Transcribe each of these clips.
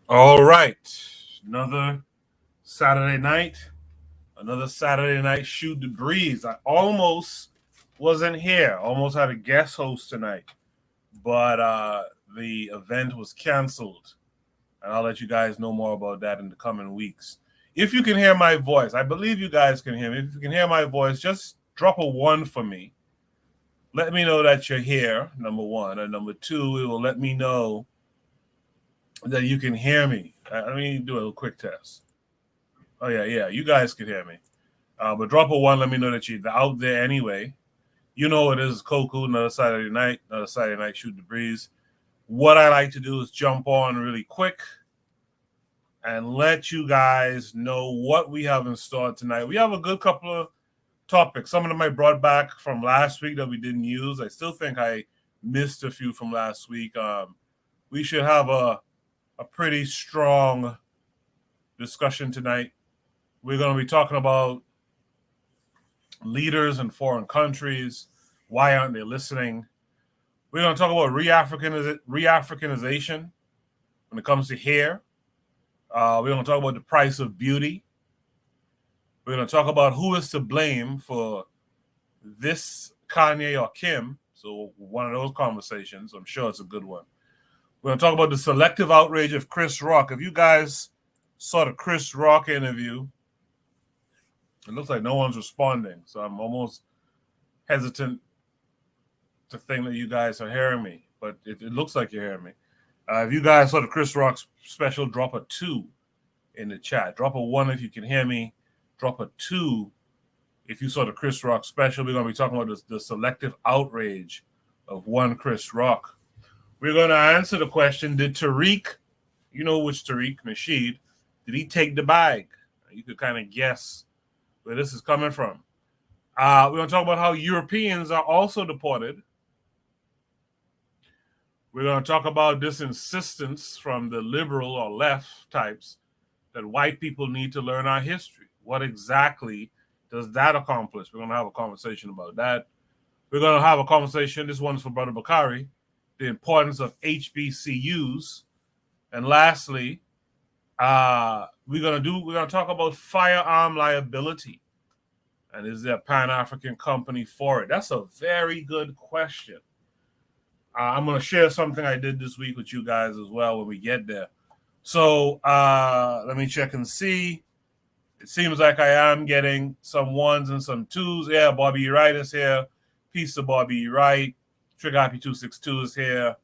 All right. Another Saturday night. Another Saturday night shoot the breeze. I almost wasn't here. Almost had a guest host tonight. But the event was canceled. And I'll let you guys know more about that in the coming weeks. If you can hear my voice, I believe you guys can hear me. If you can hear my voice, just drop a one for me. Let me know that you're here, number one. And number two, it will let me know that you can hear me. Let me do a quick test. Oh, yeah. You guys can hear me. But drop a one. Let me know that you're out there anyway. You know it is Koku, another Saturday night, shoot the breeze. What I like to do is jump on really quick and let you guys know what we have in store tonight. We have a good couple of topics. Some of them I brought back from last week that we didn't use. I still think I missed a few from last week. We should have a pretty strong discussion tonight. We're going to be talking about leaders in foreign countries. Why aren't they listening? We're going to talk about reAfricanization when it comes to hair. We're going to talk about the price of beauty. We're going to talk about who is to blame for this Kanye or Kim. So one of those conversations. I'm sure it's a good one. We're going to talk about the selective outrage of Chris Rock. If you guys saw the Chris Rock interview, it looks like no one's responding. So I'm almost hesitant to think that you guys are hearing me. But it looks like you're hearing me. If you guys saw the Chris Rock special, drop a 2 in the chat. Drop a 1 if you can hear me. Drop a 2 if you saw the Chris Rock special. We're going to be talking about the selective outrage of one Chris Rock. We're going to answer the question, did Tariq, you know which Tariq, Nasheed, did he take the bag? You could kind of guess where this is coming from. We're going to talk about how Europeans are also deported. We're going to talk about this insistence from the liberal or left types that white people need to learn our history. What exactly does that accomplish? We're going to have a conversation about that. We're going to have a conversation. This one's for Brother Bakari. The importance of HBCUs. And lastly, we're going to talk about firearm liability. And is there a Pan-African company for it? That's a very good question. I'm going to share something I did this week with you guys as well when we get there. So let me check and see. It seems like I am getting some 1s and some 2s. Yeah, Bobby Wright is here. Peace of Bobby Wright. Trigger Happy 262 is here.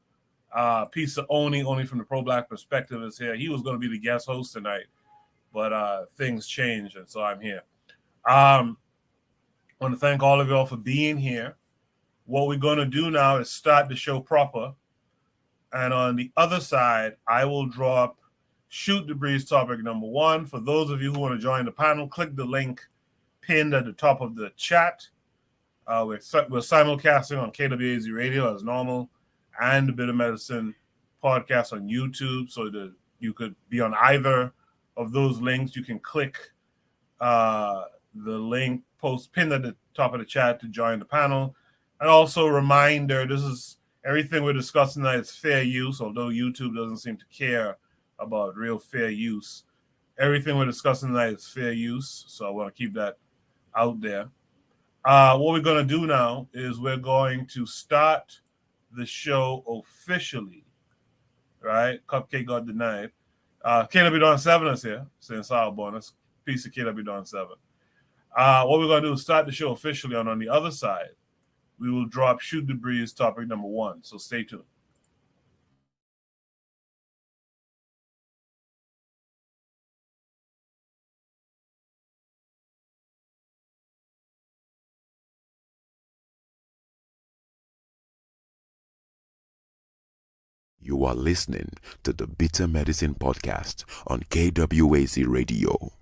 Piece of Oni from the pro-black perspective is here. He was going to be the guest host tonight, but things changed, and so I'm here. I want to thank all of y'all for being here. What we're going to do now is start the show proper, and on the other side, I will drop Shoot the Breeze topic number 1. For those of you who want to join the panel, click the link pinned at the top of the chat. We're simulcasting on KWAZ Radio as normal and the Bitter Medicine podcast on YouTube, so that you could be on either of those links. You can click the link pinned at the top of the chat to join the panel. And also a reminder, this is everything we're discussing tonight is fair use, although YouTube doesn't seem to care about real fair use. Everything we're discussing tonight is fair use, so I want to keep that out there. What we're going to do now is we're going to start the show officially, right? Cupcake got denied. KW Don 7 is here, saying sour bonus. Piece of KW Don 7. What we're going to do is start the show officially, and on the other side, we will drop Shoot the Breeze topic number 1. So stay tuned. You are listening to the Bitter Medicine Podcast on KWAZ Radio.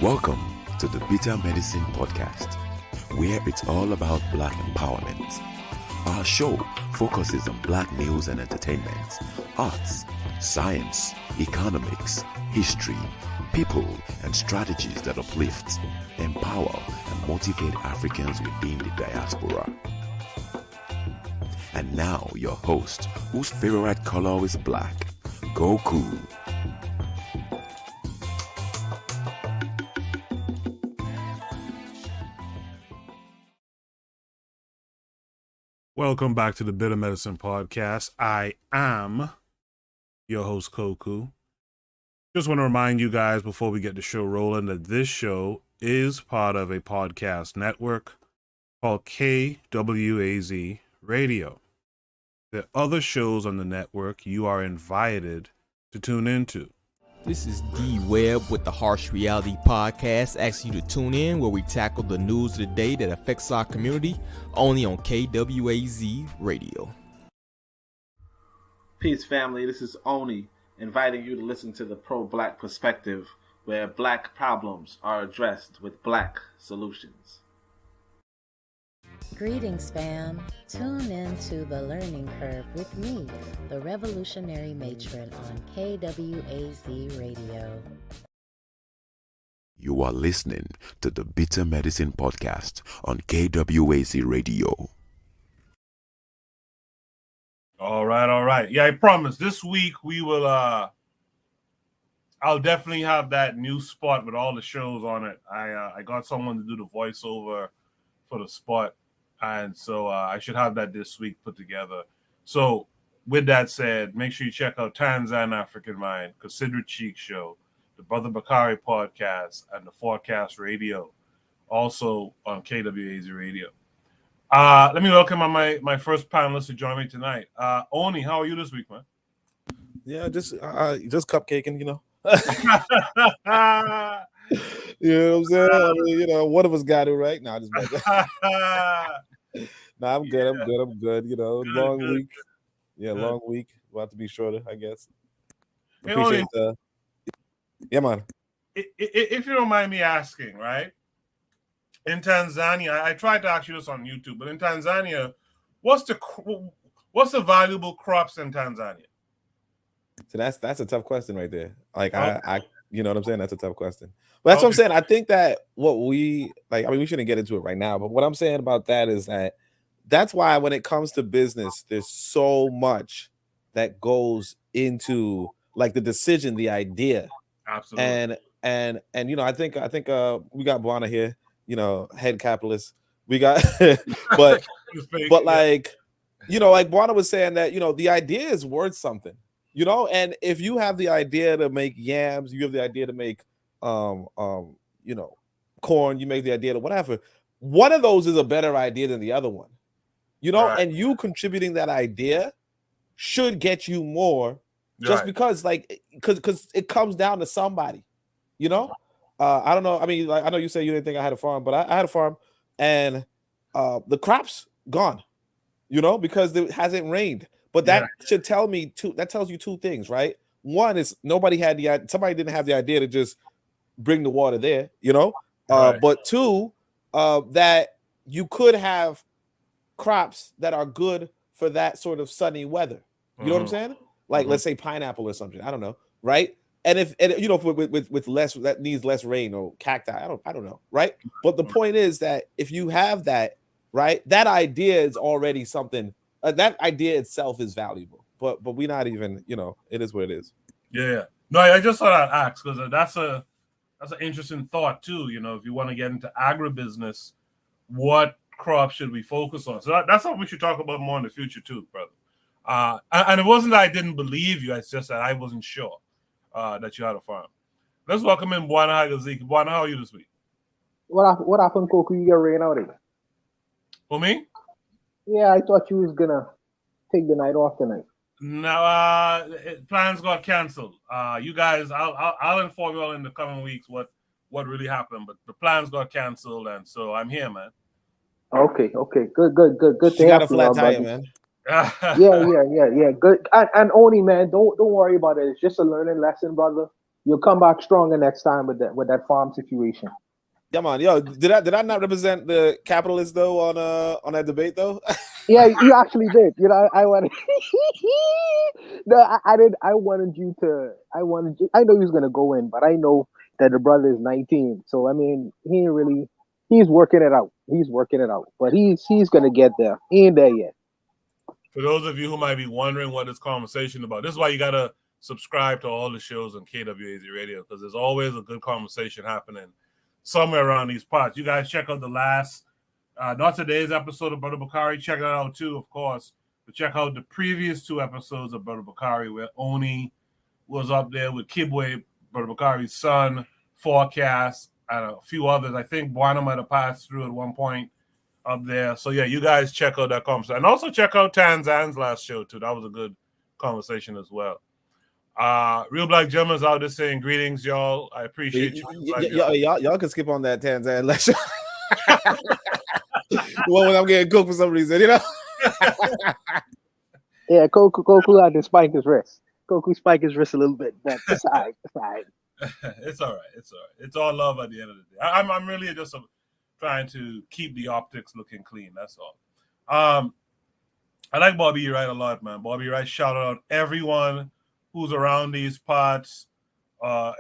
Welcome to the Bitter Medicine Podcast, where it's all about Black empowerment. Our show focuses on Black news and entertainment, arts, science, economics, history, people and strategies that uplift, empower, and motivate Africans within the diaspora. And now your host, whose favorite color is black, Goku. Welcome back to the Bitter Medicine Podcast. I am your host, Koku. Just want to remind you guys before we get the show rolling that this show is part of a podcast network called KWAZ Radio. There are other shows on the network you are invited to tune into. This is D-Web with the Harsh Reality Podcast, asking you to tune in where we tackle the news of the day that affects our community, only on KWAZ Radio. Peace, family. This is Oni, inviting you to listen to the Pro-Black Perspective, where black problems are addressed with black solutions. Greetings, fam. Tune in to The Learning Curve with me, the revolutionary matron on KWAZ Radio. You are listening to the Bitter Medicine Podcast on KWAZ Radio. All right. Yeah, I promise this week we will I'll definitely have that new spot with all the shows on it. I got someone to do the voiceover for the spot, and so I should have that this week put together. So with that said, make sure you check out Tanzan African Mind, Consider Cheek Show, the Brother Bakari podcast, and the Forecast Radio, also on KWAZ Radio. Let me welcome my first panelist to join me tonight. Oni, how are you this week, man? Yeah, just cupcaking, you know. You know what I'm saying? I mean, one of us got it right. Nah, just nah, I'm good. I'm good. You know, long week. Yeah, long week. About to be shorter, I guess. Appreciate yeah, man. If you don't mind me asking, right? In Tanzania, I tried to ask you this on YouTube, but in Tanzania, what's the valuable crops in Tanzania? So that's a tough question right there. Like I you know what I'm saying? That's a tough question. But that's what I'm saying. I think that we shouldn't get into it right now, but what I'm saying about that is that's why when it comes to business, there's so much that goes into like the decision, the idea. Absolutely. And I think we got Buana here, head capitalist. We got but like like Buana was saying that the idea is worth something. And if you have the idea to make yams, you have the idea to make corn, you make the idea to whatever. One of those is a better idea than the other one. Right. And you contributing that idea should get you more just because because it comes down to somebody. I don't know. I mean, like, I know you said you didn't think I had a farm, but I had a farm, and the crops gone, because it hasn't rained. But that should tell me that tells you two things, right? One is somebody didn't have the idea to just bring the water there, but two, that you could have crops that are good for that sort of sunny weather. You know what I'm saying? Like, let's say pineapple or something. I don't know, right? And if with less, that needs less rain, or cacti, I don't know, right? But the point is that if you have that, right, that idea is already something. That idea itself is valuable, but we're not even, it is what it is. Yeah. No, I just thought I'd ask because that's an interesting thought too. If you want to get into agribusiness, what crops should we focus on? So that's something we should talk about more in the future too, brother. And it wasn't that I didn't believe you; it's just that I wasn't sure that you had a farm. Let's welcome in Buana Hagaziki. Buana, how are you this week? What happened, Koku? You get rain out here? For me? Yeah, I thought you was gonna take the night off tonight. No, plans got canceled. You guys, I'll inform you all in the coming weeks what really happened. But the plans got canceled, and so I'm here, man. Okay, good. You got a flat tire, man. Yeah. Good. And Oni, man, don't worry about it. It's just a learning lesson, brother. You'll come back stronger next time with that farm situation. Yeah, man. Yo, did I not represent the capitalists though on that debate though? Yeah, you actually did. I wanted. No, I did. I wanted you. I know he was gonna go in, but I know that the brother is 19. So I mean, he's working it out. But he's gonna get there. He ain't there yet. For those of you who might be wondering what this conversation about, this is why you gotta subscribe to all the shows on KWAZ Radio, because there's always a good conversation happening somewhere around these parts. You guys check out the last, not today's episode of Brother Bakari. Check that out too, of course. But check out the previous 2 episodes of Brother Bakari, where Oni was up there with Kibwe, Brother Bakari's son, Forecast, and a few others. I think Buana might have passed through at one point up there. So yeah, you guys check out that conversation. And also check out Tanzan's last show too. That was a good conversation as well. Real Black Gentleman's out there saying greetings, y'all. I appreciate you. Y'all can skip on that Tanzan lecture. Well, when I'm getting cooked for some reason, you know. Yeah, Goku had to spike his wrist. Goku spiked his wrist a little bit, but it's all right. It's all right. It's all love at the end of the day. I'm really just trying to keep the optics looking clean. That's all. I like Bobby Wright a lot, man. Bobby Wright shout out everyone who's around these parts,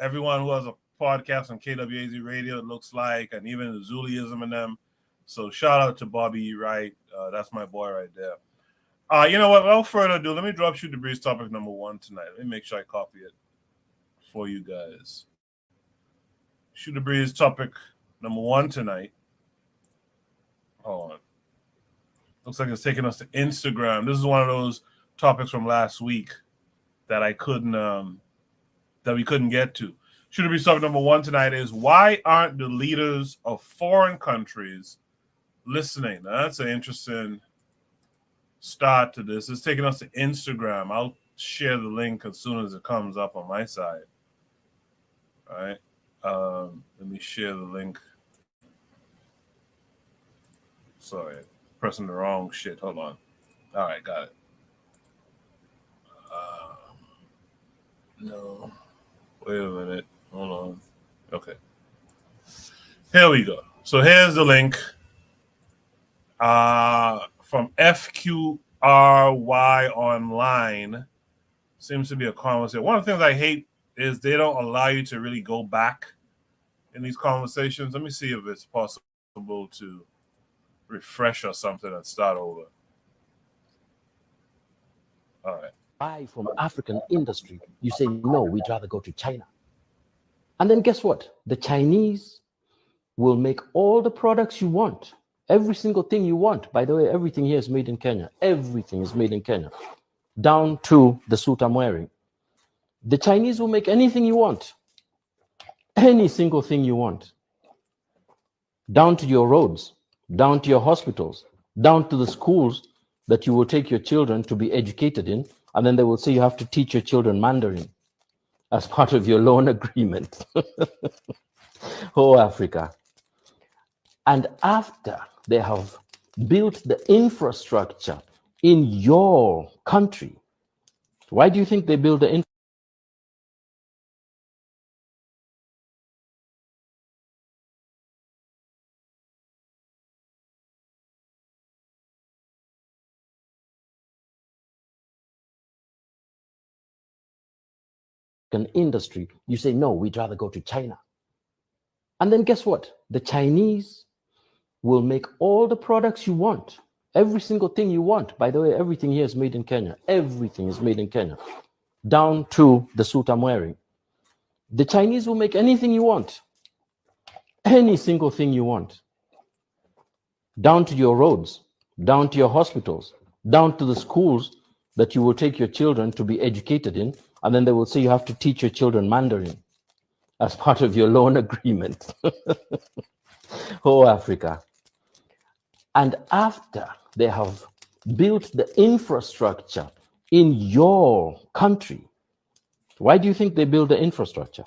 everyone who has a podcast on KWAZ Radio, it looks like, and even the Zuliism in them. So shout out to Bobby Wright. That's my boy right there. You know what? Without further ado, let me drop Shoot the Breeze topic number 1 tonight. Let me make sure I copy it for you guys. Shoot the Breeze topic number 1 tonight. Hold on. Looks like it's taking us to Instagram. This is one of those topics from last week that I couldn't, that we couldn't get to. Shoot the Breeze topic number 1 tonight is, why aren't the leaders of foreign countries listening? Now, that's an interesting start to this. It's taking us to Instagram. I'll share the link as soon as it comes up on my side. All right. Let me share the link. Sorry, pressing the wrong shit. Hold on. All right, got it. No. Wait a minute. Hold on. Okay. Here we go. So here's the link. From FQRY Online. Seems to be a conversation. One of the things I hate is they don't allow you to really go back in these conversations. Let me see if it's possible to refresh or something and start over. All right. Buy from African industry. You say, no, we'd rather go to China. And then guess what? The Chinese will make all the products you want. Every single thing you want. By the way, everything here is made in Kenya. Everything is made in Kenya. Down to the suit I'm wearing. The Chinese will make anything you want. Any single thing you want. Down to your roads, down to your hospitals, down to the schools that you will take your children to be educated in, and then they will say you have to teach your children Mandarin as part of your loan agreement. Oh, Africa. And after they have built the infrastructure in your country, why do you think they build the infrastructure? Industry, you say, no, we'd rather go to China. And then guess what? The Chinese will make all the products you want. Every single thing you want. By the way, everything here is made in Kenya. Everything is made in Kenya. Down to the suit I'm wearing. The Chinese will make anything you want. Any single thing you want. Down to your roads, down to your hospitals, down to the schools that you will take your children to be educated in, and then they will say you have to teach your children Mandarin as part of your loan agreement. Oh, Africa. And after they have built the infrastructure in your country, why do you think they build the infrastructure?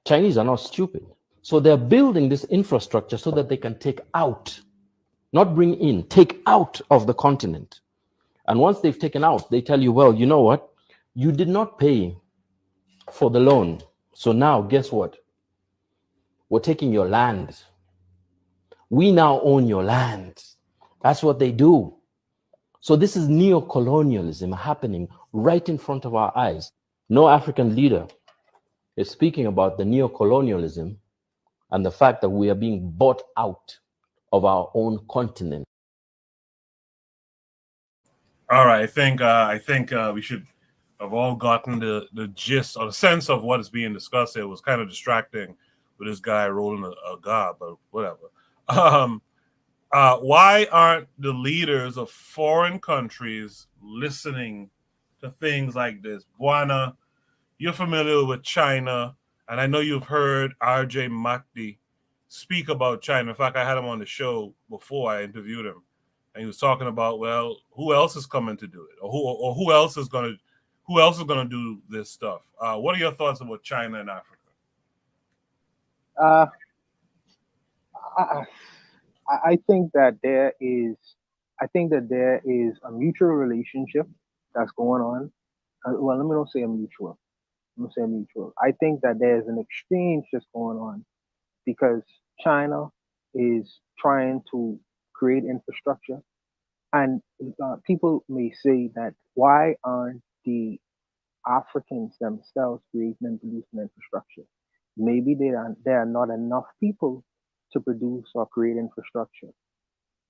Chinese are not stupid. So they're building this infrastructure so that they can take out, not bring in, take out of the continent. And once they've taken out, they tell you, well, you know what? You did not pay for the loan. So now, guess what? We're taking your land. We now own your land. That's what they do. So this is neo-colonialism happening right in front of our eyes. No African leader It's speaking about the neocolonialism and the fact that we are being bought out of our own continent. All right, I think we should have all gotten the gist or the sense of what is being discussed. It was kind of distracting with this guy rolling a gob, but whatever. Why aren't the leaders of foreign countries listening to things like this? Buana, you're familiar with China, and I know you've heard RJ Mahdi speak about China. In fact, I had him on the show before I interviewed him, and he was talking about, well, who else is coming to do it, or who else is going to do this stuff? What are your thoughts about China and Africa? I think that there is a mutual relationship that's going on. Well, let me not say a mutual. Let me say mutual. I think that there's an exchange that's going on because China is trying to create infrastructure, and people may say that why aren't the Africans themselves creating and producing infrastructure? Maybe there are not enough people to produce or create infrastructure.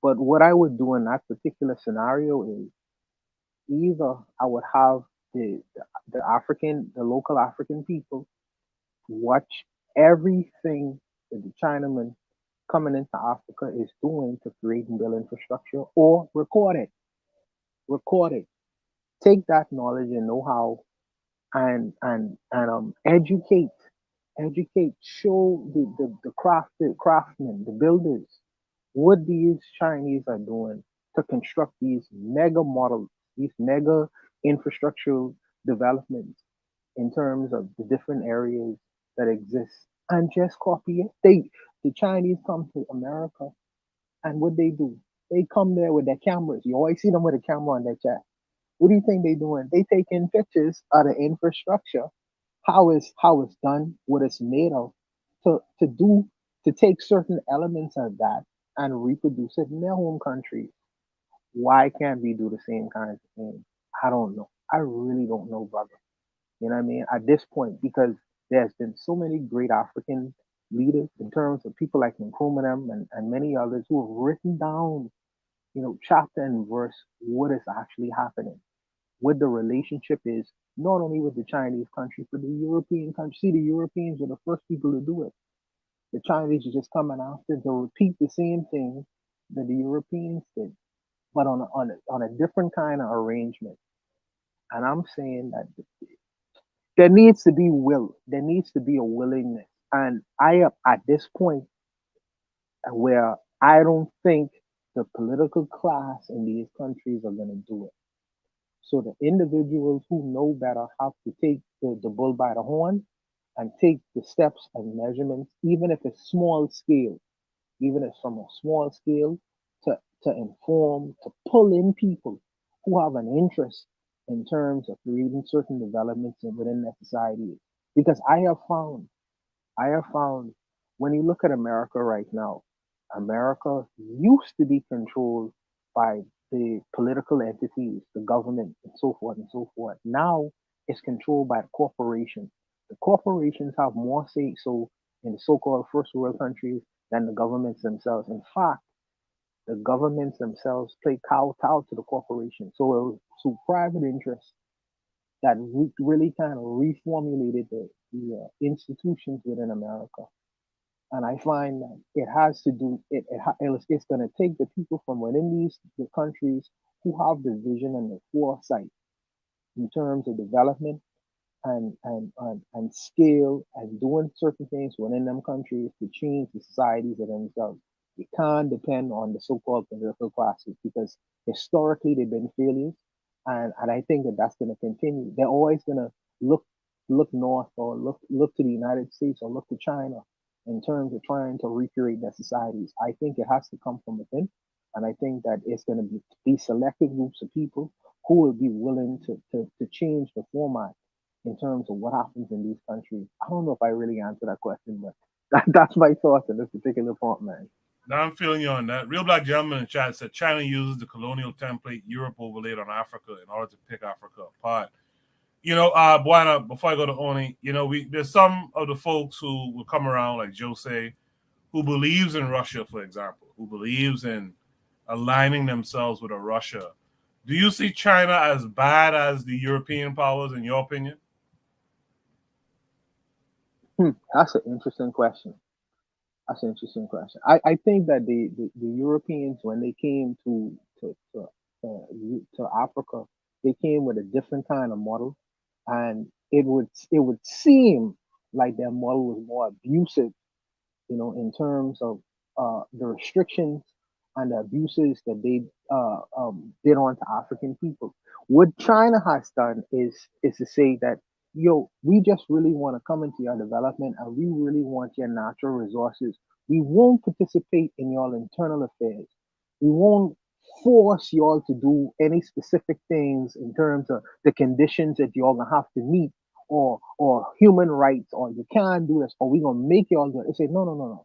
But what I would do in that particular scenario is either I would have the local African people watch everything that the Chinaman coming into Africa is doing to create and build infrastructure, or record it. Record it. Take that knowledge and know-how and educate, show the craftsmen, the builders, what these Chinese are doing to construct these mega models, these mega infrastructural developments in terms of the different areas that exist, and just copy it. The Chinese come to America, and what they do, they come there with their cameras. You always see them with a camera on their chest. What do you think they doing? They taking pictures of the infrastructure, how it's done, what it's made of, to take certain elements of that and reproduce it in their home country. Why can't we do the same kinds of things? I don't know. I really don't know, brother. You know what I mean? At this point, because there's been so many great African leaders in terms of people like Nkrumah and many others who have written down, chapter and verse what is actually happening, what the relationship is, not only with the Chinese country, but the European country. See, the Europeans were the first people to do it. The Chinese are just coming after to repeat the same thing that the Europeans did, but on a different kind of arrangement. And I'm saying that there needs to be will. There needs to be a willingness. And I am at this point where I don't think the political class in these countries are going to do it. So the individuals who know better have to take the bull by the horn and take the steps and measurements, even if it's small scale, even if it's from a small scale, to inform, to pull in people who have an interest in terms of creating certain developments within their society. Because I have found when you look at America right now, America used to be controlled by the political entities, the government, and so forth and so forth. Now it's controlled by the corporations. The corporations have more say so in the so-called first world countries than the governments themselves. In fact, the governments themselves play kowtow to the corporations. So it was through private interests that really kind of reformulated the institutions within America. And I find that it has to do it's going to take the people from within the countries who have the vision and the foresight in terms of development and scale and doing certain things within them countries to change the societies of themselves. It can't depend on the so-called political classes because historically they've been failures, and I think that that's going to continue. They're always going to look north or look to the United States or look to China in terms of trying to recreate their societies. I think it has to come from within, and I think that it's going to be selected groups of people who will be willing to change the format in terms of what happens in these countries. I don't know if I really answered that question, but that's my thoughts on this particular point, man. Now I'm feeling you on that. Real Black Gentleman in the chat said China uses the colonial template Europe overlaid on Africa in order to pick Africa apart. Buana, before I go to Oni, there's some of the folks who will come around, like Jose, who believes in Russia, for example, who believes in aligning themselves with a Russia. Do you see China as bad as the European powers, in your opinion? That's an interesting question. That's an interesting question. I think that the Europeans, when they came to Africa, they came with a different kind of model, and it would seem like their model was more abusive, in terms of the restrictions and the abuses that they did on to African people. What China has done is to say that, yo, we just really want to come into your development, and we really want your natural resources. We won't participate in your internal affairs. We won't force y'all to do any specific things in terms of the conditions that y'all gonna have to meet, or human rights, or you can't do this, or we're gonna make y'all do it. They say, no, no, no, no.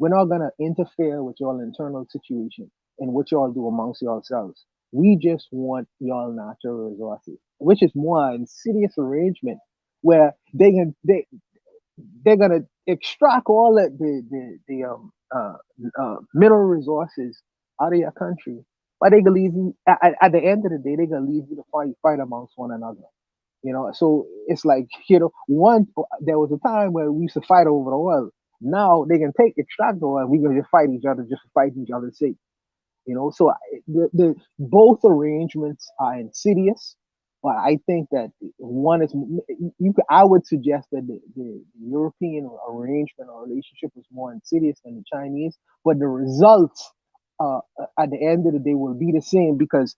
We're not gonna interfere with your internal situation and what y'all do amongst yourselves. We just want y'all natural resources, which is more insidious arrangement where they're gonna extract all the mineral resources out of your country, but they gonna leave you at the end of the day. They're gonna leave you to fight amongst one another. So it's like, one, there was a time where we used to fight over the oil. Now they can extract the oil, and we gonna just fight each other just to fight each other's sake. So the both arrangements are insidious, but I think that one is I would suggest that the European arrangement or relationship is more insidious than the Chinese, but the results uh, at the end of the day will be the same, because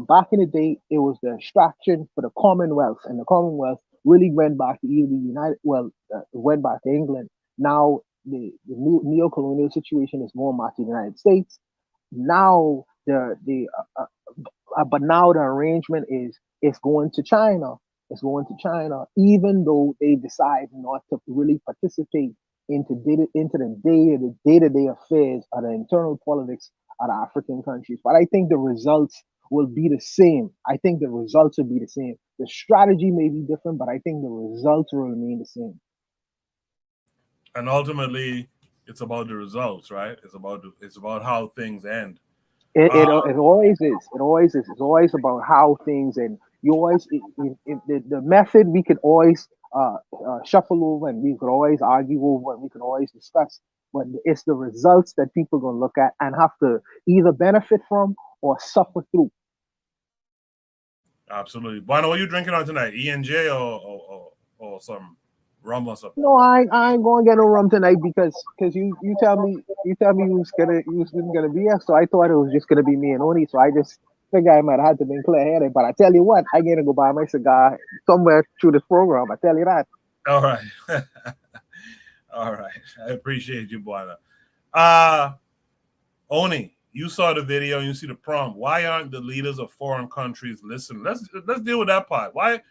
back in the day it was the extraction for the Commonwealth, and the Commonwealth really went back to either the went back to England. Now the new neo-colonial situation is more back to the United States. Now but now the arrangement is it's going to China. It's going to China, even though they decide not to really participate into the day-to-day affairs of the internal politics of the African countries. But I think the results will be the same. I think the results will be the same. The strategy may be different, but I think the results will remain the same. And ultimately, it's about the results, right? It's about how things end. It always is. It always is. It's always about how things, and you always the method we could always shuffle over, and we could always argue over, and we could always discuss. But it's the results that people gonna look at and have to either benefit from or suffer through. Absolutely. Bueno, what are you drinking on tonight? E&J or some rum or something? No, I ain't gonna get no rum tonight, because you tell me you wasn't gonna be here, so I thought it was just gonna be me and Oni. So I just figured I might have to be clear-headed. But I tell you what, I gonna go buy my cigar somewhere through this program. I tell you that. All right. All right. I appreciate you, Buana. Oni, you saw the video and you see the prompt. Why aren't the leaders of foreign countries listening? Let's deal with that part. Why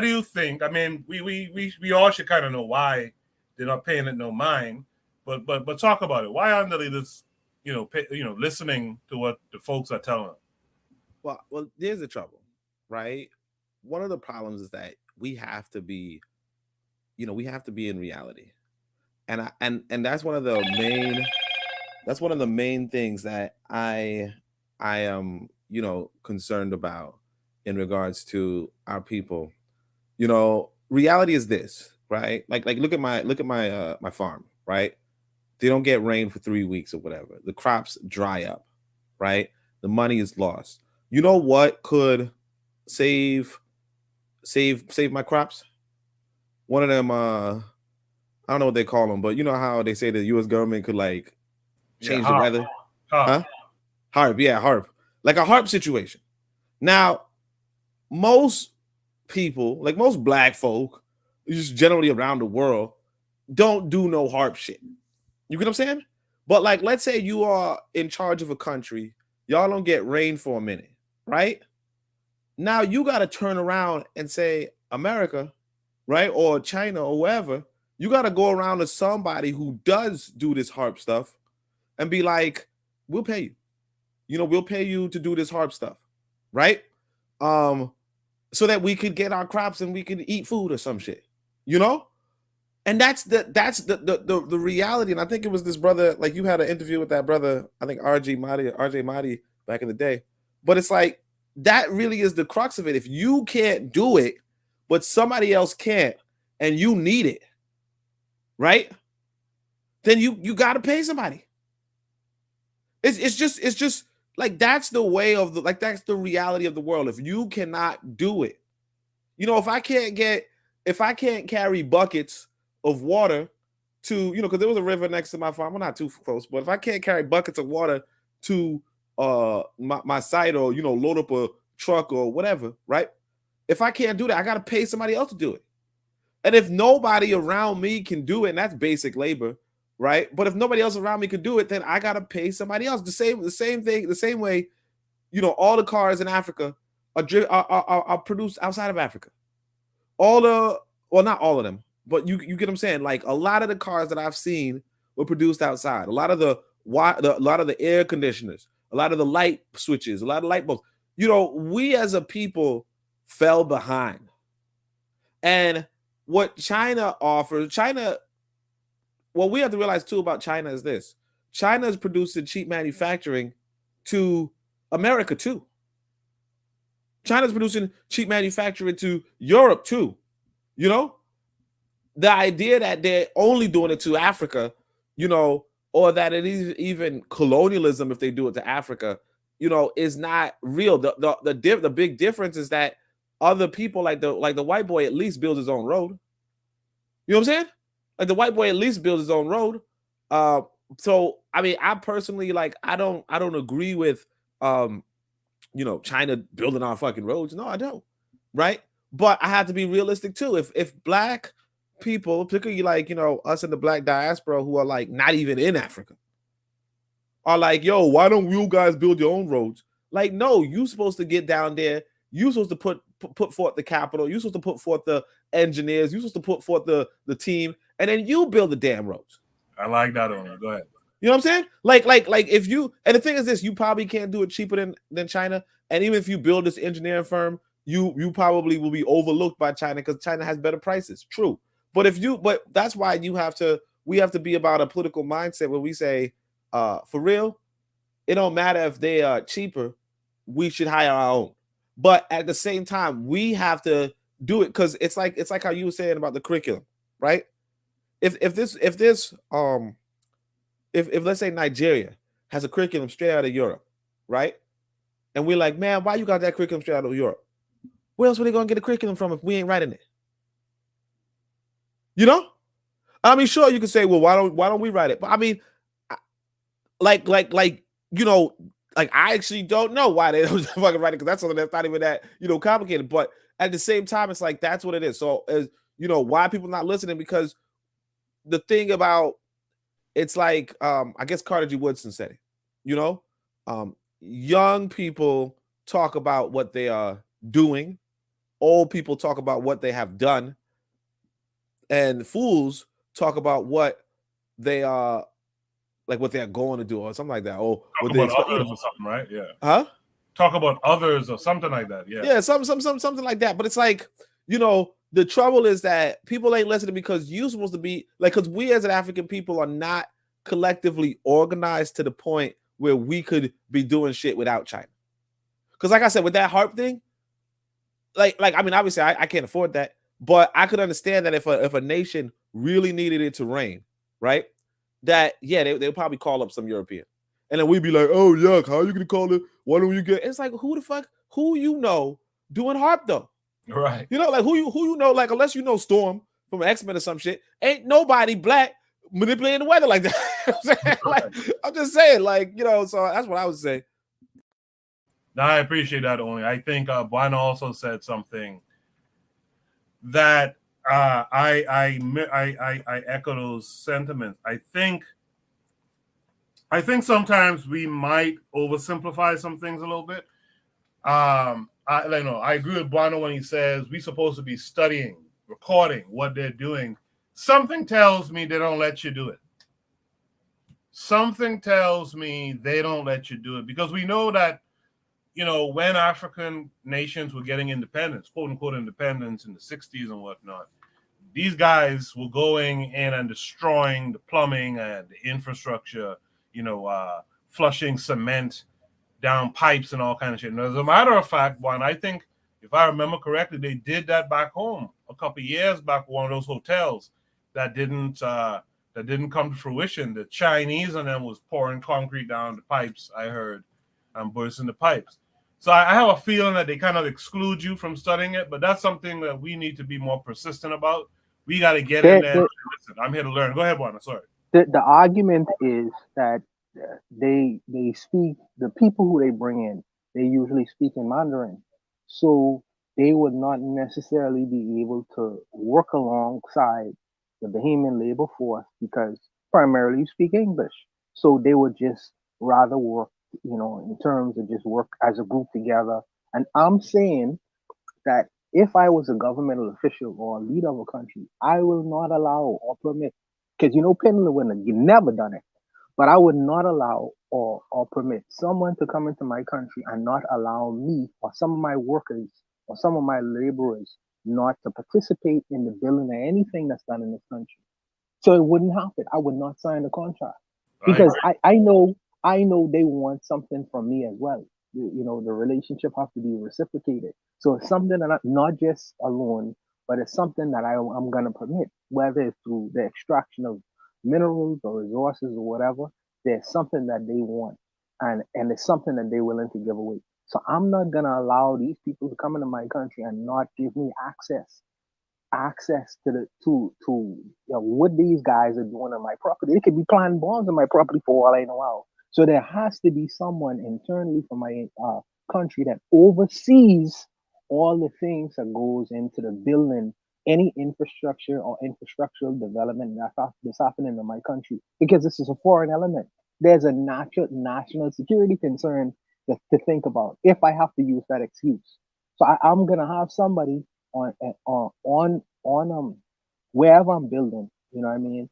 do you think? I mean, we all should kind of know why they're not paying it no mind, but talk about it. Why aren't the leaders, listening to what the folks are telling them? Well, there's the trouble, right? One of the problems is that we have to be in reality, and that's one of the main things that I am concerned about in regards to our people. Reality is this, right? Like look at my farm, right? They don't get rain for 3 weeks or whatever. The crops dry up, right? The money is lost. You know what could save my crops? One of them, I don't know what they call them, but you know how they say the U.S. government could change the weather? Huh? HARP, yeah, HARP. Like a HARP situation. Now, most people, like most black folk, just generally around the world, don't do no HARP shit. You get what I'm saying? But let's say you are in charge of a country, y'all don't get rain for a minute, right? Now you got to turn around and say, America, right? Or China or wherever, you got to go around to somebody who does do this HARP stuff and be like, we'll pay you. We'll pay you to do this HARP stuff, right? so that we could get our crops and we could eat food or some shit, you know? And that's the reality. And I think it was this brother, like you had an interview with that brother, I think RJ Mahdi back in the day. But it's like, that really is the crux of it. If you can't do it, but somebody else can't, and you need it, right? Then you got to pay somebody. It's just like, that's the way of the, like, that's the reality of the world. If you cannot do it, you know, if I can't carry buckets of water to, you know, because there was a river next to my farm, well, not too close, but if I can't carry buckets of water to my site, or, you know, load up a truck or whatever, right? If I can't do that, I got to pay somebody else to do it. And if nobody around me can do it, and that's basic labor, right? But if nobody else around me could do it, then I got to pay somebody else. The same thing, the same way, you know, all the cars in Africa are produced outside of Africa. Well, not all of them, but you get what I'm saying? Like, a lot of the cars that I've seen were produced outside. A lot of the air conditioners, a lot of the light switches, a lot of light bulbs. You know, we as a people fell behind. And what China offers, what we have to realize too about China is this: China is producing cheap manufacturing to America too. China's producing cheap manufacturing to Europe too. You know, the idea that they're only doing it to Africa, you know, or that it is even colonialism if they do it to Africa, you know, is not real. The big difference is that other people, like the white boy, at least builds his own road. You know what I'm saying? Like, the white boy at least builds his own road. So I mean, I personally, like, I don't agree with you know, China building our fucking roads. No, I don't. Right? But I have to be realistic too. If black people, particularly like, you know, us in the black diaspora who are like not even in Africa, are like, yo, why don't you guys build your own roads? Like, no, you supposed to get down there. You supposed to put forth the capital. You supposed to put forth the engineers. You supposed to put forth the team, and then you build the damn roads. I like that one. Go ahead. You know what I'm saying? Like if you, and the thing is this, you probably can't do it cheaper than China. And even if you build this engineering firm, you probably will be overlooked by China because China has better prices. True. But that's why we have to be about a political mindset where we say, for real, it don't matter if they are cheaper, we should hire our own. But at the same time, we have to do it because it's like how you were saying about the curriculum, right? If let's say Nigeria has a curriculum straight out of Europe, right? And we're like, man, why you got that curriculum straight out of Europe? Where else are they gonna get a curriculum from if we ain't writing it? You know? I mean, sure, you can say, well, why don't we write it? But I mean, like, you know, like, I actually don't know why they don't fucking write it, because that's something that's not even that, you know, complicated. But at the same time, it's like, that's what it is. So, as you know, why people not listening? Because the thing about, it's like, I guess Carter G. Woodson said it, you know, young people talk about what they are doing, old people talk about what they have done, and fools talk about what they are, like what they're going to do or something like that. Or what they expect, others or something, right? Yeah. Huh? Talk about others or something like that. Yeah. Yeah, something like that. But it's like, you know, the trouble is that people ain't listening because you're supposed to be like, because we as an African people are not collectively organized to the point where we could be doing shit without China. Because like I said, with that HARP thing, like I mean, obviously I can't afford that, but I could understand that if a nation really needed it to rain, right? That, yeah, they'll probably call up some European. And then we'd be like, oh, yuck, how are you going to call it? Why don't you get... It's like, who you know doing HARP, though? Right. You know, like, who you know, like, unless you know Storm from X-Men or some shit, ain't nobody black manipulating the weather like that. You know what I'm saying? Like, I'm just saying, like, you know, so that's what I would say. No, I appreciate that, only. I think Buana also said something that I echo those sentiments. I think sometimes we might oversimplify some things a little bit. I agree with Buana when he says we're supposed to be studying, recording what they're doing. Something tells me they don't let you do it. Something tells me they don't let you do it because we know that, you know, when African nations were getting independence, quote unquote independence in the 60s and whatnot, these guys were going in and destroying the plumbing and the infrastructure, you know, flushing cement down pipes and all kind of shit. And as a matter of fact, one, I think, if I remember correctly, they did that back home a couple of years back. One of those hotels that didn't come to fruition. The Chinese and them was pouring concrete down the pipes, I heard, and bursting the pipes. So I have a feeling that they kind of exclude you from studying it, but that's something that we need to be more persistent about. We got to get in there. Listen, I'm here to learn. Go ahead, Juan. Sorry. The argument is that they speak, the people who they bring in, they usually speak in Mandarin, so they would not necessarily be able to work alongside the Bahamian labor force because primarily you speak English. So they would just rather work, you know, in terms of just work as a group together. And I'm saying that if I was a governmental official or a leader of a country, I will not allow or permit, because you know, Penland would have never done it, but I would not allow or permit someone to come into my country and not allow me or some of my workers or some of my laborers not to participate in the building of anything that's done in this country. So it wouldn't happen. I would not sign the contract because I know they want something from me as well. You know, the relationship has to be reciprocated. So it's something that not just a loan, but it's something that I'm going to permit, whether it's through the extraction of minerals or resources or whatever. There's something that they want, and it's something that they're willing to give away. So I'm not going to allow these people to come into my country and not give me access to you know, what these guys are doing on my property. They could be planting bombs on my property for all I know how. So there has to be someone internally from my country that oversees all the things that goes into the building any infrastructure or infrastructural development that's happening in my country, because this is a foreign element. There's a national security concern to think about if I have to use that excuse. So I'm gonna have somebody on wherever I'm building, you know what I mean?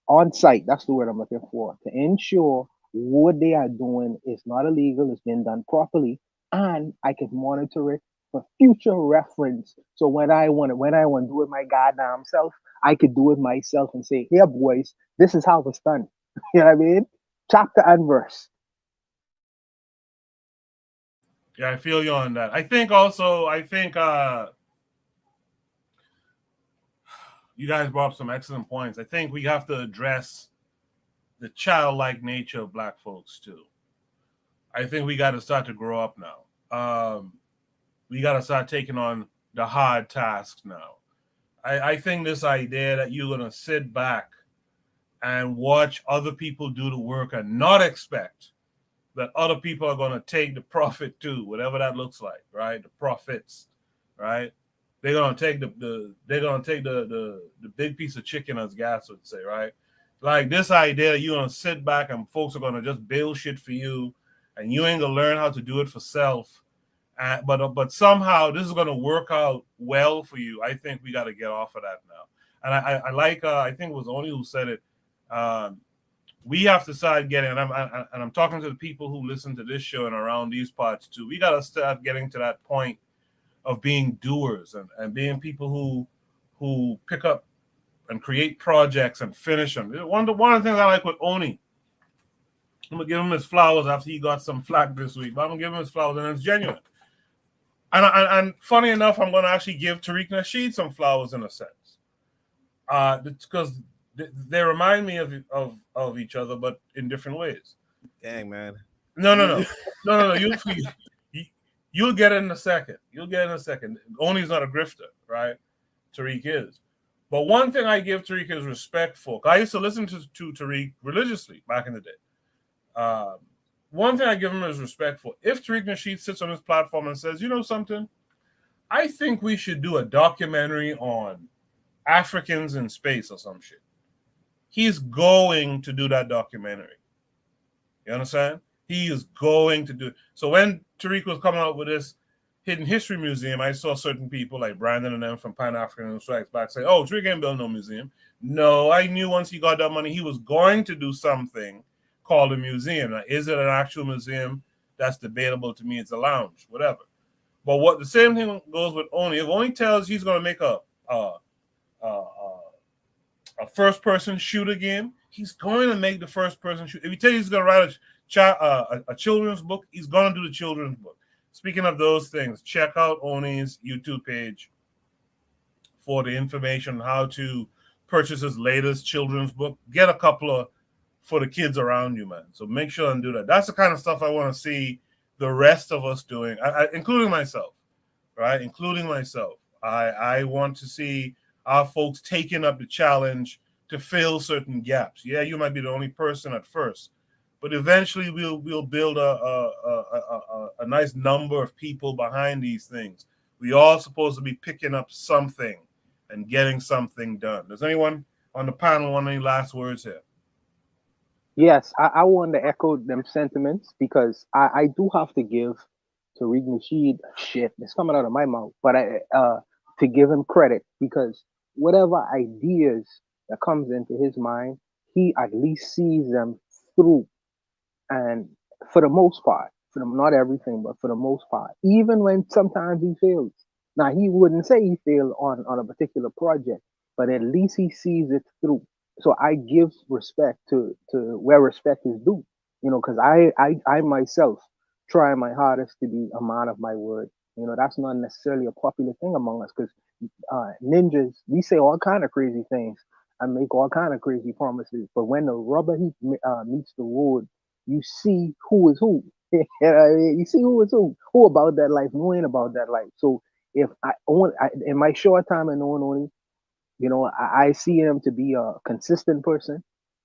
On site, that's the word I'm looking for, to ensure what they are doing is not illegal, it's been done properly, and I can monitor it for future reference. So when I want to do it my goddamn self, I could do it myself and say, here boys, this is how it's done. You know what I mean? Chapter and verse. Yeah, I feel you on that. I think you guys brought up some excellent points. I think we have to address the childlike nature of Black folks too. I think we got to start to grow up now. We got to start taking on the hard tasks now. I think this idea that you're going to sit back and watch other people do the work and not expect that other people are going to take the profit too, whatever that looks like, right? The profits, right? They're gonna take the big piece of chicken, as Gas would say, right? Like this idea that you're gonna sit back and folks are gonna just build shit for you, and you ain't gonna learn how to do it for self. But somehow this is gonna work out well for you. I think we got to get off of that now. And I like I think it was Oni who said it. We have to start getting, and I'm talking to the people who listen to this show and around these parts too. We got to start getting to that point of being doers and being people who pick up and create projects and finish them. One of the things I like with Oni, I'm gonna give him his flowers after he got some flack this week, but I'm gonna give him his flowers, and it's genuine. And funny enough, I'm gonna actually give Tariq Nasheed some flowers in a sense, because they remind me of each other, but in different ways. Dang, man. No. You'll get it in a second. Oni's not a grifter, right? Tariq is. But one thing I give Tariq is respect for. I used to listen to Tariq religiously back in the day. One thing I give him is respect for. If Tariq Nasheed sits on his platform and says, you know something, I think we should do a documentary on Africans in space or some shit, he's going to do that documentary. You understand? He is going to do it. So when Tariq was coming out with this Hidden History Museum, I saw certain people like Brandon and them from Pan-African Strikes Back say, oh, Tariq ain't build no museum. No, I knew once he got that money, he was going to do something called a museum. Now, is it an actual museum? that's debatable to me. It's a lounge, whatever. But what the same thing goes with Oni. If Oni tells you he's going to make a first-person shooter game, he's going to make the first-person shoot. If he tells you he's going to write a children's book, he's going to do the children's book. Speaking of those things, check out Oni's YouTube page for the information on how to purchase his latest children's book. Get a couple of for the kids around you, man. So make sure and do that. That's the kind of stuff I want to see the rest of us doing, including myself, right? Including myself. I want to see our folks taking up the challenge to fill certain gaps. Yeah, you might be the only person at first, but eventually we'll build a nice number of people behind these things. We all supposed to be picking up something and getting something done. Does anyone on the panel want any last words here? Yes, I want to echo them sentiments because I do have to give Tariq Nasheed shit. It's coming out of my mouth, but to give him credit because whatever ideas that comes into his mind, he at least sees them through, and for the most part, not everything, but for the most part, even when sometimes he fails. Now he wouldn't say he failed on a particular project, but at least he sees it through. So I give respect to where respect is due, you know, because I myself try my hardest to be a man of my word. You know, that's not necessarily a popular thing among us because ninjas, we say all kind of crazy things and make all kind of crazy promises. But when the rubber meets the road, you see who is who. You see who is who about that life, who ain't about that life. So if in my short time in knowing, you know, I see him to be a consistent person,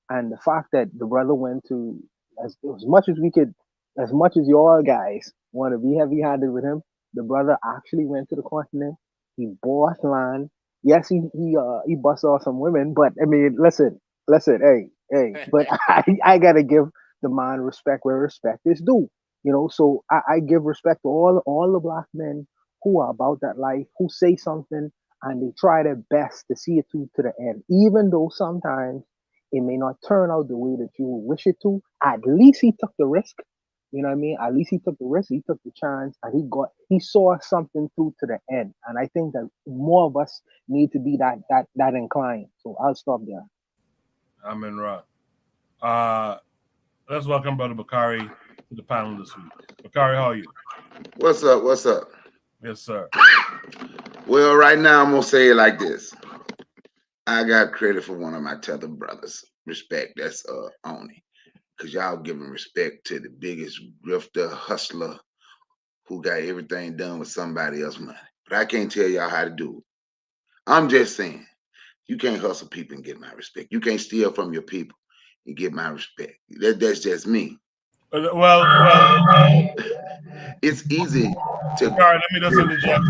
and the fact that the brother went to as much as we could, as much as you all guys want to be heavy-handed with him, the brother actually went to the continent. He bought land. Yes, he bust off some women, but I mean, listen, hey, but I gotta give the man respect where respect is due. You know, so I give respect to all the black men who are about that life, who say something and they try their best to see it through to the end, even though sometimes it may not turn out the way that you wish it to. At least he took the risk. You know what I mean? At least he took the risk, he took the chance, and he saw something through to the end. And I think that more of us need to be that inclined. So I'll stop there. Amen, Ra. Let's welcome Brother Bakari to the panel this week. Bakari, how are you? What's up? What's up? Yes, sir. Well, right now I'm gonna say it like this. I got credit for one of my tethered brothers. Respect. That's Oni. Because y'all giving respect to the biggest grifter, hustler, who got everything done with somebody else's money. But I can't tell y'all how to do it. I'm just saying, you can't hustle people and get my respect. You can't steal from your people and get my respect. That's just me. Well, it's easy to. All right, let me just interject.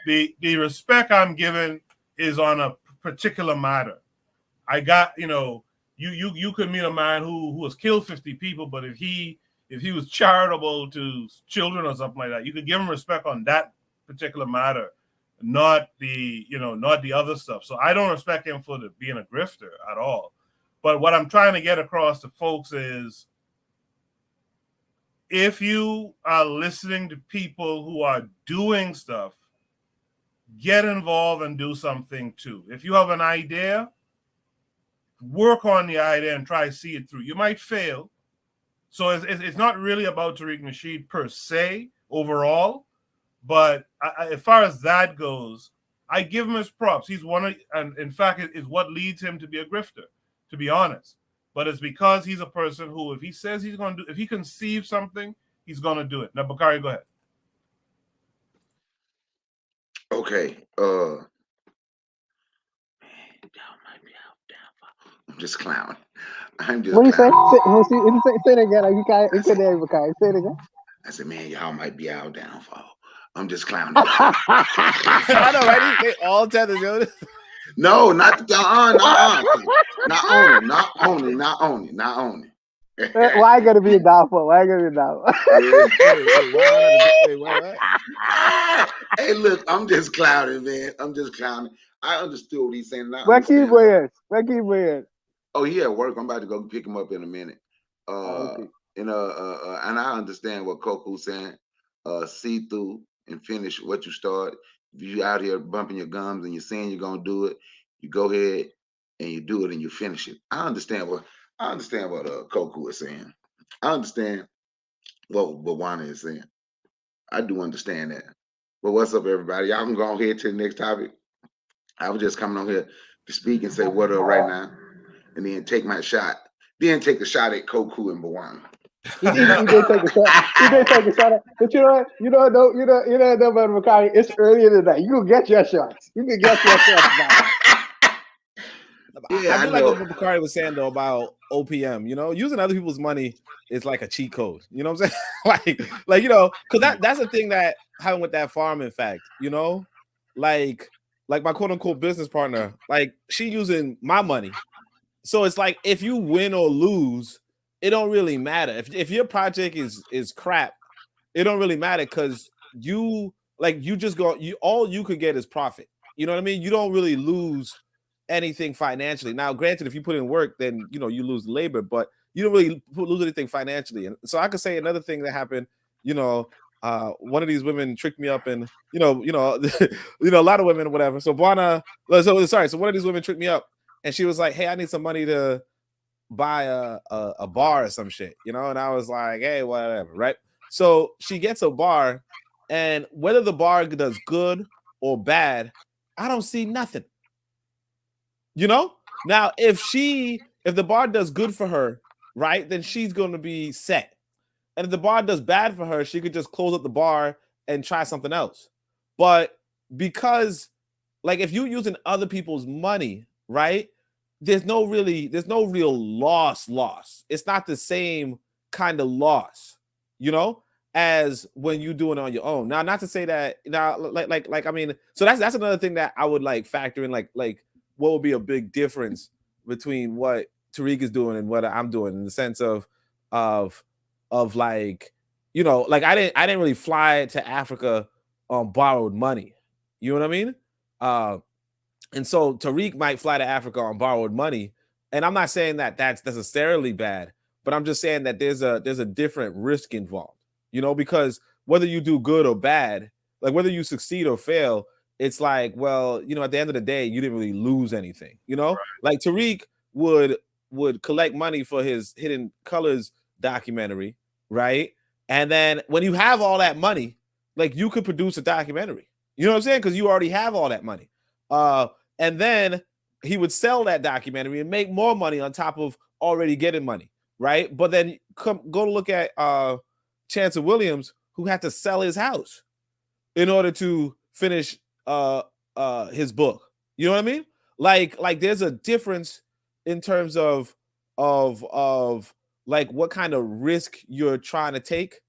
The respect I'm giving is on a particular matter. I got, you know, you could meet a man who has killed 50 people, but if he was charitable to children or something like that, you could give him respect on that particular matter, not the other stuff. So I don't respect him for being a grifter at all. But what I'm trying to get across to folks is, if you are listening to people who are doing stuff, get involved and do something too. If you have an idea, work on the idea and try to see it through. You might fail. So it's not really about Tariq Nasheed per se overall, but as far as that goes, I give him his props. He's and in fact, it's what leads him to be a grifter, to be honest. But it's because he's a person who, if he says he's going to do, if he conceives something, he's going to do it. Now, Bakari, go ahead. Okay. I'm just clowning. I'm just. What do you say? Say it again. You can't say that, Bakari. Say it again. I said, man, y'all might be our downfall. I'm just clowning. I know, right? They all tethered, yo. No, not not only. Why I gotta be a downfall? Why I gotta be a downfall? Hey, look, I'm just clowning, man. I'm just clowning. I understood what he's saying. Where Keyboy is? Oh, he at work. I'm about to go pick him up in a minute. Okay. And I understand what Coco's saying. See through and finish what you start. If you out here bumping your gums and you're saying you're gonna do it, you go ahead and you do it and you finish it. I understand what Coco is saying. I understand what Bawana is saying. I do understand that. But what's up, everybody? Y'all can go ahead to the next topic. I was just coming on here to speak and say what up right now, and then take my shot. Then take a shot at Koku and Bawana. He did take a shot. He did take a shot. But you know what? You know, Brother Bakari, it's earlier than that. You can get your shots. You can get your shots back. Yeah, I do like what Bakari was saying though about OPM. You know, using other people's money is like a cheat code. You know what I'm saying? like you know, because that's the thing that happened with that farm. In fact, you know, like my quote unquote business partner, like she using my money. So it's like if you win or lose, it don't really matter. If your project is crap, it don't really matter because you just go all you could get is profit. You know what I mean? You don't really lose anything financially. Now, granted, if you put in work, then you know you lose labor, but you don't really lose anything financially. And so I could say another thing that happened. You know, one of these women tricked me up, and you know, a lot of women or whatever. So Buana, so one of these women tricked me up, and she was like, "Hey, I need some money to buy a bar or some shit," you know, and I was like, "Hey, whatever," right? So she gets a bar, and whether the bar does good or bad, I don't see nothing. You know? Now, if the bar does good for her, right, then she's going to be set. And if the bar does bad for her, she could just close up the bar and try something else. But because, like, if you're using other people's money, right, there's no real loss. It's not the same kind of loss, you know, as when you do it on your own. Now, not to say that now, like I mean, so that's another thing that I would like factor in, like what would be a big difference between what Tariq is doing and what I'm doing in the sense of like, you know, like I didn't really fly to Africa on borrowed money. You know what I mean? And so Tariq might fly to Africa on borrowed money. And I'm not saying that that's necessarily bad, but I'm just saying that there's a different risk involved, you know, because whether you do good or bad, like whether you succeed or fail, it's like, well, you know, at the end of the day, you didn't really lose anything, you know, right. Like Tariq would collect money for his Hidden Colors documentary, right? And then when you have all that money, like you could produce a documentary, you know what I'm saying? Because you already have all that money. And then he would sell that documentary and make more money on top of already getting money, right? But then go to look at Chancellor Williams, who had to sell his house in order to finish his book. You know what I mean? Like there's a difference in terms of like what kind of risk you're trying to take.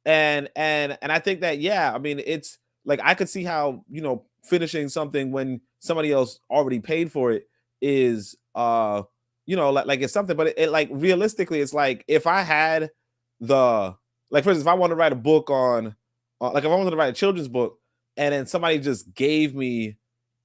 And I think that, yeah, I mean, it's like I could see how, you know, finishing something when somebody else already paid for it is you know, like it's something, but it like realistically, it's like if I had for instance, if I want to write a book on like if I wanted to write a children's book and then somebody just gave me,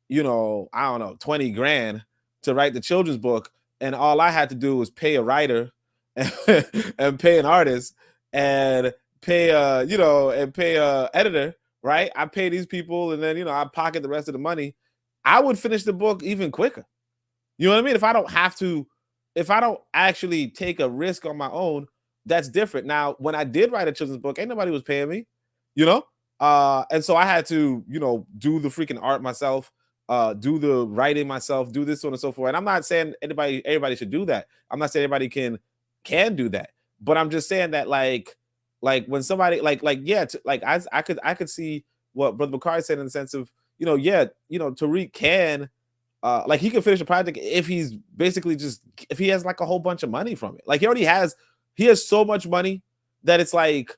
you know, I don't know, 20 grand to write the children's book, and all I had to do was pay a writer and pay an artist and pay a editor, right? I pay these people and then, you know, I pocket the rest of the money. I would finish the book even quicker. You know what I mean? If I don't actually take a risk on my own, that's different. Now, when I did write a children's book, ain't nobody was paying me, you know? And so I had to, you know, do the freaking art myself, do the writing myself, do this, so on and so forth. And I'm not saying everybody should do that. I'm not saying everybody can do that. But I'm just saying that like when somebody I could see what Brother Bakari said in the sense of, you know, yeah, you know, Tariq can like he can finish a project if he's basically just if he has like a whole bunch of money from it. Like he has so much money that it's like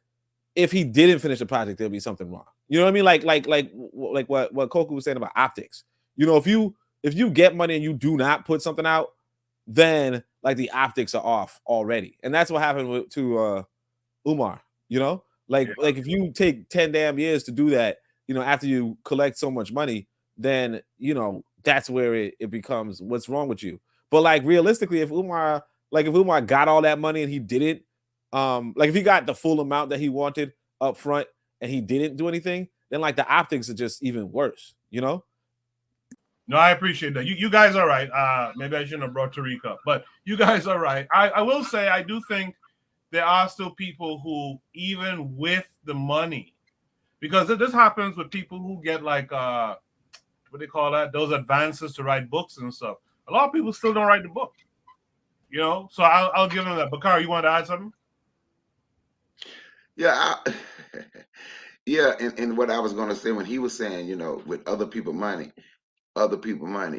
if he didn't finish the project, there'll be something wrong. You know what I mean? Like what Coco was saying about optics. You know, if you get money and you do not put something out, then like the optics are off already. And that's what happened to Umar, you know? Like if you take 10 damn years to do that, you know, after you collect so much money, then, you know, that's where it becomes what's wrong with you. But like realistically, if Umar got all that money and he didn't Like if he got the full amount that he wanted up front and he didn't do anything, then like the optics are just even worse, you know? No, I appreciate that. You guys are right. Maybe I shouldn't have brought Tariq up, but you guys are right. I will say I do think there are still people who, even with the money, because this happens with people who get like what they call that, those advances to write books and stuff. A lot of people still don't write the book, you know. So I'll give them that. Bakari, you want to add something? Yeah, yeah, and what I was gonna say when he was saying, you know, with other people money,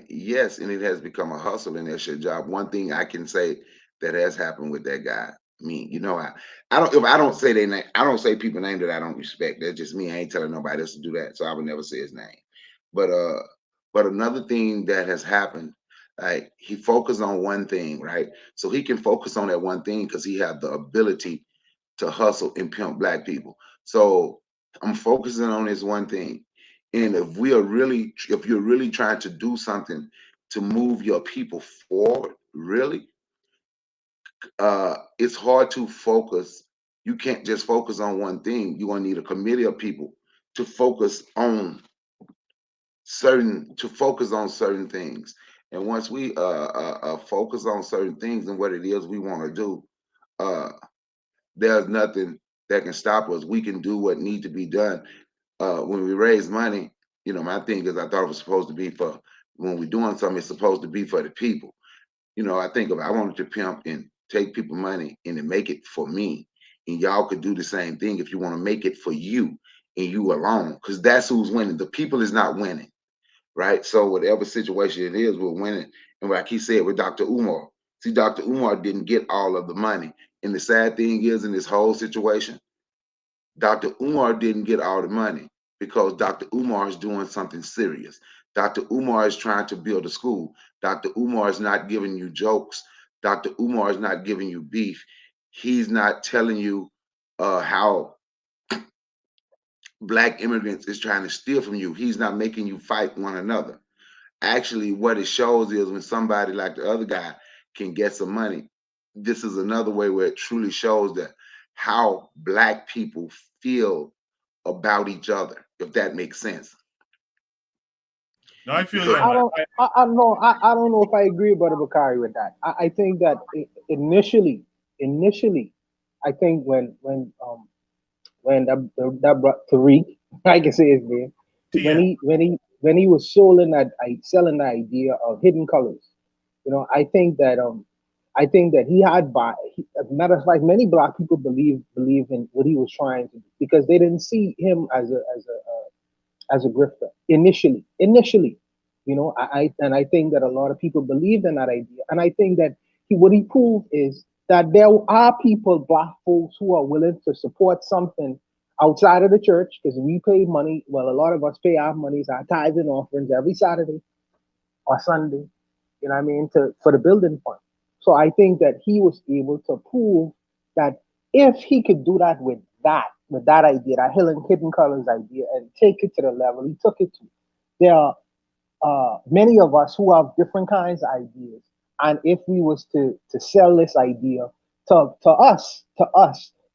yes, and it has become a hustle and that's your job. One thing I can say that has happened with that guy, me, you know, I don't, if I don't say their name, I don't say people name that I don't respect. That's just me. I ain't telling nobody else to do that, so I would never say his name. But another thing that has happened, like he focused on one thing, right? So he can focus on that one thing because he have the ability to hustle and pimp black people. So I'm focusing on this one thing. And if you're really trying to do something to move your people forward, really, it's hard to focus. You can't just focus on one thing. You're gonna need a committee of people to focus on certain things. And once we focus on certain things and what it is we want to do, uh, there's nothing that can stop us. We can do what needs to be done. When we raise money, you know, my thing is I thought it was supposed to be for when we're doing something, it's supposed to be for the people. You know, I wanted to pimp and take people money and to make it for me. And y'all could do the same thing if you want to make it for you and you alone, because that's who's winning. The people is not winning, right? So whatever situation it is, we're winning. And like he said with Dr. Umar, see, Dr. Umar didn't get all of the money. And the sad thing is in this whole situation, Dr. Umar didn't get all the money because Dr. Umar is doing something serious. Dr. Umar is trying to build a school. Dr. Umar is not giving you jokes. Dr. Umar is not giving you beef. He's not telling you how black immigrants is trying to steal from you. He's not making you fight one another. Actually, what it shows is when somebody like the other guy can get some money, this is another way where it truly shows that how black people feel about each other, if that makes sense. No, I feel you. I don't. I know. I don't know if I agree with Brother Bakari with that. I think that initially, I think when that brought Tariq, I can say his name, when he was selling the idea of hidden colors, you know, I think that he had as a matter of fact, many black people believe in what he was trying to do because they didn't see him as a grifter initially, you know. And I think that a lot of people believed in that idea, and I think that what he proved is that there are people, black folks, who are willing to support something outside of the church because we pay money. Well, a lot of us pay our monies, our tithes and offerings every Saturday or Sunday, you know what I mean, for the building fund. So I think that he was able to prove that if he could do that with that idea, that hidden colors idea, and take it to the level he took it to, there are many of us who have different kinds of ideas, and if we was to sell this idea to us,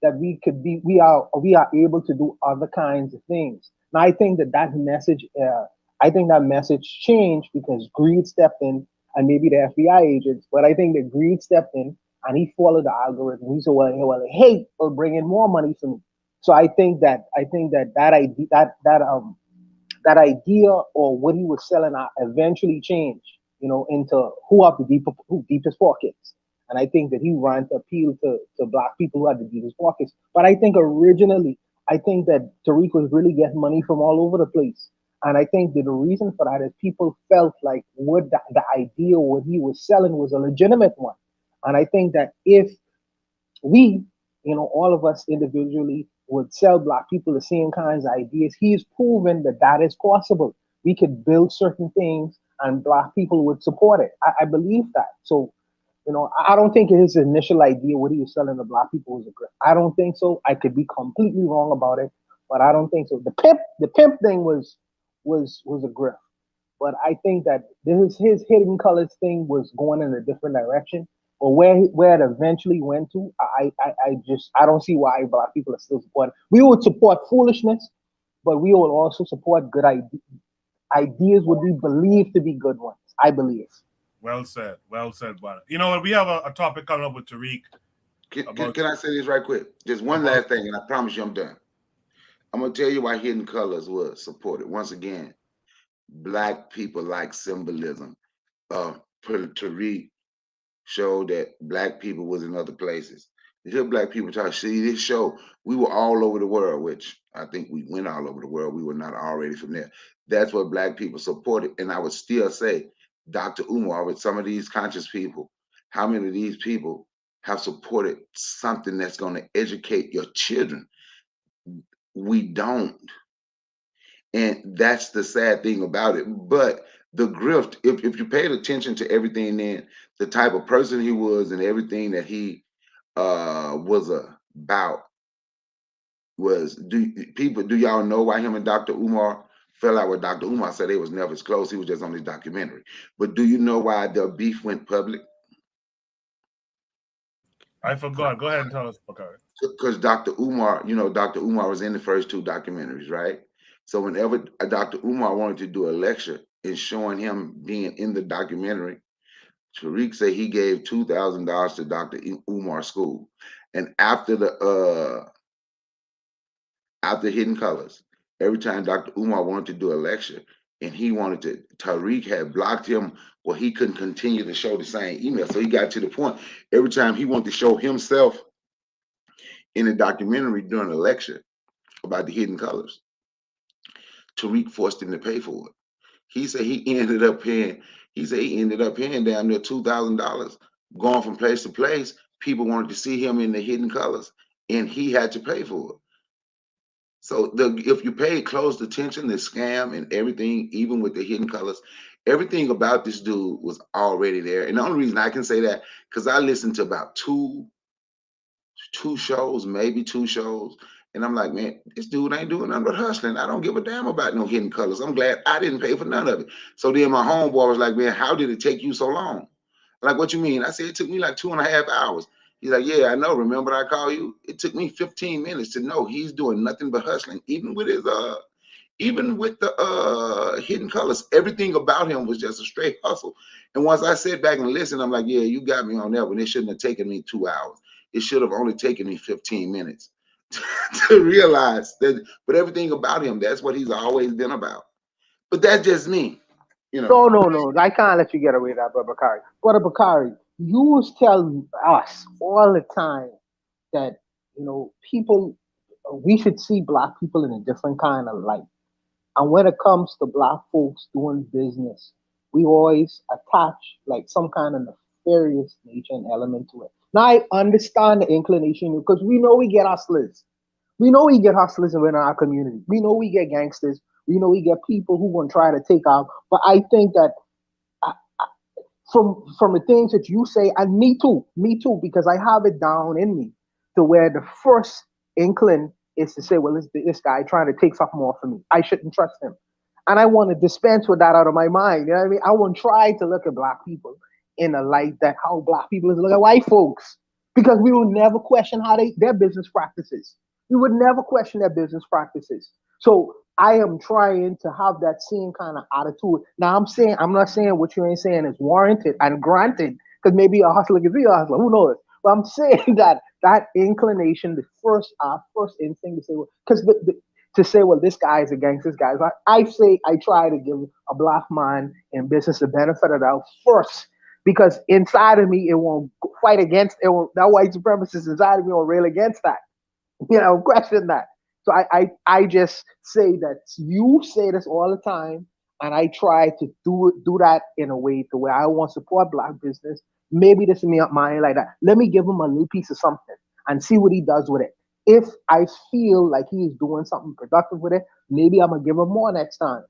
that we are able to do other kinds of things. And I think that message, changed because greed stepped in, and maybe the FBI agents, but I think that greed stepped in and he followed the algorithm. He said, well, hate will bring in more money for me. So I think that idea, that idea or what he was selling eventually changed, you know, into who have the deepest pockets. And I think that he ran to appeal to black people who had the deepest pockets. But I think originally, I think that Tariq was really getting money from all over the place. And I think that the reason for that is people felt like what the idea, what he was selling was a legitimate one. And I think that if we, you know, all of us individually would sell black people the same kinds of ideas, he's proven that is possible. We could build certain things and black people would support it. I believe that. So, you know, I don't think his initial idea, what he was selling to black people, was a grip. I don't think so. I could be completely wrong about it, but I don't think so. The pimp thing was a grip. But I think that his hidden colors thing was going in a different direction. or where it eventually went to, I don't see why black people are still supporting. We would support foolishness, but we will also support good ideas what we believe to be good ones. I believe. Well said, brother. You know what? We have a topic coming up with Tariq. Can I say this right quick? Just one last thing, and I promise you I'm done. I'm gonna tell you why Hidden Colors was supported. Once again, black people like symbolism. Tariq showed that black people was in other places. To hear black people talk, see this show, we were all over the world, which I think we went all over the world. We were not already from there. That's what black people supported. And I would still say, Dr. Umar, with some of these conscious people, how many of these people have supported something that's going to educate your children? We don't. And that's the sad thing about it. But the grift, if you paid attention to everything, then the type of person he was and everything that he was about was, do y'all know why him and Dr. Umar fell out? With Dr. Umar said they was never as close. He was just on his documentary. But do you know why their beef went public? I forgot. Go ahead and tell us, Bakari. Because Dr. Umar, Dr. Umar was in the first two documentaries, right? So whenever Dr. Umar wanted to do a lecture and showing him being in the documentary, Tariq said he gave $2,000 to Dr. Umar's school. And after Hidden Colors, every time Dr. Umar wanted to do a lecture and Tariq had blocked him where he couldn't continue to show the same email. So he got to the point, every time he wanted to show himself in a documentary during a lecture about the Hidden Colors, Tariq forced him to pay for it. He said he ended up paying down near $2,000, going from place to place. People wanted to see him in the Hidden Colors, and he had to pay for it. So if you paid close attention, the scam and everything, even with the Hidden Colors, everything about this dude was already there. And the only reason I can say that, because I listened to about two shows, maybe two shows. And I'm like, man, this dude ain't doing nothing but hustling. I don't give a damn about no Hidden Colors. I'm glad I didn't pay for none of it. So then my homeboy was like, man, how did it take you so long? Like, what you mean? I said, it took me like 2.5 hours. He's like, yeah, I know. Remember I called you? It took me 15 minutes to know he's doing nothing but hustling. Even with the Hidden Colors, everything about him was just a straight hustle. And once I sat back and listened, I'm like, yeah, you got me on that one. It shouldn't have taken me 2 hours. It should have only taken me 15 minutes to realize that. But everything about him, that's what he's always been about. But that's just me. No. I can't let you get away with that, Brother Bakari. Brother Bakari, you was telling us all the time that, people, we should see black people in a different kind of light. And when it comes to black folks doing business, we always attach like some kind of nefarious nature and element to it. Now I understand the inclination because we know we get hustlers. We know we get hustlers in our community. We know we get gangsters. We know we get people who want to try to take out. But I think that from the things that you say, and me too, because I have it down in me to where the first inkling is to say, well, this guy trying to take something off of me. I shouldn't trust him. And I want to dispense with that out of my mind. You know what I mean? I want to try to look at black people in a light that how black people look at white folks. Because we will never question how their business practices. We would never question their business practices. So I am trying to have that same kind of attitude. Now I'm not saying what you ain't saying is warranted and granted, because maybe a hustler could be a hustler, who knows? But I'm saying that inclination, our first instinct to say, well, because to say, well, this guy is a gangster, this guy is, I try to give a black man in business the benefit of the doubt first, because inside of me, it won't fight against it. That white supremacist inside of me will rail against that. Question that. So I just say that you say this all the time, and I try to do that in a way to where I want to support black business. Maybe this is me up mine like that. Let me give him a little piece of something and see what he does with it. If I feel like he is doing something productive with it, maybe I'm gonna give him more next time.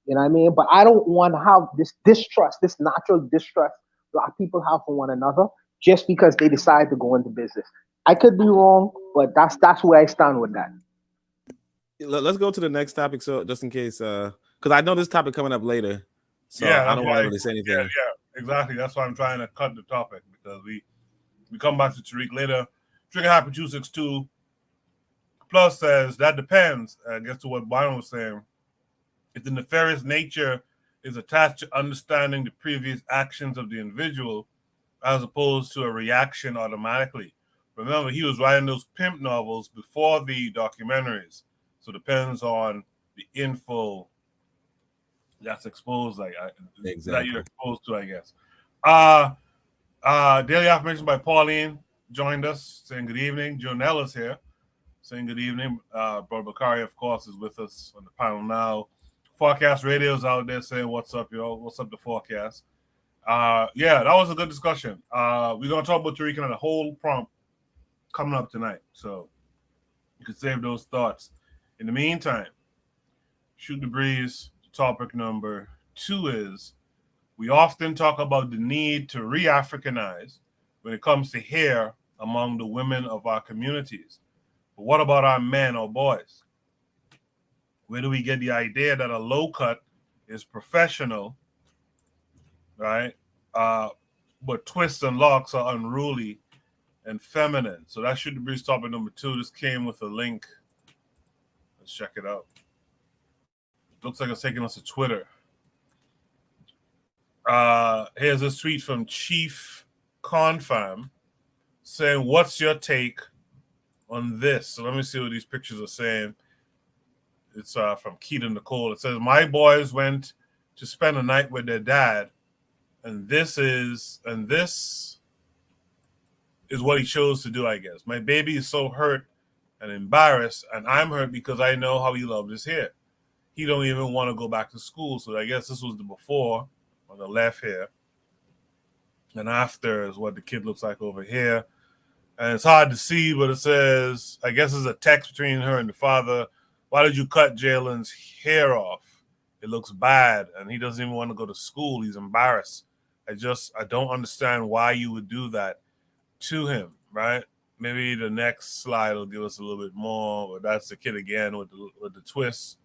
You know what I mean? But I don't want to have this distrust, this natural distrust black people have for one another just because they decide to go into business. I could be wrong, but that's where I stand with that. Let's go to the next topic, so just in case, because I know this topic coming up later, so I don't want to really say anything. exactly. That's why I'm trying to cut the topic, because we come back to Tariq later. Trigger Happy 262 Plus says that depends. I guess to what Byron was saying. If the nefarious nature is attached to understanding the previous actions of the individual, as opposed to a reaction automatically. Remember, he was writing those pimp novels before the documentaries, so it depends on the info that's exposed, like that you're exposed to, I guess. Daily affirmation by Pauline joined us, saying good evening. Jonella's here, saying good evening. Brother Bakari, of course, is with us on the panel now. Forecast Radio's out there saying, what's up, y'all? What's up, the forecast? Yeah, that was a good discussion. We're going to talk about Tariq and the whole prompt coming up tonight, so you can save those thoughts. In the meantime, Shoot the Breeze, topic number 2 is, we often talk about the need to reAfricanize when it comes to hair among the women of our communities. But what about our men or boys? Where do we get the idea that a low cut is professional, right? But twists and locks are unruly and feminine? So that should be topic number 2. This came with a link. Let's check it out. Looks like it's taking us to Twitter. Here's a tweet from Chief Confam saying, what's your take on this? So let me see what these pictures are saying. It's from Keita Nicole. It says, my boys went to spend a night with their dad, and this is what he chose to do, I guess. My baby is so hurt and embarrassed, and I'm hurt because I know how he loved his hair. He don't even want to go back to school. So I guess this was the before on the left here. And after is what the kid looks like over here. And it's hard to see, but it says, I guess it's a text between her and the father. Why did you cut Jalen's hair off? It looks bad. And he doesn't even want to go to school. He's embarrassed. I don't understand why you would do that to him, right? Maybe the next slide will give us a little bit more. But that's the kid again with the twist.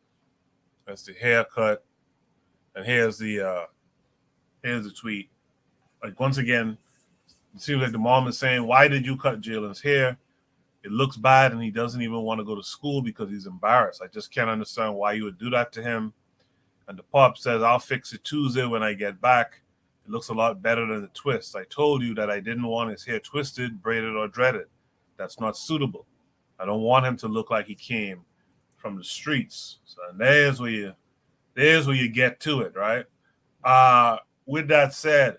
That's the haircut. And here's the tweet. Like, once again, it seems like the mom is saying, why did you cut Jalen's hair? It looks bad, and he doesn't even want to go to school because he's embarrassed. I just can't understand why you would do that to him. And the pop says, I'll fix it Tuesday when I get back. It looks a lot better than the twist. I told you that I didn't want his hair twisted, braided, or dreaded. That's not suitable. I don't want him to look like he came from the streets. So there's where you get to it, right? With that said,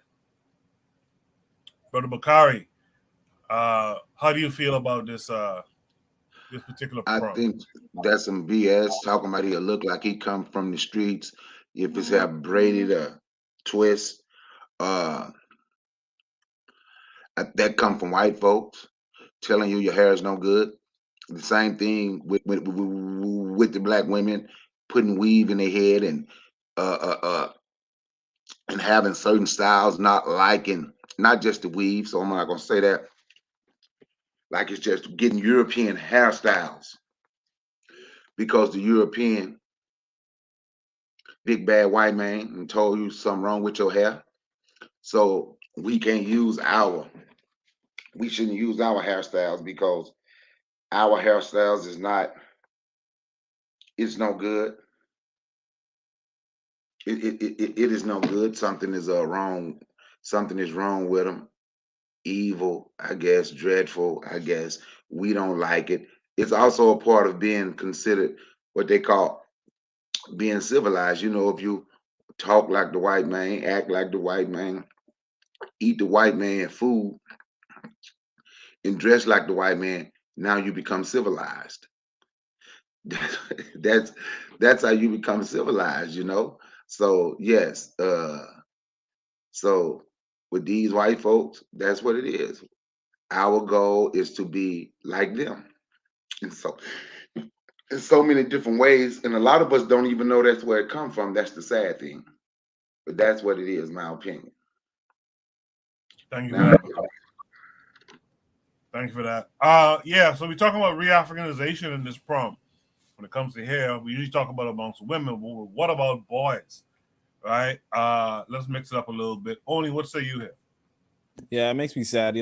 Brother Bakari, how do you feel about this particular prompt? I think that's some BS. Talking about he'll look like he come from the streets. If it's have braided or twist, that come from white folks telling you your hair is no good. The same thing with the black women putting weave in their head and having certain styles, not liking, not just the weave. So I'm not gonna say that. Like, it's just getting European hairstyles because the European big bad white man told you something wrong with your hair. So we shouldn't use our hairstyles because our hairstyles it's no good. It is no good. Something is wrong. Something is wrong with them. Evil, I guess, dreadful, I guess. We don't like it. It's also a part of being considered what they call being civilized. You know, if you talk like the white man, act like the white man, eat the white man food, and dress like the white man, now you become civilized. That's how you become civilized, you know. So yes, so with these white folks, that's what it is. Our goal is to be like them. And so in so many different ways, and a lot of us don't even know that's where it comes from. That's the sad thing. But that's what it is, my opinion. Thank you for that. Thank you for that. Yeah, so we're talking about reAfricanization in this prompt. When it comes to hair, we usually talk about amongst women, but what about boys? right? Let's mix it up a little bit. Only what say you here? Yeah, it makes me sad,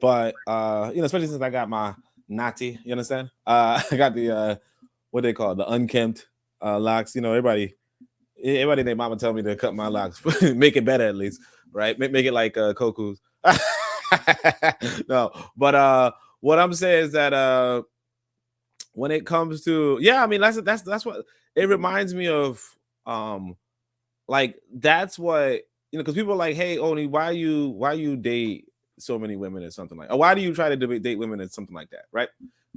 But especially since I got my natty, you understand? I got the what they call it, the unkempt locks. Everybody their mama tell me to cut my locks, make it better at least, right? Make it like Koku's. No, but what I'm saying is that when it comes to that's what it reminds me of. Like that's what because people are like, hey, Oni, why you date so many women or something like, or why do you try to date women or something like that, right?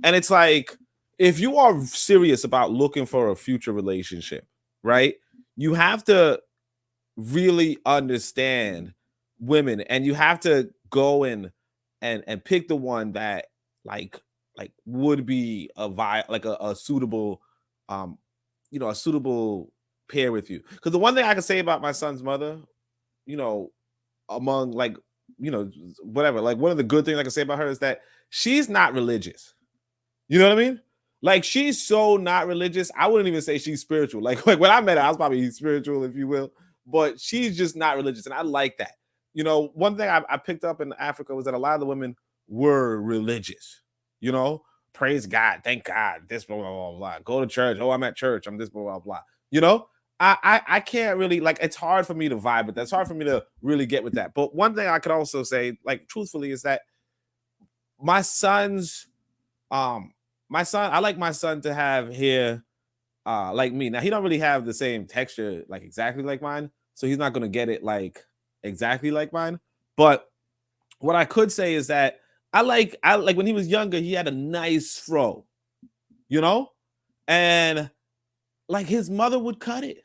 And it's like, if you are serious about looking for a future relationship, right, you have to really understand women, and you have to go and pick the one that like would be a suitable a suitable pair with you. Because the one thing I can say about my son's mother, among whatever, like one of the good things I can say about her is that she's not religious. You know what I mean? Like, she's so not religious. I wouldn't even say she's spiritual. Like when I met her, I was probably spiritual, if you will, but she's just not religious, and I like that. One thing I picked up in Africa was that a lot of the women were religious. Praise God, thank God, this blah blah blah blah. Go to church. Oh, I'm at church. I'm this blah blah blah. I can't really, like, it's hard for me to vibe with that. It's hard for me to really get with that. But one thing I could also say, like, truthfully, is that my son, I like my son to have hair like me. Now, he don't really have the same texture, like exactly like mine, so he's not gonna get it like exactly like mine. But what I could say is that I like when he was younger, he had a nice fro, and like his mother would cut it,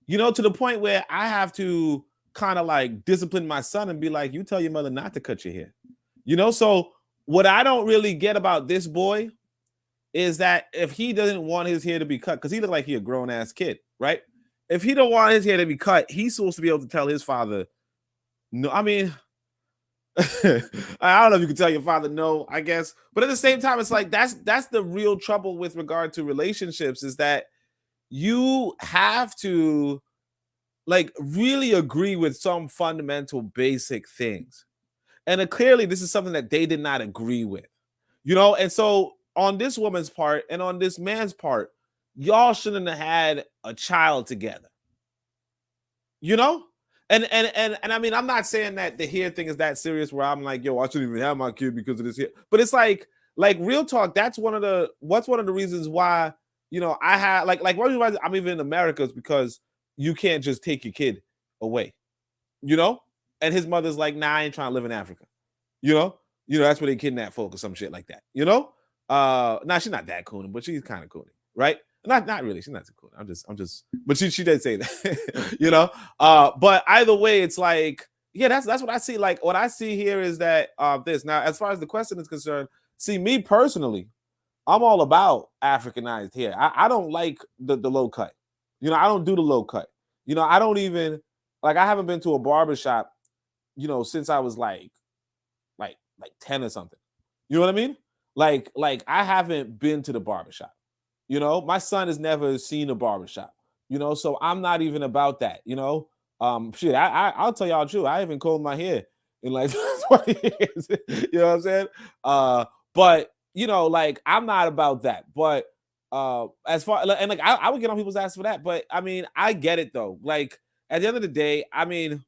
to the point where I have to kind of like discipline my son and be like, you tell your mother not to cut your hair, So what I don't really get about this boy is that if he doesn't want his hair to be cut, because he looked like he a grown ass kid, right? If he don't want his hair to be cut, he's supposed to be able to tell his father no. I mean, I don't know if you can tell your father no, I guess, but at the same time, it's like that's the real trouble with regard to relationships, is that you have to like really agree with some fundamental basic things, and clearly this is something that they did not agree with, and so on this woman's part and on this man's part, y'all shouldn't have had a child together, And I mean, I'm not saying that the hair thing is that serious where I'm like, yo, I shouldn't even have my kid because of this hair. But it's like real talk. That's one of the reasons why, I have like one of the reasons I'm even in America is because you can't just take your kid away, And his mother's like, nah, I ain't trying to live in Africa, that's where they kidnap folk or some shit like that, Nah, she's not that cool, but she's kind of cool, right? Not really. She's not too cool. I'm just. But she did say that, But either way, it's like, yeah, that's what I see. Like, what I see here is that this. Now, as far as the question is concerned, see, me personally, I'm all about Africanized hair. I don't like the low cut. I don't do the low cut. I don't even I haven't been to a barbershop, since I was like 10 or something. You know what I mean? Like I haven't been to the barbershop. My son has never seen a barbershop, so I'm not even about that, shit, I'll tell y'all true. I haven't combed my hair in like 20 years, you know what I'm saying? But, like, I'm not about that. But as far, and like, I would get on people's ass for that. But I mean, I get it though. Like, at the end of the day, I mean,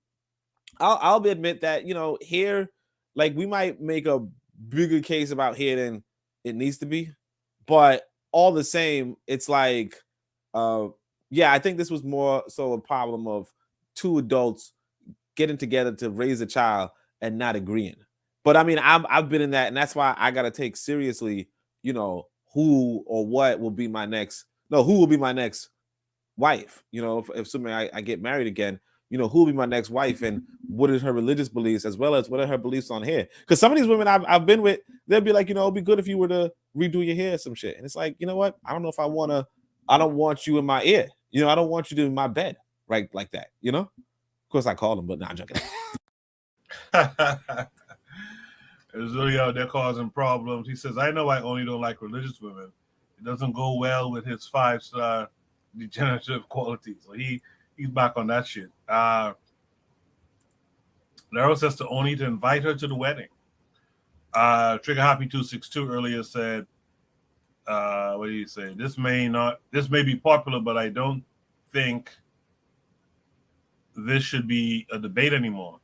I'll admit that, hair, like, we might make a bigger case about hair than it needs to be. But all the same, it's like, yeah, I think this was more so a problem of two adults getting together to raise a child and not agreeing. But I mean, I've been in that, and that's why I gotta take seriously, who or what will be my next. No, who will be my next wife? If somebody I get married again, who will be my next wife, and what is her religious beliefs, as well as what are her beliefs on hair? Because some of these women I've been with, they'll be like, it'd be good if you were to redo your hair, some shit. And it's like, you know what? I don't know if I want to. I don't want you in my ear. I don't want you to in my bed, right? Like that. Of course, I call them, but not joking. It's really out there causing problems. He says, I know I only don't like religious women. It doesn't go well with his 5-star degenerative qualities. So he's back on that shit. Lero says to Oni to invite her to the wedding. Trigger Happy 262 earlier said, what do you say? This may be popular, but I don't think this should be a debate anymore.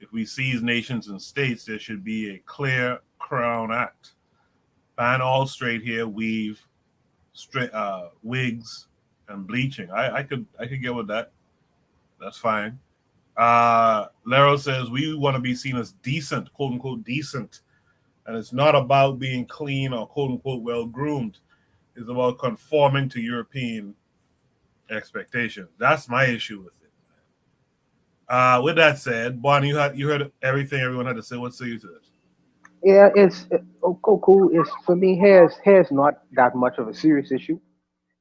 If we seize nations and states, there should be a clear Crown Act. Ban all straight hair, weave, straight wigs, and bleaching. I could get with that. That's fine. Lero says we want to be seen as decent, quote unquote decent. And it's not about being clean or quote unquote well groomed. It's about conforming to European expectations. That's my issue with it. With that said, Bonnie, you heard everything everyone had to say. What say you to this? Yeah, it's cool. It's for me. Hair's not that much of a serious issue.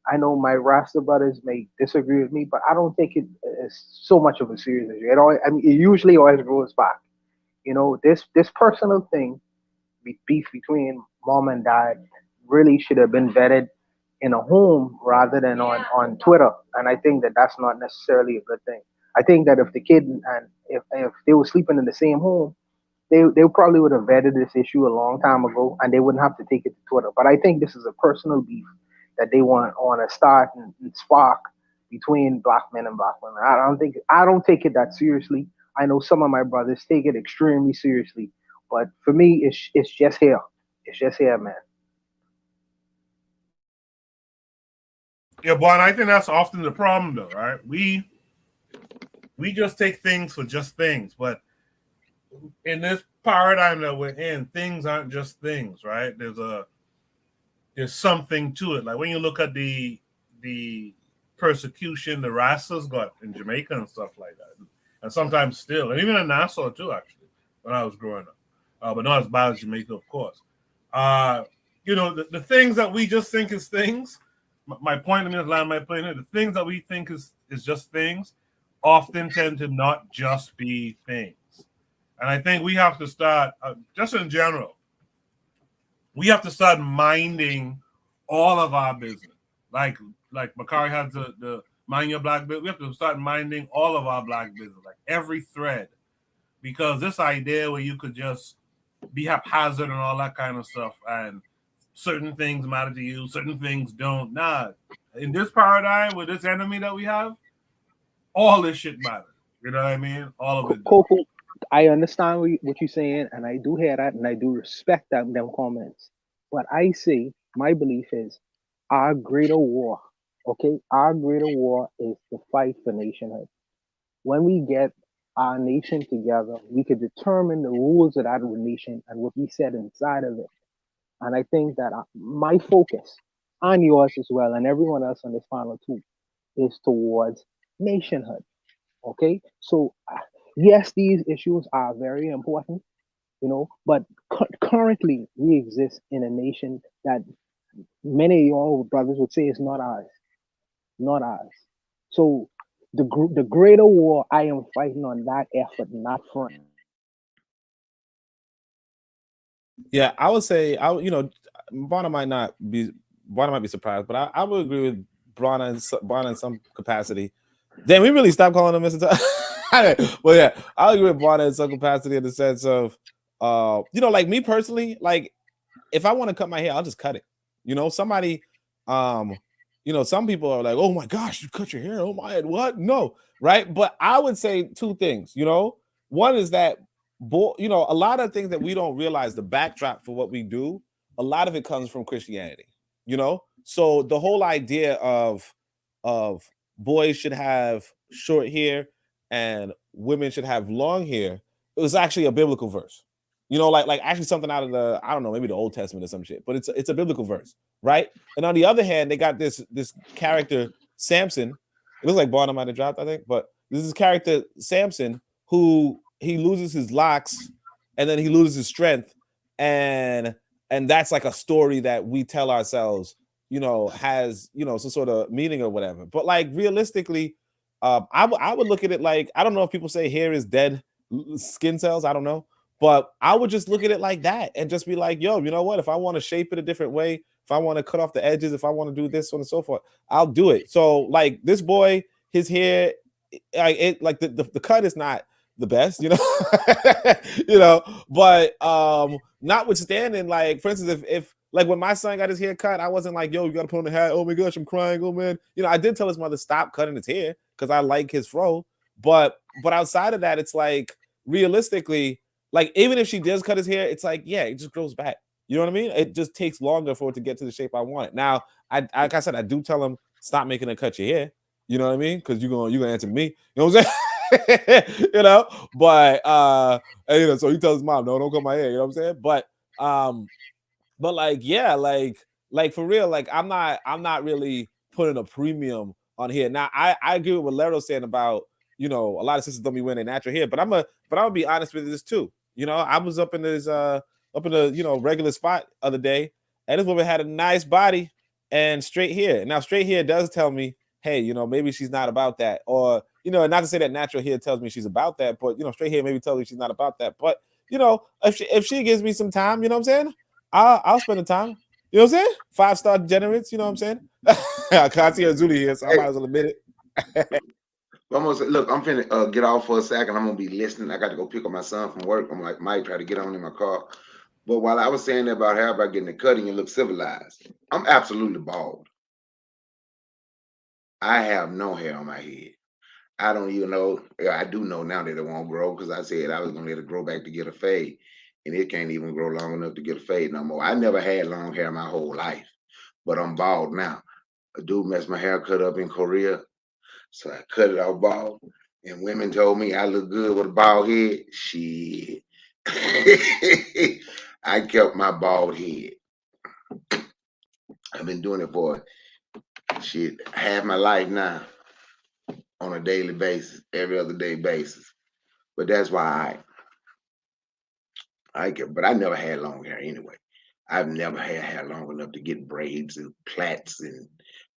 I know my Rasta brothers may disagree with me, but I don't think it is so much of a serious issue. It usually always goes back. This personal thing, beef between mom and dad, really should have been vetted in a home rather than on Twitter. And I think that that's not necessarily a good thing. I think that if the kid and if they were sleeping in the same home, they probably would have vetted this issue a long time ago, and they wouldn't have to take it to Twitter. But I think this is a personal beef that they want to start and spark between black men and black women. I don't take it that seriously. I know some of my brothers take it extremely seriously, but for me, it's just hair. It's just hair, man. Yeah, but I think that's often the problem, though, right? We just take things for just things, but in this paradigm that we're in, things aren't just things, right? There's something to it. Like when you look at the persecution the Rastas got in Jamaica and stuff like that, and sometimes still, and even in Nassau too, actually, when I was growing up, but not as bad as Jamaica, of course. The things that we just think is things. My point in this line, my point here, the things that we think is just things, often tend to not just be things. And I think we have to start, just in general, we have to start minding all of our business. Like Bakari has the mind your black business. We have to start minding all of our black business, like every thread. Because this idea where you could just be haphazard and all that kind of stuff, and certain things matter to you, certain things don't. Nah, in this paradigm with this enemy that we have, all this shit matters. You know what I mean? All of it. Coco, I understand what you're saying, and I do hear that, and I do respect them comments. But I say my belief is our greater war. Okay, our greater war is the fight for nationhood. When we get our nation together, we could determine the rules of that nation and what we said inside of it. And I think that my focus, and yours as well, and everyone else on this panel too, is towards nationhood. Okay, so yes, these issues are very important, but currently we exist in a nation that many of your brothers would say is not ours, not ours. So the greater war, I am fighting on that effort, not front. Yeah, I would say Bonna might be surprised, but I would agree with Bonna in some capacity. Damn, we really stopped calling him Mr. Well, yeah, I agree with Bonna in some capacity in the sense of, like me personally, like if I want to cut my hair, I'll just cut it. Somebody, some people are like, oh my gosh, you cut your hair. Oh my, what? No, right? But I would say two things. One is that, a lot of things that we don't realize the backdrop for what we do, a lot of it comes from Christianity. So the whole idea of boys should have short hair and women should have long hair, it was actually a biblical verse. Like actually something out of the, I don't know, maybe the Old Testament or some shit, but it's a biblical verse, right? And on the other hand, they got this character Samson. It looks like Barnum might have dropped, I think, but this is character Samson who he loses his locks and then he loses his strength, and that's like a story that we tell ourselves, has some sort of meaning or whatever. But like realistically, I would look at it like, I don't know if people say hair is dead skin cells, I don't know. But I would just look at it like that and just be like, yo, you know what? If I want to shape it a different way, if I want to cut off the edges, if I want to do this, so on and so forth, I'll do it. So like this boy, his hair, like the cut is not the best, you know, but notwithstanding, like for instance, if like when my son got his hair cut, I wasn't like, yo, you gotta put on the hat. Oh my gosh, I'm crying. Oh man, you know, I did tell his mother stop cutting his hair because I like his fro. But outside of that, it's like realistically, like even if she does cut his hair, it's like, yeah, it just grows back. You know what I mean? It just takes longer for it to get to the shape I want it. Now, like I said, I do tell him stop making her cut your hair. You know what I mean? Because you're gonna answer me. You know what I'm saying? You know, but and, you know, so he tells his mom, no, don't cut my hair. You know what I'm saying? But like, yeah, like for real, like I'm not really putting a premium on here. Now, I agree with what Lero's saying about, you know, a lot of sisters don't be wearing their natural hair, but I'm gonna be honest with this too. You know, I was up in the you know, regular spot other day, and this woman had a nice body and straight hair. Now, straight hair does tell me, hey, you know, maybe she's not about that, or you know, not to say that natural hair tells me she's about that, but you know, straight hair maybe tells me she's not about that. But you know, if she gives me some time, you know what I'm saying, I'll spend the time. You know what I'm saying? 5-star degenerates, you know what I'm saying? I can't see a Zuli here, so I might as well admit it. Almost look, I'm finna get off for a second. I'm gonna be listening. I got to go pick up my son from work. I'm like, might try to get on in my car. But while I was saying that about hair, about getting the cutting and look civilized, I'm absolutely bald. I have no hair on my head. I don't even know. I do know now that it won't grow because I said I was gonna let it grow back to get a fade, and it can't even grow long enough to get a fade no more. I never had long hair my whole life, but I'm bald now. A dude messed my hair cut up in Korea, so I cut it off bald. And women told me I look good with a bald head. Shit. I kept my bald head. I've been doing it for shit half my life now on a daily basis, every other day basis. But that's why I get, but I never had long hair anyway. I've never had hair long enough to get braids and plaits and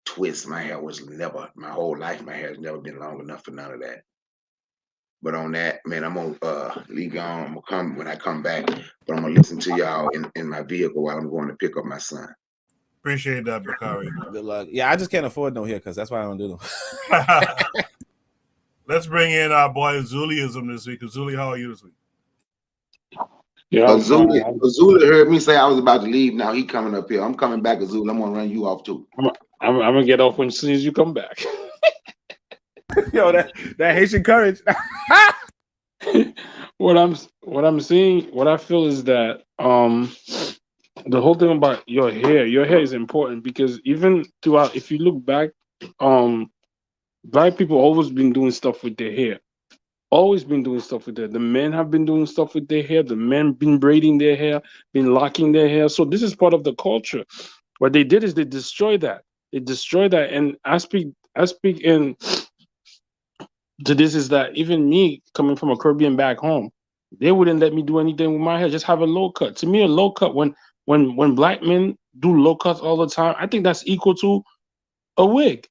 twists. My hair was never, my whole life, my hair has never been long enough for none of that. But on that, man, I'm gonna leave y'all. I'm gonna come when I come back, but I'm gonna listen to y'all in my vehicle while I'm going to pick up my son. Appreciate that, Bakari. Good luck. Yeah, I just can't afford no haircuts. That's why I don't do them. Let's bring in our boy Zuliism this week. Zuli, how are you this week? Yeah, Azula heard me say I was about to leave. Now he coming up here. I'm coming back, Azula. I'm gonna run you off too. I'm gonna get off as soon as you come back. Yo, that Haitian courage. What I'm seeing, what I feel is that the whole thing about your hair is important because even throughout, if you look back, black people always been doing stuff with their hair. Always been doing stuff with their. The men have been doing stuff with their hair. The men been braiding their hair, been locking their hair. So this is part of the culture. What they did is they destroyed that. They destroyed that. And I speak in to this is that even me coming from a Caribbean back home, they wouldn't let me do anything with my hair. Just have a low cut. To me, a low cut when black men do low cuts all the time, I think that's equal to a wig.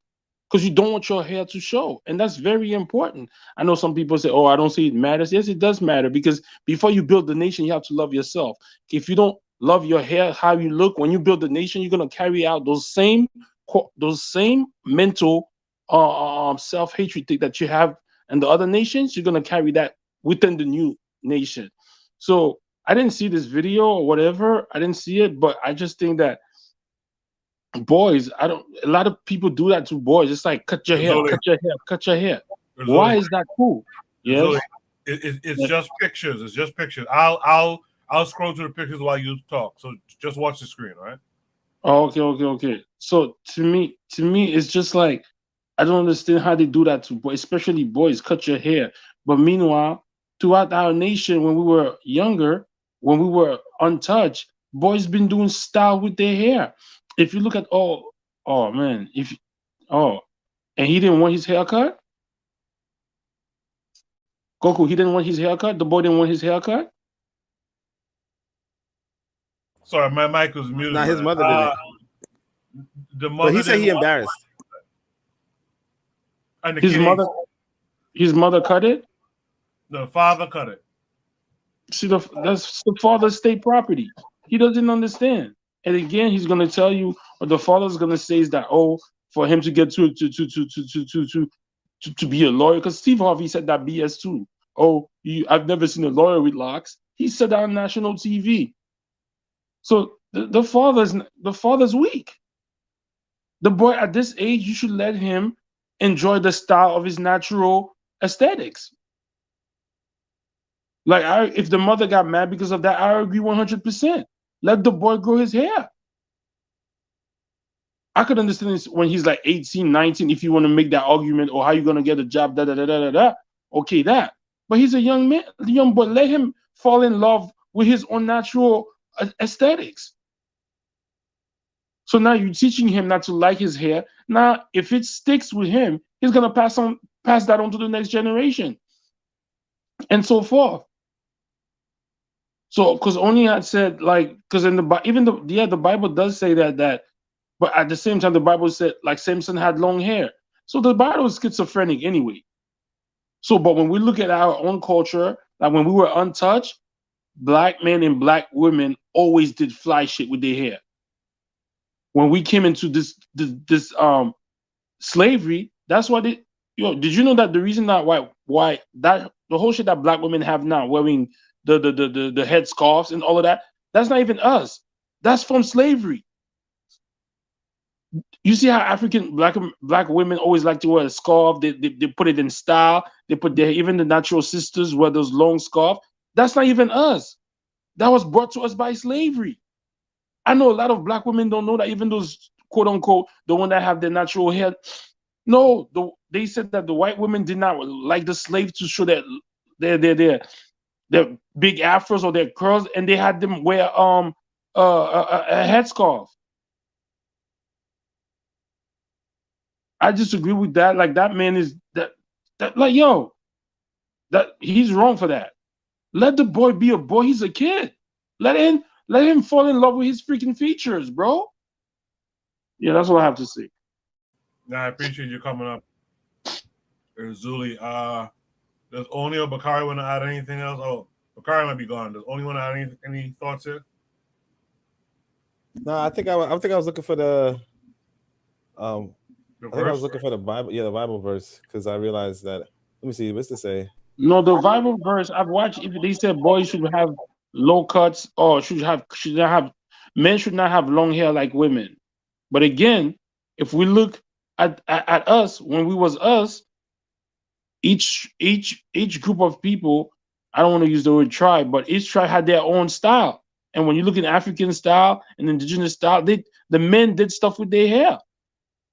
Because you don't want your hair to show. And that's very important. I know some people say, oh, I don't see it matters. Yes, it does matter because before you build the nation, you have to love yourself. If you don't love your hair, how you look, when you build the nation, you're going to carry out those same mental self-hatred thing that you have in the other nations. You're going to carry that within the new nation. So I didn't see this video or whatever. I didn't see it, but I just think that boys, a lot of people do that to boys. It's like cut your hair. Why is that cool? Yes. It's just pictures. It's just pictures. I'll scroll through the pictures while you talk. So just watch the screen, all right? Oh, okay. So to me, it's just like I don't understand how they do that to boys, especially boys, cut your hair. But meanwhile, throughout our nation, when we were younger, when we were untouched, boys been doing style with their hair. If you look at and he didn't want his haircut. Goku, he didn't want his haircut. The boy didn't want his haircut. Sorry, my mic was muted. Nah, his mother did it. The mother. But he said he embarrassed. And his mother cut it. The father cut it. See, that's the father's state property. He doesn't understand. And again, he's going to tell you, or the father's going to say is that, oh, for him to get to be a lawyer, because Steve Harvey said that BS too. Oh, I've never seen a lawyer with locks. He said that on national TV. So the father's weak. The boy at this age, you should let him enjoy the style of his natural aesthetics. Like, if the mother got mad because of that, I agree 100%. Let the boy grow his hair. I could understand this when he's like 18, 19, if you want to make that argument, or how you going to get a job, da da da da da da. Okay, that. But he's a young man, the young boy. Let him fall in love with his own natural aesthetics. So now you're teaching him not to like his hair. Now, if it sticks with him, he's going to pass that on to the next generation, and so forth. So, because only had said, like, because in the Bible does say that, but at the same time the Bible said like Samson had long hair. So the Bible is schizophrenic anyway. So, but when we look at our own culture, like when we were untouched, black men and black women always did fly shit with their hair. When we came into this slavery, that's what it. Did you know that the reason that why that the whole shit that black women have now, wearing the head scarves and all of that, that's not even us. That's from slavery. You see how African black women always like to wear a scarf. They put it in style. They put even the natural sisters wear those long scarves. That's not even us. That was brought to us by slavery. I know a lot of black women don't know that, even those quote unquote the one that have their natural hair. No, they said that the white women did not like the slave to show that their big afros or their curls, and they had them wear a headscarf. I disagree with that. Like, that man is that like, yo, that he's wrong for that. Let the boy be a boy. He's a kid. Let him fall in love with his freaking features, bro. Yeah, that's what I have to say. Yeah, I appreciate you coming up, Zuli. Does Oni or Bakari want to add anything else? Oh, Bakari might be gone. Does Oni want to add any thoughts here? No, I think I was looking for the I think I was looking for the Bible. Yeah, the Bible verse, because I realized that. Let me see. What's to say? No, the Bible verse I've watched. If they said boys should have low cuts, or men should not have long hair like women. But again, if we look at us when we was us, each group of people, I don't want to use the word tribe, but each tribe had their own style. And when you look at African style and indigenous style, the men did stuff with their hair.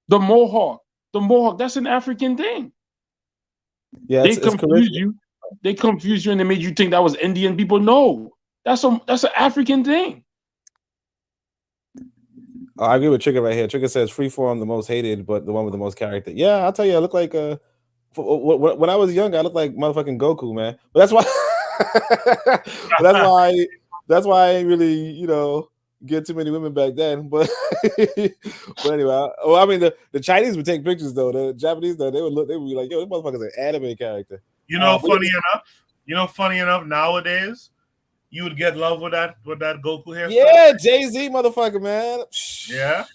The mohawk, that's an African thing. Yeah, they confuse you. They confused you and they made you think that was Indian people. No, that's an African thing. I agree with Trigger right here. Trigger says Freeform the most hated, but the one with the most character. Yeah, I'll tell you, I look like when I was younger, I looked like motherfucking Goku, man. But that's why that's why I ain't really, get too many women back then. But anyway, I mean the Chinese would take pictures though. The Japanese though, they would be like, yo, this motherfucker's an anime character. Funny enough, nowadays you would get love with that Goku hairstyle. Yeah, Jay-Z motherfucker, man. Yeah.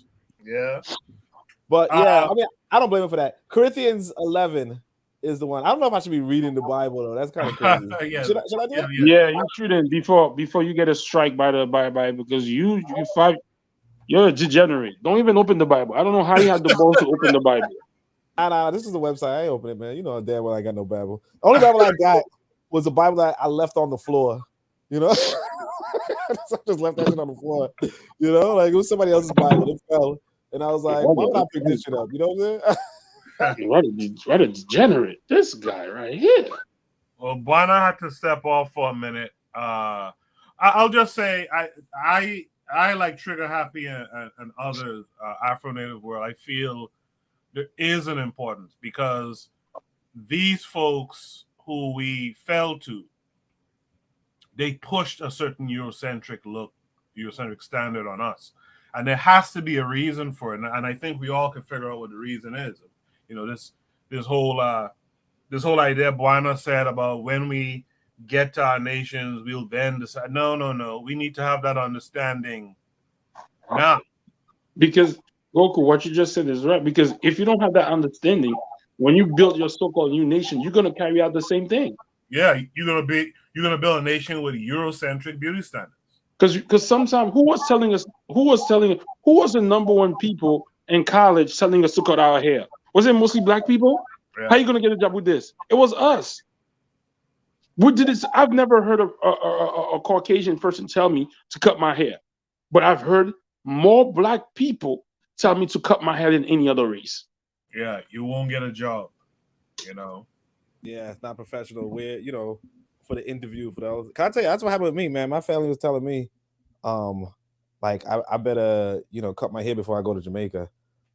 But yeah, I mean, I don't blame him for that. Corinthians 11 is the one. I don't know if I should be reading the Bible though. That's kind of crazy. Yeah. Should I do that? Yeah, you shouldn't before you get a strike by the Bible, because you're a degenerate. Don't even open the Bible. I don't know how you had the balls to open the Bible. Nah, this is the website. I ain't open it, man. You know damn well I got no Bible. The only Bible I got was the Bible that I left on the floor. So I just left that shit on the floor. Like it was somebody else's Bible. It fell. And I was like, why would I pick this shit up? You know what I'm saying? What a degenerate. This guy right here. Well, Buana had to step off for a minute. I'll just say I like Trigger Happy and others, Afro-Native world. I feel there is an importance, because these folks who we fell to, they pushed a certain Eurocentric standard on us. And there has to be a reason for it. And I think we all can figure out what the reason is. This whole idea Buana said about when we get to our nations, we'll then decide. No. We need to have that understanding now. Because Goku, what you just said is right. Because if you don't have that understanding, when you build your so-called new nation, you're gonna carry out the same thing. Yeah, you're gonna build a nation with Eurocentric beauty standards. Because sometimes who was the number one people in college telling us to cut our hair? Was it mostly black people? Yeah. How you gonna get a job with this? It was us. We did this. I've never heard of a Caucasian person tell me to cut my hair, but I've heard more black people tell me to cut my hair than any other race. Yeah, you won't get a job, Yeah, it's not professional. Where for the interview for the. Can I tell you? That's what happened with me, man. My family was telling me, like I better cut my hair before I go to Jamaica,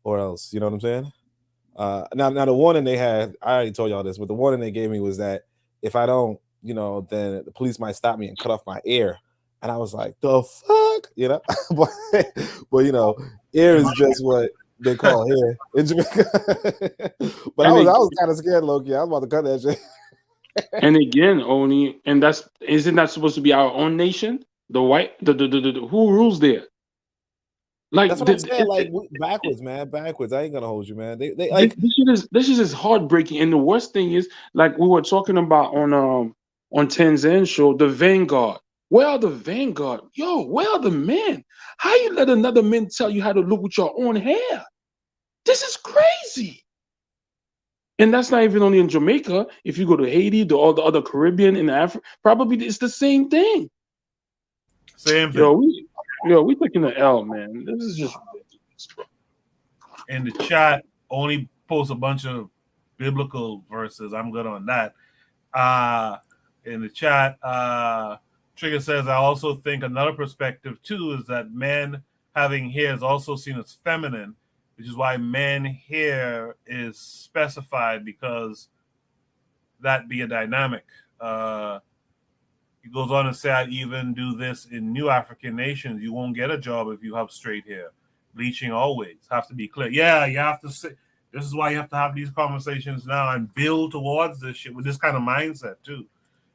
or else. You know what I'm saying? Now the warning they had, I already told y'all this, but the warning they gave me was that if I don't, then the police might stop me and cut off my ear. And I was like, the fuck, but ear is just what they call hair in Jamaica. But I was kind of scared, Loki. I was about to cut that shit. And again, isn't that supposed to be our own nation? The white, who rules there? Like that's what I'm saying. Like backwards, man. Backwards. I ain't gonna hold you, man. They like this shit is heartbreaking. And the worst thing is, like we were talking about on Tanzan show, the Vanguard. Where are the Vanguard? Yo, where are the men? How you let another man tell you how to look with your own hair? This is crazy. And that's not even only in Jamaica. If you go to Haiti, all the other Caribbean and Africa, probably it's the same thing. Same thing. We taking the L, man. This is just ridiculous, bro. In the chat, only post a bunch of biblical verses. I'm good on that. In the chat, Trigger says, I also think another perspective too is that men having hair is also seen as feminine, which is why men hair is specified, because that be a dynamic. He goes on to say, I even do this in new African nations. You won't get a job if you have straight hair. Bleaching always. Have to be clear. Yeah, you have to say, this is why you have to have these conversations now and build towards this shit with this kind of mindset too.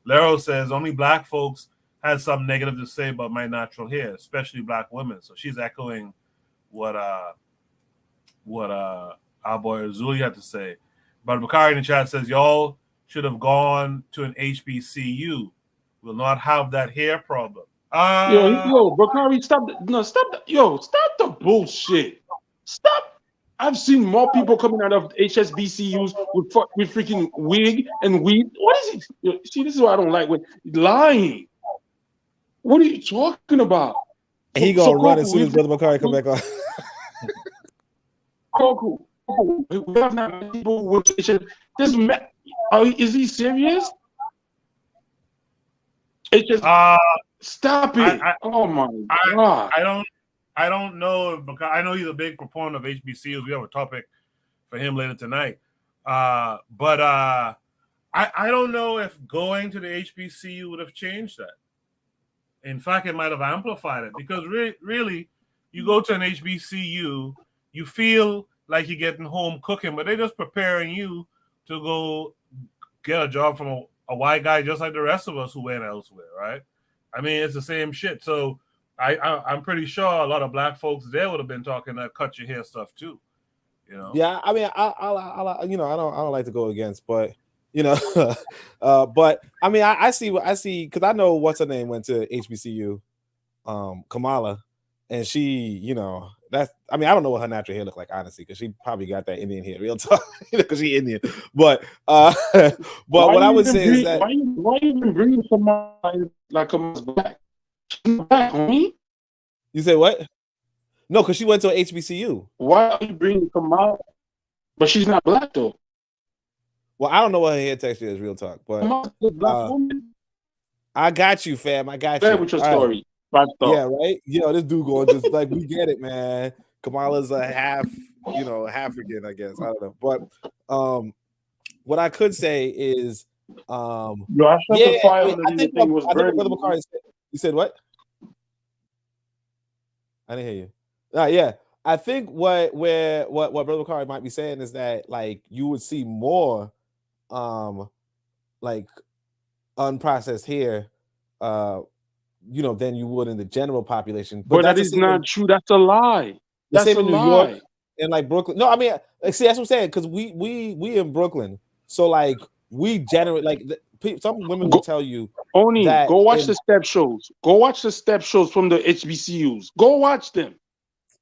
Lero says, only black folks had something negative to say about my natural hair, especially black women. So she's echoing what our boy Azuli had to say. But Bakari in the chat says, y'all should have gone to an HBCU. Will not have that hair problem. Yo, Bakari, stop the bullshit. Stop. I've seen more people coming out of HSBCUs with freaking wig and weed. What is it? See, this is what I don't like, when lying. What are you talking about? He gonna run as soon as Brother Bakari come back on. Cool. We have not people with is he serious? It's just stop it. Oh my god. I don't know, because I know he's a big proponent of HBCUs. We have a topic for him later tonight. But I don't know if going to the HBCU would have changed that. In fact, it might have amplified it, because really, you go to an HBCU, you feel like you're getting home cooking, but they're just preparing you to go get a job from a white guy just like the rest of us who went elsewhere, right? I mean, it's the same shit. So I'm pretty sure a lot of black folks there would have been talking that cut your hair stuff too. Yeah, I mean, I don't like to go against, but but I mean, I see because I know what's her name went to HBCU, Kamala, and she, that's, I mean, I don't know what her natural hair looked like, honestly, because she probably got that Indian hair, real talk, because she Indian. But what I would say is that why you even bringing somebody like Kamala's black? She's black, homie. You say what? No, because she went to an HBCU. Why are you bringing Kamala? But she's not black though. Well, I don't know what her hair texture is, real talk, but black woman. I got you, fam. I got you. With your story. Right. Yeah, right. This dude going just like, we get it, man. Kamala's a half, African, I guess. I don't know, but what I could say is, I think Brother Bakari said, you said what? I didn't hear you. Yeah. I think what Brother Bakari might be saying is that, like, you would see more like unprocessed hair, than you would in the general population. But But that that's the is same not true. That's a lie. the That's same a in New York lie. and like Brooklyn. No, I mean, see, that's what I'm saying, because we in Brooklyn, so like we generate like some women will tell you Oni, that go watch the step shows. Go watch the step shows from the HBCUs. Go watch them.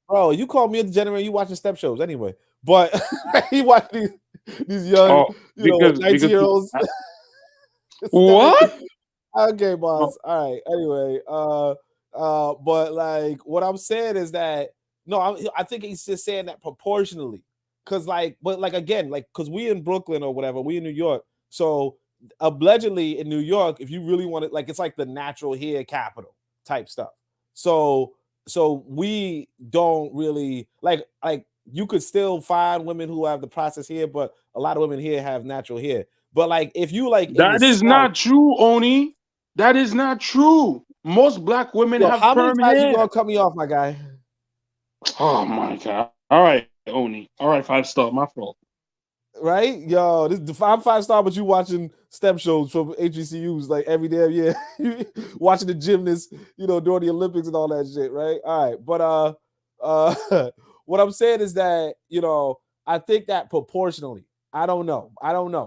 Bro, you call me a degenerate, you watching step shows anyway. But you watch these young, 19-year-olds. What? Okay, boss. All right. Anyway, but like what I'm saying is that I think he's just saying that proportionally. Cause again, cause we in Brooklyn or whatever, we in New York. So allegedly in New York, if you really want it, like it's like the natural hair capital type stuff. So we don't really like you could still find women who have the process here, but a lot of women here have natural hair. But like if you like that is not true, Oni. That is not true. Most black women have how many perm times hair. you gonna cut me off, my guy? Oh my god. All right, Oni. All right, 5-star. My fault. Right? Yo, I'm 5-star, but you watching step shows from HBCUs like every damn year. Watching the gymnasts, during the Olympics and all that shit, right? All right. But what I'm saying is that, I think that proportionally, I don't know.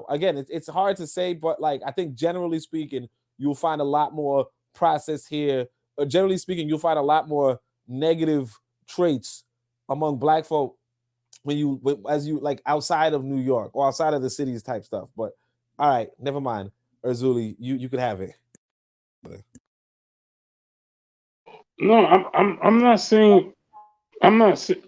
Again, it's hard to say, but like I think generally speaking, you'll find a lot more process here. Generally speaking, you'll find a lot more negative traits among black folk as you like outside of New York or outside of the cities type stuff. But all right, never mind. Urzuli, you could have it. No, I'm not saying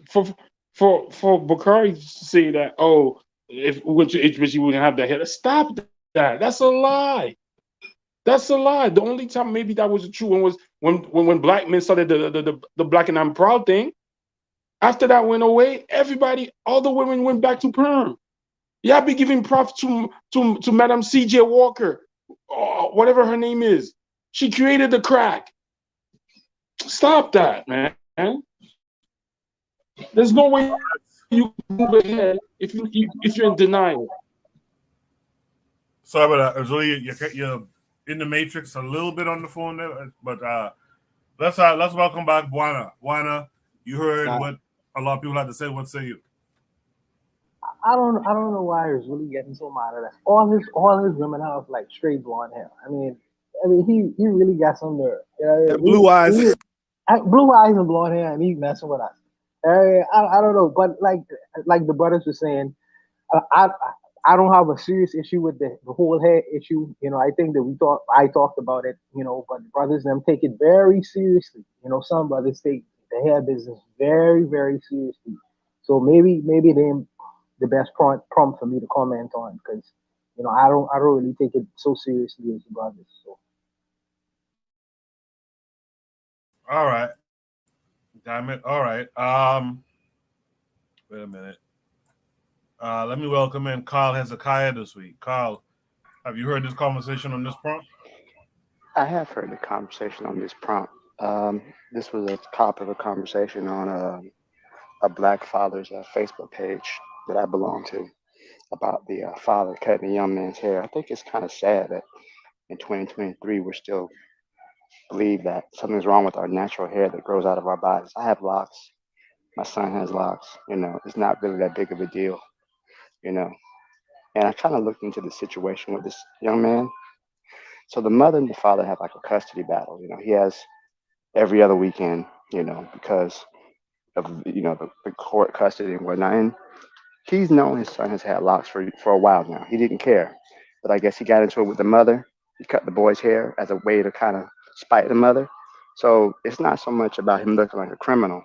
for Bakari to say that, oh, if which HBC wouldn't have that hair. Stop that. That's a lie. That's a lie. The only time maybe that was true was when black men started the black and I'm proud thing. After that went away, all the women went back to perm. Yeah, be giving props to Madam C.J. Walker, whatever her name is. She created the crack. Stop that, man. There's no way you move ahead if you're in denial. Sorry about that. Urzuli, you're in the matrix a little bit on the phone there, but let's welcome back Buana. Buana, you heard what a lot of people had to say. What say you? I don't know why he's really getting so mad at us. All his women have like straight blonde hair. I mean he really got some nerve. Blue eyes. Blue eyes and blonde hair, and he's messing with us. I don't know, but like the brothers were saying, I don't have a serious issue with the whole hair issue. I think that I talked about it. But the brothers them take it very seriously. Some brothers take the hair business very very seriously. So maybe they the best prompt for me to comment on, because I don't really take it so seriously as the brothers. So. All right. Damn it. All right. Wait a minute. Let me welcome in Carl Hezekiah this week. Carl, have you heard this conversation on this prompt? I have heard the conversation on this prompt. This was a topic of conversation on a Black Father's Facebook page that I belong to, about the father cutting a young man's hair. I think it's kind of sad that in 2023 we're still believe that something's wrong with our natural hair that grows out of our bodies. I have locks. My son has locks. It's not really that big of a deal. And I kind of looked into the situation with this young man. So the mother and the father have like a custody battle. He has every other weekend. Because of the court custody and whatnot. And he's known his son has had locks for a while now. He didn't care, but I guess he got into it with the mother. He cut the boy's hair as a way to kind of spite the mother. So it's not so much about him looking like a criminal.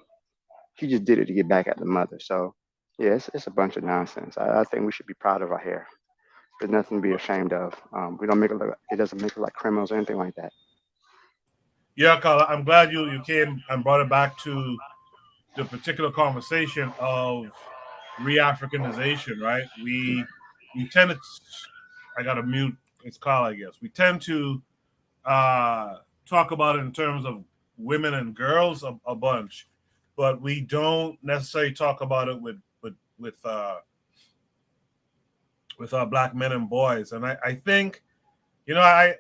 He just did it to get back at the mother. So yeah, it's a bunch of nonsense. I think we should be proud of our hair. There's nothing to be ashamed of. We don't make it doesn't make it like criminals or anything like that. Yeah, Carl, I'm glad you came and brought it back to the particular conversation of reAfricanization, right? We tend to, I got to mute, it's Carl, I guess. We tend to talk about it in terms of women and girls a bunch, but we don't necessarily talk about it with black men and boys. And I think You know, I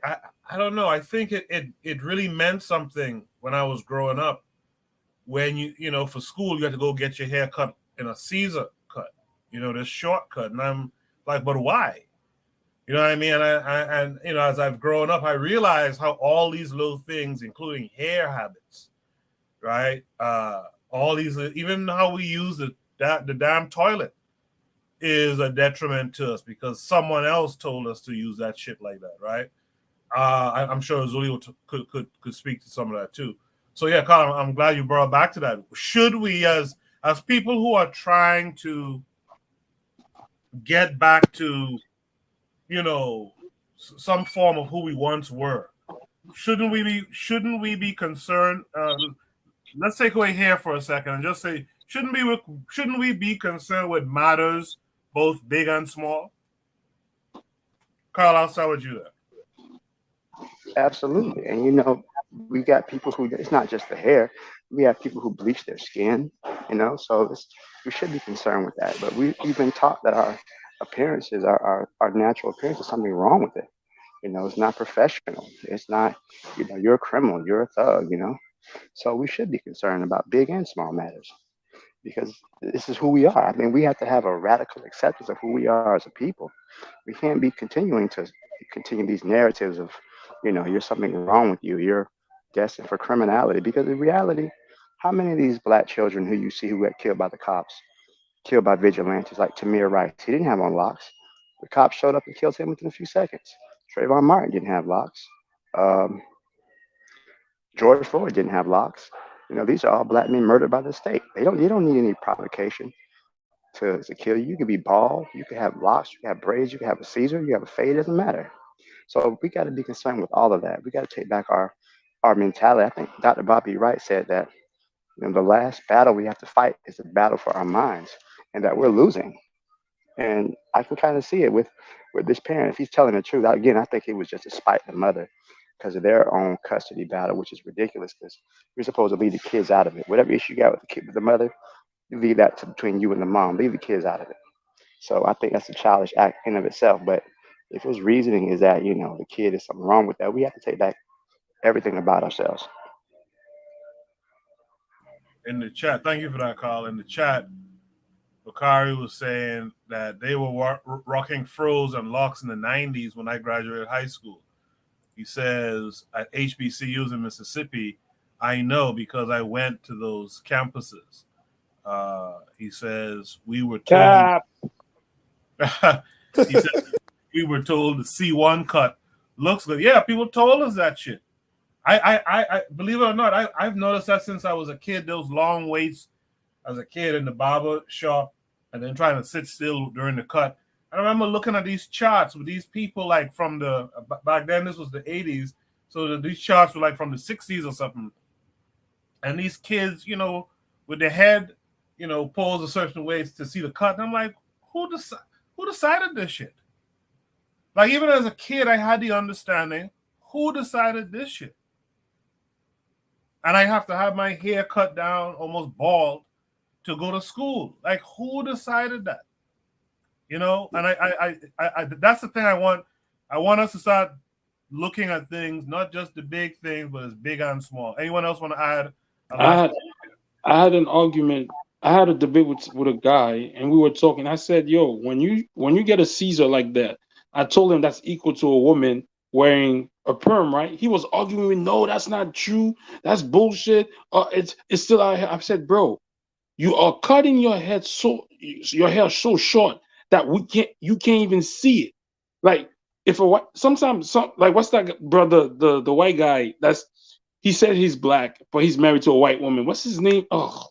don't know. I think it really meant something when I was growing up. When you know, for school you had to go get your hair cut in a Caesar cut, you know, this shortcut, and I'm like, but why? You know what I mean? And you know, as I've grown up, I realize how all these little things, including hair habits, right? All these, even how we use the damn toilet, is a detriment to us because someone else told us to use that shit like that, right? I'm sure Zulio could speak to some of that too. So yeah, Colin, I'm glad you brought back to that. Should we, as people who are trying to get back to, you know, some form of who we once were, shouldn't we be concerned? Let's take away here for a second and just say, shouldn't we be concerned with matters both big and small? Carl, I'll start with you there. Absolutely. And you know, we got people who, it's not just the hair. We have people who bleach their skin, you know, so we should be concerned with that. But we've been taught that our appearances, our natural appearance is something wrong with it. You know, it's not professional. It's not, you know, you're a criminal, you're a thug, you know. So we should be concerned about big and small matters because this is who we are. I mean, we have to have a radical acceptance of who we are as a people. We can't be continuing to continue these narratives of, you know, you're something wrong with you, you're destined for criminality. Because in reality, how many of these black children who you see who got killed by the cops, killed by vigilantes like Tamir Rice, he didn't have on locks. The cops showed up and killed him within a few seconds. Trayvon Martin didn't have locks. Um, George Floyd didn't have locks. You know, these are all black men murdered by the state. They don't need any provocation to kill you. You could be bald, you could have locks, you could have braids, you could have a Caesar, you have a fade, it doesn't matter. So we got to be concerned with all of that. We got to take back our mentality. I think Dr. Bobby Wright said that, you know, the last battle we have to fight is a battle for our minds, and that we're losing. And I can kind of see it with this parent. If he's telling the truth, again, I think it was just to spite the mother because of their own custody battle, which is ridiculous because you're supposed to leave the kids out of it. Whatever issue you got with the kid, with the mother, you leave that to between you and the mom. Leave the kids out of it. So I think that's a childish act in of itself. But if his reasoning is that, you know, the kid is something wrong with that, we have to take back everything about ourselves. In the chat, thank you for that, Carl. In the chat, Bakari was saying that they were rocking fros and locks in the 90s when I graduated high school. He says at HBCUs in Mississippi, I know because I went to those campuses. He says we were told. He said we were told the C1 cut looks good. Yeah, people told us that shit. I believe it or not, I've noticed that since I was a kid. Those long waits as a kid in the barber shop, and then trying to sit still during the cut. I remember looking at these charts with these people like from the back then. This was the 80s, so these charts were like from the 60s or something. And these kids, you know, with their head, you know, posed a certain way to see the cut. And I'm like, who decided this shit? Like, even as a kid, I had the understanding, who decided this shit? And I have to have my hair cut down, almost bald, to go to school. Like, who decided that? You know, and I that's the thing I want. I want us to start looking at things, not just the big things, but as big and small. Anyone else want to add? I had an argument. I had a debate with a guy, and we were talking. I said, "Yo, when you get a Caesar like that," I told him that's equal to a woman wearing a perm, right? He was arguing with, "No, that's not true. That's bullshit. It's still out here." I said, "Bro, you are cutting your hair so short that you can't even see it. Like, if sometimes like, what's that brother, the white guy he said he's black, but he's married to a white woman. What's his name? Oh,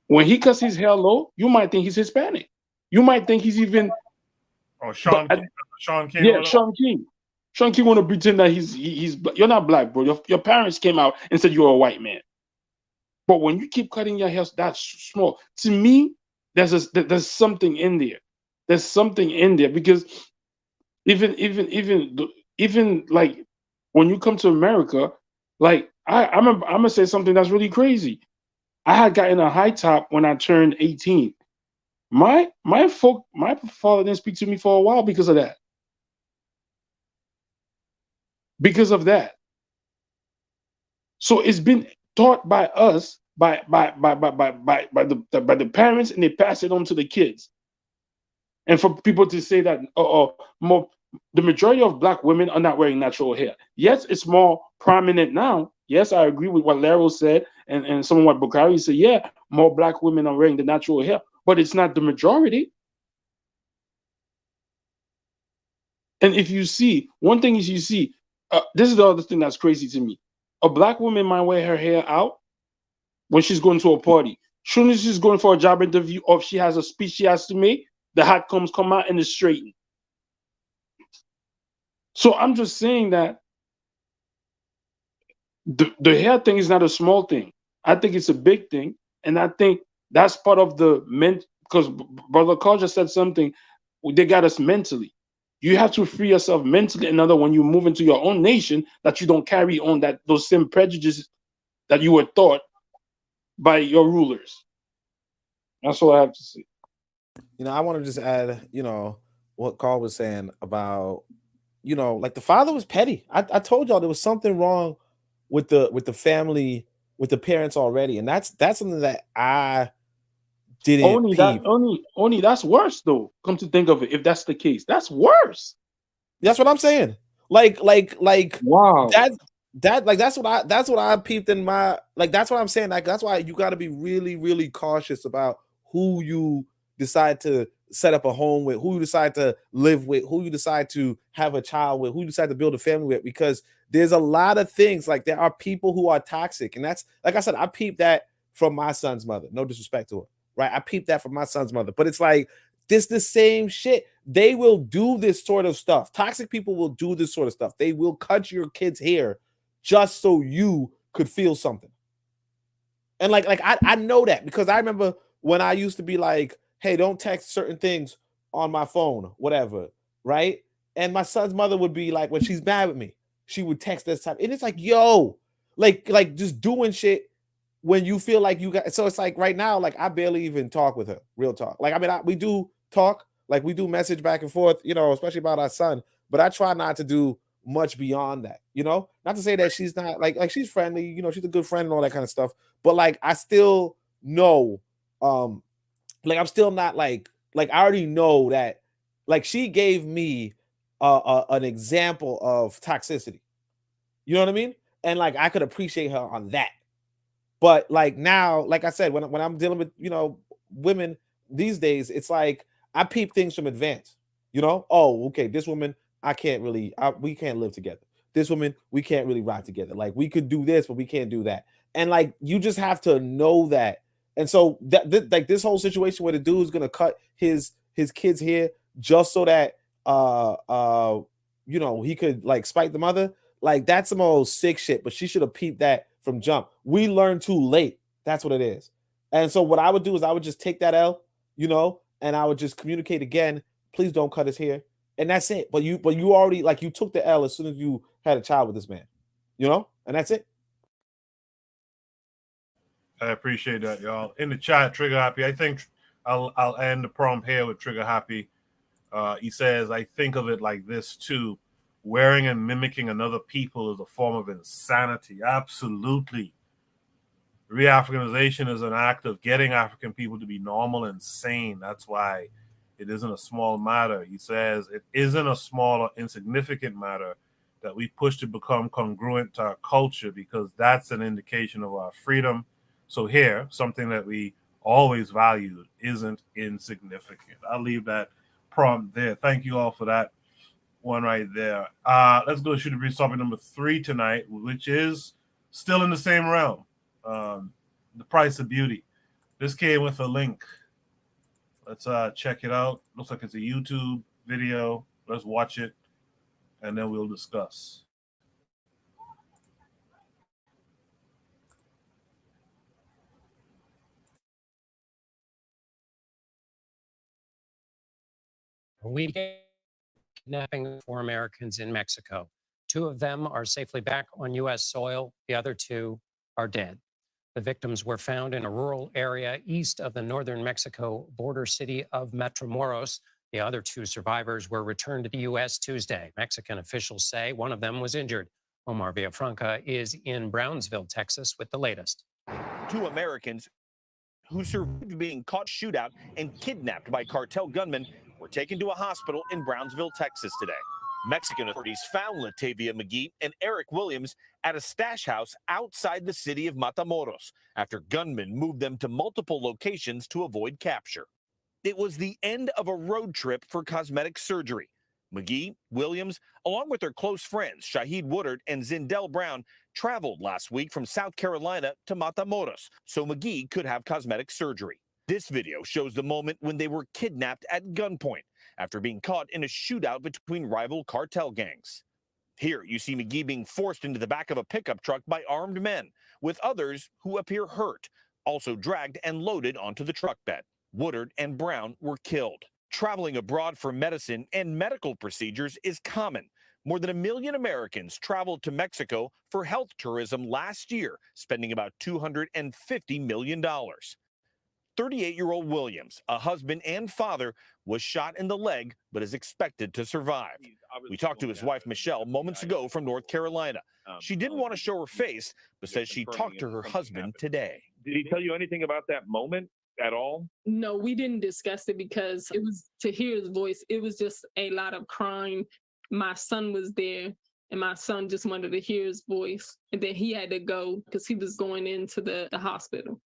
when he cuts his hair low, you might think he's Hispanic. You might think he's even Sean King. Yeah, Sean King. Sean King want to pretend that he's you're not black, bro. Your parents came out and said you're a white man. But when you keep cutting your hair that small, to me, there's something in there. There's something in there because even like when you come to America, like I'm gonna say something that's really crazy. I had gotten a high top when I turned 18. My father didn't speak to me for a while because of that. because of that. So it's been taught by us, by the parents, and they pass it on to the kids. And for people to say that the majority of black women are not wearing natural hair. Yes, it's more prominent now. Yes, I agree with what Laro said and some of what Bakari said. Yeah, more black women are wearing the natural hair, but it's not the majority. And if you see, one thing is this is the other thing that's crazy to me. A black woman might wear her hair out when she's going to a party. Soon as she's going for a job interview or if she has a speech she has to make, the hat comes come out and it's straightened. So I'm just saying that the hair thing is not a small thing. I think it's a big thing. And I think that's part of the because Brother Carl just said something, they got us mentally. You have to free yourself mentally. Another, when you move into your own nation, that you don't carry on those same prejudices that you were taught by your rulers. That's all I have to say. I want to just add, what Carl was saying about, like the father was petty. I told y'all there was something wrong with the family, with the parents already, and that's something that I didn't peep. Only that's worse though. Come to think of it, if that's the case, that's worse. That's what I'm saying. Like wow. That's what I peeped in my, that's what I'm saying. Like that's why you got to be really, really cautious about who you decide to set up a home with, who you decide to live with, who you decide to have a child with, who you decide to build a family with, because there's a lot of things, like there are people who are toxic. And that's, like I said, I peeped that from my son's mother. No disrespect to her, right? I peeped that from my son's mother, but it's like, this the same shit. They will do this sort of stuff. Toxic people will do this sort of stuff. They will cut your kid's hair just so you could feel something. And I know that because I remember when I used to be like, hey, don't text certain things on my phone, whatever, right? And my son's mother would be like, when she's mad with me, she would text this time. And it's like, yo, like just doing shit when you feel like you got. So it's like right now, like I barely even talk with her, real talk. Like, I mean, we do talk, like we do message back and forth, especially about our son, but I try not to do much beyond that, not to say that she's not like she's friendly, she's a good friend and all that kind of stuff, but like I still know, like I'm still not like I already know that, like she gave me an example of toxicity, you know what I mean, and like I could appreciate her on that. But like now, like I said, when I'm dealing with women these days, it's like I peep things from advance, oh, okay, this woman, we can't live together. This woman, we can't really rock together. Like we could do this, but we can't do that. And like you just have to know that. And so like this whole situation where the dude is gonna cut his kid's hair just so that he could like spite the mother, like that's some old sick shit. But she should have peeped that from jump. We learned too late. That's what it is. And so what I would do is I would just take that L, and I would just communicate again. Please don't cut his hair. And that's it. But you already, like, you took the L as soon as you had a child with this man, and that's it. I appreciate that, y'all. In the chat, Trigger Happy, I think I'll end the prompt here with Trigger Happy. He says, I think of it like this too. Wearing and mimicking another people is a form of insanity. Absolutely. Reafricanization is an act of getting African people to be normal and sane. That's why it isn't a small matter. He says it isn't a small or insignificant matter that we push to become congruent to our culture, because that's an indication of our freedom. So here, something that we always valued isn't insignificant. I'll leave that prompt there. Thank you all for that one right there. Let's go to Shoot the Breeze topic number 3 tonight, which is still in the same realm. The price of beauty. This came with a link. Let's check it out. Looks like it's a YouTube video. Let's watch it, and then we'll discuss. We kidnapping 4 Americans in Mexico. 2 of them are safely back on U.S. soil. The other 2 are dead. The victims were found in a rural area east of the northern Mexico border city of Matamoros. The other 2 survivors were returned to the U.S. Tuesday. Mexican officials say one of them was injured. Omar Villafranca is in Brownsville, Texas, with the latest. 2 Americans who survived being caught shootout and kidnapped by cartel gunmen were taken to a hospital in Brownsville, Texas today. Mexican authorities found Latavia McGee and Eric Williams at a stash house outside the city of Matamoros after gunmen moved them to multiple locations to avoid capture. It was the end of a road trip for cosmetic surgery. McGee, Williams, along with their close friends Shahid Woodard and Zindell Brown, traveled last week from South Carolina to Matamoros so McGee could have cosmetic surgery. This video shows the moment when they were kidnapped at gunpoint after being caught in a shootout between rival cartel gangs. Here you see McGee being forced into the back of a pickup truck by armed men, with others who appear hurt, also dragged and loaded onto the truck bed. Woodard and Brown were killed. Traveling abroad for medicine and medical procedures is common. More than 1 million Americans traveled to Mexico for health tourism last year, spending about $250 million. 38-year-old Williams, a husband and father, was shot in the leg but is expected to survive. We talked to his wife, Michelle, moments ago from North Carolina. She didn't want to show her face, but says she talked to her husband today. Did he tell you anything about that moment at all? No, we didn't discuss it because it was to hear his voice. It was just a lot of crying. My son was there, and my son just wanted to hear his voice. And then he had to go because he was going into the hospital.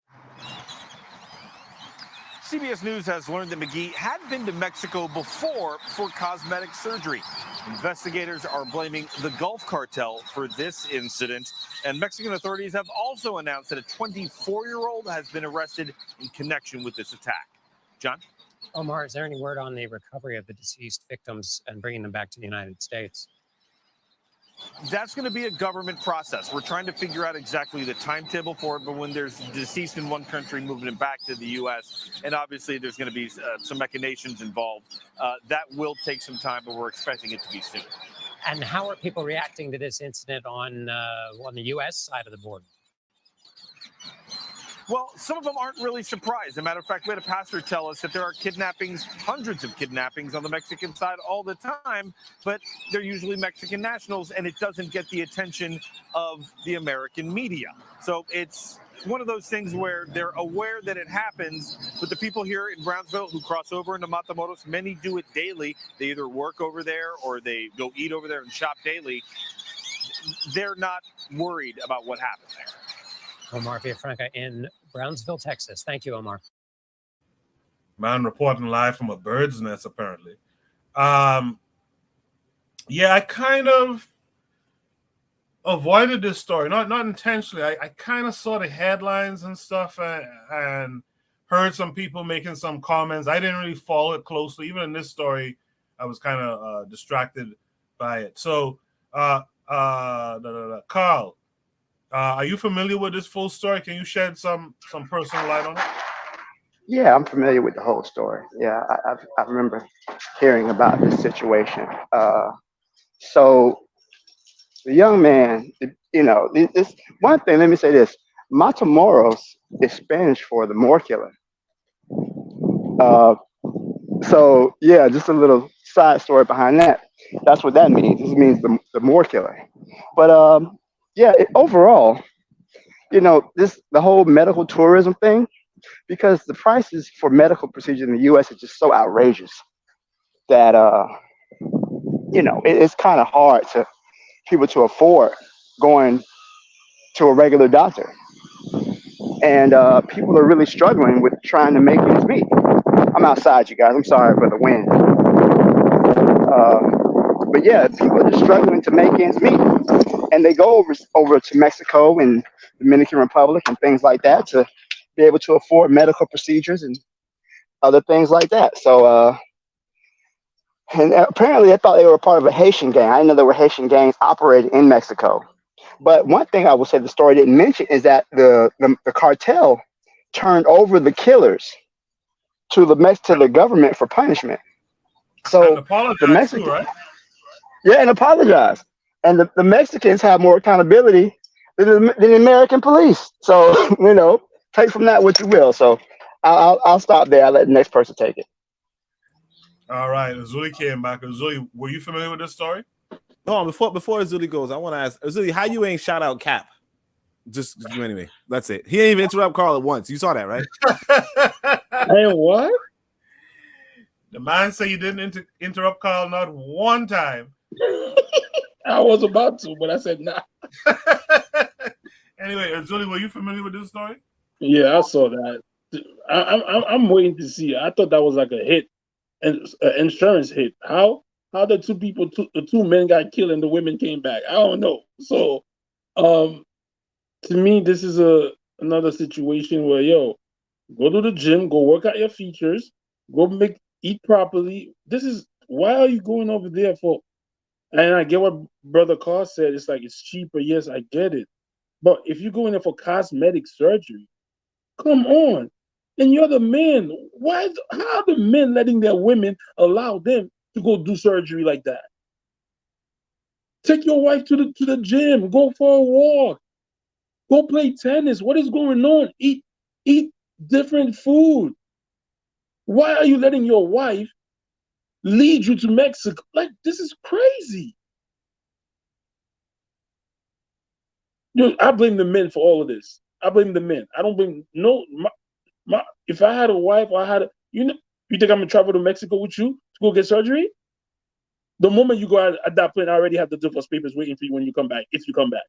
CBS News has learned that McGee had been to Mexico before for cosmetic surgery. Investigators are blaming the Gulf Cartel for this incident, and Mexican authorities have also announced that a 24-year-old has been arrested in connection with this attack. John? Omar, is there any word on the recovery of the deceased victims and bringing them back to the United States? That's going to be a government process. We're trying to figure out exactly the timetable for it, but when there's deceased in one country moving it back to the U.S., and obviously there's going to be some machinations involved, that will take some time, but we're expecting it to be soon. And how are people reacting to this incident on the U.S. side of the border? Well, some of them aren't really surprised. As a matter of fact, we had a pastor tell us that there are kidnappings, hundreds of kidnappings on the Mexican side all the time, but they're usually Mexican nationals, and it doesn't get the attention of the American media. So it's one of those things where they're aware that it happens, but the people here in Brownsville who cross over into Matamoros, many do it daily. They either work over there or they go eat over there and shop daily. They're not worried about what happened there. Omar Villafranca in Brownsville, Texas. Thank you, Omar. Man reporting live from a bird's nest, apparently. Yeah, I kind of avoided this story, not intentionally. I kind of saw the headlines and stuff and heard some people making some comments. I didn't really follow it closely. Even in this story, I was kind of distracted by it. So, Carl, are you familiar with this full story? Can you shed some personal light on it? Yeah, I'm familiar with the whole story. Yeah, I remember hearing about this situation. So the young man, you know, this one thing. Let me say this: Matamoros is Spanish for the moor killer. So yeah, just a little side story behind that. That's what that means. This means the moor killer. But yeah, overall, you know, the whole medical tourism thing, because the prices for medical procedures in the U.S. is just so outrageous that you know, it's kind of hard to people to afford going to a regular doctor, and people are really struggling with trying to make ends meet. I'm outside, you guys. I'm sorry for the wind. But yeah, people are just struggling to make ends meet, and they go over to Mexico and Dominican Republic and things like that to be able to afford medical procedures and other things like that. So, and apparently, I thought they were a part of a Haitian gang. I didn't know there were Haitian gangs operating in Mexico. But one thing I will say the story didn't mention is that the cartel turned over the killers to the government for punishment. So the Mexicans, too, right? Yeah, and apologize. And the Mexicans have more accountability than the American police. So, you know, take from that what you will. So I'll stop there. I'll let the next person take it. All right, Azuli came back. Azuli, were you familiar with this story? No, before Azuli goes, I want to ask Azuli, how you ain't shout out Cap? Just you anyway. That's it. He didn't even interrupt Carl at once. You saw that, right? And what? The man said you didn't interrupt Carl not one time. I was about to, but I said nah. Anyway, Azuli, were you familiar with this story? Yeah, I saw that. I'm waiting to see. I thought that was like a hit, an insurance hit. How the two men got killed and the women came back? I don't know. So, to me, this is another situation where go to the gym, go work out your features, go eat properly. Why are you going over there for? And I get what Brother Carr said. It's like it's cheaper. Yes, I get it. But if you go in there for cosmetic surgery, come on. And you're the men. How are the men letting their women allow them to go do surgery like that? Take your wife to the gym. Go for a walk. Go play tennis. What is going on? Eat different food. Why are you letting your wife lead you to Mexico? Like, this is crazy. I blame the men for all of this. I blame the men. I don't blame if I had a wife or you think I'm gonna travel to Mexico with you to go get surgery? The moment you go out at that point, I already have the divorce papers waiting for you when you come back, if you come back.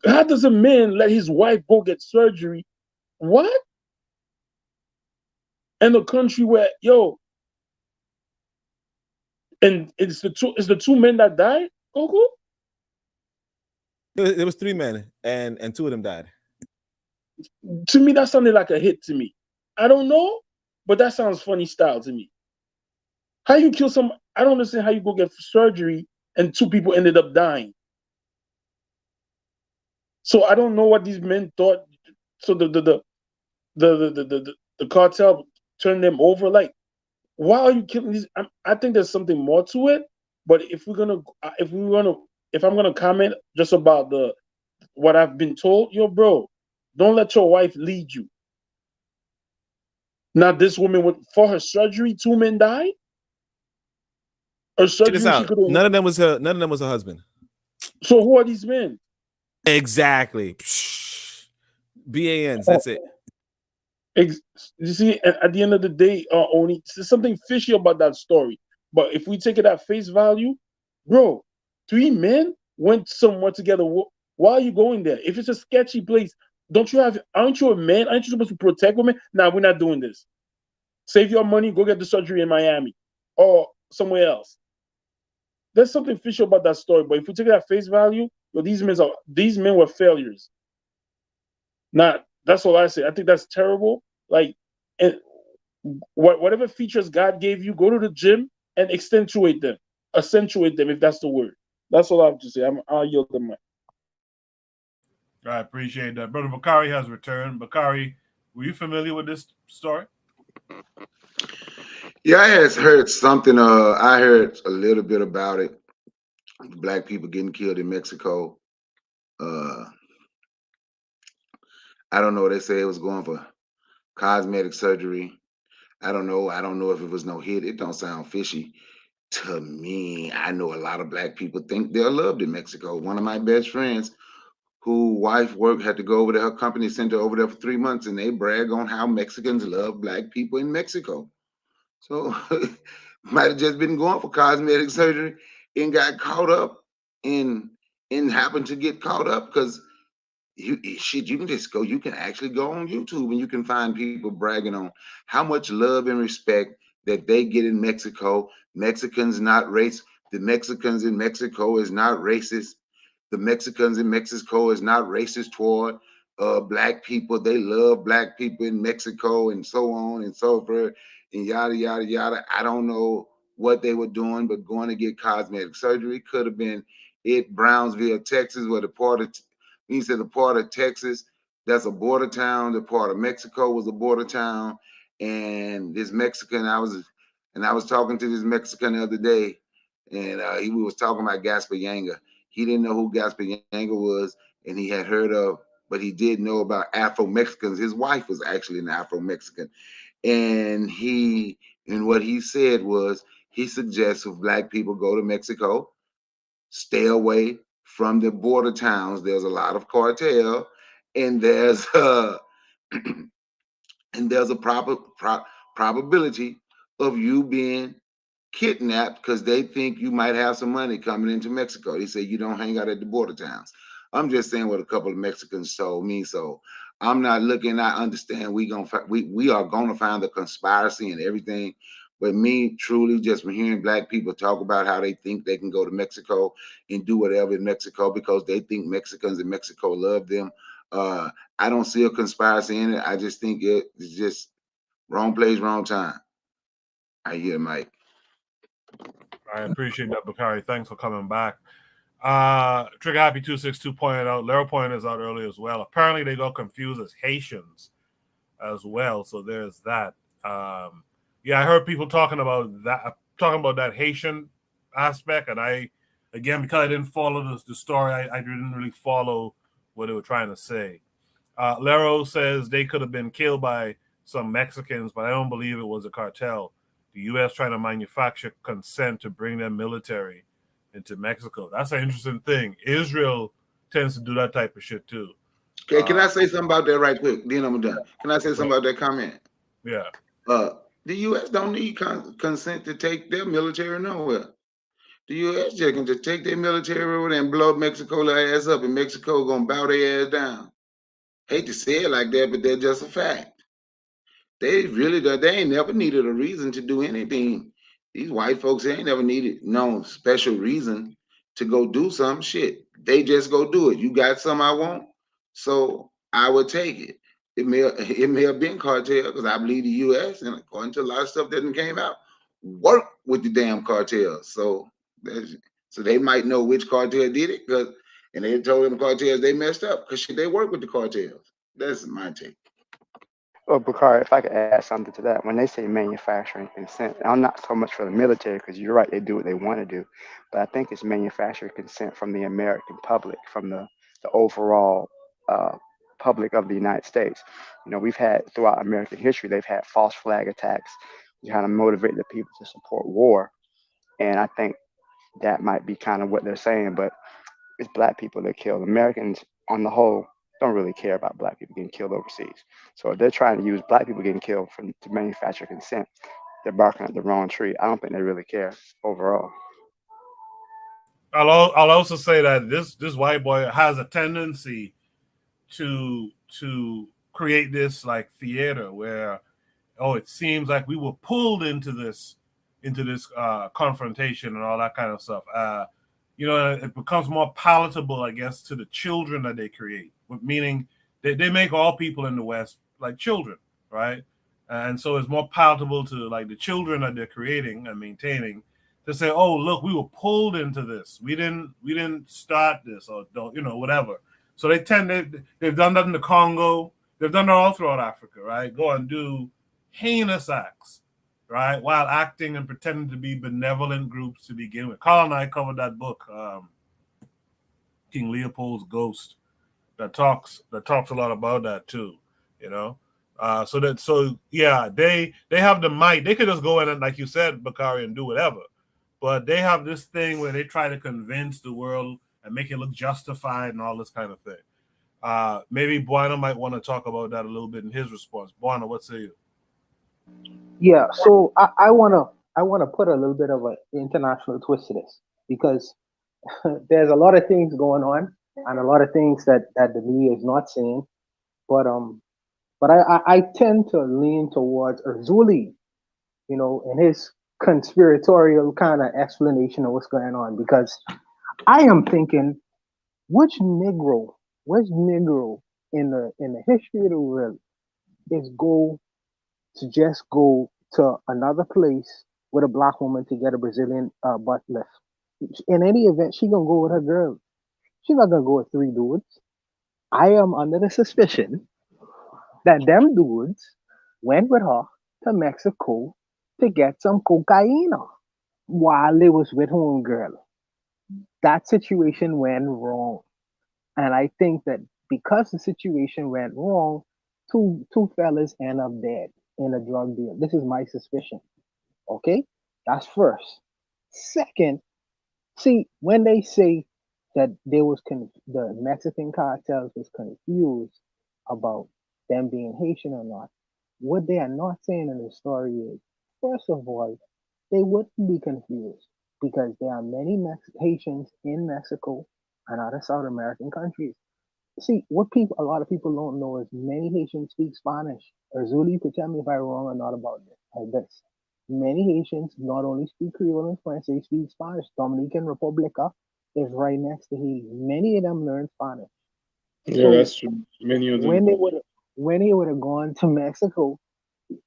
How does a man let his wife go get surgery? What? In a country where and it's the two men that died, Goku? There was 3 men and 2 of them died. To me, that sounded like a hit to me. I don't know, but that sounds funny style to me. How you kill some? I don't understand how you go get surgery and 2 people ended up dying. So I don't know what these men thought. So the cartel turned them over. Like, why are you killing these? I think there's something more to it. But if I'm gonna comment just about what I've been told, bro, don't let your wife lead you. Now this woman for her surgery, 2 men died. Her surgery, she could. None of them was her husband. So who are these men? Exactly. BANs. That's it. You see, at the end of the day, only there's something fishy about that story. But if we take it at face value, bro, 3 men went somewhere together. Why are you going there? If it's a sketchy place, aren't you a man? Aren't you supposed to protect women? Nah, we're not doing this. Save your money, go get the surgery in Miami or somewhere else. There's something fishy about that story. But if we take it at face value, these men were failures. That's all I say. I think that's terrible. Like, and whatever features God gave you, go to the gym and accentuate them, if that's the word. That's all I have to say. I'll yield the mic. I appreciate that. Brother Bakari has returned. Bakari, were you familiar with this story? Yeah, I had heard something. I heard a little bit about it. Black people getting killed in Mexico. I don't know. They say it was going for cosmetic surgery. I don't know. I don't know if it was no hit. It don't sound fishy to me. I know a lot of black people think they're loved in Mexico. One of my best friends, whose wife had to go over there. Her company sent her over there for 3 months, and they brag on how Mexicans love black people in Mexico. So might have just been going for cosmetic surgery and got caught up and happened to get caught up because you can just go. You can actually go on YouTube and you can find people bragging on how much love and respect that they get in Mexico. Mexicans not race. The Mexicans in Mexico is not racist. The Mexicans in Mexico is not racist toward black people. They love black people in Mexico and so on and so forth and yada yada yada. I don't know what they were doing, but going to get cosmetic surgery could have been it. Brownsville, Texas, where the part of Texas that's a border town. The part of Mexico was a border town, and this Mexican, I was talking to this Mexican the other day, and he was talking about Gaspar Yanga. He didn't know who Gaspar Yanga was, and he had heard of, but he did know about Afro-Mexicans. His wife was actually an Afro-Mexican. and what he said was he suggests if black people go to Mexico, stay away from the border towns. There's a lot of cartel, and there's and there's a probability of you being kidnapped because they think you might have some money coming into Mexico. They say you don't hang out at the border towns. I'm just saying what a couple of Mexicans told me. So I'm not looking. I understand we are gonna find the conspiracy and everything. But me, truly, just from hearing black people talk about how they think they can go to Mexico and do whatever in Mexico because they think Mexicans in Mexico love them. I don't see a conspiracy in it. I just think it's just wrong place, wrong time. I hear Mike. I appreciate that, Bakari. Thanks for coming back. Trigger Happy 262 pointed out, Lero pointed this out earlier as well. Apparently, they got confused as Haitians as well. So there's that. Yeah, I heard people talking about that Haitian aspect, and again, because I didn't follow the story, I didn't really follow what they were trying to say. Lero says they could have been killed by some Mexicans, but I don't believe it was a cartel. The U.S. trying to manufacture consent to bring their military into Mexico. That's an interesting thing. Israel tends to do that type of shit too. Okay, can I say something about that right quick? Then I'm done. Can I say something about that comment? Yeah. The U.S. don't need consent to take their military nowhere. The U.S. just can just take their military over there and blow up Mexico their ass up, and Mexico gonna bow their ass down. Hate to say it like that, but they're just a fact. They ain't never needed a reason to do anything. These white folks ain't never needed no special reason to go do some shit. They just go do it. You got some I want, so I would take it. It may have been cartel because I believe the U.S. and according to a lot of stuff that came out, work with the damn cartels. So they might know which cartel did it and they told them cartels they messed up because they work with the cartels. That's my take. Well, Bakari, if I could add something to that, when they say manufacturing consent, I'm not so much for the military because you're right, they do what they want to do, but I think it's manufacturing consent from the American public, from the overall public of the United States. You know, we've had throughout American history, they've had false flag attacks to kind of motivate the people to support war, and I think that might be kind of what they're saying, but it's black people that kill. Americans on the whole don't really care about black people getting killed overseas. So if they're trying to use black people getting killed to manufacture consent, they're barking at the wrong tree. I don't think they really care overall. I'll also say that this white boy has a tendency to create this like theater where it seems like we were pulled into this confrontation and all that kind of stuff. It becomes more palatable, I guess, to the children that they create, meaning they make all people in the West like children, right? And so it's more palatable to like the children that they're creating and maintaining to say, oh, look, we were pulled into this. We didn't start this or whatever. So they've done that in the Congo. They've done it all throughout Africa, right? Go and do heinous acts, right? While acting and pretending to be benevolent groups to begin with. Carl and I covered that book, King Leopold's Ghost, that talks a lot about that too, you know. They have the might. They could just go in and, like you said, Bakari, and do whatever. But they have this thing where they try to convince the world and make it look justified and all this kind of thing. Maybe Buana might want to talk about that a little bit in his response. Buana, what say you? Yeah, so I wanna put a little bit of an international twist to this because there's a lot of things going on and a lot of things that the media is not saying, but I tend to lean towards Urzuli, in his conspiratorial kind of explanation of what's going on because I am thinking which Negro in the history of the world is just go to another place with a black woman to get a Brazilian butt lift. In any event, she gonna go with her girl. She's not gonna go with three dudes. I am under the suspicion that them dudes went with her to Mexico to get some cocaine while they was with home girl. That situation went wrong. And I think that because the situation went wrong, two fellas end up dead. in a drug deal. This is my suspicion. Okay, that's first. Second, see, when they say that the Mexican cartels was confused about them being Haitian or not, what they are not saying in the story is, first of all, they wouldn't be confused because there are many Haitians in Mexico and other South American countries. See, a lot of people don't know is many Haitians speak Spanish. Or Zulu, you could tell me if I'm wrong or not about this. Many Haitians not only speak Creole and French, they speak Spanish. Dominican Republica is right next to Haiti. Many of them learn Spanish. Yeah, So that's true. Many of them. when they would have gone to Mexico,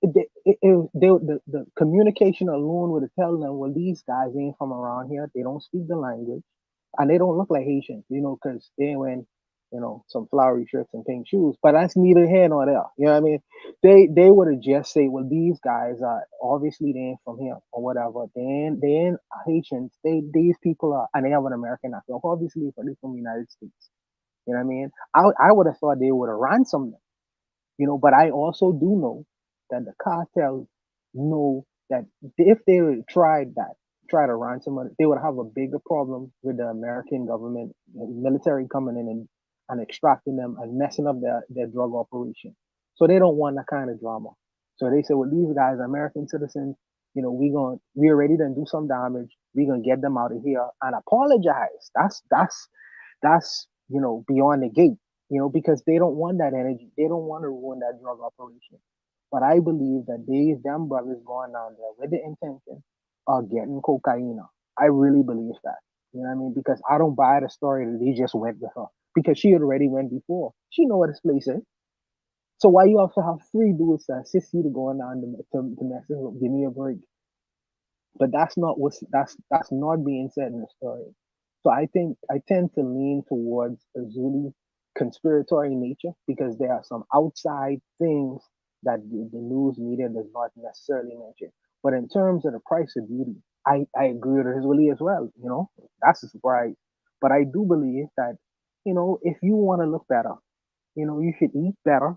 the communication alone would have tell them, well, these guys ain't from around here. They don't speak the language, and they don't look like Haitians, because they wear, some flowery shirts and pink shoes. But that's neither here nor there. You know what I mean? They would have just say, well, these guys are obviously they ain't from here or whatever. They ain't Haitians. These people are, and they have an American accent. Obviously, they're from the United States. You know what I mean? I would have thought they would have ransomed them. But I also do know that the cartels know that if they would try to ransom it, they would have a bigger problem with the American government, military coming in and extracting them and messing up their drug operation. So they don't want that kind of drama. So they say, well, these guys are American citizens. We're ready to do some damage. We're gonna get them out of here and apologize. That's beyond the gate, because they don't want that energy. They don't want to ruin that drug operation. But I believe that them brothers going down there with the intention of getting cocaine. I really believe that. You know what I mean? Because I don't buy the story that they just went with her. Because she already went before. She know what this place is. So why you have to have three dudes to assist you to go down to Mexico? Give me a break. But that's not being said in the story. So I think I tend to lean towards a Zulu conspiratory nature because there are some outside things that the news media does not necessarily mention. But in terms of the price of beauty, I agree with Rizuli as well. That's a surprise. But I do believe that, if you want to look better, you should eat better,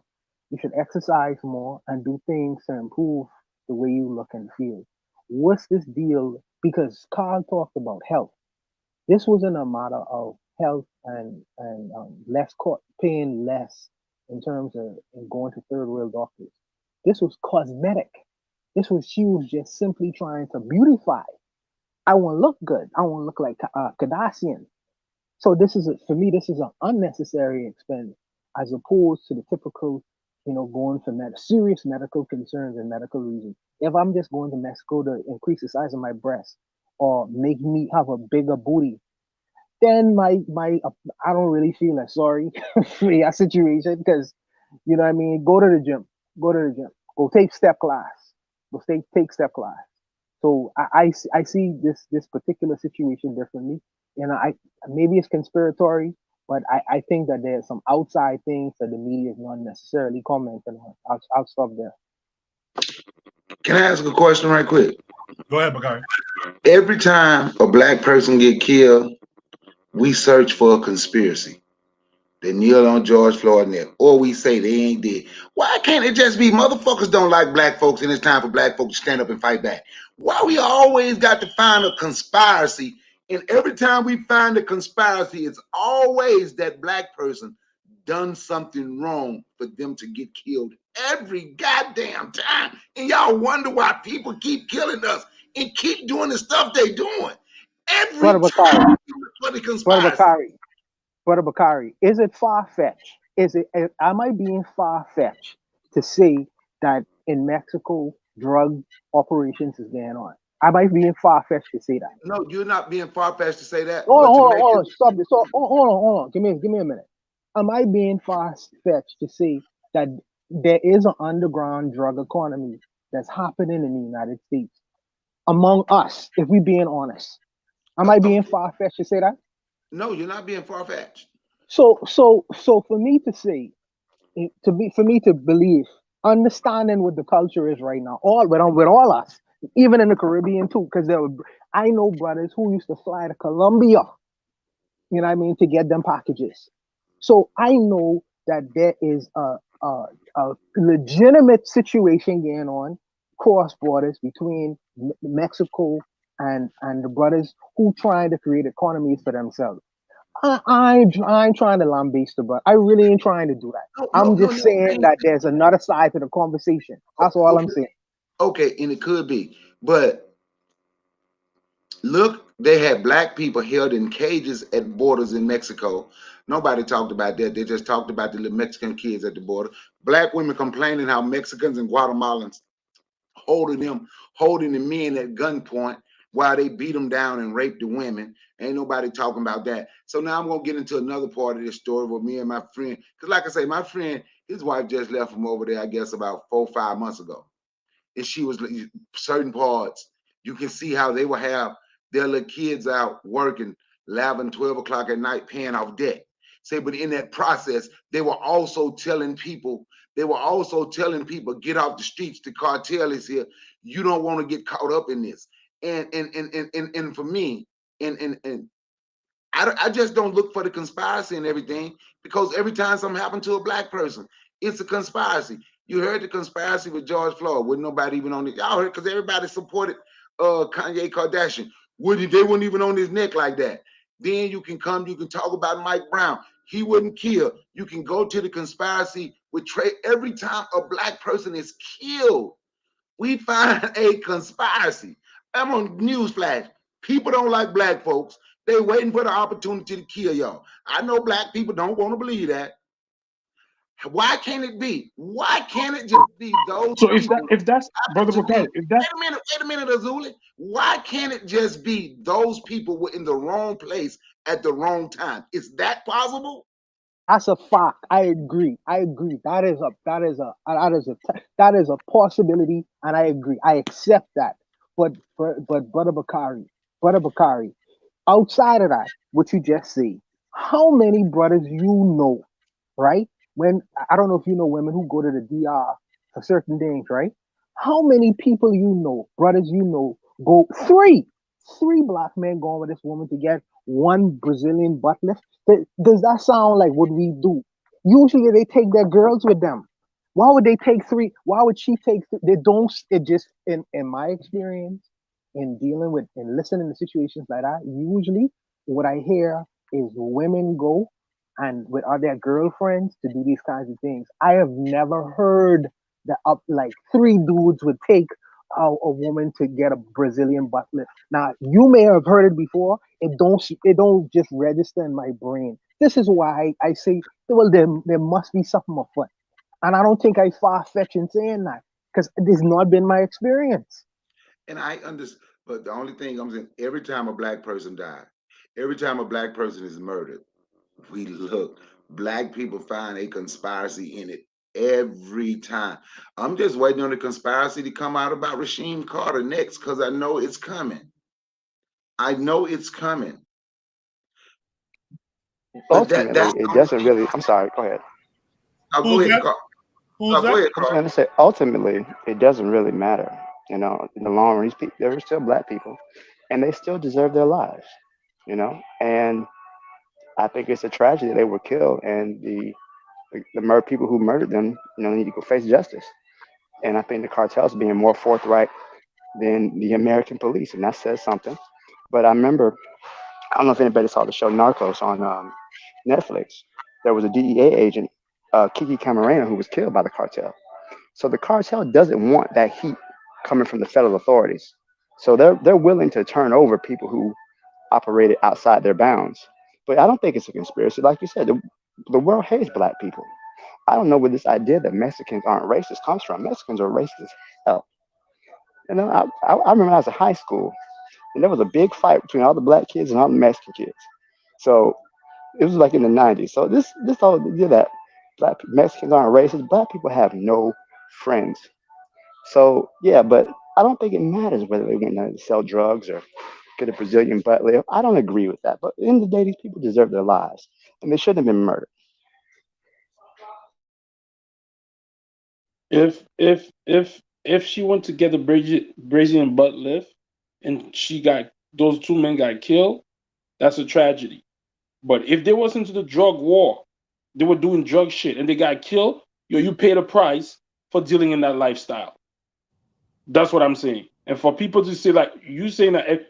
you should exercise more, and do things to improve the way you look and feel. What's this deal? Because Carl talked about health. This wasn't a matter of health and less paying less in terms of going to third world doctors. This was cosmetic. She was just simply trying to beautify. I want to look good. I want to look like Kardashian. So for me, this is an unnecessary expense as opposed to the typical, going for serious medical concerns and medical reasons. If I'm just going to Mexico to increase the size of my breast or make me have a bigger booty, then I don't really feel as sorry for your situation because, you know what I mean? Go to the gym. Go take step class. Take step class. So I see this particular situation differently. I maybe it's conspiratory, but I think that there's some outside things that the media is not necessarily commenting on. I'll stop there. Can I ask a question right quick? Go ahead, Bakari. Every time a black person get killed, we search for a conspiracy. They kneel on George Floyd neck, or we say they ain't dead. Why can't it just be motherfuckers don't like black folks and it's time for black folks to stand up and fight back? Why we always got to find a conspiracy, and every time we find a conspiracy, it's always that black person done something wrong for them to get killed every goddamn time. And y'all wonder why people keep killing us and keep doing the stuff they doing. Every Brother time Bakari, for the conspiracy. Brother Bakari, is it far-fetched? Am I being far-fetched to say that in Mexico drug operations is going on? Am I being far-fetched to say that? No, you're not being far-fetched to say that. Hold on. Stop this. Hold on. Give me a minute. Am I being far-fetched to say that there is an underground drug economy that's happening in the United States among us, if we being honest? Am I being far-fetched to say that? No, you're not being far-fetched. So for me to say, for me to believe, understanding what the culture is right now, with all us, even in the Caribbean too, because I know brothers who used to fly to Colombia, to get them packages. So I know that there is a a legitimate situation going on cross borders between Mexico and the brothers who trying to create economies for themselves. I ain't trying to lambaste the brother. I really ain't trying to do that. I'm just saying that there's another side to the conversation. That's all I'm saying. Okay, and it could be, but look, they had black people held in cages at borders in Mexico. Nobody talked about that. They just talked about the little Mexican kids at the border. Black women complaining how Mexicans and Guatemalans holding the men at gunpoint while they beat them down and rape the women. Ain't nobody talking about that. So now I'm gonna get into another part of this story with me and my friend. Because like I say, my friend, his wife just left from over there, I guess about 4 or 5 months ago. And she was certain parts, you can see how they will have their little kids out working 11, 12 o'clock at night paying off debt. Say, but in that process, they were also telling people, get off the streets, the cartel is here. You don't want to get caught up in this. And for me, I just don't look for the conspiracy and everything, because every time something happened to a black person, it's a conspiracy. You heard the conspiracy with George Floyd, with nobody even on it. Y'all heard, because everybody supported Kanye Kardashian. They weren't even on his neck like that. Then you can talk about Mike Brown. He wouldn't kill. You can go to the conspiracy with Trey. Every time a black person is killed, we find a conspiracy. I'm on newsflash. People don't like black folks. They waiting for the opportunity to kill y'all. I know black people don't want to believe that. Why can't it be? Why can't it just be those? So if that's Brother Bakari, if that's wait a minute, Azuli. Why can't it just be those people were in the wrong place at the wrong time? Is that possible? That's a fact. I agree. That is a possibility, and I agree. I accept that. But Brother Bakari, outside of that, what you just say, how many brothers you know, right? When I don't know if you know women who go to the DR for certain things, right? How many people you know, brothers you know, go three black men going with this woman to get one Brazilian butt lift? Does that sound like what we do? Usually they take their girls with them. Why would they take three? Why would she take? They don't. It just in my experience in dealing with and listening to situations like that. Usually, what I hear is women go and with other girlfriends to do these kinds of things. I have never heard that up like three dudes would take a woman to get a Brazilian butt lift. Now you may have heard it before. It don't just register in my brain. This is why I say, well, there must be something afoot, and I don't think I far fetch in saying that because it has not been my experience. And I understand, but the only thing I'm saying, every time a black person died, every time a black person is murdered, we look, black people find a conspiracy in it every time. I'm just waiting on the conspiracy to come out about Rasheem Carter next, because I know it's coming. Ultimately, it doesn't really. I'm sorry. Go ahead. Go ahead, Carl. Go ahead, I was going to say, ultimately, it doesn't really matter. You know, in the long run, these people, there were still black people, and they still deserve their lives. You know, and I think it's a tragedy they were killed, and the people who murdered them, you know, need to go face justice. And I think the cartel's being more forthright than the American police, and that says something. But I remember, I don't know if anybody saw the show Narcos on Netflix. There was a DEA agent, Kiki Camarena, who was killed by the cartel. So the cartel doesn't want that heat coming from the federal authorities. So they're willing to turn over people who operated outside their bounds. But I don't think it's a conspiracy. Like you said, the world hates black people. I don't know where this idea that Mexicans aren't racist comes from. Mexicans are racist as hell. You know, I remember when I was in high school, and there was a big fight between all the black kids and all the Mexican kids. So it was like in the '90s. So this whole idea that Mexicans aren't racist, black people have no friends. So yeah, but I don't think it matters whether they went there to sell drugs or get a Brazilian butt lift. I don't agree with that. But at the end of the day, these people deserve their lives, and they shouldn't have been murdered. If she went to get a Brazilian butt lift and those two men got killed, that's a tragedy. But if they wasn't into the drug war, they were doing drug shit and they got killed, you pay the price for dealing in that lifestyle. That's what I'm saying. And for people to say, like, you saying that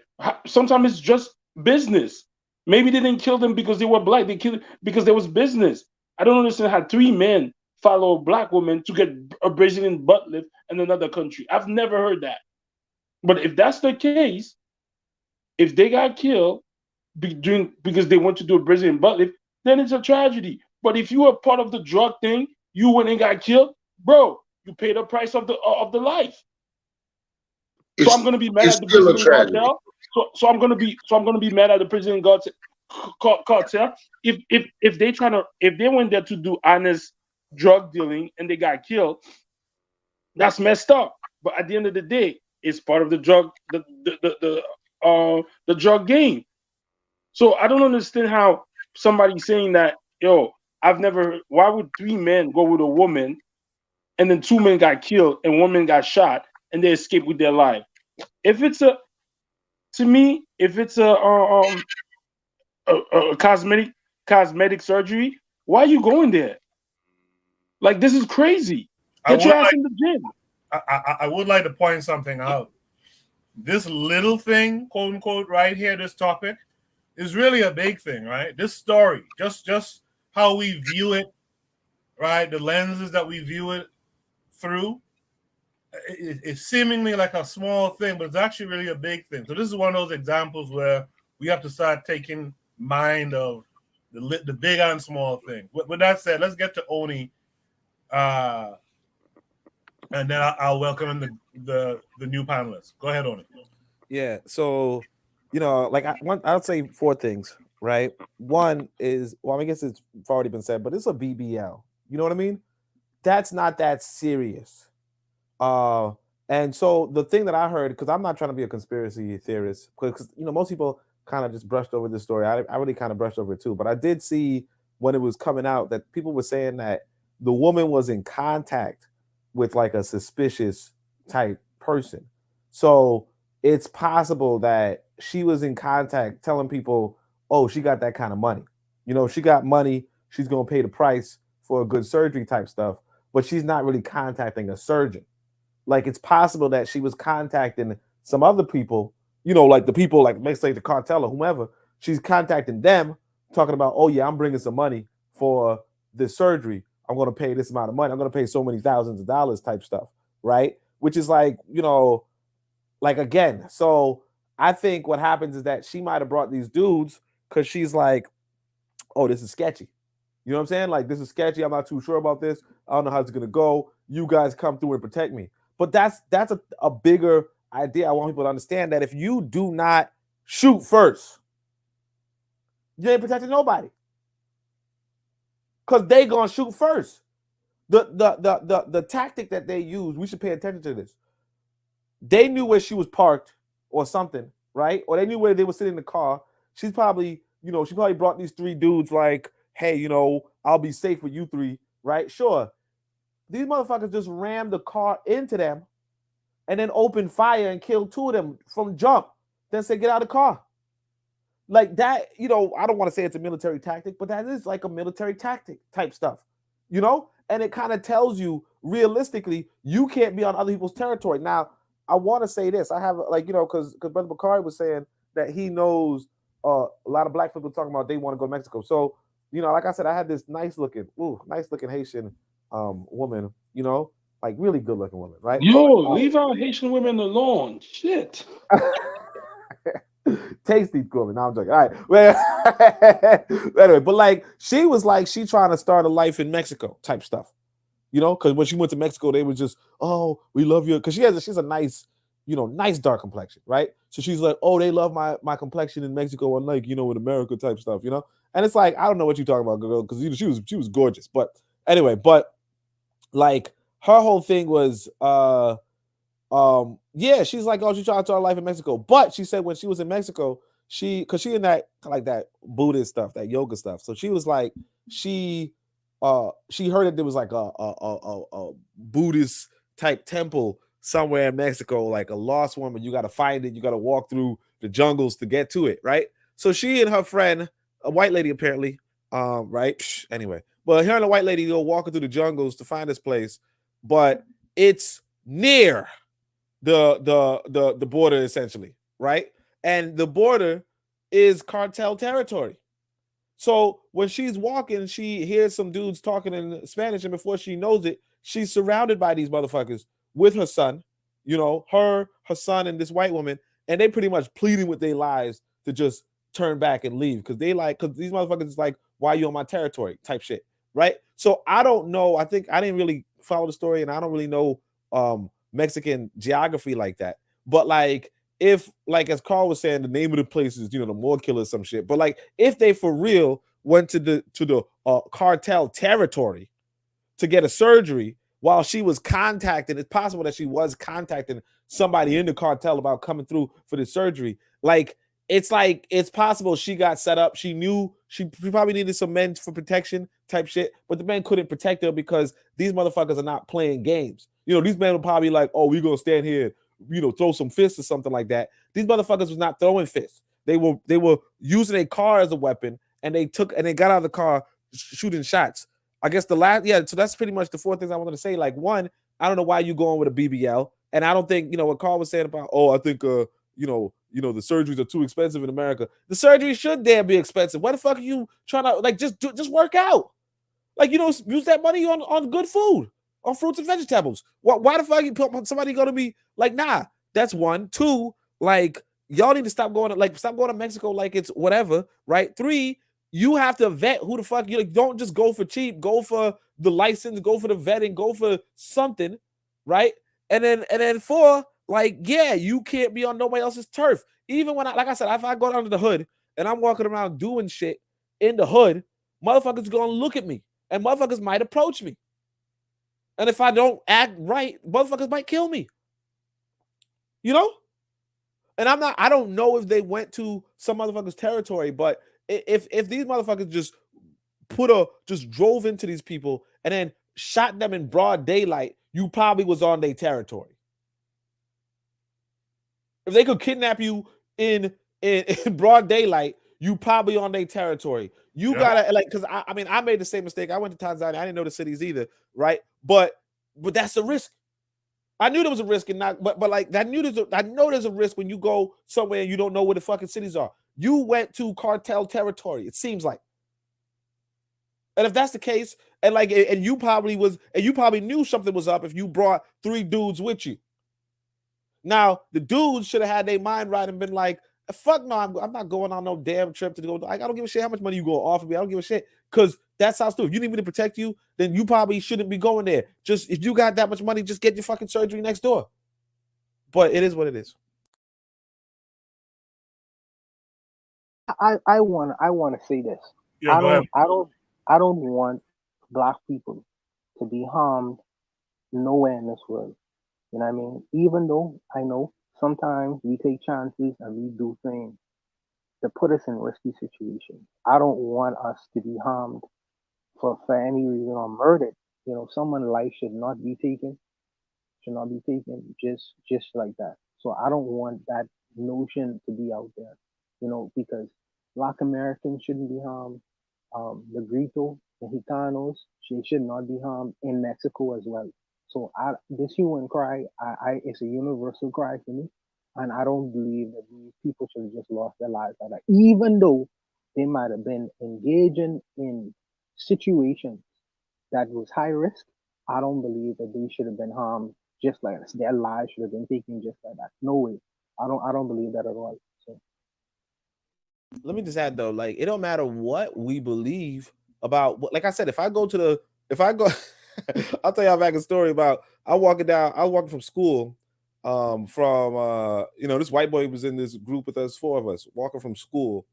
sometimes it's just business. Maybe they didn't kill them because they were black. They killed because there was business. I don't understand how 3 men follow a black woman to get a Brazilian butt lift in another country. I've never heard that. But if that's the case, if they got killed because they went to do a Brazilian butt lift, then it's a tragedy. But if you were part of the drug thing, you went and got killed, bro, you pay the price of the life. So I'm gonna be mad at the Brazilian cartel. So I'm gonna be mad at the Brazilian cartel if they went there to do honest drug dealing and they got killed. That's messed up. But at the end of the day, it's part of the drug the drug game. So I don't understand how somebody saying that, yo, why would 3 men go with a woman and then 2 men got killed and 1 man got shot and they escaped with their life? If it's a cosmetic surgery, why are you going there? Like, this is crazy. Get your ass in the gym. I would like to point something out. This little thing, quote unquote, right here, this topic, is really a big thing, right? This story, just how we view it, right? The lenses that we view it through, it's seemingly like a small thing, but it's actually really a big thing. So this is one of those examples where we have to start taking mind of the big and small thing. With that said, let's get to Oni, and then I'll welcome in the new panelists. Go ahead, Oni. Yeah. So, like I'll say 4 things, right? One is, well, I guess it's already been said, but it's a BBL. You know what I mean? That's not that serious. And so the thing that I heard, because I'm not trying to be a conspiracy theorist, because most people kind of just brushed over this story. I really kind of brushed over it too, but I did see when it was coming out that people were saying that the woman was in contact with like a suspicious type person. So it's possible that she was in contact telling people, oh, she got that kind of money. She got money. She's going to pay the price for a good surgery type stuff, but she's not really contacting a surgeon. Like, it's possible that she was contacting some other people, like the people, like, let's say the cartel or whomever. She's contacting them, talking about, oh, yeah, I'm bringing some money for this surgery. I'm going to pay this amount of money. I'm going to pay so many thousands of dollars type stuff, right? Which is like, like, again. So I think what happens is that she might have brought these dudes because she's like, oh, this is sketchy. You know what I'm saying? Like, this is sketchy. I'm not too sure about this. I don't know how it's going to go. You guys come through and protect me. But that's a bigger idea. I want people to understand that if you do not shoot first, you ain't protecting nobody. Because they gonna shoot first. The tactic that they use, we should pay attention to this. They knew where she was parked or something, right? Or they knew where they were sitting in the car. She's probably, she probably brought these 3 dudes like, hey, I'll be safe with you 3, right? Sure. These motherfuckers just rammed the car into them and then opened fire and killed 2 of them from jump. Then say, get out of the car. Like that, I don't want to say it's a military tactic, but that is like a military tactic type stuff, And it kind of tells you realistically, you can't be on other people's territory. Now, I want to say this. I have because Brother Bakari was saying that he knows a lot of black people talking about they want to go to Mexico. So, like I said, I had this nice looking Haitian woman, like really good looking woman, right? Yo, leave our Haitian women alone. Shit. Tasty woman. No, I'm joking. All right. Well, anyway, but like she was like she trying to start a life in Mexico type stuff, because when she went to Mexico, they was just, oh, we love you, because she's a nice, nice dark complexion, right? So she's like, oh, they love my complexion in Mexico, unlike in America type stuff, And it's like, I don't know what you're talking about, girl, because she was gorgeous, but anyway, but like her whole thing was yeah, she's like, oh, she's trying to start her life in Mexico. But she said when she was in Mexico, because she in that like that Buddhist stuff, that yoga stuff. So she was like, she heard that there was like a Buddhist type temple somewhere in Mexico, like a lost woman. You got to find it. You got to walk through the jungles to get to it, right? So she and her friend, a white lady apparently, right? Anyway, But her and a white lady go walking through the jungles to find this place, but it's near the border essentially, right? And the border is cartel territory. So when she's walking, she hears some dudes talking in Spanish, and before she knows it, she's surrounded by these motherfuckers with her son, her son, and this white woman, and they pretty much pleading with their lives to just turn back and leave because these motherfuckers is like, why you on my territory type shit, right? So I don't know. I think I didn't really follow the story, and I don't really know Mexican geography like that. But like, if like as Carl was saying, the name of the place is the Moor Killer or some shit. But like, if they for real went to the cartel territory to get a surgery while she was contacting, it's possible that she was contacting somebody in the cartel about coming through for the surgery. Like it's possible she got set up. She knew she probably needed some men for protection type shit, but the men couldn't protect her because these motherfuckers are not playing games. These men were probably like, oh, we're gonna stand here, throw some fists or something like that. These motherfuckers was not throwing fists. They were using a car as a weapon, and they got out of the car shooting shots. I guess so that's pretty much the four things I wanted to say. Like, one, I don't know why you going with a BBL, and I don't think what Carl was saying about, oh, I think the surgeries are too expensive in America. The surgery should damn be expensive. Why the fuck are you trying to like just work out? Like, use that money on good food, on fruits and vegetables. Why the fuck somebody gonna be like, nah? That's one. Two, like, y'all need to stop going to Mexico like it's whatever, right? Three, you have to vet who the fuck you like. Don't just go for cheap. Go for the license. Go for the vetting. Go for something, right? And then four, like, yeah, you can't be on nobody else's turf. Even when like I said, if I go down to the hood and I'm walking around doing shit in the hood, motherfuckers gonna look at me and motherfuckers might approach me. And if I don't act right, motherfuckers might kill me. And I don't know if they went to some motherfuckers' territory, but if these motherfuckers just drove into these people and then shot them in broad daylight, you probably was on their territory. If they could kidnap you in broad daylight, you probably on their territory. You gotta because I made the same mistake. I went to Tanzania. I didn't know the cities either, right? But that's a risk. I knew there was a risk, and but like I know there's a risk when you go somewhere and you don't know where the fucking cities are. You went to cartel territory. It seems like, and if that's the case, and you probably knew something was up if you brought 3 dudes with you. Now the dudes should have had their mind right and been like, "Fuck no, I'm not going on no damn trip to go. I don't give a shit how much money you gonna offer me. I don't give a shit because that sounds stupid. If you need me to protect you, then you probably shouldn't be going there. Just if you got that much money, just get your fucking surgery next door." But it is what it is. I want to say this. Yeah, I don't want Black people to be harmed nowhere in this world. You know what I mean? Even though I know sometimes we take chances and we do things to put us in risky situations. I don't want us to be harmed for any reason or murdered. Someone's life should not be taken just like that. So I don't want that notion to be out there, because Black Americans shouldn't be harmed. The Grito, the Gitanos, she should not be harmed in Mexico as well. So this human cry, it's a universal cry for me, and I don't believe that these people should have just lost their lives like that, even though they might have been engaging in situations that was high risk. I don't believe that they should have been harmed just like that. Their lives should have been taken just like that. No way. I don't believe that at all. So let me just add though, like, it don't matter what we believe about. Like I said, if I go, I'll tell y'all back a story about I was walking from school, this white boy was in this group with us, 4 of us walking from school,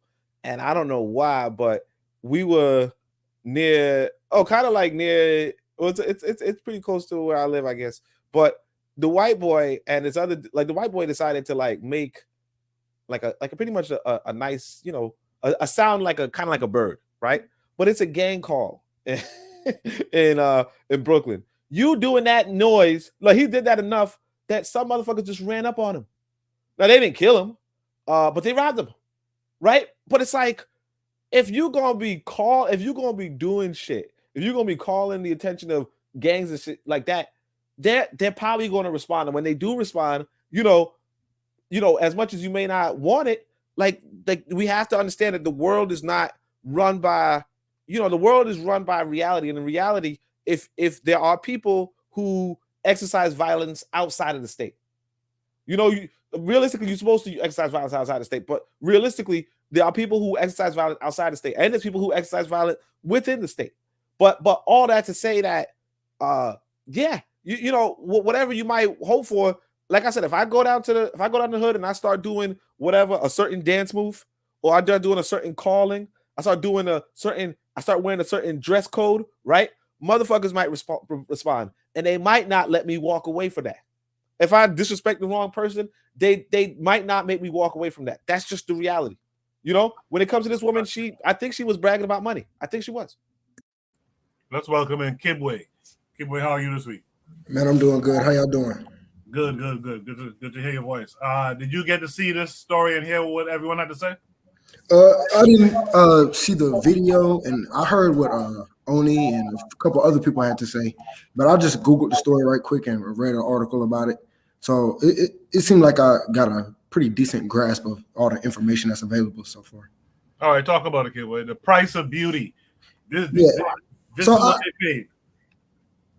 and I don't know why, but we were near, kind of like near. Well, it's pretty close to where I live, I guess. But the white boy and this other, like, the white boy decided to like make like a pretty much a nice, a sound like a kind of like a bird, right? But it's a gang call in Brooklyn. You doing that noise, like, he did that enough that some motherfuckers just ran up on him. Now they didn't kill him, but they robbed him, right? But it's like, if you're gonna be doing shit if you're gonna be calling the attention of gangs and shit like that, they're probably going to respond. And when they do respond, you know, as much as you may not want it, like we have to understand that the world is not run by, the world is run by reality. And in reality, if there are people who exercise violence outside of the state, realistically, you're supposed to exercise violence outside the state, but realistically, there are people who exercise violence outside the state, and there's people who exercise violence within the state. But all that to say that, whatever you might hope for, like I said, if I go down the hood and I start doing whatever, a certain dance move, or I start doing a certain calling, I start wearing a certain dress code, right? Motherfuckers might respond, and they might not let me walk away for that. If I disrespect the wrong person, they might not make me walk away from that. That's just the reality. When it comes to this woman, I think she was bragging about money. I think she was. Let's welcome in Kibwe. Kibwe, how are you this week? Man, I'm doing good. How y'all doing? Good. Good to hear your voice. Did you get to see this story and hear what everyone had to say? I didn't see the video, and I heard what Oni and a couple other people had to say, but I just Googled the story right quick and read an article about it. So it seemed like I got a pretty decent grasp of all the information that's available so far. All right, talk about it, Kibwe. The price of beauty. This is what they paid.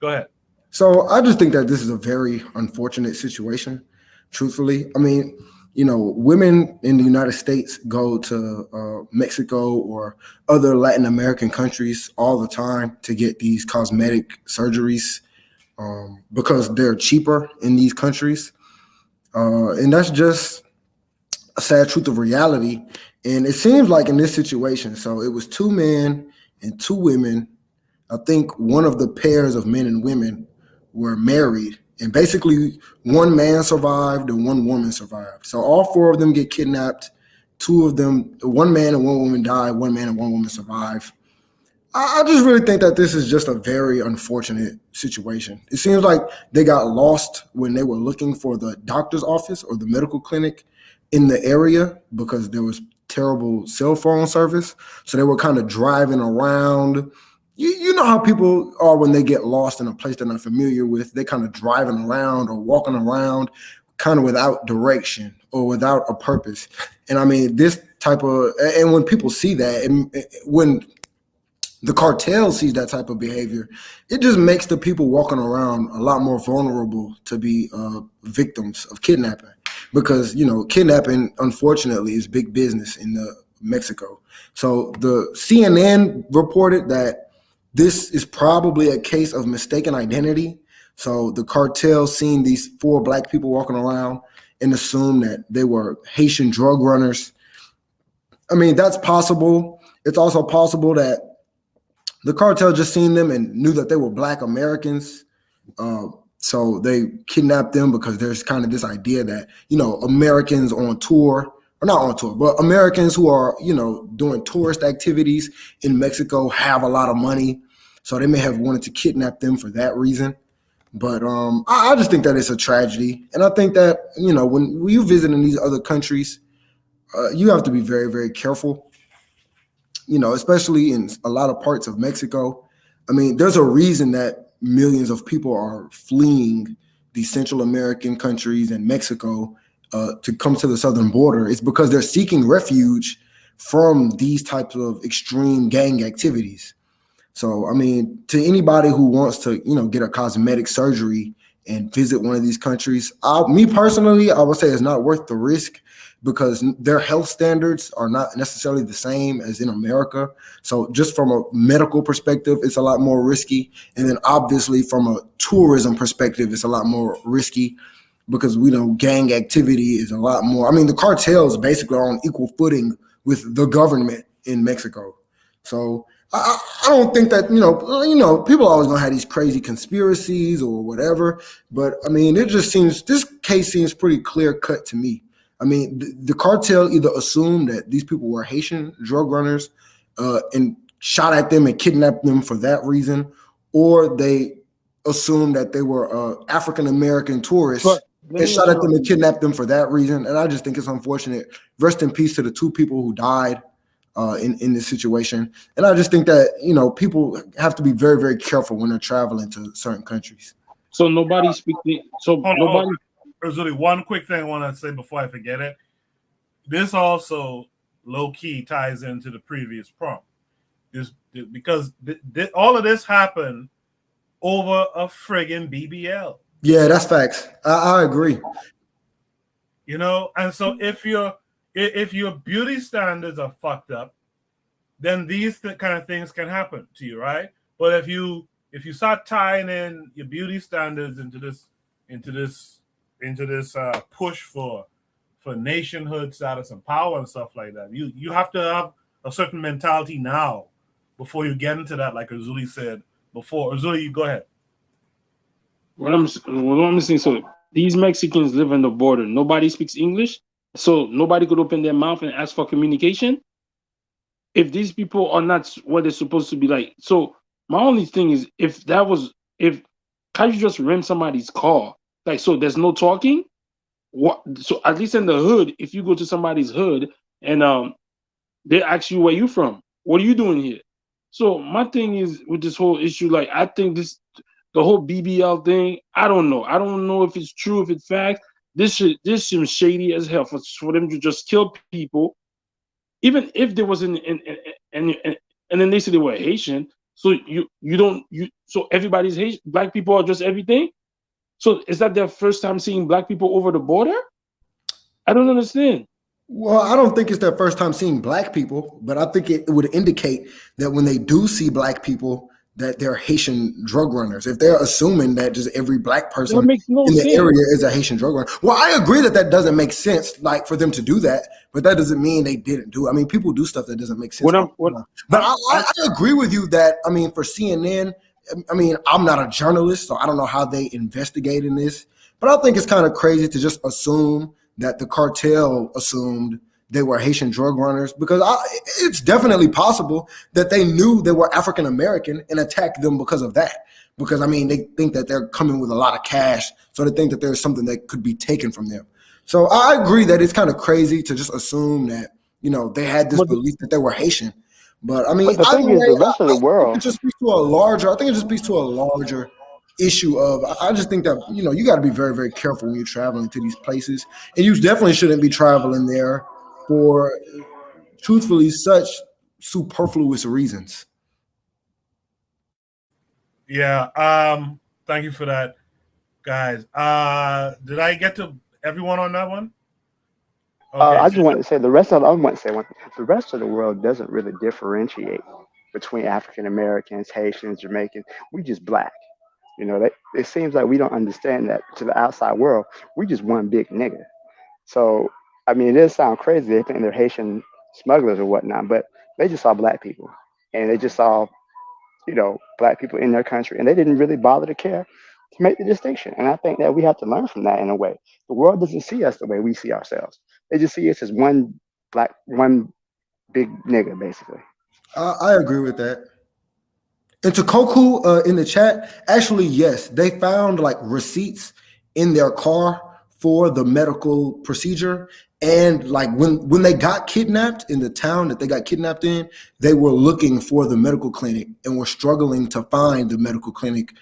Go ahead. So I just think that this is a very unfortunate situation, truthfully. I mean, women in the United States go to Mexico or other Latin American countries all the time to get these cosmetic surgeries because they're cheaper in these countries. And that's just a sad truth of reality. And it seems like in this situation, so it was 2 men and 2 women. I think one of the pairs of men and women were married, and basically 1 man survived and 1 woman survived. So all 4 of them get kidnapped. 2 of them, 1 man and 1 woman died. 1 man and 1 woman survived. I just really think that this is just a very unfortunate situation. It seems like they got lost when they were looking for the doctor's office or the medical clinic in the area because there was terrible cell phone service. So they were kind of driving around. You know how people are when they get lost in a place they're not familiar with. They kind of driving around or walking around kind of without direction or without a purpose. And I mean, this type of, and when people see that, and when the cartel sees that type of behavior, it just makes the people walking around a lot more vulnerable to be victims of kidnapping. Because, kidnapping, unfortunately, is big business in Mexico. So the CNN reported that this is probably a case of mistaken identity. So the cartel seen these 4 black people walking around and assumed that they were Haitian drug runners. I mean, that's possible. It's also possible that the cartel just seen them and knew that they were Black Americans. So they kidnapped them because there's kind of this idea that, Americans on tour, or not on tour, but Americans who are, doing tourist activities in Mexico have a lot of money. So they may have wanted to kidnap them for that reason. But I just think that it's a tragedy. And I think that, when you visit in these other countries, you have to be very, very careful, especially in a lot of parts of Mexico. I mean, there's a reason that millions of people are fleeing these Central American countries and Mexico to come to the southern border. It's because they're seeking refuge from these types of extreme gang activities. So, I mean, to anybody who wants to, get a cosmetic surgery and visit one of these countries, me personally, I would say it's not worth the risk because their health standards are not necessarily the same as in America. So just from a medical perspective, it's a lot more risky. And then obviously from a tourism perspective, it's a lot more risky because we know gang activity is a lot more. I mean, the cartels basically are on equal footing with the government in Mexico. So I don't think that, people are always going to have these crazy conspiracies or whatever. But, I mean, this case seems pretty clear cut to me. I mean, the cartel either assumed that these people were Haitian drug runners and shot at them and kidnapped them for that reason, or they assumed that they were African-American tourists and shot at them and kidnapped them for that reason. And I just think it's unfortunate. Rest in peace to the 2 people who died. in this situation. And I just think that, people have to be very, very careful when they're traveling to certain countries. So nobody speaking. So nobody. There's only one quick thing I want to say before I forget it. This also low key ties into the previous prompt. Because all of this happened over a friggin' BBL. Yeah, that's facts. I agree. And so if your beauty standards are fucked up, then these kind of things can happen to you, right? But if you start tying in your beauty standards into this push for nationhood status and power and stuff like that, you have to have a certain mentality now before you get into that, like Uzuli said before. Uzuli, you go ahead. What I'm saying, so these Mexicans live on the border. Nobody speaks English, so nobody could open their mouth and ask for communication. If these people are not what they're supposed to be like, so my only thing is, if can't you just rent somebody's car? Like, so there's no talking. What? So at least in the hood, if you go to somebody's hood and they ask you where you from, what are you doing here? So my thing is with this whole issue, like, I think the whole BBL thing, I don't know. I don't know if it's true, if it's fact. This seems shady as hell for them to just kill people, even if there was and then they say they were Haitian. So so everybody's Haitian. Black people are just everything. So is that their first time seeing black people over the border? I don't understand. Well, I don't think it's their first time seeing black people, but I think it would indicate that when they do see black people, that they're Haitian drug runners. If they're assuming that just every black person in the area is a Haitian drug runner. Well, I agree that doesn't make sense, like, for them to do that, but that doesn't mean they didn't do it. I mean, people do stuff that doesn't make sense. But I agree with you that, I mean, for CNN, I mean, I'm not a journalist, so I don't know how they investigate in this, but I think it's kind of crazy to just assume that the cartel assumed they were Haitian drug runners, because it's definitely possible that they knew they were African American and attacked them because of that. Because, I mean, they think that they're coming with a lot of cash, so they think that there's something that could be taken from them. So I agree that it's kind of crazy to just assume that, they had this belief that they were Haitian. But I mean, the thing is, the rest of the world, it just speaks to a larger issue of, I just think that, you got to be very, very careful when you're traveling to these places, and you definitely shouldn't be traveling there for, truthfully, such superfluous reasons. Yeah. Thank you for that, guys. Did I get to everyone on that one? Okay, I just want to say the rest of the world doesn't really differentiate between African Americans, Haitians, Jamaicans. We just black. It seems like we don't understand that to the outside world. We just one big nigga. So, I mean, it does sound crazy. They think they're Haitian smugglers or whatnot, but they just saw black people, and they just saw, black people in their country, and they didn't really bother to care to make the distinction. And I think that we have to learn from that in a way. The world doesn't see us the way we see ourselves. They just see us as one big nigga, basically. I agree with that. And to Koku in the chat, actually, yes, they found like receipts in their car for the medical procedure. And like when they got kidnapped in the town that they got kidnapped in, they were looking for the medical clinic and were struggling to find the medical clinic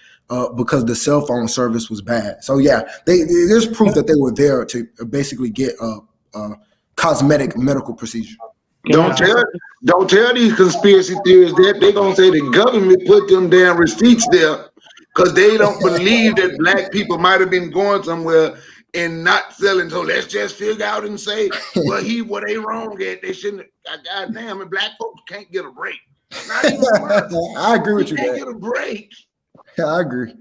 because the cell phone service was bad. So yeah, there's proof that they were there to basically get a cosmetic medical procedure. Don't tell these conspiracy theorists that they're gonna say the government put them damn receipts there because they don't believe that black people might have been going somewhere and not selling. So let's just figure out and say, well, they wrong at. They shouldn't. God damn it, black folks can't get a break. Not even I agree with you. Can't get a break. Yeah, I agree.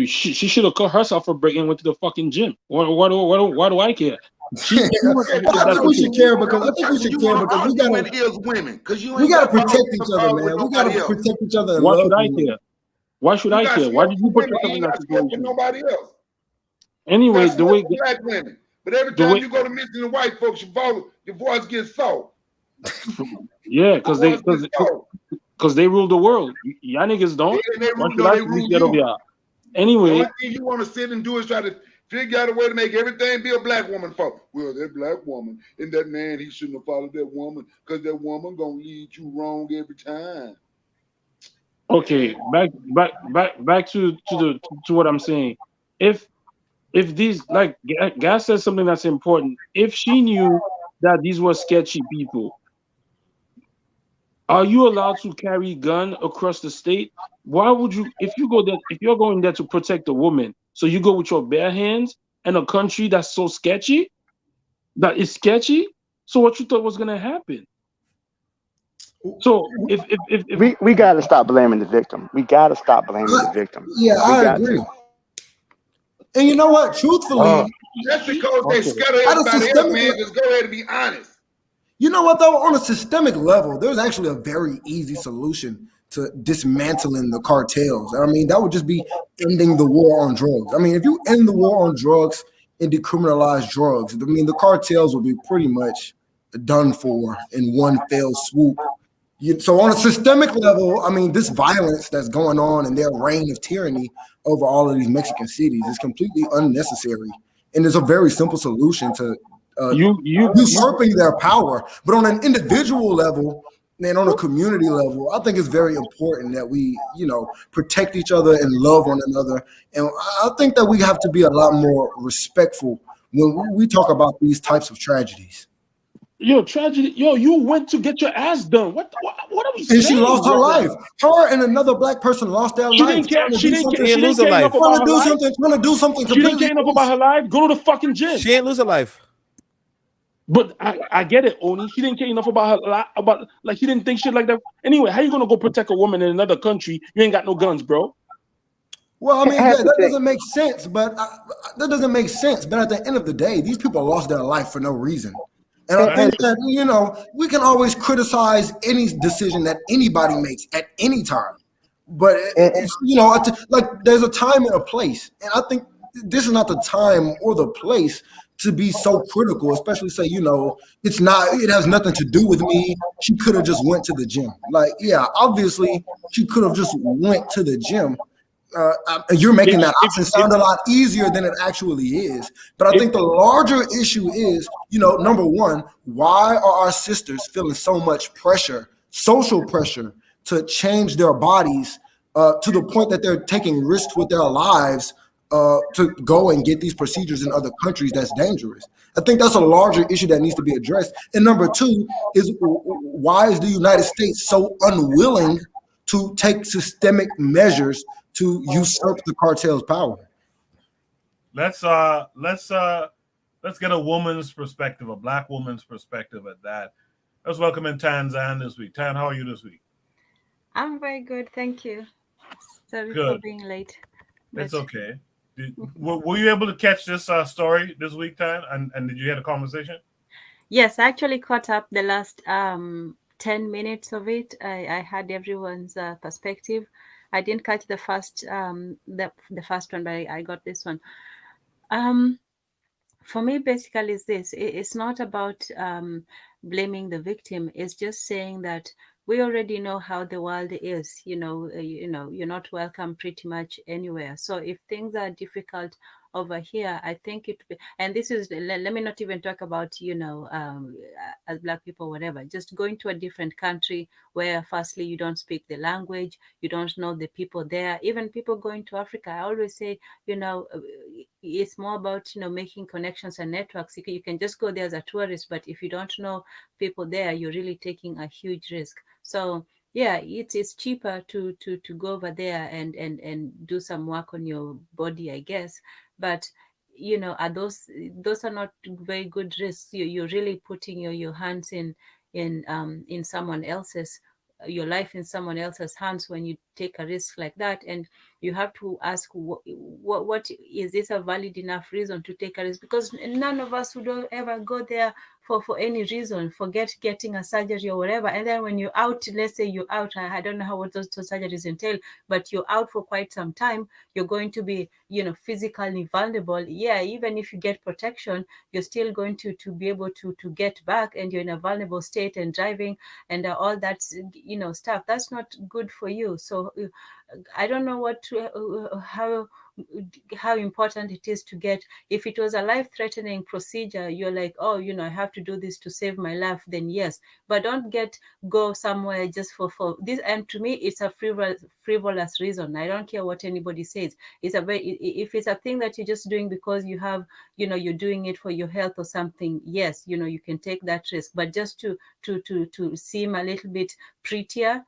She should have cut herself a break and went to the fucking gym. Why do I care? I think we should care because we gotta protect each other, man. We gotta protect each other. Why should I care? Why should I care? Why did you put yourself in that situation? Nobody else. Anyway, the way black women, but every time you go to missing the white folks, your voice gets soft. Yeah, because they rule the world. Y'all niggas don't. They rule you. Anyway, the only thing you want to sit and do is try to Figure out a way to make everything be a black woman fault. Well, that black woman and that man, he shouldn't have followed that woman because that woman gonna lead you wrong every time. Okay, back to what I'm saying. If these, like Gas says something that's important. If she knew that these were sketchy people, are you allowed to carry gun across the state? Why would you, if you're going there to protect a woman, so you go with your bare hands in a country that's so sketchy, that is sketchy? So what you thought was gonna happen? So if we got to stop blaming the victim. We got to stop blaming the victim. Yeah, I agree. And you know what? Truthfully, just because they scuttle everybody else, man, just go ahead and be honest. You know what, though? On a systemic level, there's actually a very easy solution to dismantling the cartels. I mean, that would just be ending the war on drugs. I mean, if you end the war on drugs and decriminalize drugs, I mean, the cartels will be pretty much done for in one fell swoop. So on a systemic level, I mean, this violence that's going on and their reign of tyranny over all of these Mexican cities is completely unnecessary. And there's a very simple solution to usurping their power. But on an individual level and on a community level, I think it's very important that we, protect each other and love one another. And I think that we have to be a lot more respectful when we talk about these types of tragedies. Tragedy. You went to get your ass done. What are we saying? And she lost her life. Her and another black person lost their life. She didn't care enough about her life. Trying to do something. She didn't care enough about her life. Go to the fucking gym. She ain't lose her life. But I get it, Oni. She didn't care enough about her life. She didn't think shit like that. Anyway, how you gonna go protect a woman in another country? You ain't got no guns, bro. Well, I mean, that doesn't make sense. But at the end of the day, these people lost their life for no reason. And I think that, we can always criticize any decision that anybody makes at any time. But, there's a time and a place. And I think this is not the time or the place to be so critical, especially say, it has nothing to do with me. She could have just went to the gym. Obviously, she could have just went to the gym. You're making that option sound a lot easier than it actually is. But I think the larger issue is, number one, why are our sisters feeling so much pressure, social pressure, to change their bodies to the point that they're taking risks with their lives to go and get these procedures in other countries that's dangerous? I think that's a larger issue that needs to be addressed. And number two is, why is the United States so unwilling to take systemic measures to usurp the cartel's power? Let's get a woman's perspective, a black woman's perspective at that. Let's welcome in Tanzan this week. Tan, how are you this week? I'm very good, thank you. Sorry for being late. It's okay. Were you able to catch this story this week, Tan? And did you hear the conversation? Yes, I actually caught up the last 10 minutes of it. I had everyone's perspective. I didn't catch the first the first one, but I got this one. For me, basically, is this: it's not about blaming the victim. It's just saying that we already know how the world is. You're not welcome pretty much anywhere. So if things are difficult over here, I think and this is, let me not even talk about, as black people, whatever, just going to a different country where firstly, you don't speak the language, you don't know the people there. Even people going to Africa, I always say, it's more about, making connections and networks. You can just go there as a tourist, but if you don't know people there, you're really taking a huge risk. So yeah, it's cheaper to go over there and do some work on your body, I guess. But are those are not very good risks. You're really putting your hands in someone else's, your life in someone else's hands when you take a risk like that. And you have to ask, what is this a valid enough reason to take a risk? Because none of us would ever go there for any reason, forget getting a surgery or whatever. And then when you're out, let's say you're out, I don't know what those surgeries entail, but you're out for quite some time, you're going to be, physically vulnerable. Yeah, even if you get protection, you're still going to be able to get back, and you're in a vulnerable state and driving and all that, stuff. That's not good for you. So I don't know how important it is to get. If it was a life-threatening procedure, you're like, oh, I have to do this to save my life, then yes. But don't go somewhere just for this. And to me, it's a frivolous reason. I don't care what anybody says. If it's a thing that you're just doing because you have, you're doing it for your health or something, yes, you can take that risk. But just to seem a little bit prettier,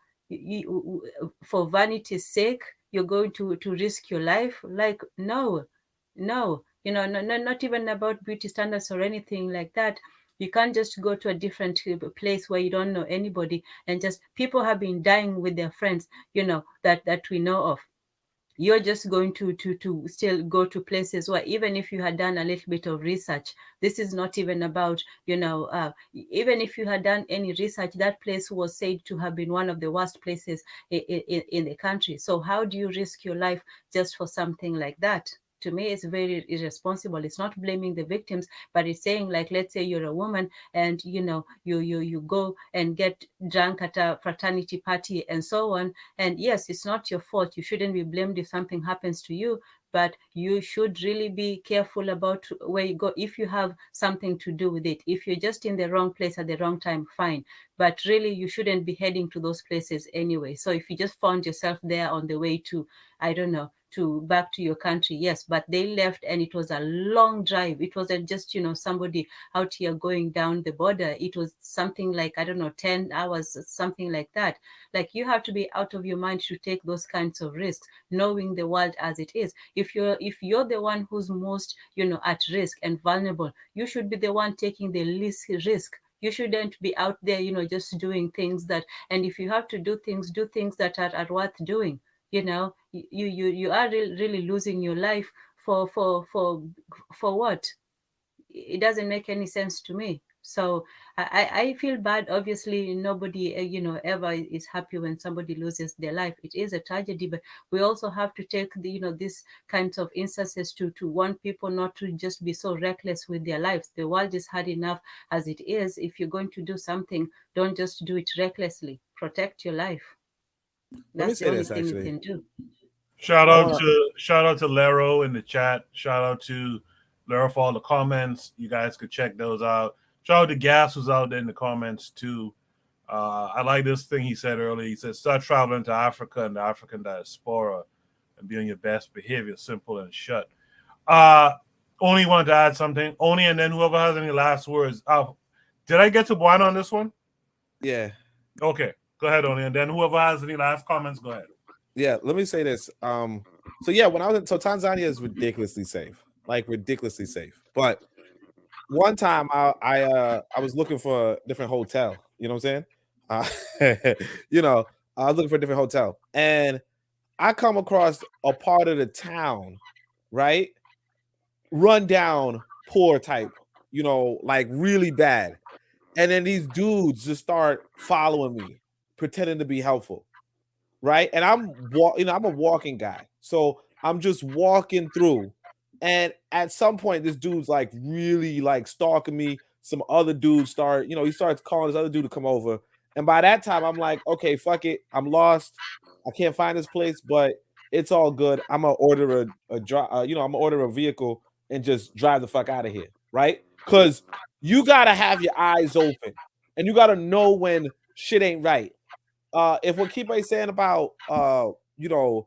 for vanity's sake, you're going to risk your life. Like, no, not even about beauty standards or anything like that. You can't just go to a different place where you don't know anybody, and just people have been dying with their friends, that we know of. You're just going to still go to places where, even if you had done a little bit of research, this is not even about, even if you had done any research, that place was said to have been one of the worst places in the country. So how do you risk your life just for something like that? To me, it's very irresponsible. It's not blaming the victims, but it's saying, like, let's say you're a woman and you go and get drunk at a fraternity party and so on. And yes, it's not your fault. You shouldn't be blamed if something happens to you, but you should really be careful about where you go if you have something to do with it. If you're just in the wrong place at the wrong time, fine. But really, you shouldn't be heading to those places anyway. So if you just found yourself there on the way to, I don't know, to back to your country, yes, but they left and it was a long drive. It wasn't just, somebody out here going down the border. It was something like, I don't know, 10 hours, something like that. Like, you have to be out of your mind to take those kinds of risks, knowing the world as it is. If you're the one who's most, at risk and vulnerable, you should be the one taking the least risk. You shouldn't be out there, just doing things that, and if you have to do things that are worth doing. You are really losing your life for what? It doesn't make any sense to me. So I feel bad. Obviously, nobody ever is happy when somebody loses their life. It is a tragedy, but we also have to take these kinds of instances to warn people not to just be so reckless with their lives. The world is hard enough as it is. If you're going to do something, don't just do it recklessly. Protect your life. That's the only thing you can do. Shout out to Lero in the chat. Shout out to Lero for all the comments. You guys could check those out. Shout out to Gas who's out there in the comments too. I like this thing he said earlier. He said, start traveling to Africa and the African diaspora and be on your best behavior, simple and shut. Only wanted to add something. Only, and then whoever has any last words. Did I get to Buana on this one? Yeah. Okay. Go ahead, Only. And then whoever has any last comments, go ahead. Yeah, let me say this. So yeah, when I was Tanzania is ridiculously safe, like ridiculously safe. But one time I was looking for a different hotel. You know what I'm saying? I was looking for a different hotel, and I come across a part of the town, right? Run down, poor type, like really bad. And then these dudes just start following me, pretending to be helpful. Right. And I'm a walking guy. So I'm just walking through. And at some point, this dude's like really like stalking me. Some other dudes he starts calling this other dude to come over. And by that time, I'm like, okay, fuck it. I'm lost. I can't find this place, but it's all good. I'm gonna order I'm gonna order a vehicle and just drive the fuck out of here. Right. Because you gotta have your eyes open and you gotta know when shit ain't right. If what Kipe saying about motherfuckers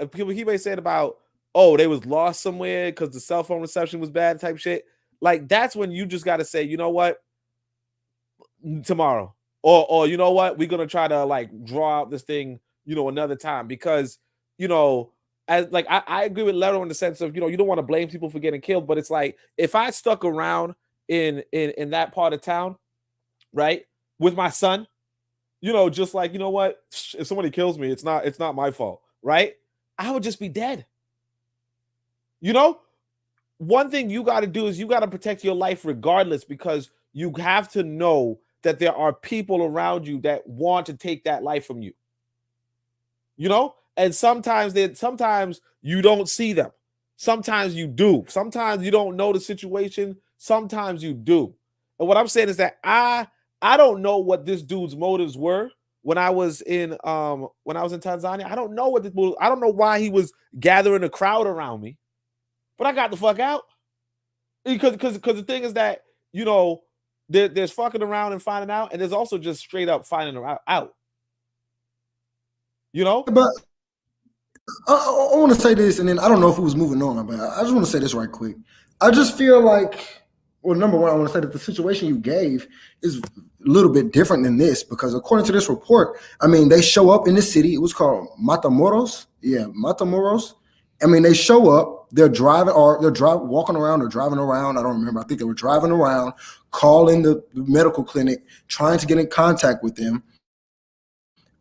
if people Kipe saying about they was lost somewhere because the cell phone reception was bad type shit, like that's when you just got to say, you know what, tomorrow or you know what, we're gonna try to like draw out this thing another time, because as like I agree with Lero in the sense of you don't want to blame people for getting killed, but it's like if I stuck around in that part of town, right, with my son, just like, you know what, if somebody kills me, it's not my fault, right? I would just be dead. One thing you got to do is you got to protect your life regardless, because you have to know that there are people around you that want to take that life from you. And sometimes you don't see them. Sometimes you do. Sometimes you don't know the situation. Sometimes you do. And what I'm saying is that I don't know what this dude's motives were, when I was in Tanzania. I don't know I don't know why he was gathering a crowd around me, but I got the fuck out because the thing is that, you know, there's fucking around and finding out, and there's also just straight up finding out. You know, but I want to say this, and then I don't know if it was moving on, but I just want to say this right quick. I just feel like, well, number one, I want to say that the situation you gave is a little bit different than this, because according to this report, I mean, they show up in the city. It was called Matamoros. Yeah, Matamoros. I mean, they show up, they're walking around or driving around. I don't remember. I think they were driving around, calling the medical clinic, trying to get in contact with them.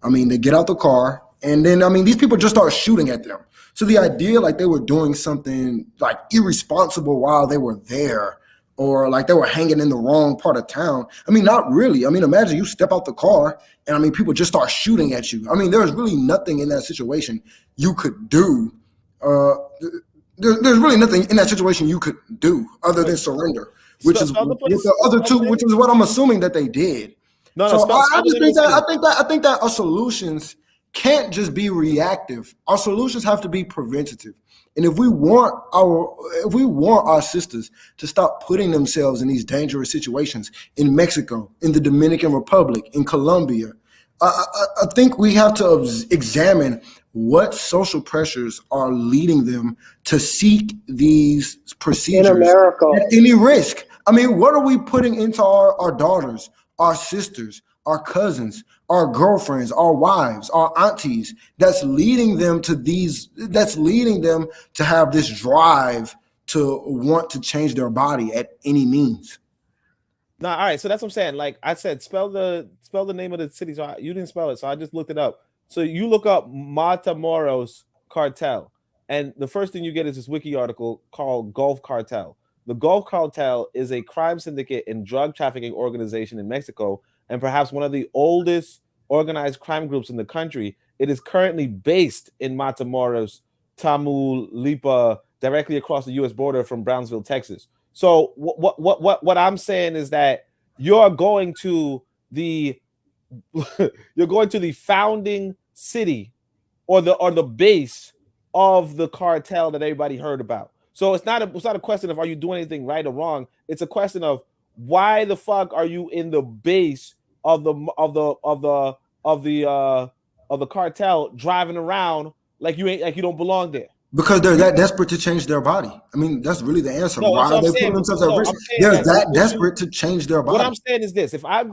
I mean, they get out the car, and then, I mean, these people just start shooting at them. So the idea like they were doing something like irresponsible while they were there, or like they were hanging in the wrong part of town. I mean, not really. I mean, imagine you step out the car and I mean, people just start shooting at you. I mean, there's really nothing in that situation you could do. There's really nothing in that situation you could do other than surrender, which is with the other two, which is what I'm assuming that they did. I think that our solutions can't just be reactive. Our solutions have to be preventative. And if we want our sisters to stop putting themselves in these dangerous situations in Mexico, in the Dominican Republic, in Colombia, I think we have to examine what social pressures are leading them to seek these procedures in America at any risk. I mean, what are we putting into our daughters, our sisters, our cousins, our girlfriends, our wives, our aunties, that's leading them to have this drive to want to change their body at any means? Nah, all right. So that's what I'm saying. Like I said, spell the name of the city. So you didn't spell it, so I just looked it up. So you look up Matamoros cartel, and the first thing you get is this wiki article called Gulf Cartel. The Gulf Cartel is a crime syndicate and drug trafficking organization in Mexico, and perhaps one of the oldest organized crime groups in the country. It is currently based in Matamoros, Tamaulipas, directly across the U.S. border from Brownsville, Texas. So what I'm saying is that you're going to the founding city or the base of the cartel that everybody heard about. So it's not a question of are you doing anything right or wrong. It's a question of why the fuck are you in the base of the cartel driving around like you don't belong there? Because they're that desperate to change their body. I mean, that's really the answer. No, why are they putting themselves at risk? They're that desperate to change their body. What I'm saying is this: if I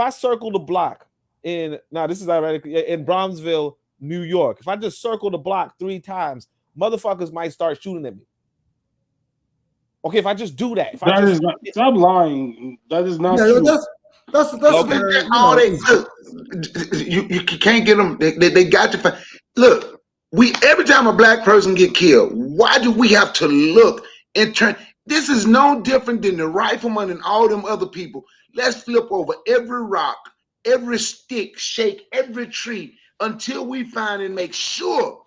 circle the block in Brownsville, New York, if I just circle the block 3 times, motherfuckers might start shooting at me. Okay, if I just do that, stop lying. That is not true. That's okay. All you can't get them. They got to find. Look. Every time a black person get killed, why do we have to look and turn? This is no different than the rifleman and all them other people. Let's flip over every rock, every stick, shake every tree until we find and make sure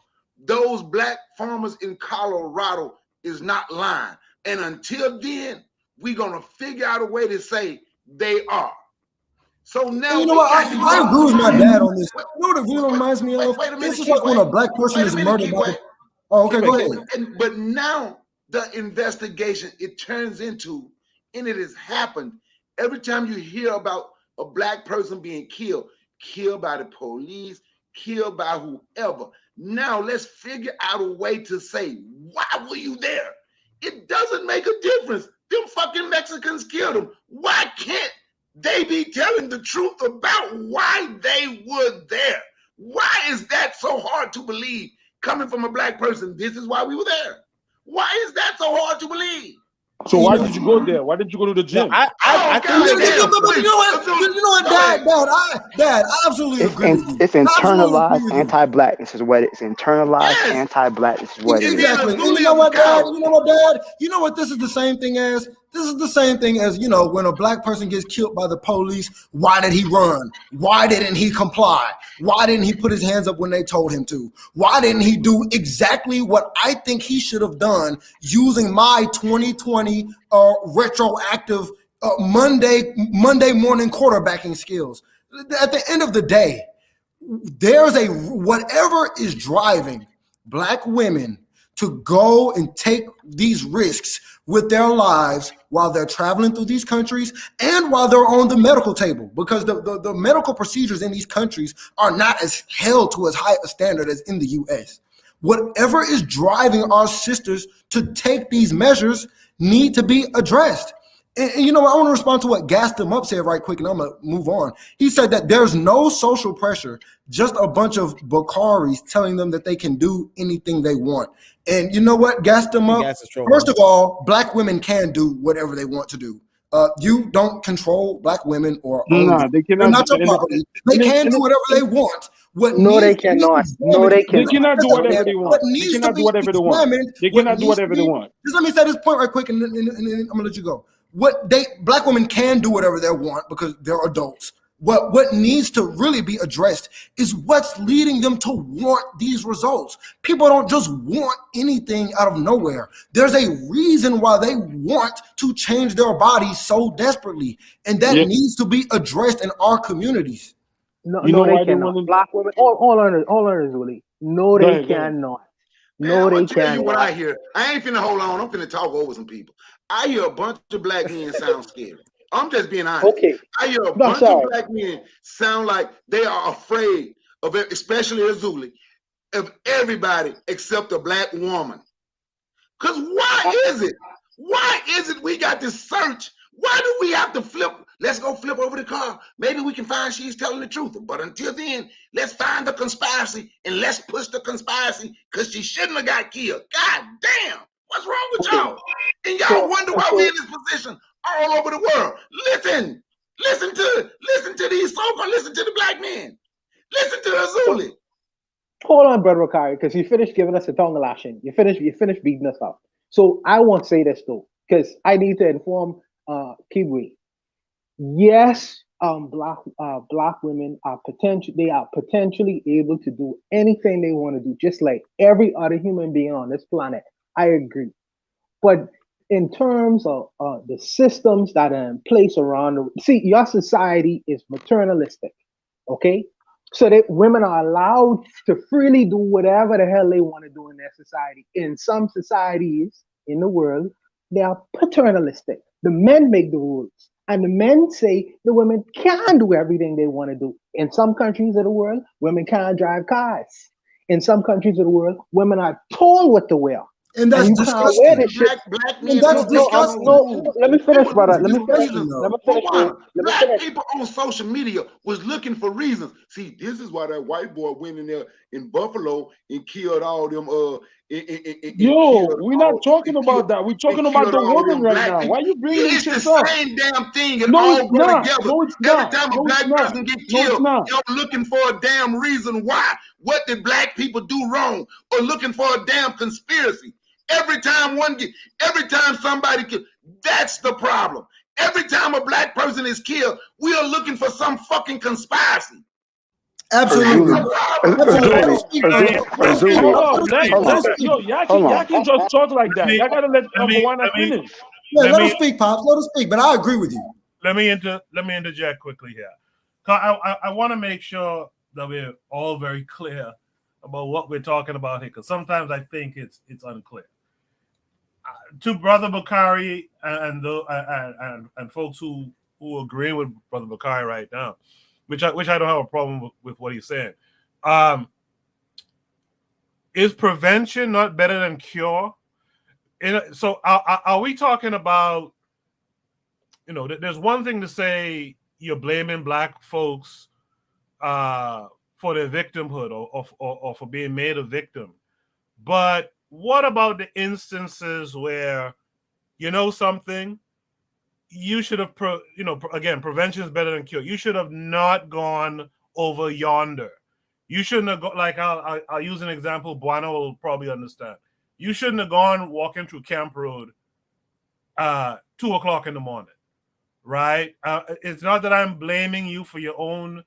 those black farmers in Colorado is not lying. And until then, we're gonna figure out a way to say they are. So now, you know what? I agree with my dad on this. You know what it really reminds me of? This is like when a black person is murdered. Oh, okay, go ahead. But now the investigation, it turns into, and it has happened every time you hear about a black person being killed by the police, killed by whoever. Now let's figure out a way to say, why were you there? It doesn't make a difference. Them fucking Mexicans killed him. Why can't they be telling the truth about why they were there? Why is that so hard to believe coming from a black person? This is why we were there. Why is that so hard to believe? So why did you go there? Why did you go to the gym? You know what, Dad, I absolutely agree with you. It's internalized anti-blackness is what it is. Internalized anti-blackness is what it is. Exactly. And you know what, Dad? You know what this is the same thing as? This is the same thing as, you know, when a black person gets killed by the police, why did he run? Why didn't he comply? Why didn't he put his hands up when they told him to? Why didn't he do exactly what I think he should have done using my 2020 retroactive Monday morning quarterbacking skills? At the end of the day, there's a whatever is driving Black women to go and take these risks with their lives while they're traveling through these countries and while they're on the medical table, because the medical procedures in these countries are not as held to as high a standard as in the US. Whatever is driving our sisters to take these measures need to be addressed. And you know, I want to respond to what Gassed Him Up said right quick, and I'm going to move on. He said that there's no social pressure, just a bunch of Bakaris telling them that they can do anything they want. And you know what, Gassed Him Up? First of all, Black women can do whatever they want to do. You don't control Black women or own them. They They're cannot. not your property. They can do whatever they want. No, they cannot. No, they They cannot. cannot do whatever they want. What They needs to cannot be do whatever they want. examined, They what cannot do needs to whatever they be- want. Just let me say this point right quick, and then I'm gonna let you go. Black women can do whatever they want because they're adults. What needs to really be addressed is what's leading them to want these results. People don't just want anything out of nowhere. There's a reason why they want to change their bodies so desperately, and that needs to be addressed in our communities. No, they cannot. Black women, all learners, really. No, they cannot. No, I'm they gonna tell you what I cannot. hear. I ain't finna hold on. I'm finna talk over some people. I hear a bunch of Black men sound scary. I'm just being honest. Okay. I hear a bunch of Black men sound like they are afraid of it, especially Azuli, of everybody except a Black woman. Because why is it? Why is it we got to search? Why do we have to flip? Let's go flip over the car. Maybe we can find she's telling the truth. But until then, let's find the conspiracy and let's push the conspiracy because she shouldn't have got killed. God damn. What's wrong with y'all? And y'all wonder why we're in this position all over the world. Listen to these so-called, listen to the Black men. Listen to the Azuli. Hold on, Brother Bakari, because you finished giving us a tongue lashing. You finished beating us up. So I won't say this though, because I need to inform Kibwe. Yes, black women are potentially able to do anything they want to do, just like every other human being on this planet. I agree. But in terms of the systems that are in place around, see, your society is maternalistic, okay? So that women are allowed to freely do whatever the hell they want to do in their society. In some societies in the world, they are paternalistic. The men make the rules, and the men say the women can do everything they want to do. In some countries of the world, women can't drive cars. In some countries of the world, women are told what to wear. And that's disgusting. Black men that's disgusting. No, let me finish, brother. Let me finish. Black people on social media was looking for reasons. See, this is why that white boy went in there in Buffalo and killed all them. We're not talking about that. We're talking about the woman right now. Why are you bringing this shit up? It's the same damn thing. It No, all it's go not. together. No, it's Every not. time a No, black it's not. person get No, it's killed, not. you're looking for a damn reason why. What did black people do wrong? Or looking for a damn conspiracy. Every time somebody kills, that's the problem. Every time a black person is killed, we are looking for some fucking conspiracy. Absolutely. Hold up. Y'all can just talk like that. Y'all gotta let Uncle finish. Yeah, let him speak, Pops. Let him speak. But I agree with you. Let me interject quickly here. I want to make sure that we're all very clear about what we're talking about here, because sometimes I think it's unclear. To Brother Bakari and folks who agree with Brother Bakari right now, which I don't have a problem with what he's saying. Is prevention not better than cure? So are we talking about, there's one thing to say you're blaming black folks for their victimhood or for being made a victim. But what about the instances where, something, you should have, again, prevention is better than cure. You should have not gone over yonder. You shouldn't have like, I'll use an example Buana will probably understand. You shouldn't have gone walking through Camp Road 2 o'clock in the morning, right? It's not that I'm blaming you for your own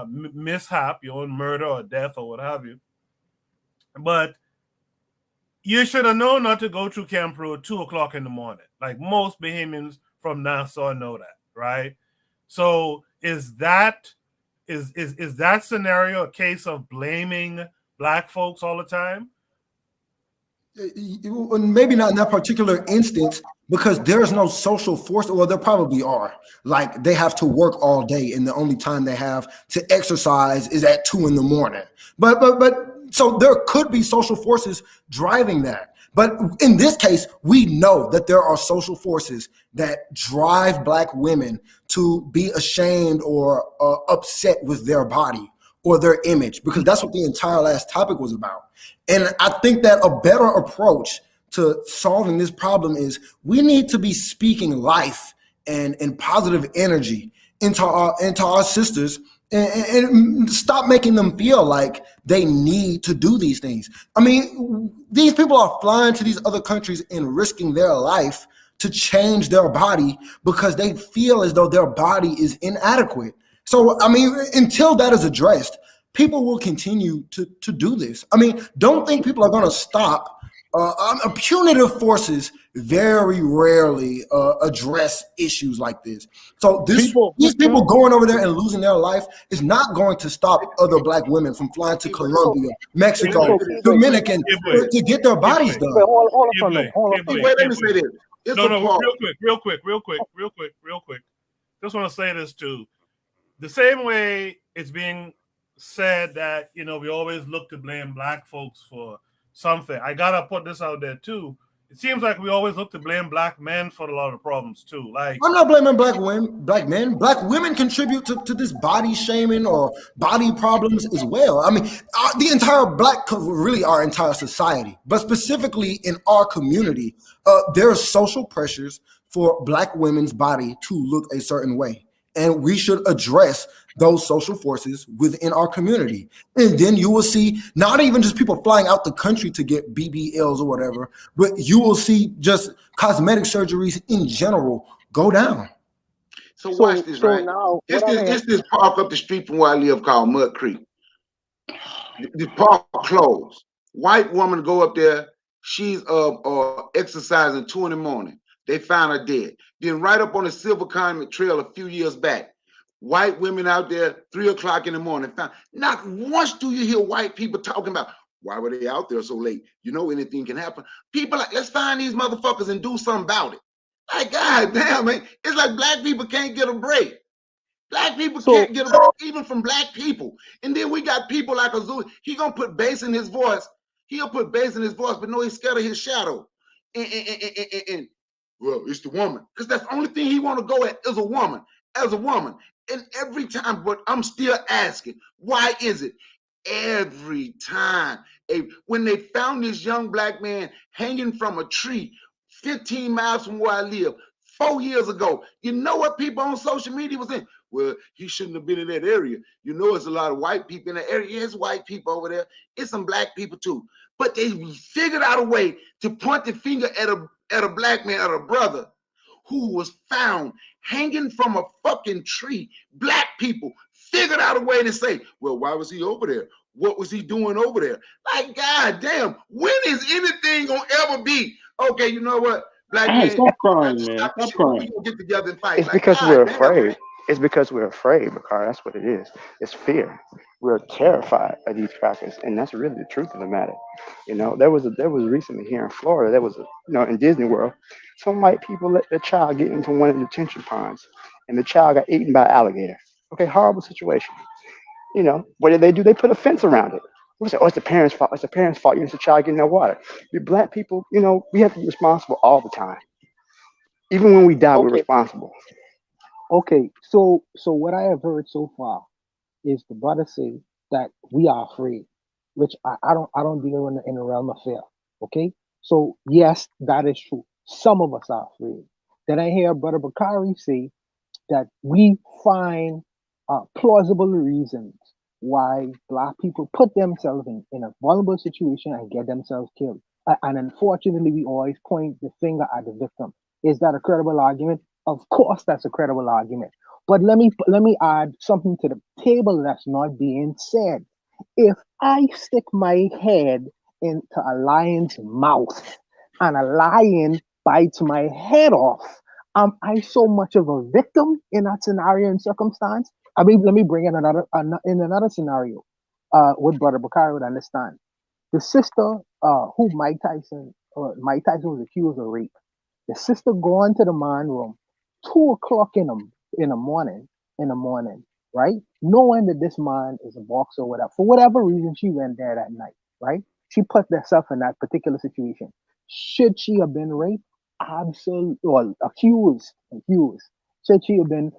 mishap, your own murder or death or what have you, but you should have known not to go through Camp Road 2 o'clock in the morning. Like most Bahamians from Nassau know that, right? So is that Is that scenario a case of blaming black folks all the time? Maybe not in that particular instance, because there's no social force. Well, there probably are. Like, they have to work all day, and the only time they have to exercise is at 2 a.m. But so there could be social forces driving that. But in this case, we know that there are social forces that drive black women to be ashamed or upset with their body or their image, because that's what the entire last topic was about. And I think that a better approach to solving this problem is we need to be speaking life and positive energy into our sisters, and stop making them feel like they need to do these things. I mean, these people are flying to these other countries and risking their life to change their body because they feel as though their body is inadequate. So, I mean, until that is addressed, people will continue to do this. I mean, don't think people are going to stop. Punitive forces very rarely address issues like this. So these people going over there and losing their life is not going to stop other black women from flying to Colombia, Mexico, Dominican to get their bodies done. Wait, let me say this. No, real quick. Just want to say this too. The same way it's being said that, you know, we always look to blame black folks for something. I gotta put this out there too. It seems like we always look to blame black men for a lot of problems too. Like, I'm not blaming black men. Black women contribute to this body shaming or body problems as well. I mean, the entire really our entire society, but specifically in our community, there are social pressures for black women's body to look a certain way. And we should address those social forces within our community. And then you will see not even just people flying out the country to get BBLs or whatever, but you will see just cosmetic surgeries in general go down. So watch this, right? It's this park up the street from where I live called Mud Creek. The park closed. White woman go up there. She's exercising 2 in the morning. They found her dead. Then right up on the Silver Condiment Trail a few years back, white women out there 3 o'clock in the morning found. Not once do you hear white people talking about why were they out there so late? You know, anything can happen. People like, let's find these motherfuckers and do something about it. Like, God damn, man. It's like black people can't get a break. Black people can't get a break even from black people. And then we got people like Azul. He gonna put bass in his voice. He'll put bass in his voice, but no, he's scared of his shadow. And well, it's the woman, because that's the only thing he want to go at is a woman, as a woman. And every time, but I'm still asking, why is it every time when they found this young black man hanging from a tree 15 miles from where I live 4 years ago, you know what people on social media was saying? Well, he shouldn't have been in that area. You know, it's a lot of white people in that area. Yeah, it's white people over there. It's some black people too. But they figured out a way to point the finger at a black man, at a brother who was found hanging from a fucking tree. Black people figured out a way to say, well, why was he over there? What was he doing over there? Like, God damn, when is anything gonna ever be, okay, you know what? Black man, stop crying, man. Stop crying. We gonna get together and fight. It's like, because God we're damn, afraid. man. It's because we're afraid, Bakari. That's what it is. It's fear. We're terrified of these crackers, and that's really the truth of the matter. You know, there was recently here in Florida. There was in Disney World, some white people let their child get into one of the detention ponds, and the child got eaten by an alligator. Okay, horrible situation. You know, what did they do? They put a fence around it. We say, oh, it's the parents' fault. It's the parents' fault. It's the child getting no water. We black people, we have to be responsible all the time. Even when we die, we're responsible. Okay, so what I have heard so far is the brother say that we are afraid, which I don't deal in the realm of fear. Okay, so yes, that is true. Some of us are afraid. Then I hear Brother Bakari say that we find plausible reasons why black people put themselves in a vulnerable situation and get themselves killed. And unfortunately, we always point the finger at the victim. Is that a credible argument? Of course, that's a credible argument. But let me add something to the table that's not being said. If I stick my head into a lion's mouth and a lion bites my head off, am I so much of a victim in that scenario and circumstance? I mean, let me bring in another scenario. What Brother Bakari would understand. The sister, who Mike Tyson was accused of rape. The sister going to the man room, 2 o'clock in the morning, right? Knowing that this man is a boxer or whatever. For whatever reason, she went there that night, right? She put herself in that particular situation. Should she have been raped? Absolutely. Well, accused. Should she have been?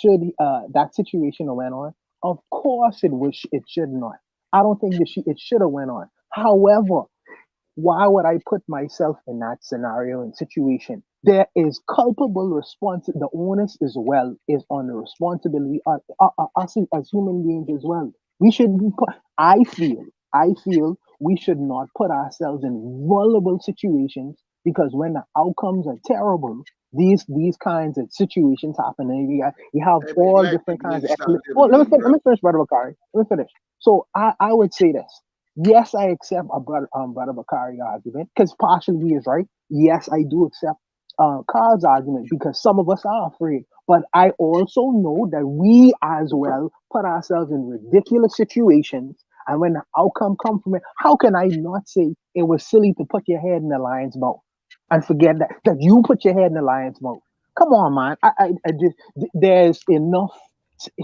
Should that situation have went on? Of course, it should not. I don't think that it should have went on. However, why would I put myself in that scenario and situation? There is culpable response. The onus as well is on the responsibility of us as human beings as well. We should be put, I feel we should not put ourselves in vulnerable situations because when the outcomes are terrible, these kinds of situations happen, and you have all different kinds of. Oh, let me finish, Brother Bakari. Let me finish. So I would say this. Yes, I accept Brother Bakari argument because partially he is right. Yes, I do accept Carl's argument because some of us are afraid. But I also know that we as well put ourselves in ridiculous situations. And when the outcome comes from it, how can I not say it was silly to put your head in the lion's mouth and forget that you put your head in the lion's mouth? Come on, man. I just there's enough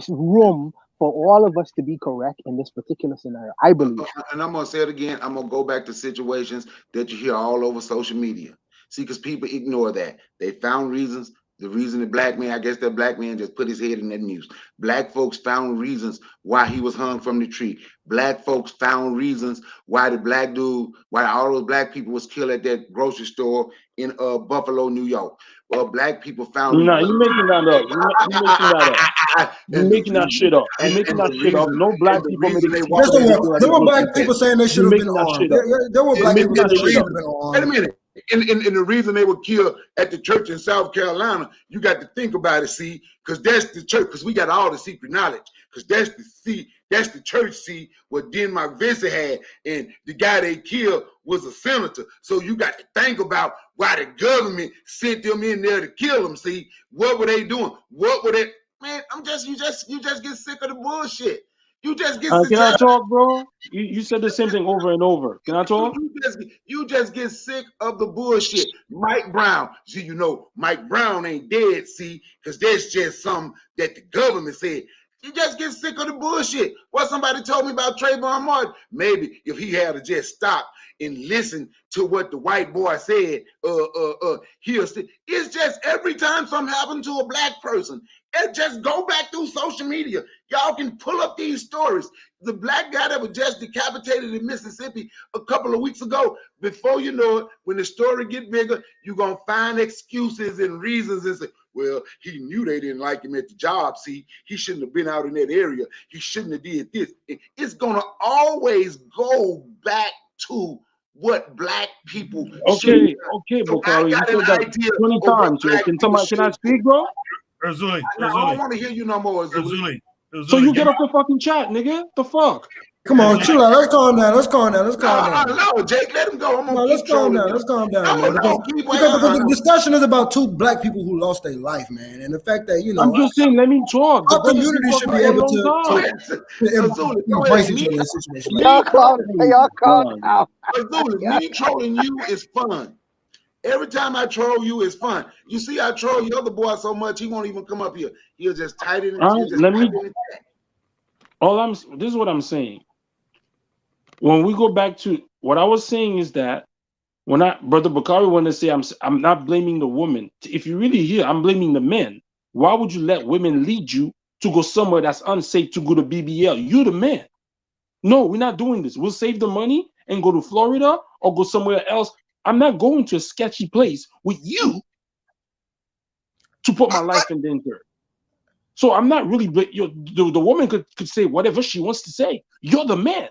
room for all of us to be correct in this particular scenario, I believe. And I'm gonna say it again. I'm gonna go back to situations that you hear all over social media. See, because people ignore that. They found reasons. The reason the black man, I guess that black man just put his head in that noose. Black folks found reasons why he was hung from the tree. Black folks found reasons why the black dude, why all those black people was killed at that grocery store in Buffalo, New York. Well, black people found. No, you're making that up. You're making that up. You're making that shit up. You're making that shit up. No black people made it. There were black people saying they should have been armed. There were black people saying they should have been armed. Wait a minute. And the reason they were killed at the church in South Carolina, you got to think about it, see, because that's the church, because we got all the secret knowledge, because that's the church, see, what Denmark Vincent had, and the guy they killed was a senator. So you got to think about why the government sent them in there to kill them, see. What were they doing? What were they, man, you just get sick of the bullshit. You just get sick. Can I talk, bro? You said the same thing over and over. Can I talk? You just get sick of the bullshit. Mike Brown, see, you know, Mike Brown ain't dead, see, because that's just something that the government said. You just get sick of the bullshit. What somebody told me about Trayvon Martin, maybe if he had to just stop and listen to what the white boy said, it's just every time something happened to a black person, it just go back through social media. Y'all can pull up these stories. The black guy that was just decapitated in Mississippi a couple of weeks ago, before you know it, when the story get bigger, you're going to find excuses and reasons and say, well, he knew they didn't like him at the job. See, he shouldn't have been out in that area. He shouldn't have did this. It's going to always go back to what black people Okay, Bakari, you said that 20 times. Can I speak, bro? Urzuli, I don't want to hear you no more, Urzuli. So you get off the fucking chat, nigga. The fuck? Come on, chill out. Let's calm down. No, Jake, let him go. Let's calm down, man. Because the discussion is about two black people who lost their life, man, and the fact that I'm just saying, let me talk. Our community should be able to embrace each other in situations like Y'all calm down. Urzuli, me trolling you is fun. Every time I troll you, it's fun. You see, I troll your other boy so much, he won't even come up here. He'll just tighten it. This is what I'm saying. When we go back to what I was saying is that when Brother Bakari wanted to say I'm not blaming the woman. If you really hear, I'm blaming the men. Why would you let women lead you to go somewhere that's unsafe to go to BBL? You're the man. No, we're not doing this. We'll save the money and go to Florida or go somewhere else. I'm not going to a sketchy place with you to put my life in danger. So I'm not really, the woman could say whatever she wants to say. You're the man.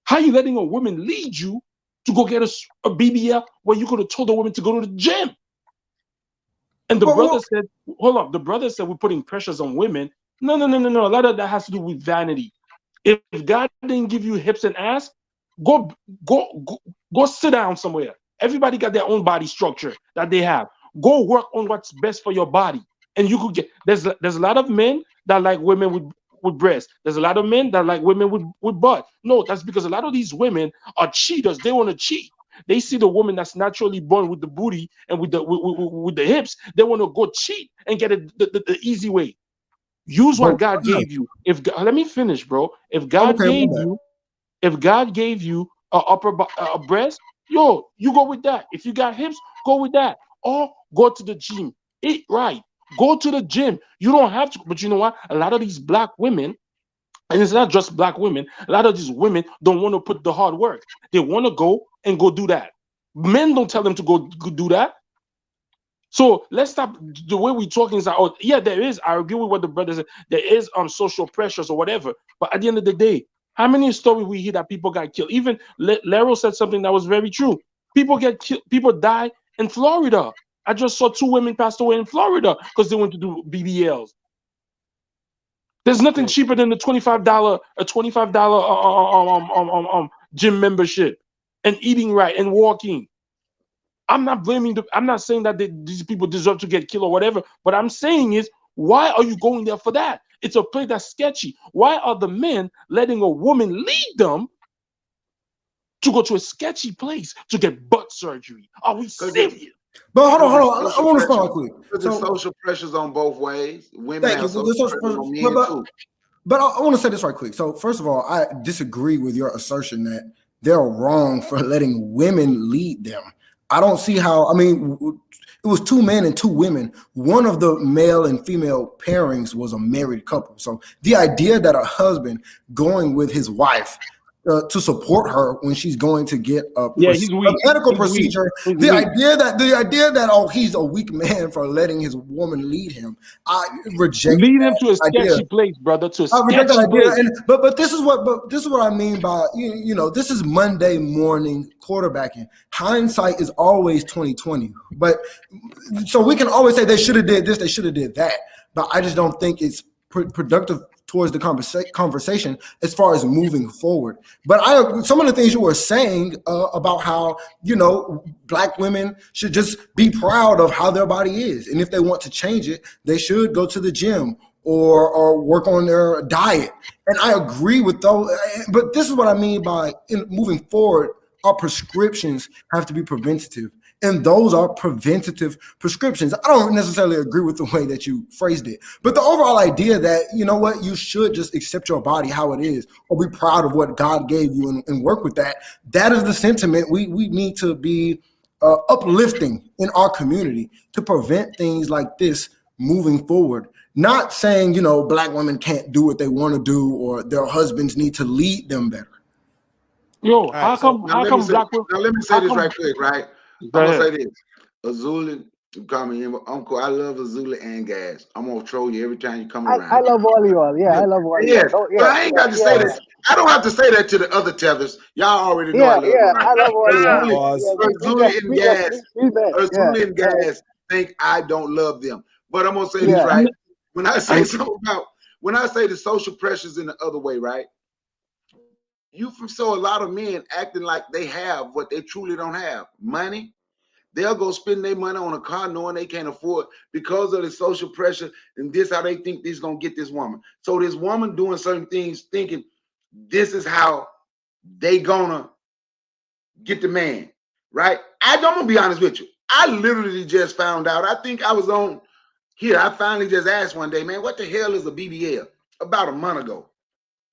How are you letting a woman lead you to go get a BBL when you could have told the woman to go to the gym? And the brother said, hold up, the brother said we're putting pressures on women. No. A lot of that has to do with vanity. If God didn't give you hips and ass, go sit down somewhere. Everybody got their own body structure that they have. Go work on what's best for your body. And you could get, there's a lot of men that like women with breasts. There's a lot of men that like women with butt. No, that's because a lot of these women are cheaters. They want to cheat. They see the woman that's naturally born with the booty and with the hips. They want to go cheat and get it the easy way. Use what God gave you. Let me finish, bro. If God gave you a breast, yo, you go with that. If you got hips, go with that. Or go to the gym. Eat right. Go to the gym. You don't have to, but you know what? A lot of these black women, and it's not just black women, a lot of these women don't want to put the hard work. They want to go do that. Men don't tell them to go do that. So let's stop the way we're talking is that, oh, yeah, there is. I agree with what the brother said. There is social pressures or whatever. But at the end of the day, how many stories we hear that people got killed? Even Lero said something that was very true. People get killed, people die in Florida. I just saw 2 women passed away in Florida because they went to do BBLs. There's nothing cheaper than the $25 gym membership and eating right and walking. I'm not blaming I'm not saying that these people deserve to get killed or whatever. What I'm saying is, why are you going there for that? It's a place that's sketchy. Why are the men letting a woman lead them to go to a sketchy place to get butt surgery? Are we serious? But hold on. I want to start quick. There's social pressures on both ways. Women Thank have you. social pressures on men too. But I want to say this right quick. So first of all, I disagree with your assertion that they're wrong for letting women lead them. I don't see how. I mean, it was 2 men and 2 women. One of the male and female pairings was a married couple. So the idea that a husband going with his wife to support her when she's going to get a medical procedure, the idea that oh, he's a weak man for letting his woman lead him, I reject. Lead him to a sketchy place, brother. To a sketchy place. But this is what I mean by this is Monday morning quarterbacking. Hindsight is always 20/20. But so we can always say they should have did this, they should have did that. But I just don't think it's productive towards the conversation as far as moving forward. But some of the things you were saying about how black women should just be proud of how their body is, and if they want to change it, they should go to the gym or work on their diet. And I agree with those. But this is what I mean by moving forward. Our prescriptions have to be preventative. And those are preventative prescriptions. I don't necessarily agree with the way that you phrased it, but the overall idea that, you should just accept your body how it is, or be proud of what God gave you and work with that. That is the sentiment we need to be uplifting in our community to prevent things like this moving forward. Not saying, black women can't do what they want to do or their husbands need to lead them better. Yo, how come black women? Now let me say this right quick, right? I'm gonna say this. Azula, you call me Uncle. I love Azula and Gas. I'm gonna troll you every time you come around. I love all of y'all. Yeah, I love all of y'all. But I ain't got to say that. I don't have to say that to the other tethers. Y'all already know I love I love all of y'all. Azula and Gas. Azula and Gas think I don't love them. But I'm gonna say this right. When I say when I say the social pressures in the other way, right? You saw a lot of men acting like they have what they truly don't have. Money. They'll go spend their money on a car knowing they can't afford because of the social pressure, and this how they think this is gonna get this woman. So this woman doing certain things thinking this is how they gonna get the man, right? I'm gonna be honest with you. I literally just found out. I think I was on here. I finally just asked one day, man, what the hell is a BBL? About a month ago.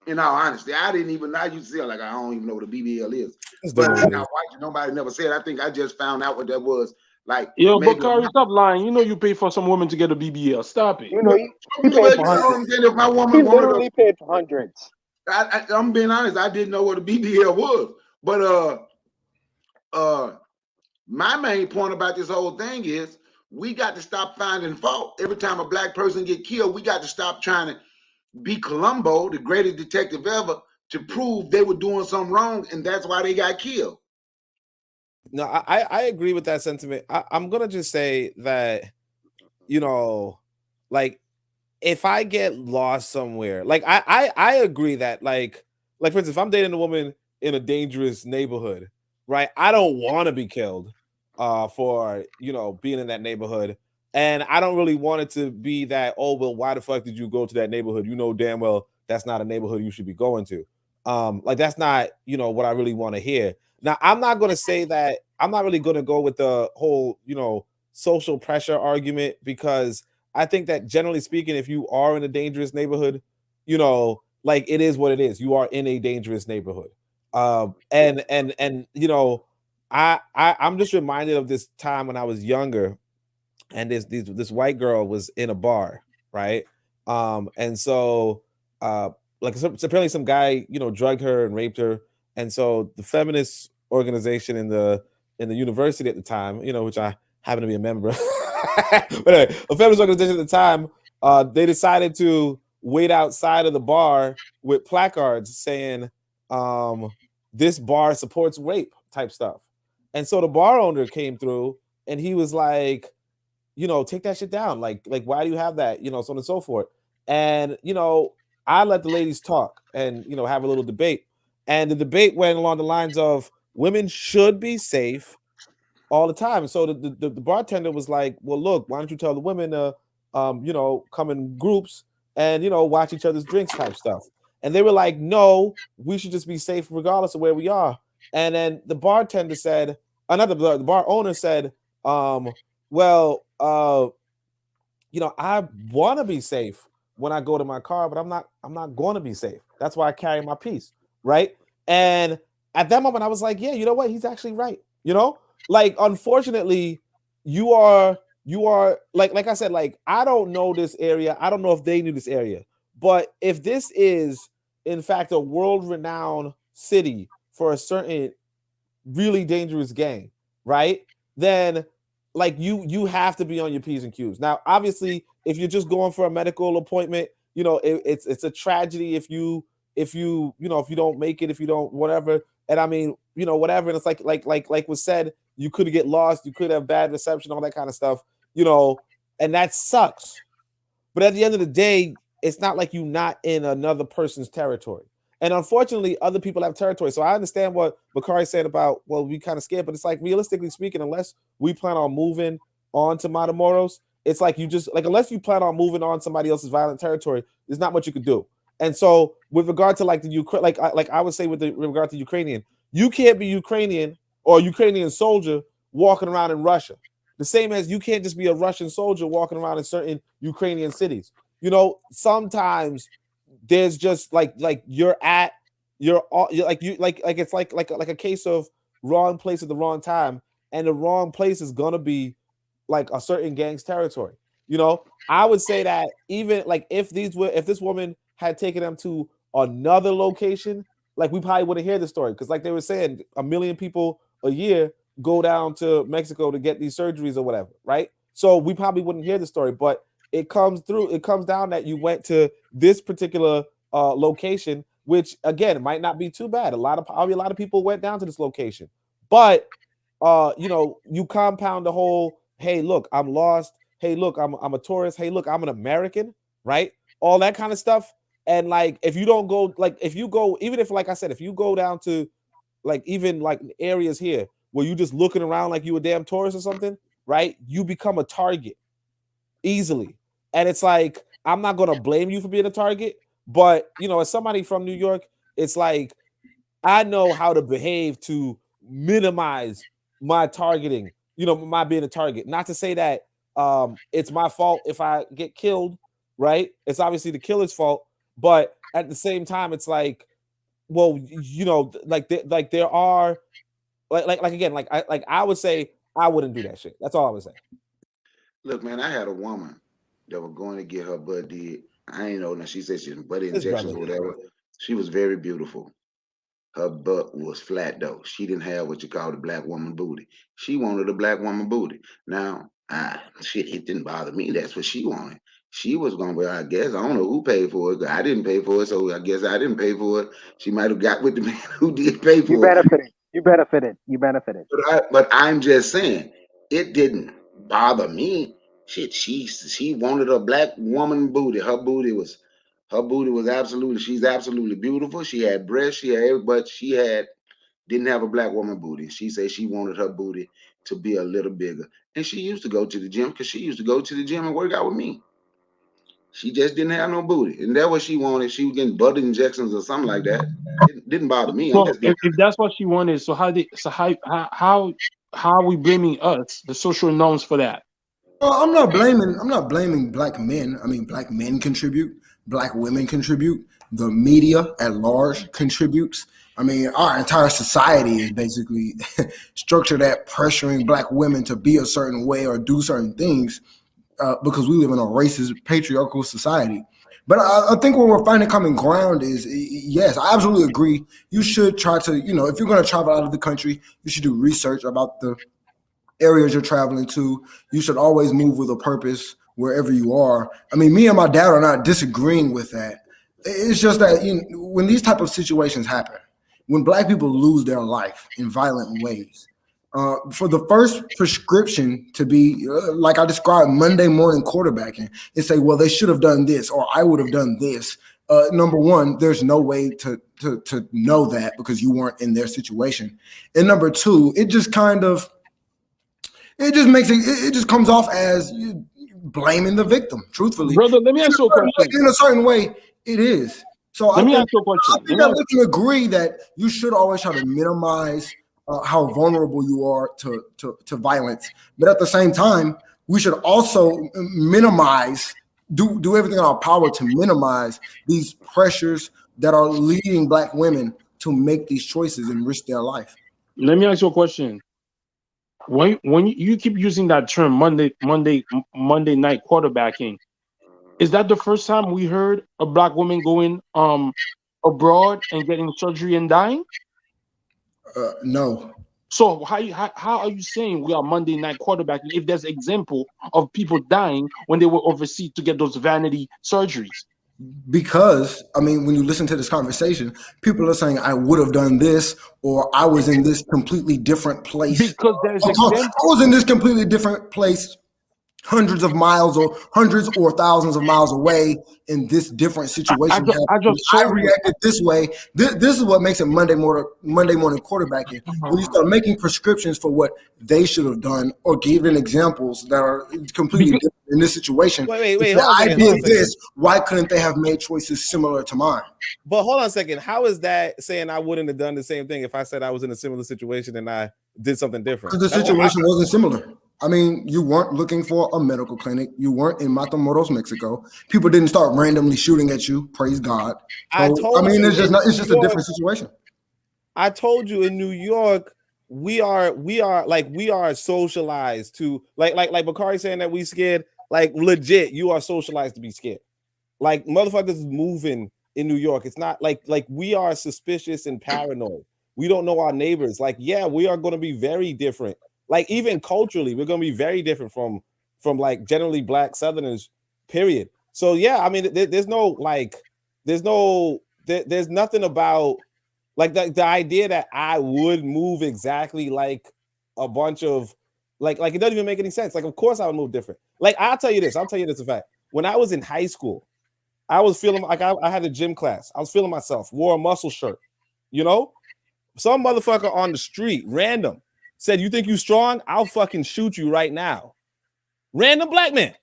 In all honesty, I didn't even. I used to say like I don't even know what a BBL is. But nobody never said. I think I just found out what that was. Like, yo, Bakari, stop lying. You pay for some woman to get a BBL. Stop it. He paid for hundreds. If my woman he literally paid for hundreds. I'm being honest. I didn't know what a BBL was. But my main point about this whole thing is we got to stop finding fault. Every time a black person get killed, we got to stop trying to be Columbo, the greatest detective ever, to prove they were doing something wrong, and that's why they got killed. No, I agree with that sentiment. I'm gonna just say that, like, if I get lost somewhere, like I agree that like for instance, if I'm dating a woman in a dangerous neighborhood, right? I don't want to be killed for being in that neighborhood. And I don't really want it to be that, oh, well, why the fuck did you go to that neighborhood? You know damn well that's not a neighborhood you should be going to. Like that's not, you know, what I really want to hear. Now, I'm not going to say that. I'm not really going to go with the whole, you know, social pressure argument, because I think that generally speaking, if you are in a dangerous neighborhood, you know, like it is what it is. You are in a dangerous neighborhood. And you know, I'm just reminded of this time when I was younger, and this white girl was in a bar, right? And so like so apparently some guy, you know, drugged her and raped her. And so the feminist organization in the university at the time, you know, which I happen to be a member of, but anyway, a feminist organization at the time, they decided to wait outside of the bar with placards saying, this bar supports rape type stuff. And so the bar owner came through and he was like, you know, take that shit down. Like, why do you have that? You know, so on and so forth. And, you know, I let the ladies talk and, you know, have a little debate. And the debate went along the lines of women should be safe all the time. So the bartender was like, well, look, why don't you tell the women to, you know, come in groups and, you know, watch each other's drinks type stuff. And they were like, no, we should just be safe regardless of where we are. And then the bartender said, the bar owner said, well, you know, I want to be safe when I go to my car, but I'm not going to be safe. That's why I carry my piece, right? And at that moment, I was like, yeah, you know what? He's actually right. You know, like unfortunately, you are like I said, like I don't know this area. I don't know if they knew this area, but if this is in fact a world-renowned city for a certain really dangerous gang, right? Then like you have to be on your P's and Q's. Now, obviously, if you're just going for a medical appointment, you know, it's a tragedy if you you know, if you don't make it, if you don't whatever. And I mean, you know, whatever. And it's like was said, you could get lost, you could have bad reception, all that kind of stuff, you know, and that sucks. But at the end of the day, it's not like you're not in another person's territory. And unfortunately, other people have territory. So I understand what Bakari said about, well, we kind of scared, but it's like realistically speaking, unless we plan on moving on to Matamoros, it's like you just like unless you plan on moving on somebody else's violent territory, there's not much you could do. And so with regard to like the Ukraine, like I would say with regard to Ukrainian, you can't be Ukrainian or Ukrainian soldier walking around in Russia. The same as you can't just be a Russian soldier walking around in certain Ukrainian cities. You know, sometimes there's just like you're like it's like a case of wrong place at the wrong time, and the wrong place is gonna be like a certain gang's territory. You know, I would say that even like if this woman had taken them to another location, like we probably wouldn't hear the story, because like they were saying, 1 million people a year go down to Mexico to get these surgeries or whatever, right? So we probably wouldn't hear the story, but it comes down that you went to this particular location, which again might not be too bad. Probably a lot of people went down to this location, but you know, you compound the whole, hey, look, I'm lost. Hey, look, I'm a tourist. Hey, look, I'm an American, right? All that kind of stuff. And like, if you don't go, like, if you go, even if, like I said, if you go down to like even like areas here where you just looking around like you a damn tourist or something, right? You become a target easily. And it's like, I'm not gonna blame you for being a target, but you know, as somebody from New York, it's like I know how to behave to minimize my targeting, you know, my being a target. Not to say that it's my fault if I get killed, right? It's obviously the killer's fault, but at the same time, it's like, well, you know, like there are like again, like I would say I wouldn't do that shit. That's all I would say. Look, man, I had a woman that was going to get her butt did. I ain't know. Now she said she had butt His injections brother. or whatever. She was very beautiful. Her butt was flat though. She didn't have what you call the black woman booty. She wanted a black woman booty. Now, shit, it didn't bother me. That's what she wanted. She was gonna be, I guess, I don't know who paid for it. I didn't pay for it, so I guess I didn't pay for it. She might have got with the man who did pay You for it. benefited. You benefited. You benefited. But I'm just saying, it didn't bother me. Shit, she wanted a black woman booty. Her booty was absolutely. She's absolutely beautiful. She had breasts. She had, but she didn't have a black woman booty. She said she wanted her booty to be a little bigger. And she used to go to the gym because she used to go to the gym and work out with me. She just didn't have no booty, and that's what she wanted. She was getting butt injections or something like that. It didn't bother me. I'm So just getting. if that's what she wanted, so how are we blaming us, the social norms, for that? Well, I'm not blaming black men. I mean, black men contribute, black women contribute, the media at large contributes. I mean, our entire society is basically structured at pressuring black women to be a certain way or do certain things because we live in a racist, patriarchal society. But I think what we're finding common ground is, yes, I absolutely agree. You should try to, if you're going to travel out of the country, you should do research about the areas you're traveling to. You should always move with a purpose wherever you are. I mean, me and my dad are not disagreeing with that. It's just that when these type of situations happen, when black people lose their life in violent ways, for the first prescription to be, like I described, Monday morning quarterbacking, and say, well, they should have done this, or I would have done this. Number one, there's no way to know that because you weren't in their situation. And number two, it just comes off as you blaming the victim, truthfully. Brother, let me ask you a question. In a certain way, it is. So let me ask you a question. I think that we can agree that you should always try to minimize how vulnerable you are to violence. But at the same time, we should also minimize, do everything in our power to minimize these pressures that are leading black women to make these choices and risk their life. Let me ask you a question. When you keep using that term Monday night quarterbacking, is that the first time we heard a black woman going abroad and getting surgery and dying? No. So how are you saying we are Monday night quarterbacking if there's example of people dying when they were overseas to get those vanity surgeries? Because, I mean, when you listen to this conversation, people are saying, I would have done this, or I was in this completely different place. Because there's I was in this completely different place, hundreds or thousands of miles away in this different situation. I reacted this way. This is what makes it Monday morning quarterbacking. When you start making prescriptions for what they should have done or giving examples that are completely different in this situation. Wait. I did this. Why couldn't they have made choices similar to mine? But hold on a second. How is that saying I wouldn't have done the same thing if I said I was in a similar situation and I did something different? Because the situation wasn't similar. I mean, you weren't looking for a medical clinic. You weren't in Matamoros, Mexico. People didn't start randomly shooting at you. Praise God. So, it's just a different situation. I told you in New York, we are socialized to like Bakari saying that we scared. Like legit, you are socialized to be scared. Like motherfuckers is moving in New York. It's not like we are suspicious and paranoid. We don't know our neighbors. Like, yeah, we are going to be very different. Like even culturally, we're going to be very different from like generally black Southerners, period. So yeah, I mean, there's nothing about like the idea that I would move exactly like a bunch of like it doesn't even make any sense. Like, of course I would move different. Like, I'll tell you this a fact. When I was in high school, I was feeling like I had a gym class. I was feeling myself, wore a muscle shirt, some motherfucker on the street, random, said, you think you strong? I'll fucking shoot you right now. Random black man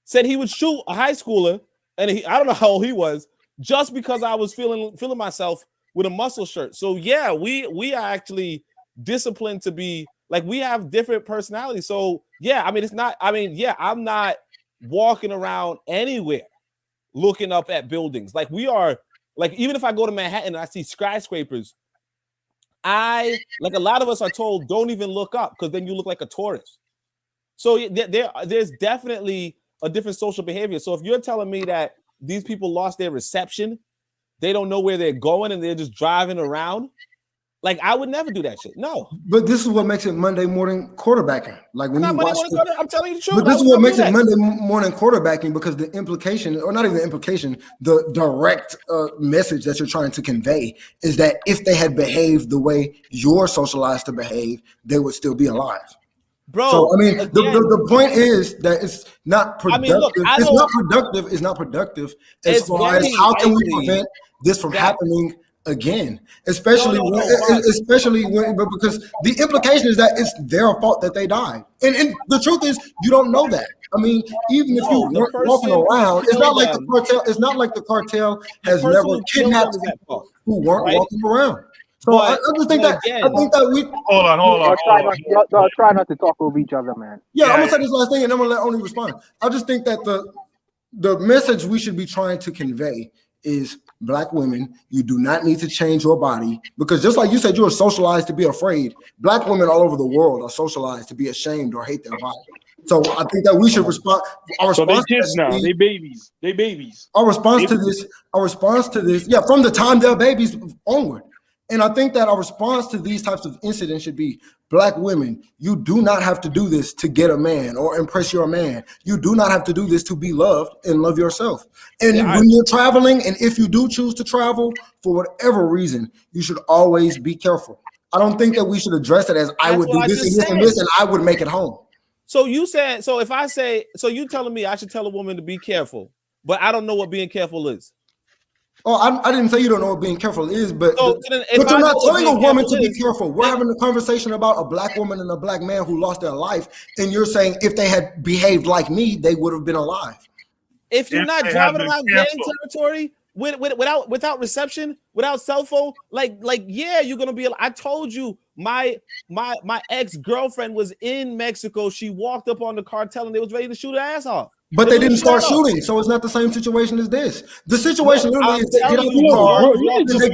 said he would shoot a high schooler, and I don't know how old he was, just because I was feeling myself with a muscle shirt. So yeah, we are actually disciplined to be like, we have different personalities. So yeah, I'm not walking around anywhere looking up at buildings. Like we are, like even if I go to Manhattan and I see skyscrapers, like a lot of us are told, don't even look up because then you look like a tourist. So there's definitely a different social behavior. So if you're telling me that these people lost their reception, they don't know where they're going and they're just driving around, like I would never do that shit. No. But this is what makes it Monday morning quarterbacking. Like when I'm telling you the truth. But this is what makes it Monday morning quarterbacking, because the implication, or not even the implication, the direct message that you're trying to convey is that if they had behaved the way you're socialized to behave, they would still be alive. Bro, so I mean, the point is that it's not productive. It's not productive as far as how can we prevent this from happening again, especially because the implication is that it's their fault that they died, and the truth is you don't know that. I mean, even if you weren't walking around, it's not like the cartel. It's not like the cartel has never kidnapped people who weren't walking around. So I just think that we hold on. Try not to talk over each other, man. Yeah, I'm gonna say this last thing, and I'm gonna let Oni respond. I just think that the message we should be trying to convey is Black women, you do not need to change your body, because just like you said, you are socialized to be afraid. Black women all over the world are socialized to be ashamed or hate their body. So I think that we should respond. So they kids now, they babies. Our response to this, yeah, from the time they're babies onward. And I think that our response to these types of incidents should be, Black women, you do not have to do this to get a man or impress your man. You do not have to do this to be loved and love yourself. And when you're traveling, and if you do choose to travel for whatever reason, you should always be careful. I don't think that we should address it as I would do this and this and this, and I would make it home. So you said, so if I say, so you telling me I should tell a woman to be careful, but I don't know what being careful is. Oh, I didn't say you don't know what being careful is, but you're not telling a woman to be careful. We're having a conversation about a Black woman and a Black man who lost their life, and you're saying if they had behaved like me, they would have been alive. If you're not driving around gang territory without reception, without cell phone, like yeah, you're gonna be. I told you, my ex-girlfriend was in Mexico. She walked up on the cartel and they was ready to shoot her ass off. But they didn't start shooting, so it's not the same situation as this. The situation literally is they get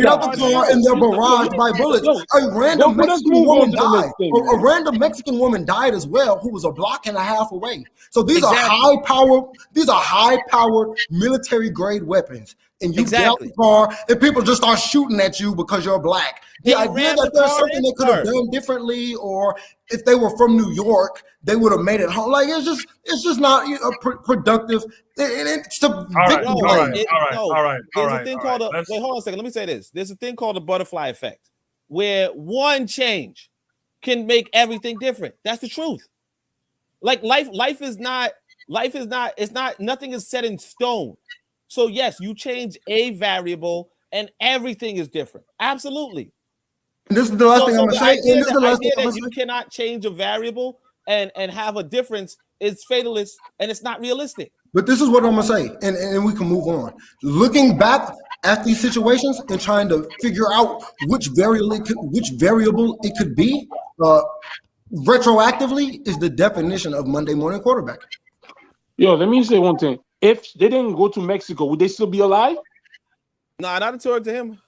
out the car, and they're barraged by bullets. A random Mexican woman died. A random Mexican woman died as well, who was a block and a half away. So these are high-powered military-grade weapons. And you get out the car, and people just start shooting at you because you're Black. The idea that there's something they could have done differently, or if they were from New York, they would have made it home. Like it's just not productive. It's the all right. There's a thing called wait, hold on a second. Let me say this. There's a thing called the butterfly effect, where one change can make everything different. That's the truth. Like life is not. It's not. Nothing is set in stone. So yes, you change a variable and everything is different. Absolutely. And this is the last thing I'm going to say. The idea that you cannot change a variable and have a difference is fatalist, and it's not realistic. But this is what I'm going to say, and we can move on. Looking back at these situations and trying to figure out which variable it could be, retroactively is the definition of Monday morning quarterback. Yo, let me say one thing. If they didn't go to Mexico, would they still be alive? No, not according to him.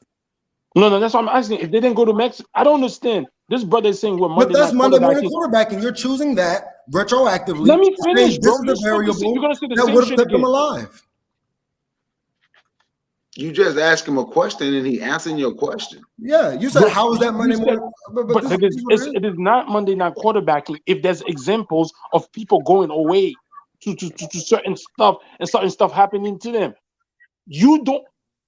No, that's what I'm asking. If they didn't go to Mexico, I don't understand. This brother is saying what Monday. But that's Monday morning quarterbacking. You're choosing that retroactively. Let me finish, bro. This is the variable that would have kept them alive. You just ask him a question and he answering your question. Yeah, you said how is that Monday morning? But it is not Monday night quarterbacking if there's examples of people going away to certain stuff and certain stuff happening to them. You don't.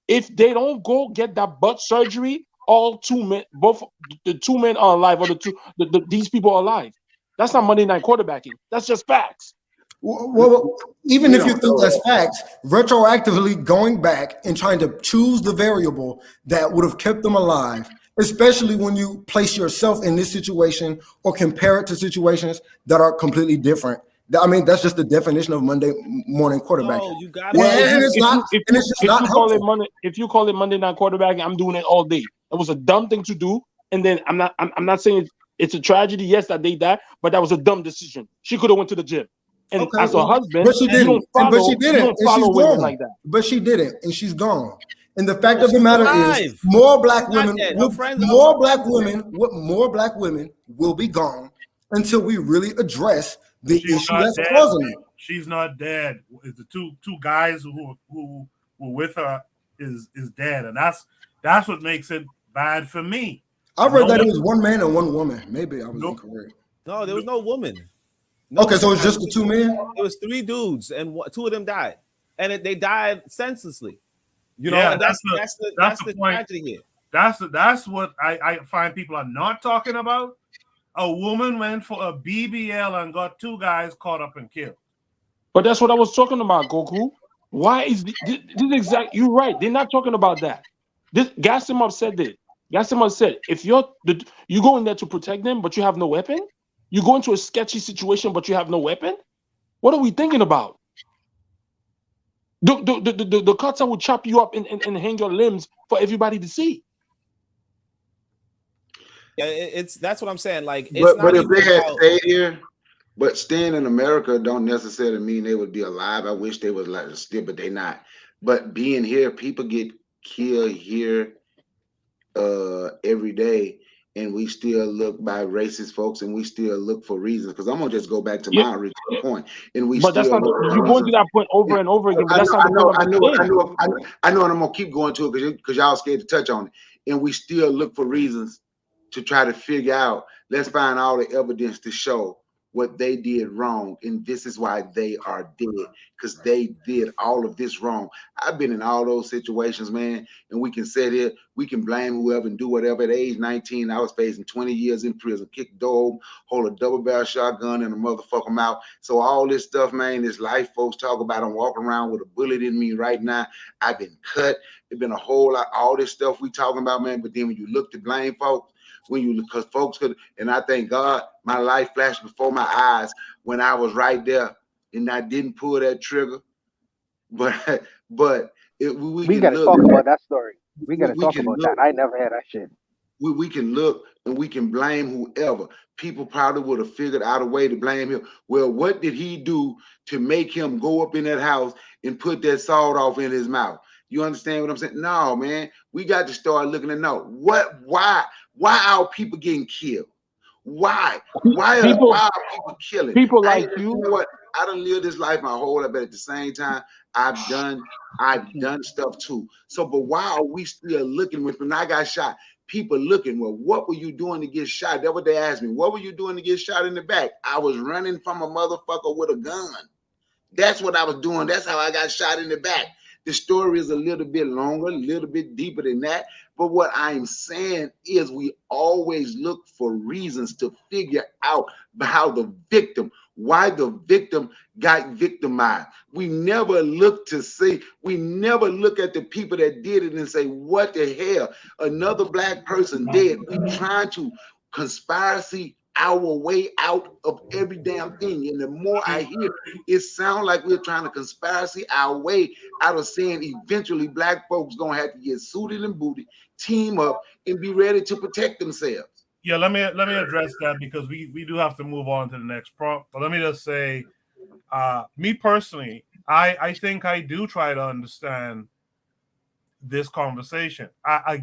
If they don't go get that butt surgery, all two men, both the two men are alive, or these people are alive. That's not Monday night quarterbacking. That's just facts. Well, even if you think that's facts, retroactively going back and trying to choose the variable that would have kept them alive, especially when you place yourself in this situation or compare it to situations that are completely different. I mean, that's just the definition of Monday morning quarterback. No, you got it. If you call it Monday night quarterback, I'm doing it all day. It was a dumb thing to do, and then I'm not saying it's a tragedy. Yes, that they died, but that was a dumb decision. She could have went to the gym, and as a husband, but she didn't. But she didn't. And she's gone like that. But she didn't, and she's gone. And the fact of the matter is, more black women will be gone until we really address the issue that's causing it. She's not dead. It's the two guys who were with her is dead, and that's what makes it bad for me. I read that it was one man and one woman. Maybe I was incorrect. No, there was no woman. Okay, so it's just the two men. It was three dudes, and two of them died, and they died senselessly. You know, yeah, that's the tragedy here. That's what I find people are not talking about. A woman went for a BBL and got two guys caught up and killed. But that's what I was talking about, Goku. Why is this exact? You're right. They're not talking about that. This Gasimov said that. Gasimov said, if you go in there to protect them, but you have no weapon, you go into a sketchy situation, but you have no weapon. What are we thinking about? The cartel would chop you up and hang your limbs for everybody to see. Yeah, that's what I'm saying. Like, it's but not if even they had about, stayed here, but staying in America don't necessarily mean they would be alive. I wish they was like still, but they not. But being here, people get killed here every day, and we still look by racist folks, and we still look for reasons. Because I'm gonna just go back to my original point, and we But that's still not, look for you're going to reasons. that point over and over again, but that's not the point I'm saying. I know, and I'm gonna keep going to it because y'all scared to touch on it, and we still look for reasons to try to figure out. Let's find all the evidence to show what they did wrong, and this is why they are dead, because they did all of this wrong. I've been in all those situations, man, and we can sit here, we can blame whoever and do whatever. At age 19, I was facing 20 years in prison, kick the door, hold a double-barrel shotgun and a motherfucker mouth. So all this stuff, man, this life folks talk about, I'm walking around with a bullet in me right now. I've been cut. It's been a whole lot, all this stuff we talking about, man, but then when you look to blame folks, because folks could, and I thank God my life flashed before my eyes when I was right there and I didn't pull that trigger. But we gotta talk about that story. We gotta talk about that. I never had that shit. We can look and we can blame whoever. People probably would have figured out a way to blame him. Well, what did he do to make him go up in that house and put that sawed off in his mouth? You understand what I'm saying? No, man. We got to start looking to know why are people getting killed? Why are people killing? People like you know what? I done lived this life my whole life, but at the same time, I've done stuff too. So, but why are we still looking? When I got shot, people looking, well, what were you doing to get shot? That's what they asked me. What were you doing to get shot in the back? I was running from a motherfucker with a gun. That's what I was doing. That's how I got shot in the back. The story is a little bit longer, a little bit deeper than that. But what I'm saying is we always look for reasons to figure out how why the victim got victimized. We never look to see, we never look at the people that did it and say, what the hell? Another black person dead. We trying to conspiracy our way out of every damn thing. And the more I hear, it sounds like we're trying to conspiracy our way out of saying eventually black folks gonna have to get suited and booted, team up, and be ready to protect themselves. Yeah, let me address that because we do have to move on to the next prompt. But let me just say, me personally, I think I do try to understand this conversation. I'll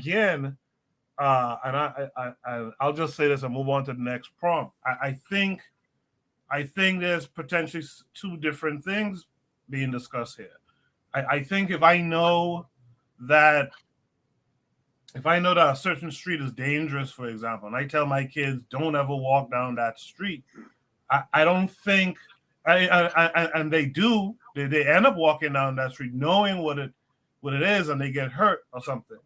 just say this and move on to the next prompt. I think there's potentially two different things being discussed here. I think if I know that a certain street is dangerous, for example, and I tell my kids don't ever walk down that street, I don't think, and they do, they end up walking down that street knowing what it is, and they get hurt or something.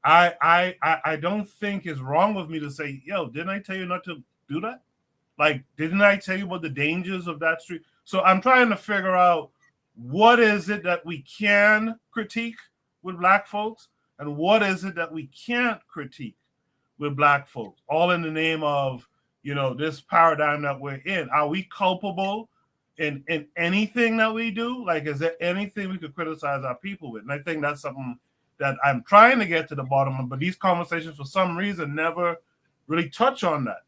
I don't think it's wrong with me to say, yo, didn't I tell you not to do that? Like, didn't I tell you about the dangers of that street? So I'm trying to figure out what is it that we can critique with black folks and what is it that we can't critique with black folks, all in the name of, this paradigm that we're in. Are we culpable in anything that we do? Like, is there anything we could criticize our people with? And I think that's something that I'm trying to get to the bottom of, but these conversations for some reason never really touch on that.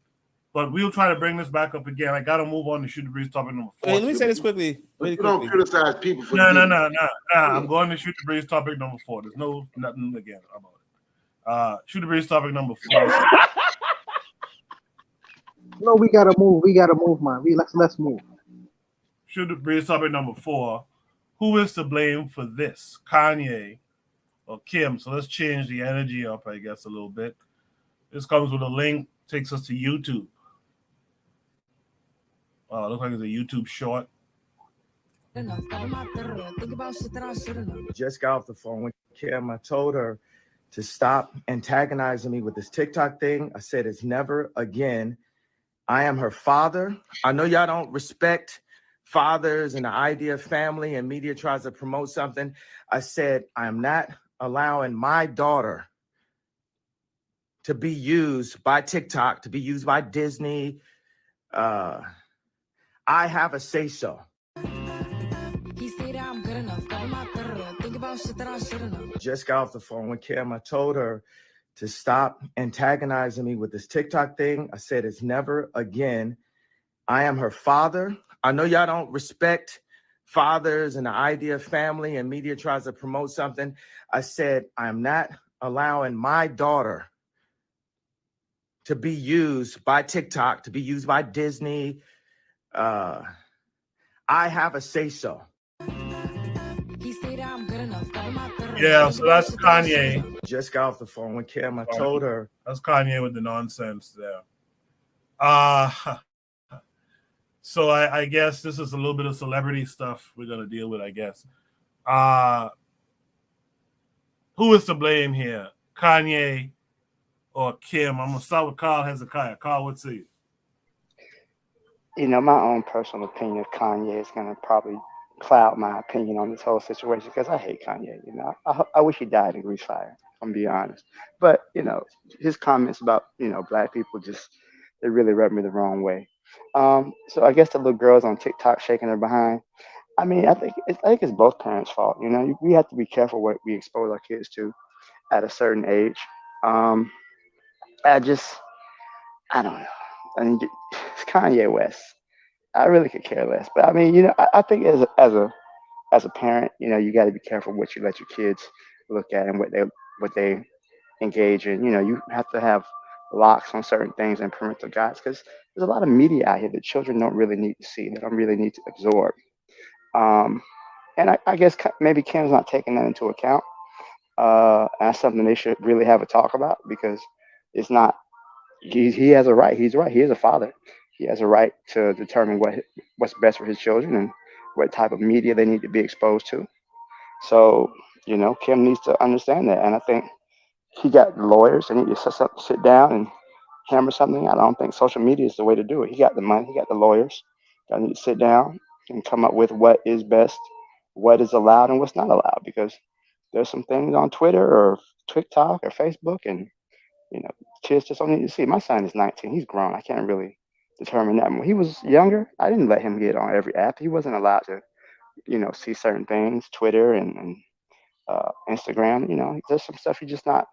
But we'll try to bring this back up again. I got to move on to Shoot the Breeze topic number 4. Let me say this quickly. You don't criticize people for No. I'm going to Shoot the Breeze topic number 4. There's nothing again about it. Shoot the Breeze topic number 4. No, we gotta move. We gotta move, man. Let's move. Shoot the Breeze topic number 4. Who is to blame for this? Kanye or Kim? So let's change the energy up, I guess, a little bit. This comes with a link, takes us to YouTube. Looks like it's a YouTube short. Just got off the phone with Kim. I told her to stop antagonizing me with this TikTok thing. I said it's never again. I am her father. I know y'all don't respect fathers and the idea of family, and media tries to promote something. I said I am not allowing my daughter to be used by TikTok, to be used by Disney. I have a say-so. Just got off the phone with Kim. I told her to stop antagonizing me with this TikTok thing. I said it's never again. I am her father. I know y'all don't respect fathers and the idea of family, and media tries to promote something. I said I'm not allowing my daughter to be used by TikTok, to be used by Disney. I have a say-so. Yeah, so that's Kanye. Just got off the phone with Kim. I told her. That's Kanye with the nonsense there. So I guess this is a little bit of celebrity stuff we're going to deal with, I guess. Who is to blame here? Kanye or Kim? I'm going to start with Carl Hezekiah. Carl, what say you? You know, my own personal opinion of Kanye is going to probably cloud my opinion on this whole situation because I hate Kanye. You know, I wish he died in grease fire, if I'm being honest. But, you know, his comments about, you know, black people just, they really rubbed me the wrong way. So I guess the little girls on TikTok shaking their behind. I mean, I think it's both parents' fault. You know, we have to be careful what we expose our kids to at a certain age. I don't know. I mean, it's Kanye West. I really could care less. But I mean, you know, I think as a parent, you know, you got to be careful what you let your kids look at and what they engage in. You know, you have to have locks on certain things and parental guides because there's a lot of media out here that children don't really need to see. They don't really need to absorb. And I guess maybe Kim's not taking that into account. That's something they should really have a talk about because it's not. He has a right. He's right. He is a father. He has a right to determine what's best for his children and what type of media they need to be exposed to. So, you know, Kim needs to understand that. And I think he got lawyers. They need to sit down and hammer something out. I don't think social media is the way to do it. He got the money. He got the lawyers. They need to sit down and come up with what is best, what is allowed and what's not allowed. Because there's some things on Twitter or TikTok or Facebook and, you know, kids just don't need to see. My son is 19. He's grown. I can't really determine that. When he was younger, I didn't let him get on every app. He wasn't allowed to, you know, see certain things, Twitter and Instagram. You know, there's some stuff he's just not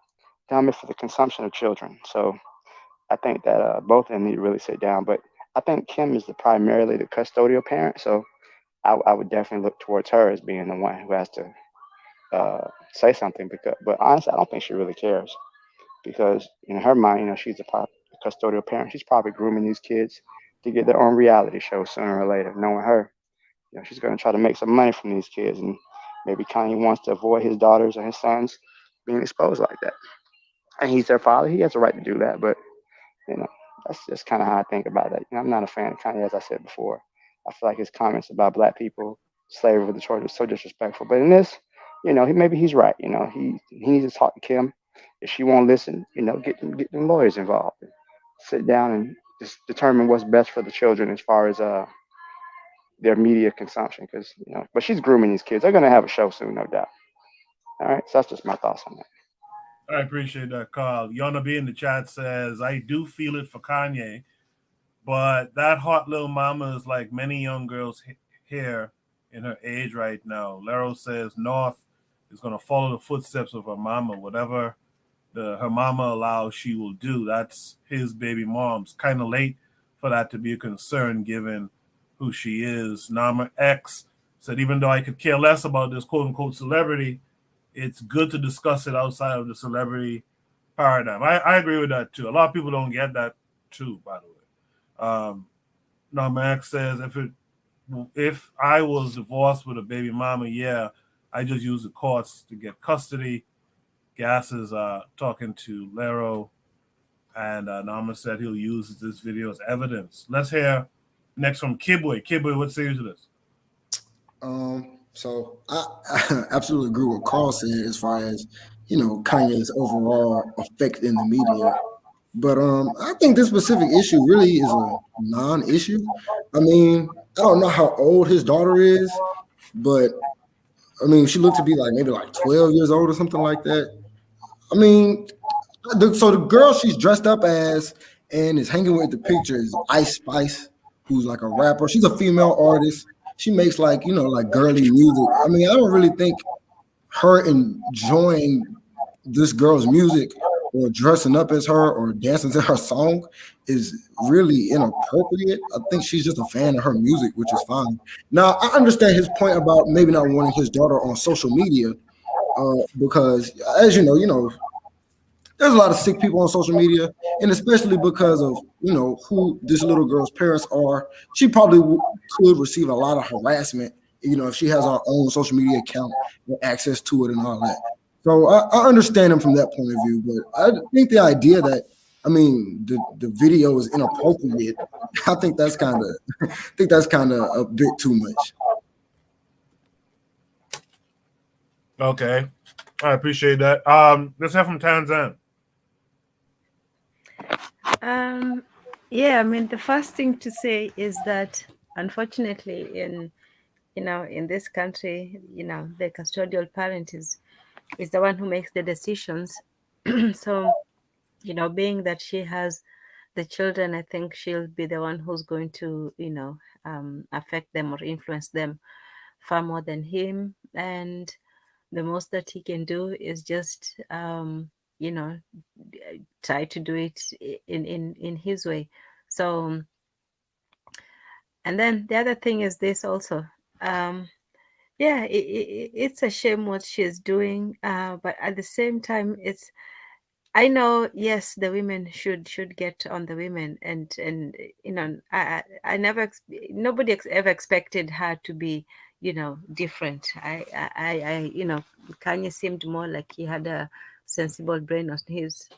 down for the consumption of children. So I think that both of them need to really sit down. But I think Kim is primarily the custodial parent. So I would definitely look towards her as being the one who has to say something. But honestly, I don't think she really cares. Because in her mind, you know, she's a custodial parent. She's probably grooming these kids to get their own reality show sooner or later. Knowing her, you know, she's going to try to make some money from these kids, and maybe Kanye wants to avoid his daughters or his sons being exposed like that. And he's their father; he has a right to do that. But you know, that's just kind of how I think about that. You know, I'm not a fan of Kanye, as I said before. I feel like his comments about black people, slavery with the children, is so disrespectful. But in this, you know, maybe he's right. You know, he needs to talk to Kim. If she won't listen, you know, get them lawyers involved. And sit down and just determine what's best for the children as far as their media consumption. Because you know, but she's grooming these kids. They're gonna have a show soon, no doubt. All right, so that's just my thoughts on that. I appreciate that, Carl. Yona B in the chat says, I do feel it for Kanye, but that hot little mama is like many young girls here in her age right now. Lero says North is going to follow the footsteps of her mama. Whatever her mama allows, she will do. That's his baby mom's. Kind of late for that to be a concern given who she is. Nama X said, even though I could care less about this quote-unquote celebrity, it's good to discuss it outside of the celebrity paradigm. I agree with that, too. A lot of people don't get that, too, by the way. Now, Max says, if I was divorced with a baby mama, yeah, I just use the courts to get custody. Gas is talking to Lero, and Nama said he'll use this video as evidence. Let's hear next from Kibwe. Kibwe, what say you to this? So I absolutely agree with Carl said as far as, you know, Kanye's overall effect in the media. But I think this specific issue really is a non-issue. I mean, I don't know how old his daughter is, but I mean, she looked to be like maybe like 12 years old or something like that. I mean, so the girl she's dressed up as and is hanging with the picture is Ice Spice, who's like a rapper. She's a female artist. She makes like, you know, like girly music. I mean, I don't really think her enjoying this girl's music or dressing up as her or dancing to her song is really inappropriate. I think she's just a fan of her music, which is fine. Now, I understand his point about maybe not wanting his daughter on social media because, as you know, there's a lot of sick people on social media, and especially because of who this little girl's parents are, she probably could receive a lot of harassment. If she has her own social media account with access to it and all that. So I understand him from that point of view, but I think the idea that the video is inappropriate, I think that's kind of a bit too much. Okay, I appreciate that. Let's have from Tanzania. Yeah, I mean, the first thing to say is that unfortunately in this country, the custodial parent is the one who makes the decisions. So, being that she has the children, I think she'll be the one who's going to, affect them or influence them far more than him. And the most that he can do is just, try to do it in his way. So, and then the other thing is this also. Yeah, it's a shame what she's doing, but at the same time, I know, yes, the women should get on the women, and I never nobody ever expected her to be different. I Kanye seemed more like he had a sensible brain on his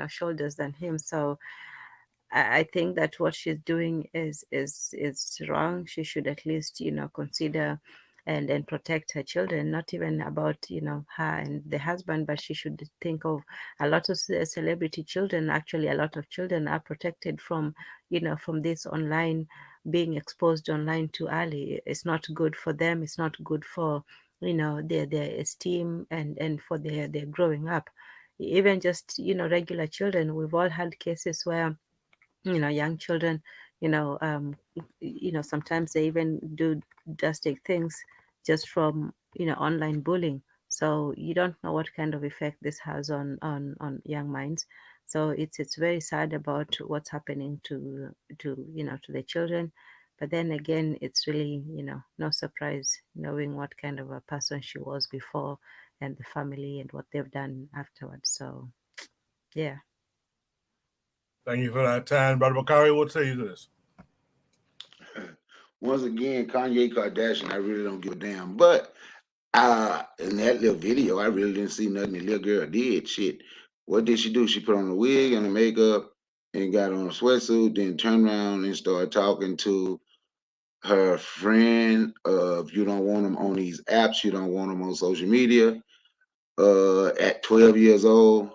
shoulders than him. So I think that what she's doing is wrong. She should at least consider and protect her children, not even about her and the husband, but she should think of a lot of celebrity children. Actually, a lot of children are protected from from this online, being exposed online too early. It's not good for them. It's not good for their esteem and for their growing up. Even just regular children, we've all had cases where young children, sometimes they even do drastic things just from online bullying. So you don't know what kind of effect this has on young minds. So it's very sad about what's happening to the children. But then again, it's really no surprise knowing what kind of a person she was before and the family and what they've done afterwards. So yeah. Thank you for that, Tan. Brother Bakari, what say you to this? Once again, Kanye Kardashian, I really don't give a damn. But in that little video, I really didn't see nothing the little girl did. Shit. What did she do? She put on the wig and the makeup and got on a sweatsuit, then turned around and started talking to her friend of you don't want them on these apps, you don't want them on social media. At 12 years old,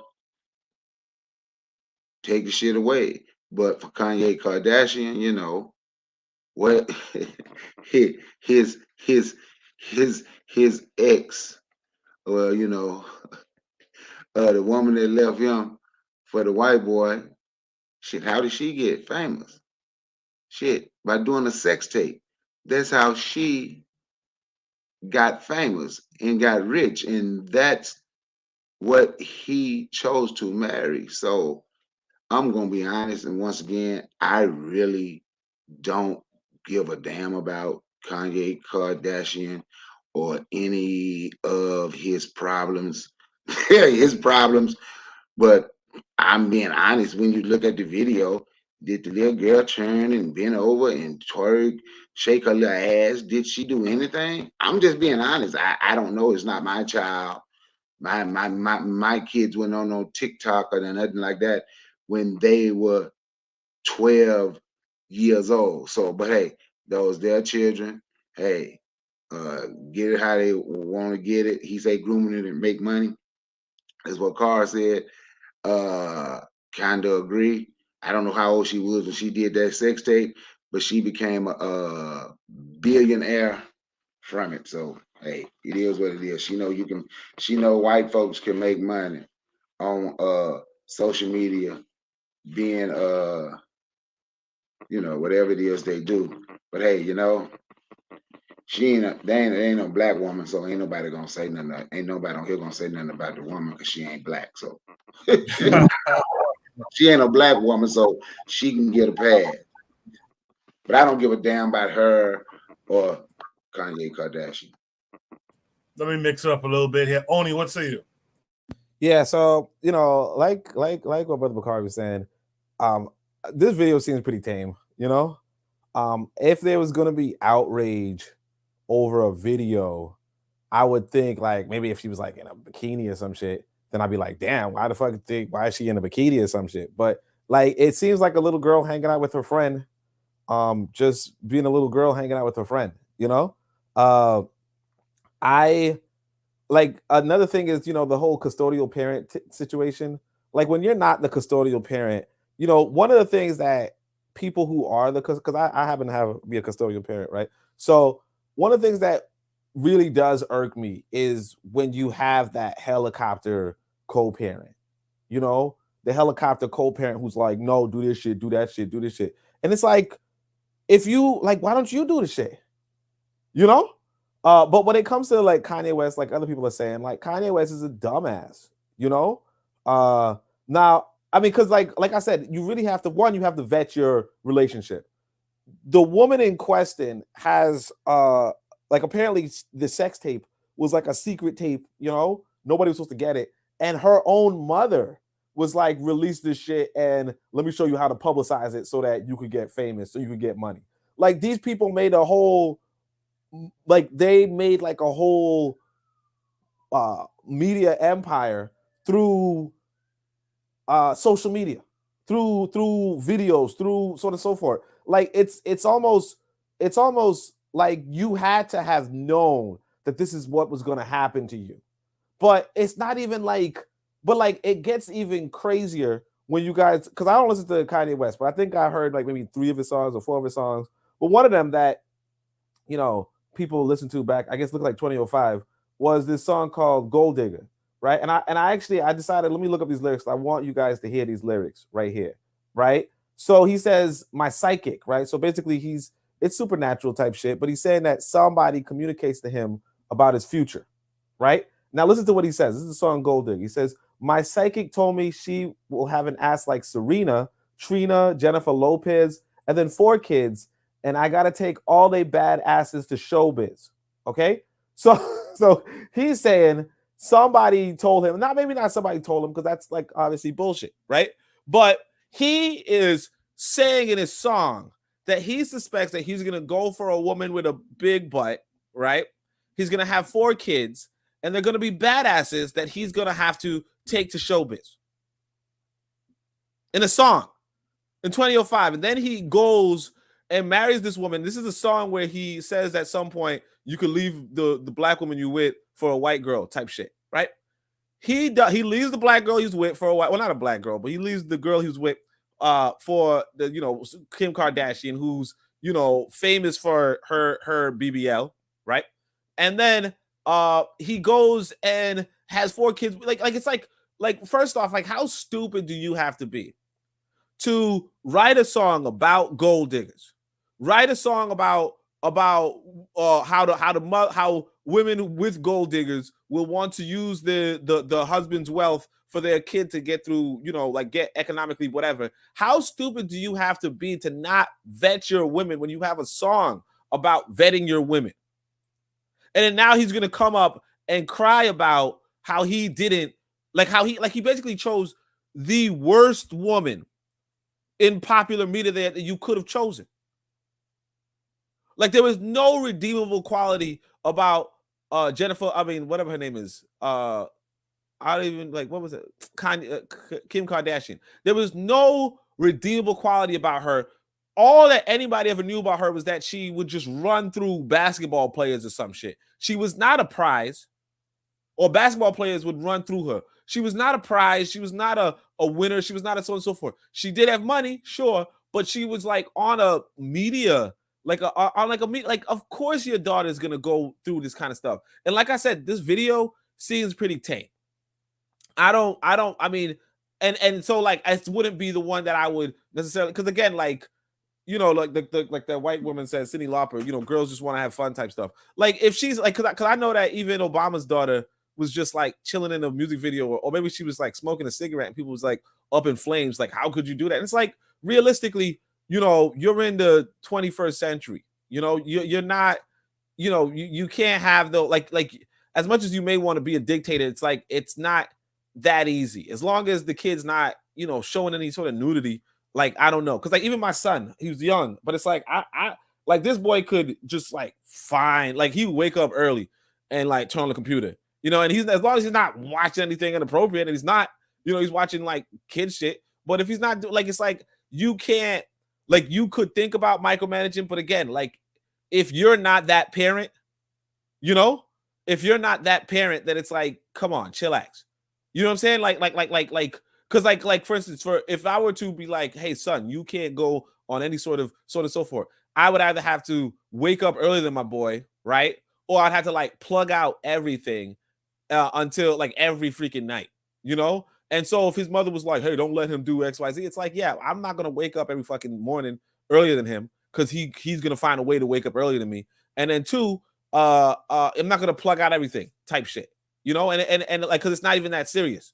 take the shit away. But for Kanye Kardashian, what his his ex, well, the woman that left him for the white boy, shit, how did she get famous? Shit, by doing a sex tape. That's how she got famous and got rich, and that's what he chose to marry. So I'm gonna be honest, and once again, I really don't give a damn about Kanye Kardashian or any of his problems. His problems. But I'm being honest, when you look at the video, did the little girl turn and bend over and twerk, shake her little ass? Did she do anything? I'm just being honest. I don't know. It's not my child. My kids went on no TikTok or nothing like that when they were 12 years old. So, but hey, those their children. Hey, get it how they want to get it. He said grooming it and make money. That's what Carr said. Kind of agree. I don't know how old she was when she did that sex tape, but she became a billionaire from it. So Hey, it is what it is. She know white folks can make money on social media, being whatever it is they do. But hey, they ain't no black woman, so ain't nobody gonna say nothing. Ain't nobody on here gonna say nothing about the woman because she ain't black. So she ain't a black woman, so she can get a pass. But I don't give a damn about her or Kanye Kardashian. Let me mix it up a little bit here. Oni, what say you? Yeah, so like what Brother Bakari was saying, this video seems pretty tame. If there was gonna be outrage over a video, I would think like maybe if she was like in a bikini or some shit, then I'd be like, damn, why is she in a bikini or some shit? But like it seems like a little girl hanging out with her friend, just being a little girl hanging out with her friend. I like another thing is the whole custodial parent situation. Like when you're not the custodial parent, one of the things that people who are because I happen to be a custodial parent, right? So one of the things that really does irk me is when you have that helicopter co-parent, the helicopter co-parent who's like, no, do this shit, do that shit, do this shit. And it's like, if you like, why don't you do the shit? But when it comes to like Kanye West, like other people are saying, like Kanye West is a dumbass, now, I mean, because like I said, you really have to you have to vet your relationship. The woman in question has like apparently the sex tape was like a secret tape, nobody was supposed to get it. And her own mother was like, release this shit and let me show you how to publicize it so that you could get famous, so you could get money. Like these people made a whole media empire through social media, through videos, through so on and so forth. Like it's almost like you had to have known that this is what was going to happen to you. But it's not even like, but like it gets even crazier when you guys, because I don't listen to Kanye West, but I think I heard like maybe 3 of his songs or 4 of his songs. But one of them that people listen to back, I guess look like 2005, was this song called Gold Digger, right? And I decided, let me look up these lyrics. I want you guys to hear these lyrics right here, right? So he says, my psychic, right? So basically it's supernatural type shit, but he's saying that somebody communicates to him about his future, right? Now listen to what he says. This is the song Gold Digger. He says, my psychic told me she will have an ass like Serena, Trina, Jennifer Lopez, and then 4 kids, and I gotta take all they bad asses to showbiz. Okay, so he's saying somebody told him, maybe not somebody told him, because that's like obviously bullshit, right? But he is saying in his song that he suspects that he's gonna go for a woman with a big butt, right? He's gonna have 4 kids, and they're gonna be badasses that he's gonna have to take to showbiz. In a song in 2005, and then he goes and marries this woman. This is a song where he says at some point you could leave the black woman you with for a white girl type shit, right? He leaves the black girl he's with for a white, well, not a black girl, but he leaves the girl he's with for the Kim Kardashian, who's famous for her BBL, right? And then he goes and has 4 kids. Like it's like first off, like how stupid do you have to be to write a song about gold diggers? Write a song about how women with gold diggers will want to use the husband's wealth for their kid to get through, like get economically whatever. How stupid do you have to be to not vet your women when you have a song about vetting your women? And then now he's gonna come up and cry about how he didn't, he basically chose the worst woman in popular media that you could have chosen. Like there was no redeemable quality about Jennifer, I mean, whatever her name is. I don't even what was it? Kim Kardashian. There was no redeemable quality about her. All that anybody ever knew about her was that she would just run through basketball players or some shit. She was not a prize, or basketball players would run through her. She was not a prize. She was not a winner. She was not a so on and so forth. She did have money, sure, but she was like on a media like of course your daughter is gonna go through this kind of stuff. And like I said, this video seems pretty tame. I mean, and so like I wouldn't be the one that I would necessarily, because again, like, you know, like the white woman says, Cyndi Lauper, you know, girls just want to have fun type stuff. Like if she's like, because I know that even Obama's daughter was just like chilling in a music video, or maybe she was like smoking a cigarette and people was like up in flames. Like, how could you do that? And it's like, realistically, you know, you're in the 21st century. You know, you're not, you know, you can't have the like as much as you may want to be a dictator, it's like it's not that easy. As long as the kid's not, you know, showing any sort of nudity. Like, I don't know. Cause like even my son, he was young, but it's like I like this boy could just like like he would wake up early and like turn on the computer, you know, and he's, as long as he's not watching anything inappropriate and he's not, you know, he's watching like kid shit. But if he's not like, it's like you can't, like, you could think about micromanaging, but again, like if you're not that parent, you know, if you're not that parent, then it's like, come on, chillax. You know what I'm saying? Like, because like for instance, if I were to be like, hey son, you can't go on any sort of so forth, I would either have to wake up earlier than my boy, right? Or I'd have to like plug out everything until like every freaking night, you know? And so if his mother was like, hey, don't let him do XYZ, it's like, yeah, I'm not gonna wake up every fucking morning earlier than him, because he's gonna find a way to wake up earlier than me. And then two, I'm not gonna plug out everything type shit. You know, and like, because it's not even that serious.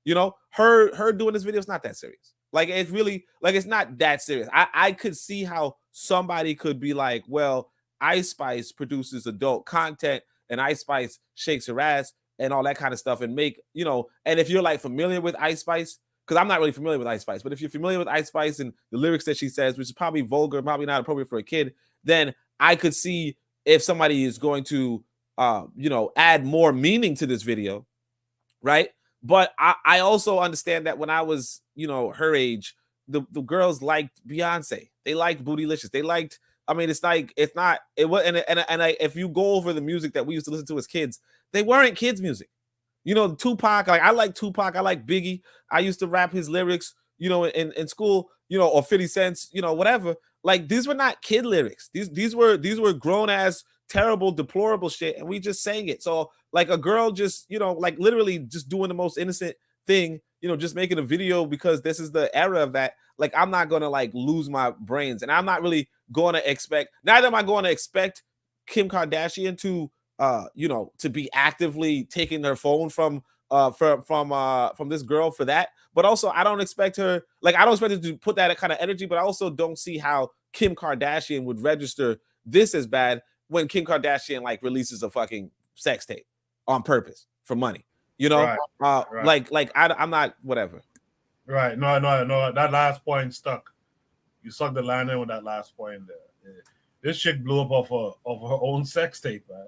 You know, her doing this video is not that serious. Like, it's really, like, it's not that serious. I could see how somebody could be like, well, Ice Spice produces adult content and Ice Spice shakes her ass and all that kind of stuff, and make, you know, and if you're like familiar with Ice Spice, because I'm not really familiar with Ice Spice, but if you're familiar with Ice Spice and the lyrics that she says, which is probably vulgar, probably not appropriate for a kid, then I could see if somebody is going to you know, add more meaning to this video, right? But I also understand that when I was, you know, her age, the girls liked Beyonce, they liked Bootylicious, they liked, I mean, it's like, it's not, it was, and if you go over the music that we used to listen to as kids, they weren't kids music. You know, Tupac, like I like Tupac, I like Biggie, I used to rap his lyrics, you know, in school, you know, or 50 Cents, you know, whatever. Like, these were not kid lyrics. These were grown ass, terrible, deplorable shit, and we just sang it. So like a girl just, you know, like literally just doing the most innocent thing, you know, just making a video because this is the era of that. Like, I'm not gonna like lose my brains, and I'm not really going to expect, neither am I going to expect Kim Kardashian to you know, to be actively taking her phone from this girl for that. But also, I don't expect her, like, I don't expect her to put that kind of energy, but I also don't see how Kim Kardashian would register this as bad when Kim Kardashian like releases a fucking sex tape on purpose for money, you know? Right. Like I'm not, whatever. Right. No. That last point stuck. You sucked the landing with that last point there. This chick blew up off her own sex tape, man.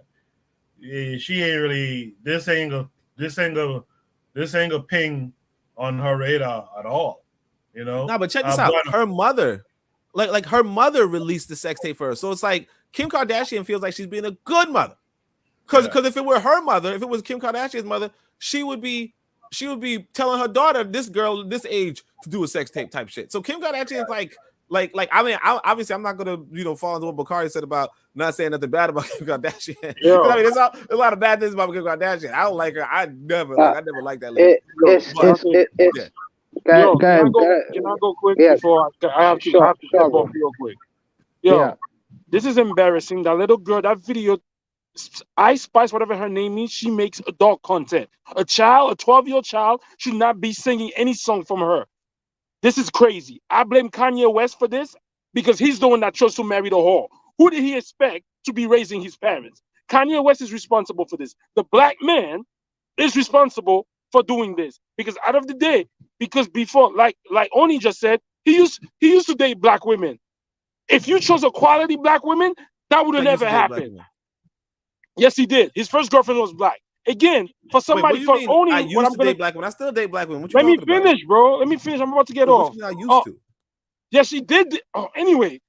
She ain't really, this ain't a ping on her radar at all. You know? No, but check this out. Her mother, like her mother released the sex tape for her. So it's like Kim Kardashian feels like she's being a good mother. Because if it were her mother, if it was Kim Kardashian's mother, she would be telling her daughter, this girl this age, to do a sex tape type shit. So Kim Kardashian's like I mean, obviously I'm not gonna, you know, fall into what Bakari said about not saying nothing bad about Kim Kardashian. I mean, there's a lot of bad things about Kim Kardashian. I don't like her. I never liked that lady. Can I go quick before I have to step off real quick? This is embarrassing. That little girl, that video, Ice Spice, whatever her name is, she makes adult content. A 12-year-old child should not be singing any song from her. This is crazy. I blame Kanye West for this because he's the one that chose to marry the whore. Who did he expect to be raising his parents? Kanye West is responsible for this. The black man is responsible for doing this because out of the day, because before, like Oni just said, he used to date black women. If you chose a quality black woman, that would have never happened. Yes, he did. His first girlfriend was black. Again, for somebody for Oni, I used to date black women. I still date black women. Let me finish, bro. Let me finish. I'm about to get off. I used to. Yes, he did. Oh, anyway,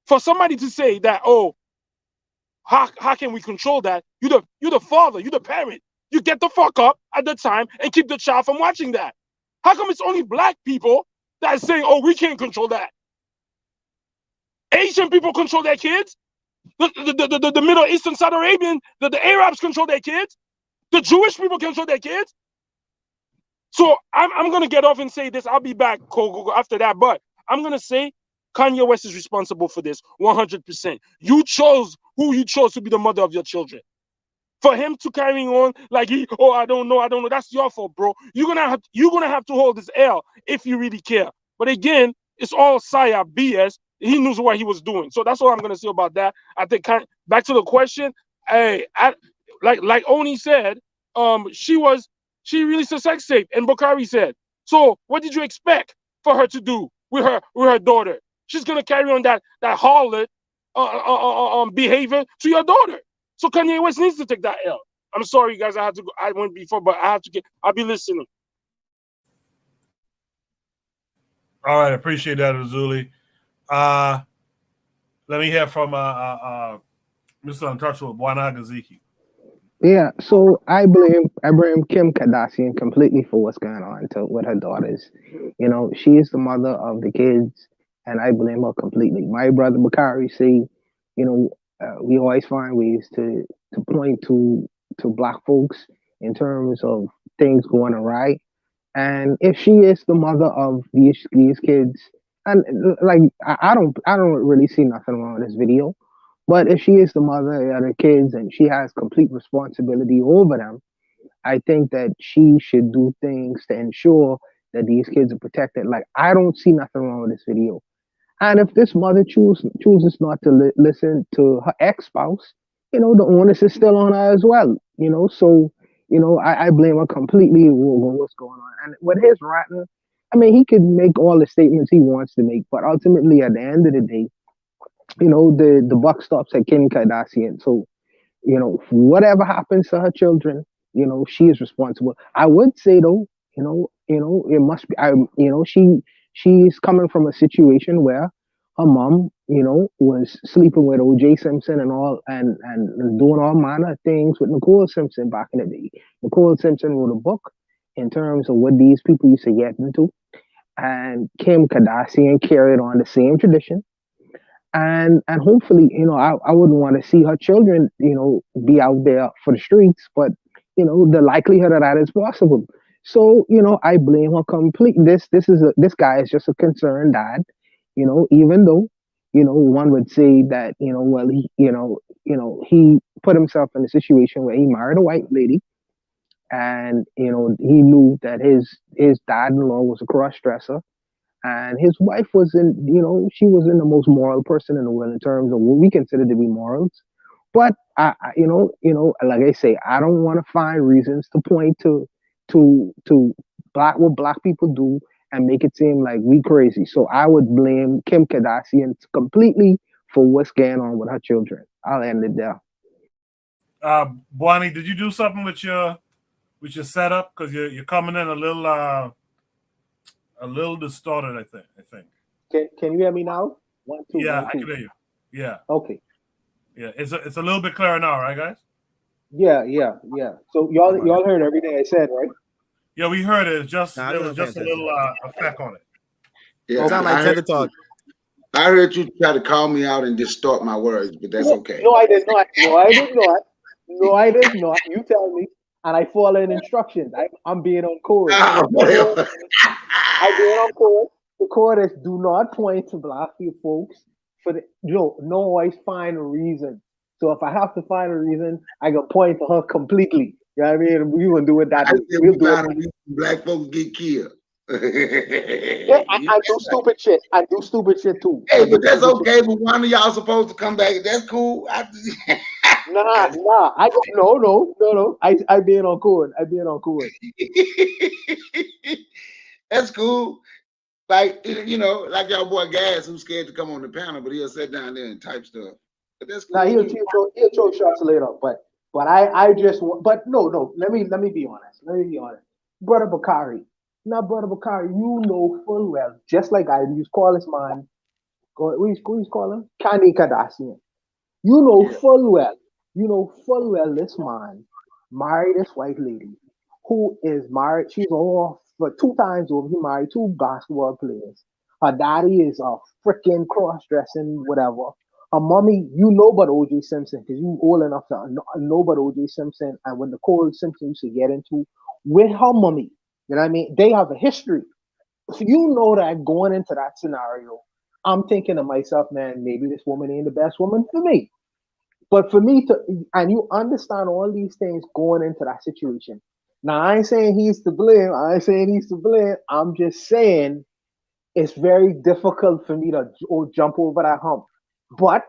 for somebody to say that, how can we control that? You're the father. You're the parent. You get the fuck up at the time and keep the child from watching that. How come it's only black people that are saying, we can't control that? Asian people control their kids. The Middle Eastern, Saudi Arabian, the Arabs control their kids. The Jewish people control their kids. So I'm going to get off and say this. I'll be back after that. But I'm going to say Kanye West is responsible for this 100%. You chose who you chose to be the mother of your children. For him to carry on like I don't know. That's your fault, bro. You're gonna have to hold this L if you really care. But again, it's all psyop BS. He knows what he was doing. So that's all I'm gonna say about that. I think back to the question. Hey, like Oni said, she released a sex tape, and Bakari said. So what did you expect for her to do with her daughter? She's gonna carry on that harlot behavior to your daughter. So Kanye West needs to take that L. I'm sorry, guys. I had to go. I went before, but I have to get. I'll be listening. All right, appreciate that, Uzuli. Let me hear from Mr. Untouchable, Bwana Gaziki. Yeah, so I blame Kim Kardashian completely for what's going on with her daughters. You know, she is the mother of the kids, and I blame her completely. My brother Bakari say, you know, we always find ways to point to black folks in terms of things going awry. And if she is the mother of these kids, and like I don't really see nothing wrong with this video, but if she is the mother of the kids and she has complete responsibility over them, I think that she should do things to ensure that these kids are protected. Like I don't see nothing wrong with this video. And if this mother chooses not to listen to her ex-spouse, you know, the onus is still on her as well. You know, so you know, I blame her completely with what's going on. And with his ratting, I mean, he could make all the statements he wants to make, but ultimately, at the end of the day, you know, the buck stops at Kim Kardashian. So, you know, whatever happens to her children, you know, she is responsible. I would say though, it must be. She's coming from a situation where her mom, you know, was sleeping with O.J. Simpson and all, and doing all manner of things with Nicole Simpson back in the day. Nicole Simpson wrote a book in terms of what these people used to get into, and Kim Kardashian carried on the same tradition. And hopefully, you know, I wouldn't want to see her children, you know, be out there for the streets, but you know, the likelihood of that is possible. So, you know, I blame her completely. This guy is just a concerned dad, you know, even though, you know, one would say that, you know, well, he put himself in a situation where he married a white lady, and you know, he knew that his dad-in-law was a cross-dresser, and his wife wasn't, you know, she wasn't the most moral person in the world in terms of what we consider to be morals. But you know, like I say, I don't want to find reasons to point to what black people do and make it seem like we crazy. So I would blame Kim Kardashian completely for what's going on with her children. I'll end it there. Bwani, did you do something with your setup? Because you're coming in a little distorted, I think. Can you hear me now? 1, 2. Yeah, 1, 2. I can hear you. Yeah. Okay. Yeah, it's a little bit clearer now, right, guys? Yeah. So y'all heard everything I said, right? Yeah, we heard it. There was just a little effect on it. Yeah, sound like Tender Talk. I heard you try to call me out and distort my words, but that's okay. No, I did not. No, I did not. No, I did not. You tell me, and I follow instructions. I'm being on code. I'm being on code. The code is do not point to black folks no always find a reason. So if I have to find a reason, I can point to her completely. You know what I mean? We gonna do it that way. We'll do it. Black folks get killed. Yeah, I do stupid shit. I do stupid shit too. Hey, but that's okay. But one of y'all supposed to come back. That's cool. Nah. No. I being on code. That's cool. Like, you know, like y'all boy Gas, who's scared to come on the panel, but he'll sit down there and type stuff. But that's cool. Now he'll throw shots later, but I just want. But no. Let me be honest. Brother Bakari. Now, Brother Bakari, you know full well, just like I use call this man. Who you call him? Kanye Kardashian. You know full well this man married this white lady who is married. She's off for 2 times over. He married 2 basketball players. Her daddy is a freaking cross-dressing whatever. Her mommy, you know about O.J. Simpson because you old enough to know about O.J. Simpson and when Nicole Simpson used to get into with her mommy. You know what I mean? They have a history. So you know that going into that scenario, I'm thinking to myself, man, maybe this woman ain't the best woman for me. But for me to, and you understand all these things going into that situation. Now, I ain't saying he's to blame. I ain't saying he's to blame. I'm just saying it's very difficult for me to jump over that hump. But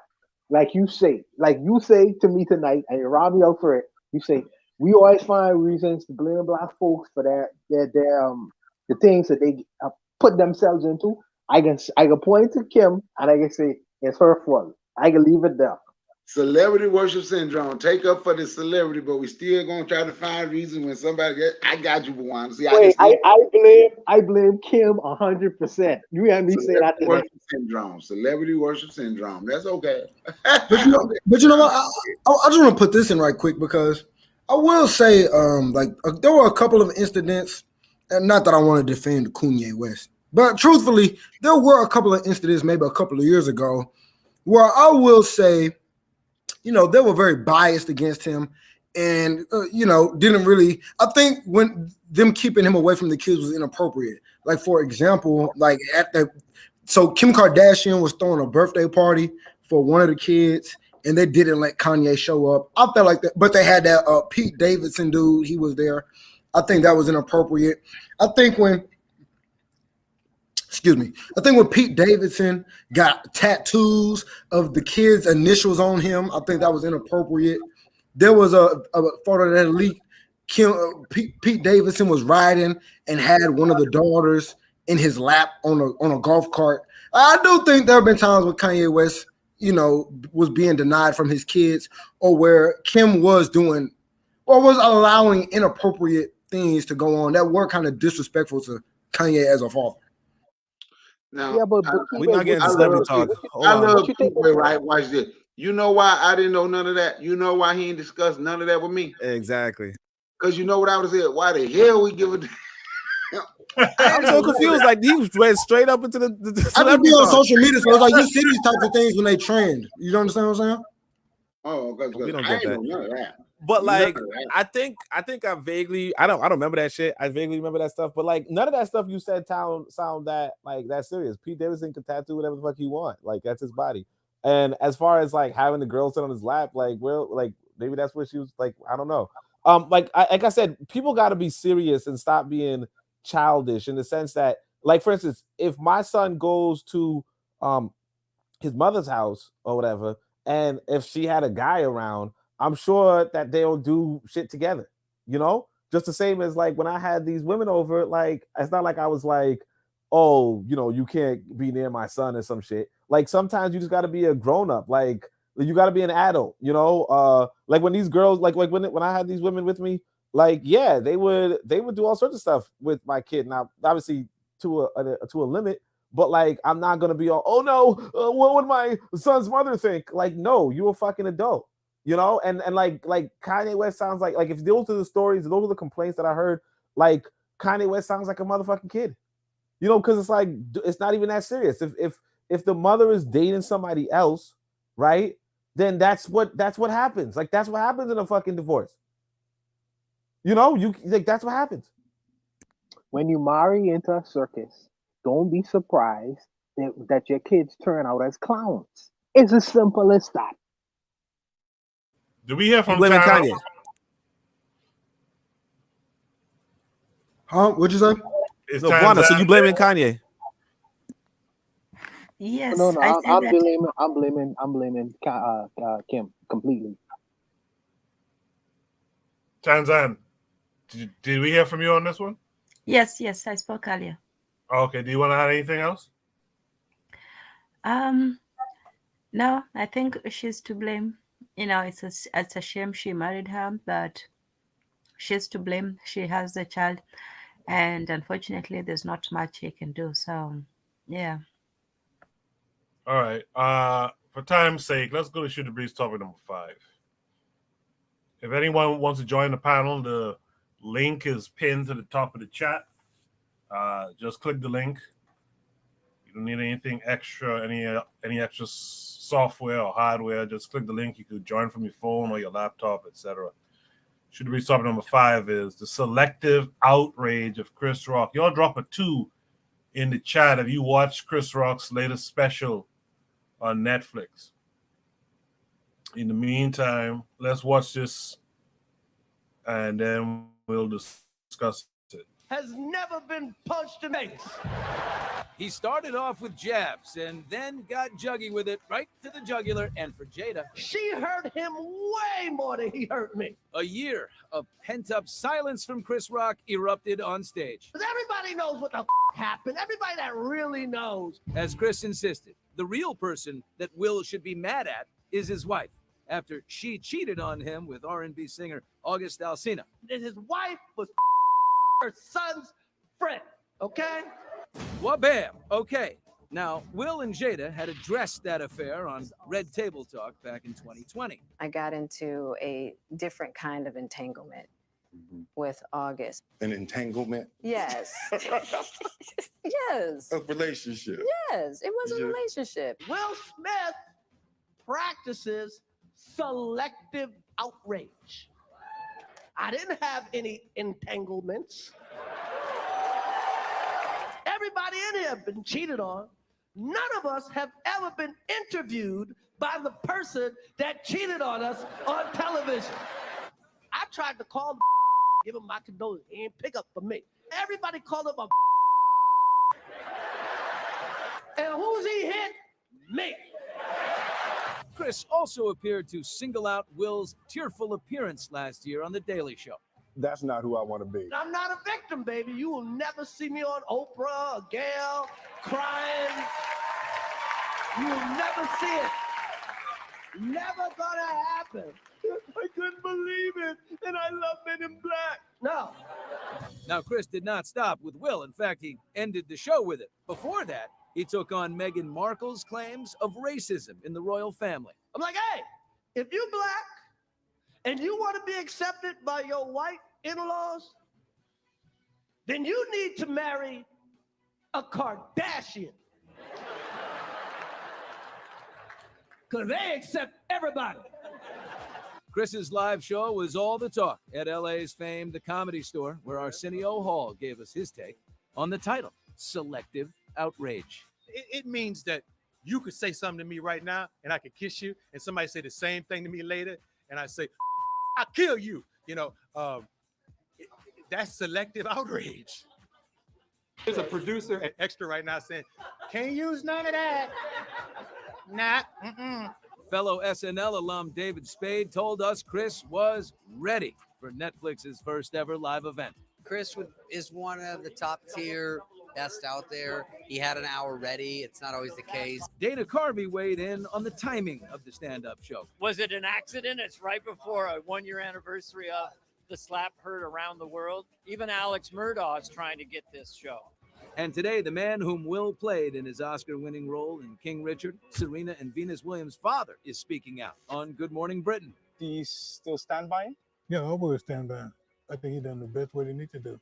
like you say to me tonight, and you rob me out for it. You say we always find reasons to blame black folks for their the things that they put themselves into. I can point to Kim and I can say it's her fault. I can leave it there. Celebrity worship syndrome. Take up for the celebrity, but we still gonna try to find reason when somebody I got you, Bwana. See, I blame Kim 100%. You hear me say that today. Worship syndrome. Celebrity worship syndrome. That's okay. But you know what? I just want to put this in right quick because I will say, there were a couple of incidents, and not that I want to defend Kanye West, but truthfully, there were a couple of incidents maybe a couple of years ago where I will say, they were very biased against him and, didn't really, I think when them keeping him away from the kids was inappropriate. Like, for example, so Kim Kardashian was throwing a birthday party for one of the kids and they didn't let Kanye show up. I felt like that, but they had that Pete Davidson dude, he was there. I think that was inappropriate. I think when Pete Davidson got tattoos of the kids' initials on him, I think that was inappropriate. There was a photo that leaked. Pete Davidson was riding and had one of the daughters in his lap on a golf cart. I do think there have been times when Kanye West, was being denied from his kids, or where Kim was doing or was allowing inappropriate things to go on that were kind of disrespectful to Kanye as a father. Now, yeah, but we're not getting celebrity talk. I love people, right? Watch this. You know why I didn't know none of that? You know why he ain't discussed none of that with me? Exactly. Because you know what I would have said? Why the hell we give it? I'm so confused. Like, he went straight up into the I just be on social media, so it's like you see these types of things when they trend. You understand what I'm saying? Oh, we don't I get ain't that. know none of that. But like, I think I vaguely, I don't remember that shit. I vaguely remember that stuff, but like none of that stuff you said sound that serious. Pete Davidson can tattoo whatever the fuck he want. Like, that's his body. And as far as like having the girl sit on his lap, like, well, like maybe that's what she was like. I don't know. Like I said, people got to be serious and stop being childish in the sense that, like, for instance, if my son goes to his mother's house or whatever, and if she had a guy around, I'm sure that they'll do shit together, just the same as like when I had these women over. Like, it's not like I was like, oh, you can't be near my son or some shit. Like, sometimes you just got to be a grown-up. Like, you got to be an adult, like when these girls, like when I had these women with me, like, yeah, they would do all sorts of stuff with my kid. Now, obviously to a limit, but like, I'm not gonna be all, oh no, what would my son's mother think? Like, no, you're a fucking adult, and like Kanye West sounds like if those are the stories, those are the complaints that I heard, like Kanye West sounds like a motherfucking kid, because it's like, it's not even that serious. If the mother is dating somebody else, right, then that's what happens. Like, that's what happens in a fucking divorce. You like, that's what happens. When you marry into a circus, don't be surprised that your kids turn out as clowns. It's as simple as that. Do we hear from Kanye? Huh? What'd you say? No, Bwana, so you blaming Kanye? Yes, No, I said I'm blaming Kim completely. Tanzan, did we hear from you on this one? Yes, I spoke earlier. Okay, do you want to add anything else? No, I think she's to blame. It's a shame she married her, but she's to blame. She has the child, and unfortunately, there's not much he can do. So, yeah. All right. For time's sake, let's go to Shoot the Breeze topic number 5. If anyone wants to join the panel, the link is pinned to the top of the chat. Just click the link. You don't need anything extra, any extra software or hardware. Just click the link. You could join from your phone or your laptop, etc. Should be topic number 5 is the selective outrage of Chris Rock. Y'all drop a 2 in the chat if you watched Chris Rock's latest special on Netflix. In the meantime, let's watch this and then we'll discuss it. Has never been punched in the face. He started off with jabs and then got juggy with it right to the jugular. And for Jada, she hurt him way more than he hurt me. A year of pent-up silence from Chris Rock erupted on stage. Because everybody knows what the happened. Everybody that really knows. As Chris insisted, the real person that Will should be mad at is his wife, after she cheated on him with R&B singer August Alsina. His wife was her son's friend, okay? Wabam! Okay. Now, Will and Jada had addressed that affair on Red Table Talk back in 2020. I got into a different kind of entanglement with August. An entanglement? Yes. Yes. A relationship? Yes, it was a relationship. Will Smith practices selective outrage. I didn't have any entanglements. Everybody in here have been cheated on. None of us have ever been interviewed by the person that cheated on us on television. I tried to call him, give him my condolences. He didn't pick up for me. Everybody called him a and who's he hit? Me. Chris also appeared to single out Will's tearful appearance last year on The Daily Show. That's not who I want to be. I'm not a victim, baby. You will never see me on Oprah or Gail crying. You will never see it. Never gonna happen. I couldn't believe it, and I love Men in Black. No. Now, Chris did not stop with Will. In fact, he ended the show with it. Before that, he took on Meghan Markle's claims of racism in the royal family. I'm like, hey, if you black and you want to be accepted by your white in-laws, then you need to marry a Kardashian. Because they accept everybody. Chris's live show was all the talk at LA's famed The Comedy Store, where Arsenio Hall gave us his take on the title, Selective Outrage. It means that you could say something to me right now and I could kiss you, and somebody say the same thing to me later and I say, I'll kill you. You know, that's selective outrage. There's a producer at Extra right now saying, can't use none of that. Nah. Fellow SNL alum David Spade told us Chris was ready for Netflix's first ever live event. Chris is one of the top tier best out there. He had an hour ready. It's not always the case. Dana Carvey weighed in on the timing of the stand-up show. Was it an accident? It's right before a 1-year anniversary of the slap heard around the world. Even Alex Murdaugh's trying to get this show. And today, the man whom Will played in his Oscar-winning role in King Richard, Serena and Venus Williams' father, is speaking out on Good Morning Britain. Do you still stand by him? Yeah, I will stand by him. I think he done the best what he needs to do.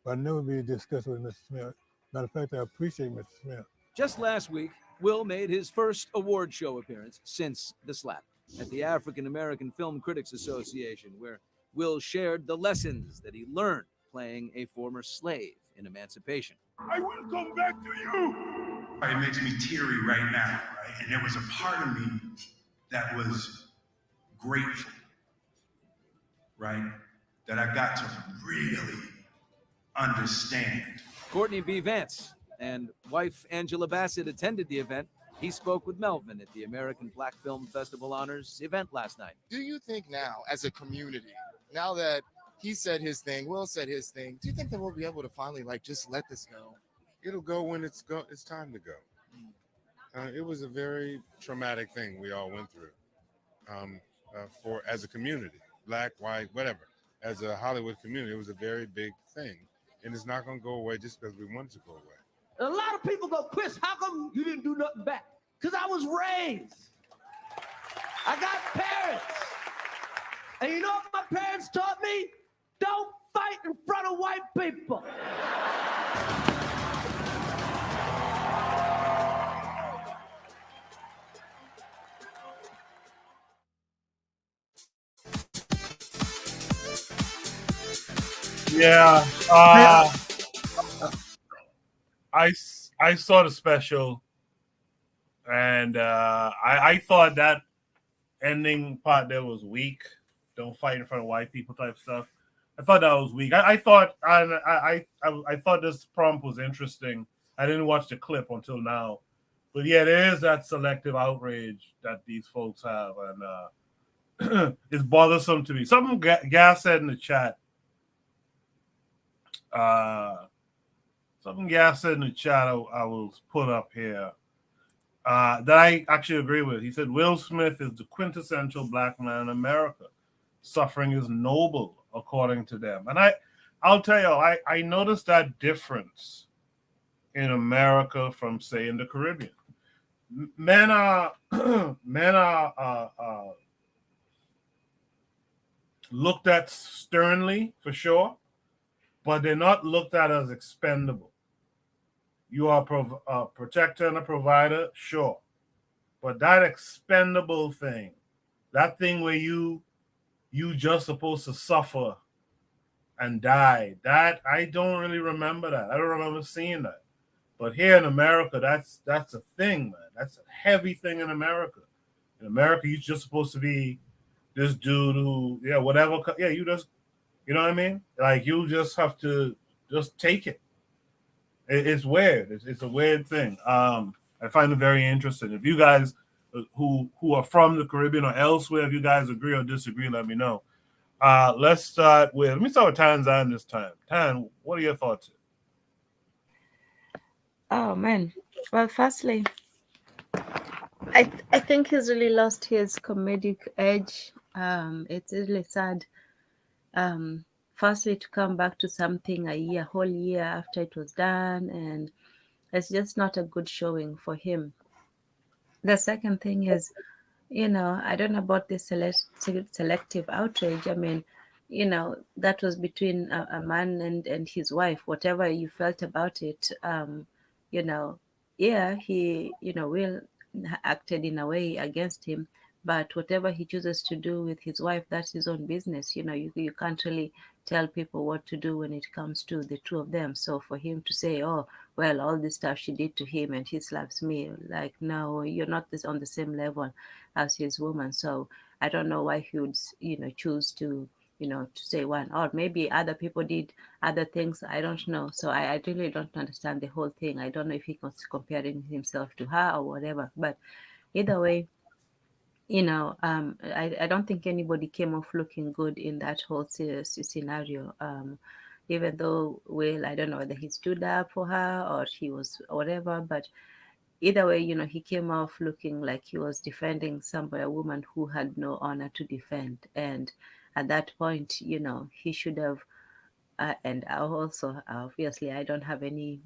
But I never be discussed with Mr. Smith. Matter of fact, I appreciate Mr. Smith. Just last week, Will made his first award show appearance since the slap at the African American Film Critics Association, where Will shared the lessons that he learned playing a former slave in Emancipation. I will come back to you. It makes me teary right now, right? And there was a part of me that was grateful, right? That I got to really understand. Courtney B. Vance and wife Angela Bassett attended the event. He spoke with Melvin at the American Black Film Festival Honors event last night. Do you think now, as a community, now that he said his thing, Will said his thing, do you think that we'll be able to finally just let this go? It'll go when it's time to go. It was a very traumatic thing we all went through for as a community, black, white, whatever. As a Hollywood community, it was a very big thing. And it's not going to go away just because we want it to go away. A lot of people go, Chris, how come you didn't do nothing back? Because I was raised. I got parents. And you know what my parents taught me? Don't fight in front of white people. Yeah. I saw the special, and I thought that ending part there was weak. Don't fight in front of white people type stuff. I thought that was weak. I thought I thought this prompt was interesting. I didn't watch the clip until now, but yeah, there is that selective outrage that these folks have, and it's bothersome to me. Something Gas said in the chat. Something Gas said in the chat. I will put up here. That I actually agree with. He said Will Smith is the quintessential black man in America. Suffering is noble, according to them. And I'll tell you, I noticed that difference in America from, say, in the Caribbean. Men are looked at sternly for sure, but they're not looked at as expendable. You are a protector and a provider, sure. But that expendable thing, that thing where you just supposed to suffer and die, that I don't really remember that. I don't remember seeing that. But here in America, that's a thing, man. That's a heavy thing in America. In America, you're just supposed to be this dude who, yeah, whatever. Yeah, you just, you know what I mean? Like, you just have to just take it. It's weird. It's a weird thing. I find it very interesting. If you guys who are from the Caribbean or elsewhere, if you guys agree or disagree, let me know. Let me start with Tanzan this time. Tan, what are your thoughts? Oh man. Well, firstly, I think he's really lost his comedic edge. It's really sad. Firstly, to come back to something a whole year after it was done, and it's just not a good showing for him. The second thing is, I don't know about this selective outrage. I mean, that was between a man and his wife. Whatever you felt about it, yeah, he, Will acted in a way against him. But whatever he chooses to do with his wife, that's his own business. You can't really tell people what to do when it comes to the two of them. So for him to say, oh, well, all this stuff she did to him and he slaps me, like, no, you're not on the same level as his woman. So I don't know why he would, choose to, to say one. Or maybe other people did other things. I don't know. So I really don't understand the whole thing. I don't know if he was comparing himself to her or whatever. But either way, I don't think anybody came off looking good in that whole scenario. Even though, Will, I don't know whether he stood up for her or he was whatever, but either way, he came off looking like he was defending somebody, a woman who had no honor to defend. And at that point, he should have, and I also, obviously, I don't have any,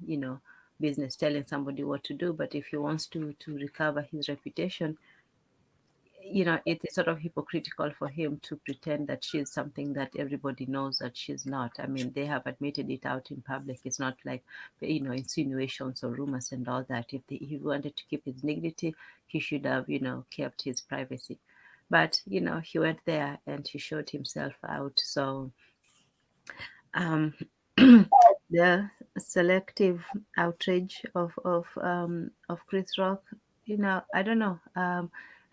business telling somebody what to do, but if he wants to recover his reputation, it's sort of hypocritical for him to pretend that she's something that everybody knows that she's not. I mean, they have admitted it out in public. It's not like, insinuations or rumors and all that. If he wanted to keep his dignity, he should have, kept his privacy. But, he went there and he showed himself out. So, the selective outrage of Chris Rock, I don't know.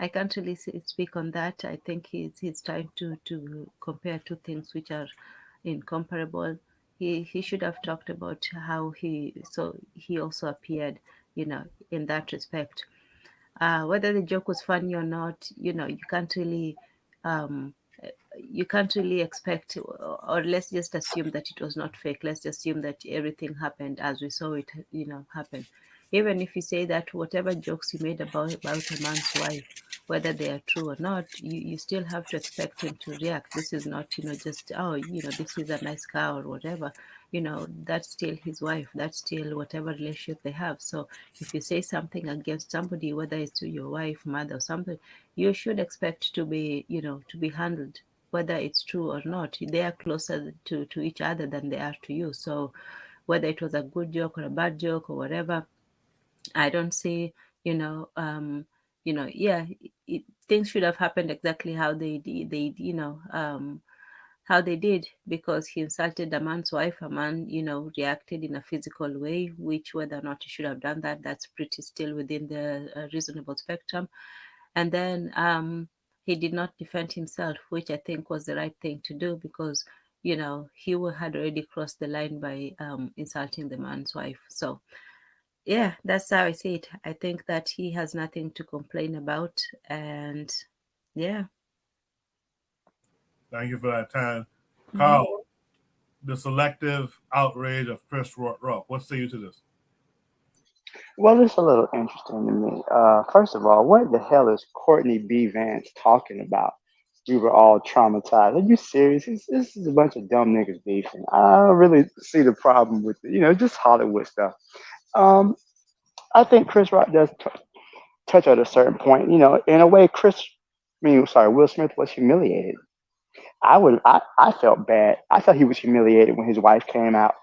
I can't really speak on that. I think he's trying to compare two things which are incomparable. He should have talked about how he also appeared, in that respect. Whether the joke was funny or not, um, you can't really expect, or let's just assume that it was not fake. Let's assume that everything happened as we saw it, happen. Even if you say that whatever jokes you made about a man's wife, whether they are true or not, you still have to expect him to react. This is not, just, oh, this is a nice car or whatever. That's still his wife. That's still whatever relationship they have. So if you say something against somebody, whether it's to your wife, mother, or something, you should expect to be, to be handled, whether it's true or not. They are closer to each other than they are to you. So whether it was a good joke or a bad joke or whatever, I don't see, yeah, things should have happened exactly how they how they did, because he insulted a man's wife. A man, reacted in a physical way, which whether or not he should have done that, that's pretty still within the reasonable spectrum. And then he did not defend himself, which I think was the right thing to do, because he had already crossed the line by insulting the man's wife. So yeah, that's how I see it. I think that he has nothing to complain about, and yeah. Thank you for that time. Carl, the selective outrage of Chris Rock. What say you to this? Well, it's a little interesting to me. First of all, what the hell is Courtney B. Vance talking about? We were all traumatized. Are you serious? This is a bunch of dumb niggas beefing. I don't really see the problem with it. Just Hollywood stuff. I think Chris Rock does touch at a certain point. In a way, Will Smith was humiliated. I felt bad. I felt he was humiliated when his wife came out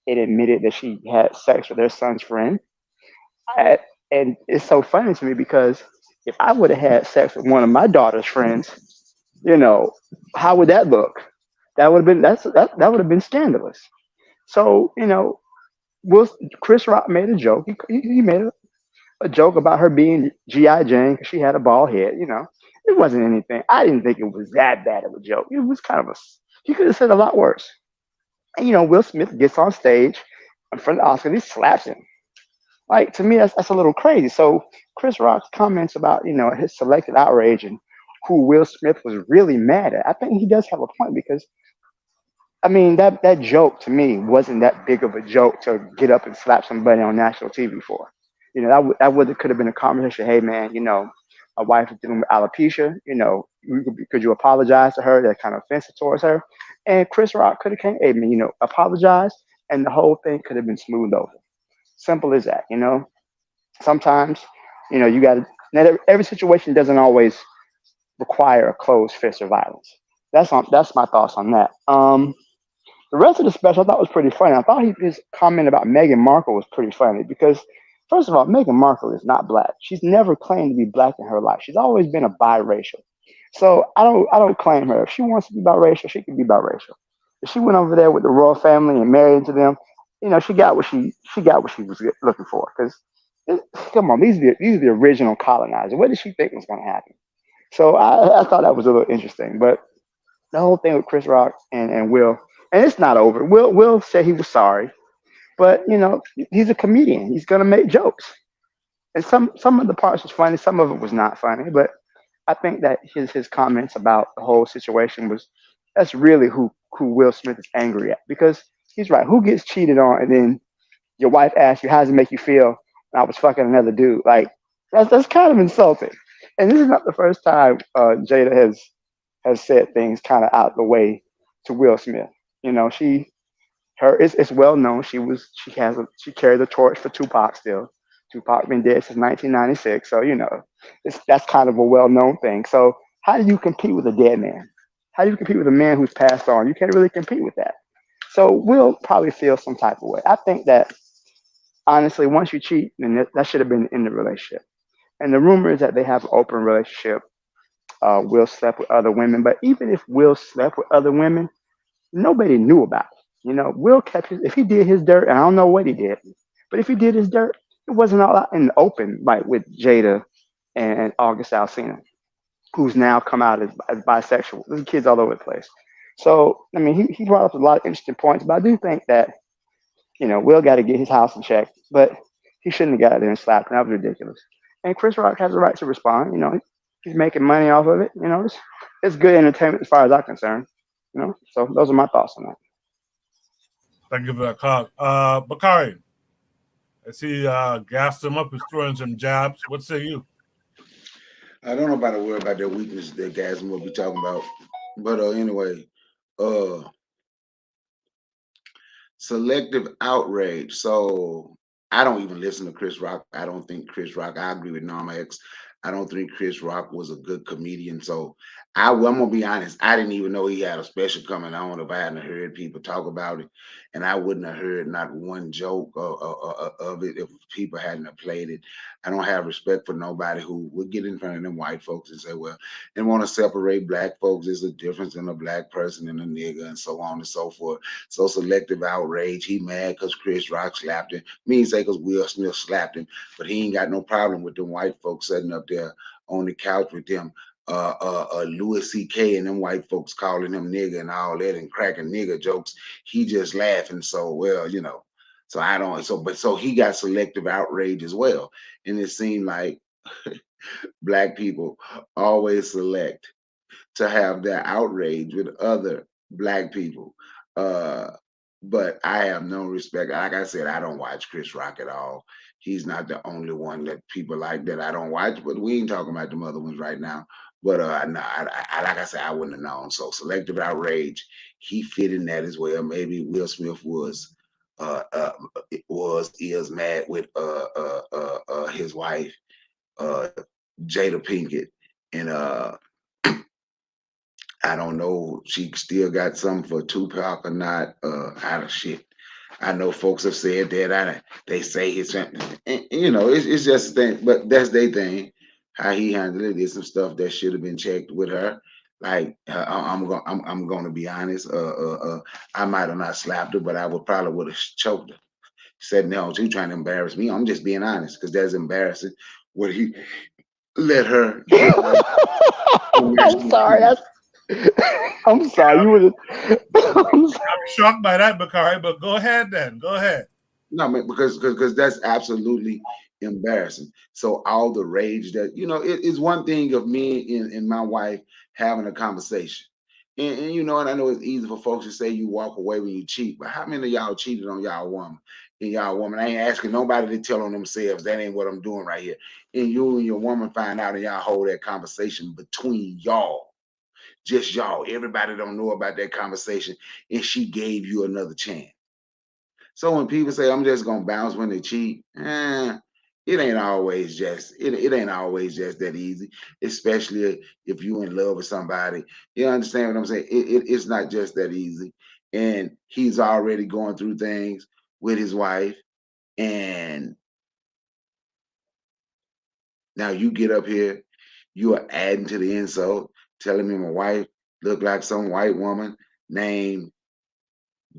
and admitted that she had sex with their son's friend. And it's so funny to me because if I would have had sex with one of my daughter's friends, how would that look? That would have been that would have been scandalous. So Will Chris Rock made a joke. He made a joke about her being GI Jane because she had a bald head. It wasn't anything. I didn't think it was that bad of a joke. It was kind of he could have said a lot worse. And Will Smith gets on stage in front of Oscar. He slaps him. Like, to me, that's a little crazy. So Chris Rock's comments about his selective outrage and who Will Smith was really mad at, I think he does have a point, because I mean that joke to me wasn't that big of a joke to get up and slap somebody on national TV for. That would could have been a conversation. Hey man, my wife is dealing with alopecia. Could you apologize to her? That's kind of offensive towards her. And Chris Rock could have came, hey man, apologize, and the whole thing could have been smoothed over. Simple as that. Sometimes, you got to. Not every situation doesn't always require a closed fist or violence. That's my thoughts on that. The rest of the special I thought was pretty funny. I thought his comment about Meghan Markle was pretty funny because, first of all, Meghan Markle is not black. She's never claimed to be black in her life. She's always been a biracial. So I don't claim her. If she wants to be biracial, she can be biracial. If she went over there with the royal family and married into them, she got what she was looking for. Because come on, these are the original colonizers. What did she think was going to happen? So I thought that was a little interesting. But the whole thing with Chris Rock and Will, and it's not over. Will said he was sorry, but he's a comedian. He's gonna make jokes, and some of the parts was funny, some of it was not funny. But I think that his comments about the whole situation that's really who Will Smith is angry at, because he's right. Who gets cheated on and then your wife asks you, how does it make you feel? And I was fucking another dude. Like that's kind of insulting. And this is not the first time Jada has said things kind of out the way to Will Smith. It's well known she carried the torch for Tupac still. Tupac been dead since 1996, so that's kind of a well known thing. So how do you compete with a dead man? How do you compete with a man who's passed on? You can't really compete with that. So Will probably feel some type of way. I think that honestly, once you cheat, then that should have been in the relationship. And the rumor is that they have an open relationship. Will slept with other women, but even if Will slept with other women, nobody knew about it. Will kept if he did his dirt, and I don't know what he did, but if he did his dirt, it wasn't all out in the open, like with Jada and August Alsina, who's now come out as bisexual. There's kids all over the place. So, I mean, he brought up a lot of interesting points, but I do think that, Will got to get his house in check, but he shouldn't have got there and slapped him. That was ridiculous. And Chris Rock has the right to respond. He's making money off of it. It's good entertainment as far as I'm concerned. So those are my thoughts on that. Thank you for that, Carl. Bakari, I see gassed him up. He's throwing some jabs. What say you? I don't know about to worry about their weakness that guys will be talking about. But anyway, selective outrage. So I don't even listen to Chris Rock. I don't think Chris Rock, I agree with Norma X. I don't think Chris Rock was a good comedian. So I'm gonna be honest. I didn't even know he had a special coming on if I hadn't heard people talk about it, and I wouldn't have heard not one joke of it if people hadn't have played it. I don't have respect for nobody who would get in front of them white folks and say, "Well," and want to separate black folks. There's a difference in a black person and a nigga, and so on and so forth. So Selective outrage. He mad because Chris Rock slapped him. Me say because Will Smith slapped him, but he ain't got no problem with them white folks sitting up there on the couch with them. Louis C.K. and them white folks calling him nigga and all that and cracking nigga jokes. He just laughing. So, well, you know, so I don't, so he got selective outrage as well. And it seemed like black people always select to have that outrage with other black people. But I have no respect. Like I said, I don't watch Chris Rock at all. He's not the only one that people like that I don't watch, but we ain't talking about them other ones right now. But no, like I said, I wouldn't have known. So selective outrage, he fit in that as well. Maybe Will Smith is mad with his wife, Jada Pinkett, and I don't know. She still got something for Tupac or not. I don't shit. I know folks have said that. They say it's, you know, it's just a thing. But that's their thing. How he handled it. There's some stuff that should have been checked with her. Like I'm gonna be honest. I might have not slapped her, but I would have choked her. Said no, she trying to embarrass me. I'm just being honest because that's embarrassing. What he let her. I'm sorry. I'm sorry. You would. I'm shocked by that, Bakari. But go ahead, then. Go ahead. No, man, because that's absolutely embarrassing. So all the rage that it's one thing of me and my wife having a conversation, and you know, and I know it's easy for folks to say you walk away when you cheat, but how many of y'all cheated on y'all woman? And y'all woman, I ain't asking nobody to tell on themselves. That ain't what I'm doing right here. And you and your woman find out, and y'all hold that conversation between y'all. Just y'all, everybody don't know about that conversation, and she gave you another chance. So when people say I'm just gonna bounce when they cheat, it ain't always just it ain't always just that easy. Especially if you in love with somebody, you understand what I'm saying? It's not just that easy. And he's already going through things with his wife, and now you get up here, you are adding to the insult, telling me my wife looked like some white woman named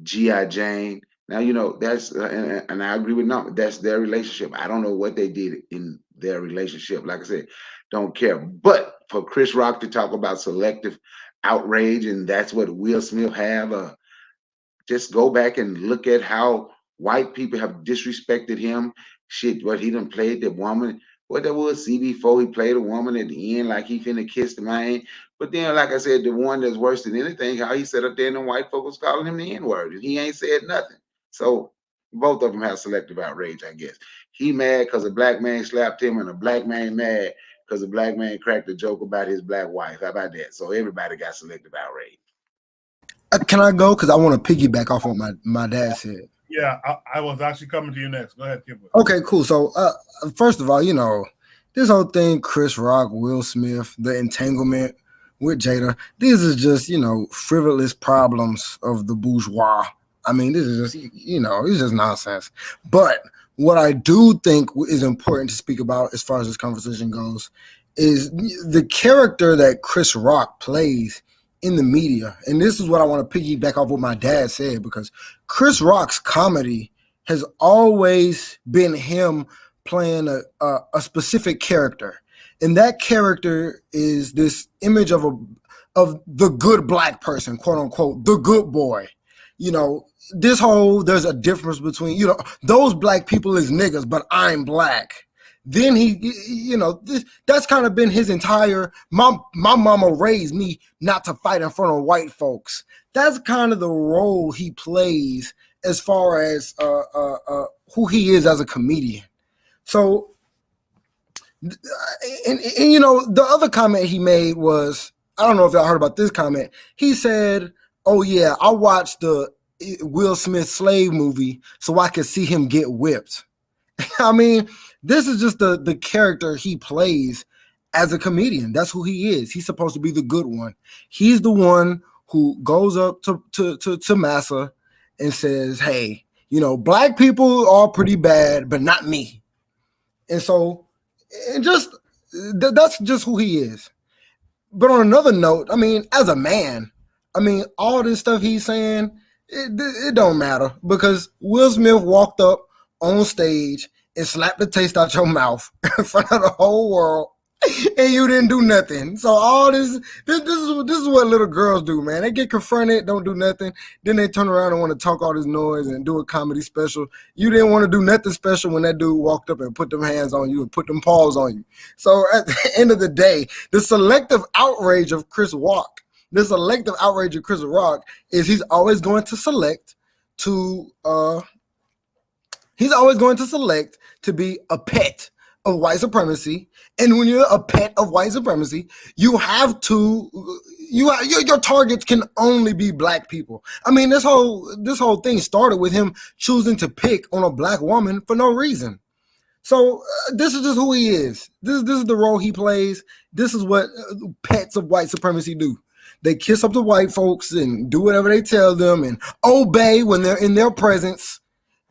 G.I. Jane. Now, you know, that's, and I agree with no, that's their relationship. I don't know what they did in their relationship. Like I said, don't care. But for Chris Rock to talk about selective outrage, and that's what Will Smith have, just go back and look at how white people have disrespected him. Shit, what he done played the woman. What that was, CB4, he played a woman at the end like he finna kiss the man. But then, like I said, the one that's worse than anything, how he sat up there and the white folk was calling him the N-word, and he ain't said nothing. So both of them have selective outrage, I guess. He mad because a black man slapped him, and a black man mad because a black man cracked a joke about his black wife. How about that? So everybody got selective outrage. Can I go? Because I want to piggyback off what my dad said. Yeah, I was actually coming to you next. Go ahead, Kimberly. Okay, cool. So first of all, you know, this whole thing, Chris Rock, Will Smith, the entanglement with Jada, these are just, you know, frivolous problems of the bourgeois. I mean, this is just, you know, it's just nonsense. But what I do think is important to speak about as far as this conversation goes is the character that Chris Rock plays in the media. And this is what I want to piggyback off what my dad said, because Chris Rock's comedy has always been him playing a specific character. And that character is this image of the good black person, quote unquote, the good boy. You know, there's a difference between, you know, those black people is niggas, but I'm black. Then he, you know, that's kind of been his entire, my mama raised me not to fight in front of white folks. That's kind of the role he plays as far as who he is as a comedian. So, and you know, the other comment he made was, I don't know if y'all heard about this comment. He said, oh yeah, I watched the Will Smith Slave movie so I could see him get whipped. I mean, this is just the character he plays as a comedian. That's who he is. He's supposed to be the good one. He's the one who goes up to Massa and says, hey, you know, black people are pretty bad, but not me. And so, that's just who he is. But on another note, I mean, as a man, I mean, all this stuff he's saying, it don't matter, because Will Smith walked up on stage and slapped the taste out your mouth in front of the whole world, and you didn't do nothing. So all this is what little girls do, man. They get confronted, don't do nothing, then they turn around and want to talk all this noise and do a comedy special. You didn't want to do nothing special when that dude walked up and put them hands on you and put them paws on you. So at the end of the day, the selective outrage of Chris Rock is he's always going to select to be a pet of white supremacy. And when you're a pet of white supremacy, you have to, your targets can only be black people. I mean, this whole thing started with him choosing to pick on a black woman for no reason. So this is just who he is. This is the role he plays. This is what pets of white supremacy do. They kiss up to white folks and do whatever they tell them and obey when they're in their presence.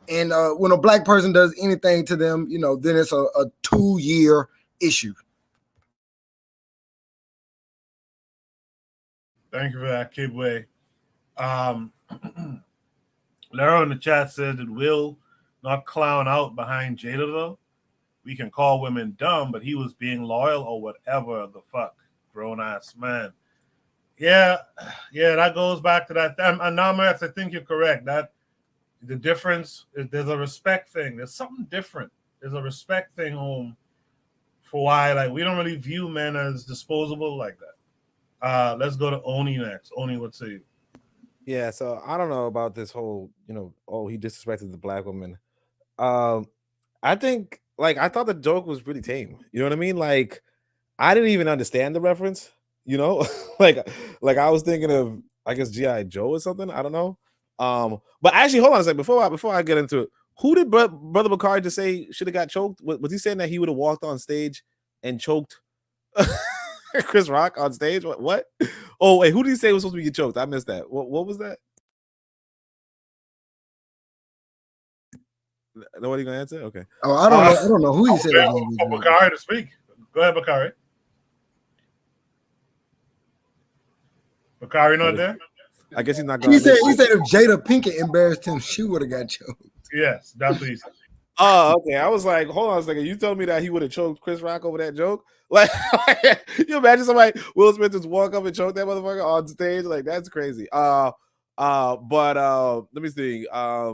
And when a black person does anything to them, you know, then it's a 2-year issue. Thank you for that, Kidway. Lara in the chat said that Will not clown out behind Jada, though. We can call women dumb, but he was being loyal or whatever the fuck. Grown-ass man. Yeah, that goes back to that. And now, Max, I think you're correct. That the difference is there's a respect thing. There's something different. There's a respect thing for why, like, we don't really view men as disposable like that. Let's go to Oni next. Oni, what say you? Yeah, so I don't know about this whole, you know, oh, he disrespected the black woman. I think, like, I thought the joke was pretty tame. You know what I mean? Like, I didn't even understand the reference, you know? like I was thinking of, I guess, G.I. Joe or something. I don't know. But actually, hold on a second. Before I get into it, who did Brother Bakari just say should have got choked? Was he saying that he would have walked on stage and choked Chris Rock on stage? What? Oh, wait, who did he say was supposed to get choked? I missed that. What was that? Nobody gonna answer? Okay. Oh, I don't know who he said. Bakari to speak. Go ahead, Bakari. Bakari not there? I guess he's not going. He said if Jada Pinkett embarrassed him, she would have got choked. Yes, that's what he said. Oh, okay. I was like, hold on a second. You told me that he would have choked Chris Rock over that joke? Like, you imagine somebody, Will Smith, just walk up and choke that motherfucker on stage? Like, that's crazy. But let me see. I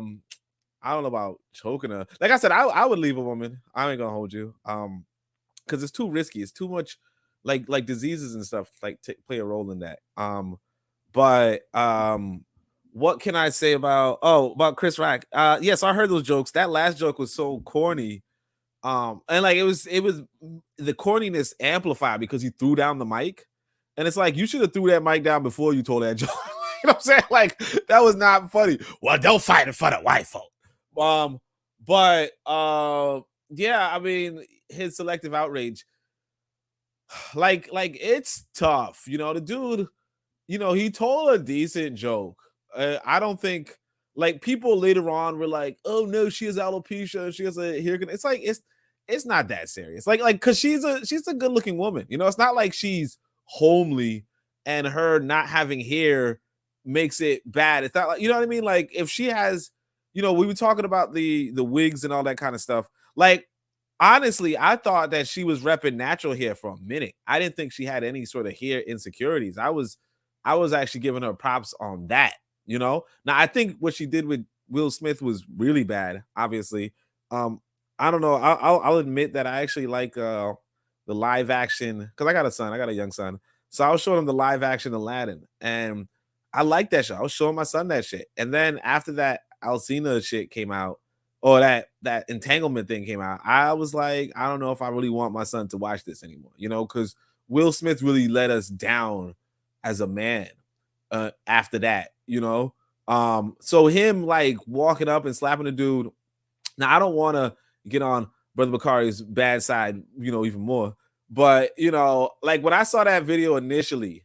don't know about choking her. Like I said, I would leave a woman. I ain't gonna hold you. Because it's too risky. It's too much, like diseases and stuff. Like play a role in that. But what can I say about Chris Rock? Yes, I heard those jokes. That last joke was so corny. And like it was the corniness amplified because he threw down the mic. And it's like you should have threw that mic down before you told that joke. You know what I'm saying? Like that was not funny. Well, don't fight in front of white folk. Yeah, I mean, his selective outrage, like it's tough. You know, the dude, you know, he told a decent joke. I don't think like people later on were like, oh no, she has alopecia, she has a hair. It's like it's not that serious. Like because she's a good looking woman. You know, it's not like she's homely and her not having hair makes it bad. It's not like, you know what I mean? Like if she has, you know, we were talking about the wigs and all that kind of stuff. Like honestly, I thought that she was repping natural hair for a minute. I didn't think she had any sort of hair insecurities. I was actually giving her props on that, you know. Now I think what she did with Will Smith was really bad, obviously. I don't know. I'll admit that I actually like the live action because I got a young son. So I was showing him the live action Aladdin, and I like that show. I was showing my son that shit. And then after that Alcina shit came out, or that entanglement thing came out, I was like, I don't know if I really want my son to watch this anymore, you know, because Will Smith really let us down as a man after that, you know. So him like walking up and slapping a dude. Now I don't want to get on Brother Bakari's bad side, you know, even more. But you know, like when I saw that video initially,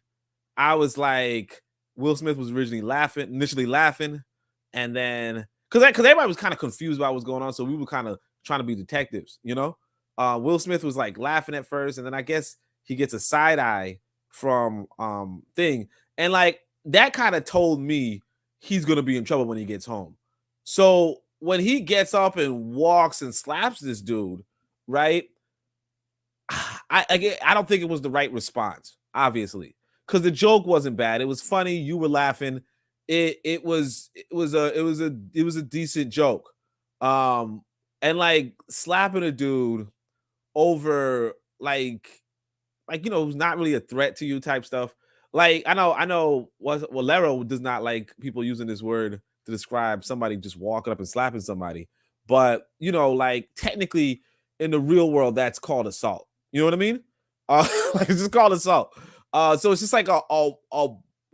I was like, Will Smith was initially laughing, and then because everybody was kind of confused about what's going on, so we were kind of trying to be detectives, you know. Will Smith was like laughing at first, and then I guess he gets a side eye from thing, and like that kind of told me he's gonna be in trouble when he gets home. So when he gets up and walks and slaps this dude, right? I don't think it was the right response, obviously, because the joke wasn't bad. It was funny. You were laughing. It was a decent joke. And like slapping a dude over like you know, who's not really a threat to you type stuff. Like I know Walero does not like people using this word to describe somebody just walking up and slapping somebody, but you know, like technically in the real world that's called assault. You know what I mean? Like it's just called assault. So it's just like a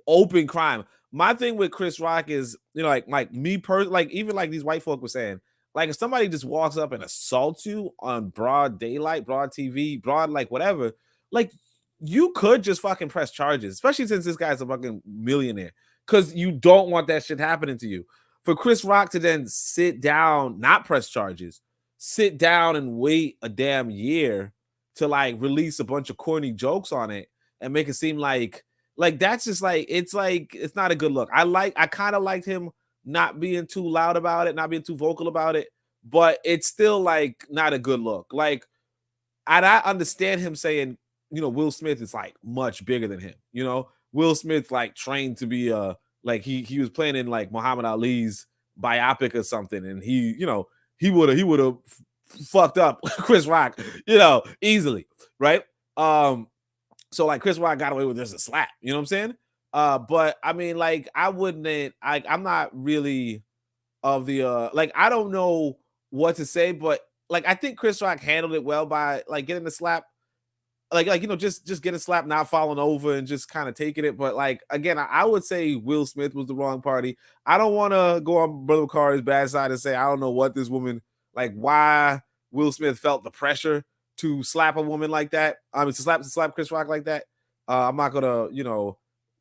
open crime. My thing with Chris Rock is, you know, like me like even like these white folk were saying, like if somebody just walks up and assaults you on broad daylight, broad TV, broad like whatever, like you could just fucking press charges, especially since this guy's a fucking millionaire, because you don't want that shit happening to you. For Chris Rock to then sit down, not press charges, sit down and wait a damn year to like release a bunch of corny jokes on it and make it seem like that's just like it's not a good look. I kind of liked him not being too loud about it, not being too vocal about it, but it's still like not a good look. Like I understand him saying, you know, Will Smith is like much bigger than him. You know, Will Smith like trained to be like he was playing in like Muhammad Ali's biopic or something, and he, you know, he would have fucked up Chris Rock, you know, easily, right? So like Chris Rock got away with just a slap, you know what I'm saying? But I mean, like I'm not really of the like I don't know what to say, but like I think Chris Rock handled it well by like getting the slap, like you know, just getting slapped, not falling over and just kind of taking it. But like again, I would say Will Smith was the wrong party. I don't want to go on Brother Bakari's bad side and say I don't know what this woman, like why Will Smith felt the pressure to slap a woman like that. I mean to slap Chris Rock like that. I'm not gonna, you know,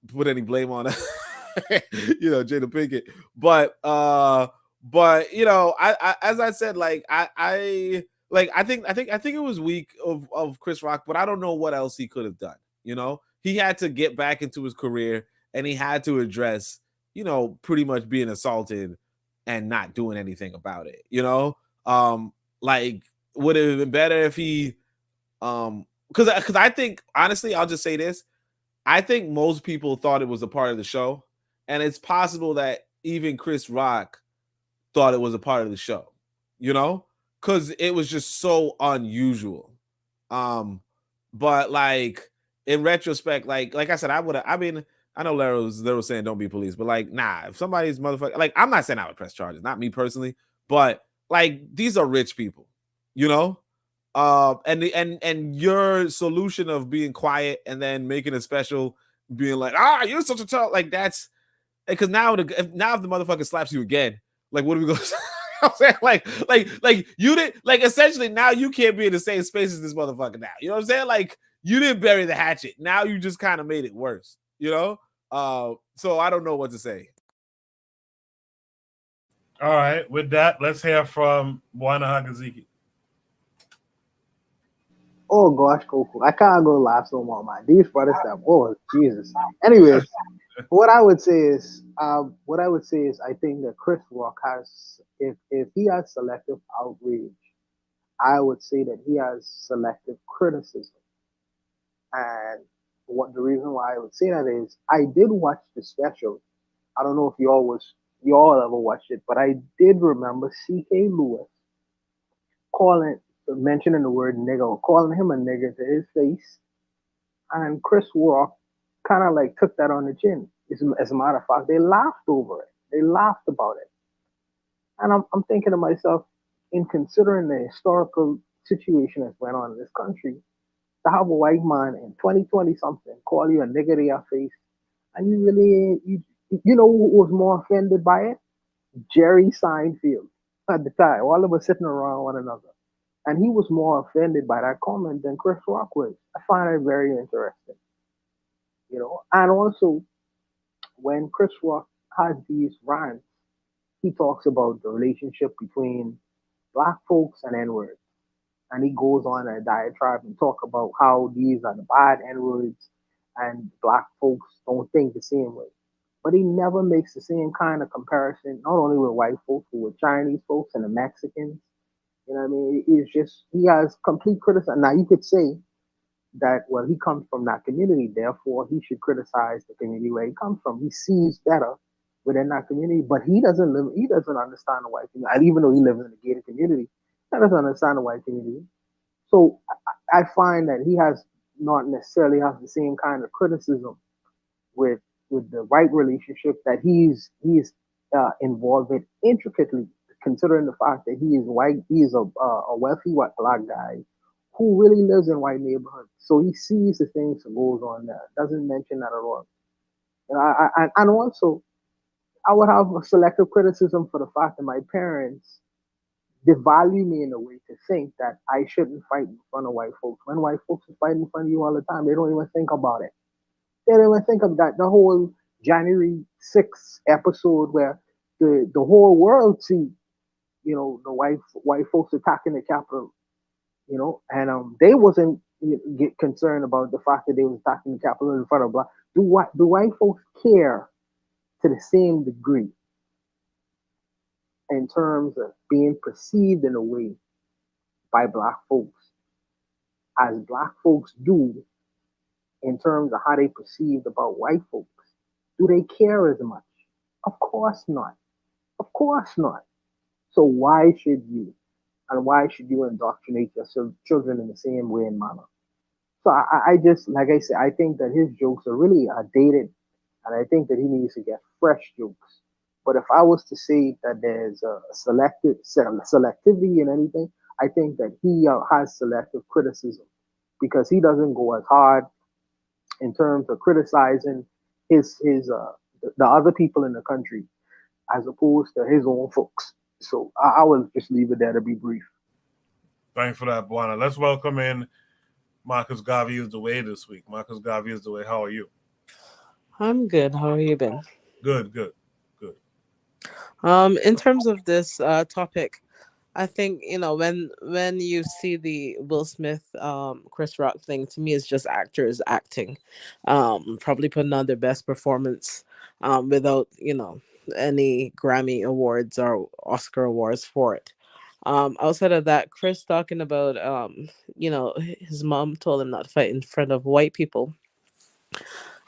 put any blame on you know, Jada Pinkett. But you know, I as I said, like I think it was weak of Chris Rock, but I don't know what else he could have done. You know, he had to get back into his career and he had to address, you know, pretty much being assaulted and not doing anything about it. You know, like would it have been better if he because I think honestly, I'll just say this. I think most people thought it was a part of the show, and it's possible that even Chris Rock thought it was a part of the show, you know, because it was just so unusual. But like in retrospect, like I said, I mean, I know Larry was saying don't be police, but like, nah, if somebody's motherfucker, like I'm not saying I would press charges, not me personally, but like these are rich people, you know. And your solution of being quiet and then making a special, being like, you're such a tough, like that's because now if the motherfucker slaps you again, like what are we gonna say? I'm saying like you didn't, like essentially now you can't be in the same space as this motherfucker now. You know what I'm saying? Like you didn't bury the hatchet. Now you just kind of made it worse, you know? So I don't know what to say. All right, with that, let's hear from Bwana Hagaziki. Oh gosh, Coco. I can't go laugh so much, man. These brothers stuff. Oh Jesus. Anyways, what I would say is I think that Chris Rock has, if he has selective outrage, I would say that he has selective criticism. And what the reason why I would say that is I did watch the special. I don't know if y'all ever watched it, but I did remember C.K. Lewis mentioning the word nigger, or calling him a nigger to his face, and Chris Rock kind of like took that on the chin. As a matter of fact, they laughed over it. They laughed about it, and I'm thinking to myself, in considering the historical situation that's went on in this country, to have a white man in 2020 something call you a nigger to your face, and you really you know who was more offended by it? Jerry Seinfeld at the time. All of us sitting around one another. And he was more offended by that comment than Chris Rock was. I find it very interesting, you know. And also, when Chris Rock has these rants, he talks about the relationship between black folks and N-words. And he goes on a diatribe and talk about how these are the bad N-words and black folks don't think the same way. But he never makes the same kind of comparison, not only with white folks, but with Chinese folks and the Mexicans. You know what I mean? It's just, he has complete criticism. Now, you could say that, well, he comes from that community, therefore he should criticize the community where he comes from. He sees better within that community, but he doesn't understand the white community. And even though he lives in a gated community, he doesn't understand the white community. So I find that he has not necessarily has the same kind of criticism with the white relationship that he's involved in intricately, considering the fact that he is white, he is a wealthy white black guy who really lives in white neighborhoods. So he sees the things that goes on there. Doesn't mention that at all. And also, I would have a selective criticism for the fact that my parents devalue me in a way to think that I shouldn't fight in front of white folks. When white folks are fighting in front of you all the time, they don't even think about it. They don't even think of that. The whole January 6th episode where the whole world see, you know, the white folks attacking the Capitol, you know, and they wasn't get concerned about the fact that they was attacking the Capitol in front of black. Do white folks care to the same degree in terms of being perceived in a way by black folks as black folks do in terms of how they perceived about white folks? Do they care as much? Of course not. Of course not. So why should you? And why should you indoctrinate your children in the same way and manner? So I just, like I said, I think that his jokes are really dated, and I think that he needs to get fresh jokes. But if I was to say that there's a selectivity in anything, I think that he has selective criticism because he doesn't go as hard in terms of criticizing the other people in the country as opposed to his own folks. So I will just leave it there to be brief. Thanks for that, Buana. Let's welcome in Marcus Garvey is the way this week. Marcus Garvey is the way. How are you? I'm good. How have you been? Good. In terms of this topic, I think, you know, when you see the Will Smith Chris Rock thing, to me it's just actors acting, probably putting on their best performance, without, you know, any Grammy awards or Oscar awards for it. Outside of that, Chris talking about you know, his mom told him not to fight in front of white people.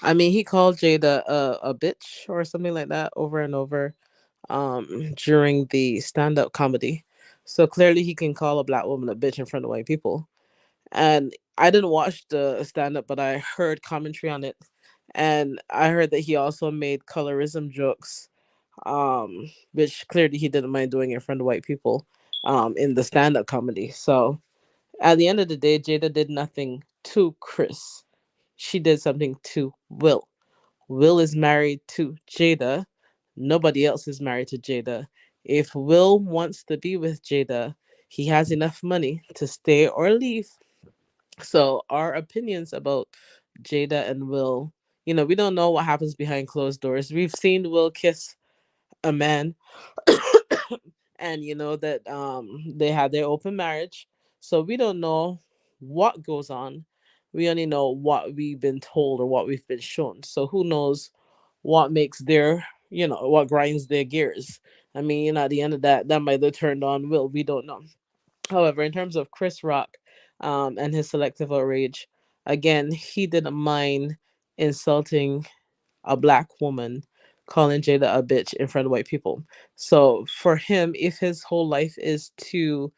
I mean, he called Jada a bitch or something like that over and over during the stand-up comedy. So clearly he can call a black woman a bitch in front of white people. And I didn't watch the stand-up, but I heard commentary on it. And I heard that he also made colorism jokes, which clearly he didn't mind doing in front of white people in the stand-up comedy. So at the end of the day, Jada did nothing to Chris. She did something to Will. Will is married to Jada. Nobody else is married to Jada. If Will wants to be with Jada, he has enough money to stay or leave. So our opinions about Jada and Will, you know, we don't know what happens behind closed doors. We've seen Will kiss a man and you know that they had their open marriage. So we don't know what goes on. We only know what we've been told or what we've been shown. So who knows what makes their, you know, what grinds their gears. I mean, you know, at the end of that might have turned on Will. We don't know. However, in terms of Chris Rock and his selective outrage, again, he didn't mind insulting a black woman, calling Jada a bitch in front of white people. So for him, if his whole life is to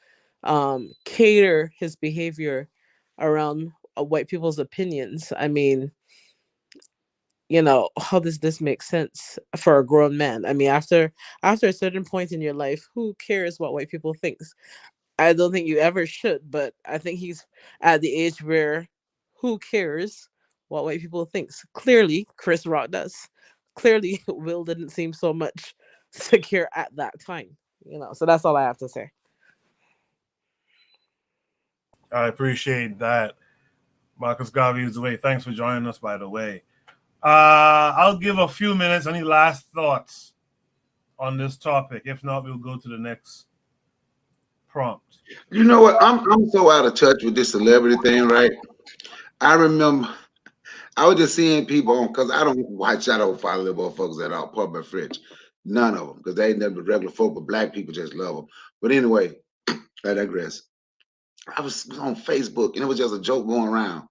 cater his behavior around white people's opinions, I mean, you know, how does this make sense for a grown man? I mean, after a certain point in your life, who cares what white people think? I don't think you ever should, but I think he's at the age where who cares what white people thinks? Clearly, Chris Rock does. Clearly, Will didn't seem so much secure at that time. You know, so that's all I have to say. I appreciate that. Marcus Garvey is the way. Thanks for joining us, by the way. I'll give a few minutes. Any last thoughts on this topic? If not, we'll go to the next prompt. You know what? I'm so out of touch with this celebrity thing, right? I remember I was just seeing people on because I don't follow the motherfuckers at all, public French. None of them, because they ain't never regular folk, but black people just love them. But anyway, I digress. I was on Facebook and it was just a joke going around.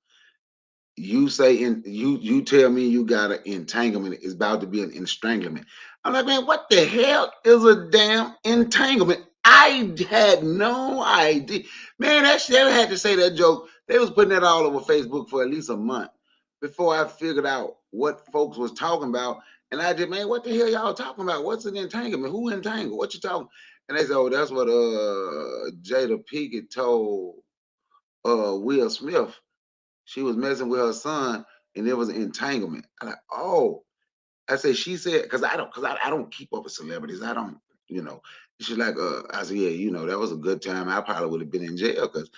You say you tell me you got an entanglement, it's about to be an estranglement. I'm like, man, what the hell is a damn entanglement? I had no idea. Man, that shit, I had to say that joke. They was putting that all over Facebook for at least a month before I figured out what folks was talking about. And I just, man, what the hell y'all talking about? What's an entanglement? Who entangled? What you talking? And they said, oh, that's what Jada Pinkett told Will Smith. She was messing with her son, and there was an entanglement. I'm like, oh, I said, she said, because I don't keep up with celebrities. I don't, you know. She's like, I said, yeah, you know, that was a good time. I probably would have been in jail because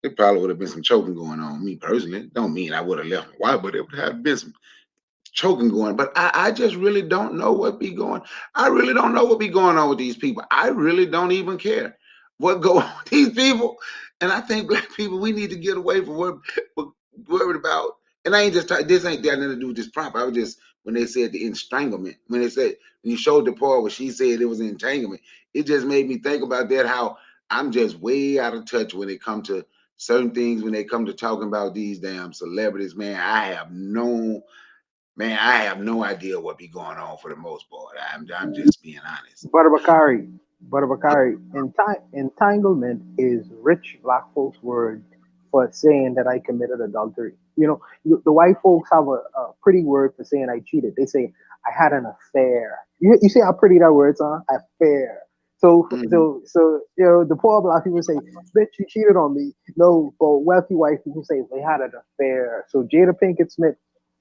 there probably would have been some choking going on. Me personally, don't mean I would have left my wife, but it would have been some choking going. But I just really don't know what be going. I really don't know what be going on with these people. I really don't even care what go on with these people. And I think black people, we need to get away from what we're worried about. And I ain't just this ain't got nothing to do with this prompt. I was just when they said the entanglement, when you showed the part where she said it was an entanglement, it just made me think about that. How I'm just way out of touch when it comes to certain things. When they come to talking about these damn celebrities, man, I have no idea what be going on for the most part. I'm just being honest. Brother Bakari, entanglement is rich black folks' word for saying that I committed adultery. You know, the white folks have a pretty word for saying I cheated. They say I had an affair. You see how pretty that word's on? Affair. So you know, the poor black people say, bitch, you cheated on me. No, but wealthy white people say they had an affair. So Jada Pinkett Smith,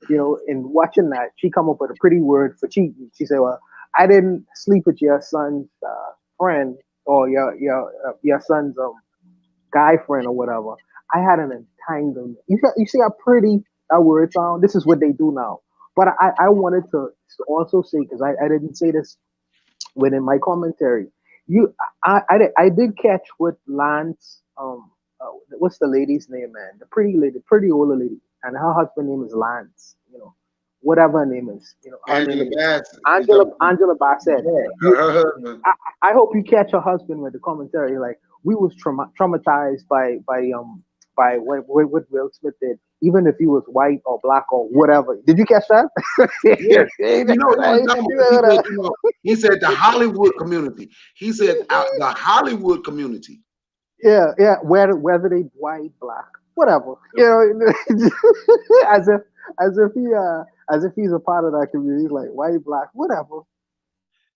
you know, in watching that, she come up with a pretty word for cheating. She said, well, I didn't sleep with your son's friend or your son's guy friend or whatever. I had an entanglement. You see how pretty that word sound? This is what they do now. But I wanted to also say, because I didn't say this within my commentary. I did catch what Lance what's the lady's name, man? The pretty lady, pretty older lady, and her husband name is Lance. You know, whatever her name is. You know, Angela Bassett. Her husband. I hope you catch her husband with the commentary. Like we was traumatized by what Will Smith did, even if he was white or black or whatever. Did you catch that? Yeah. He said the Hollywood community. He said the Hollywood community. Yeah, whether they white, black, whatever. You know, as if he's a part of that community. He's like white, black, whatever.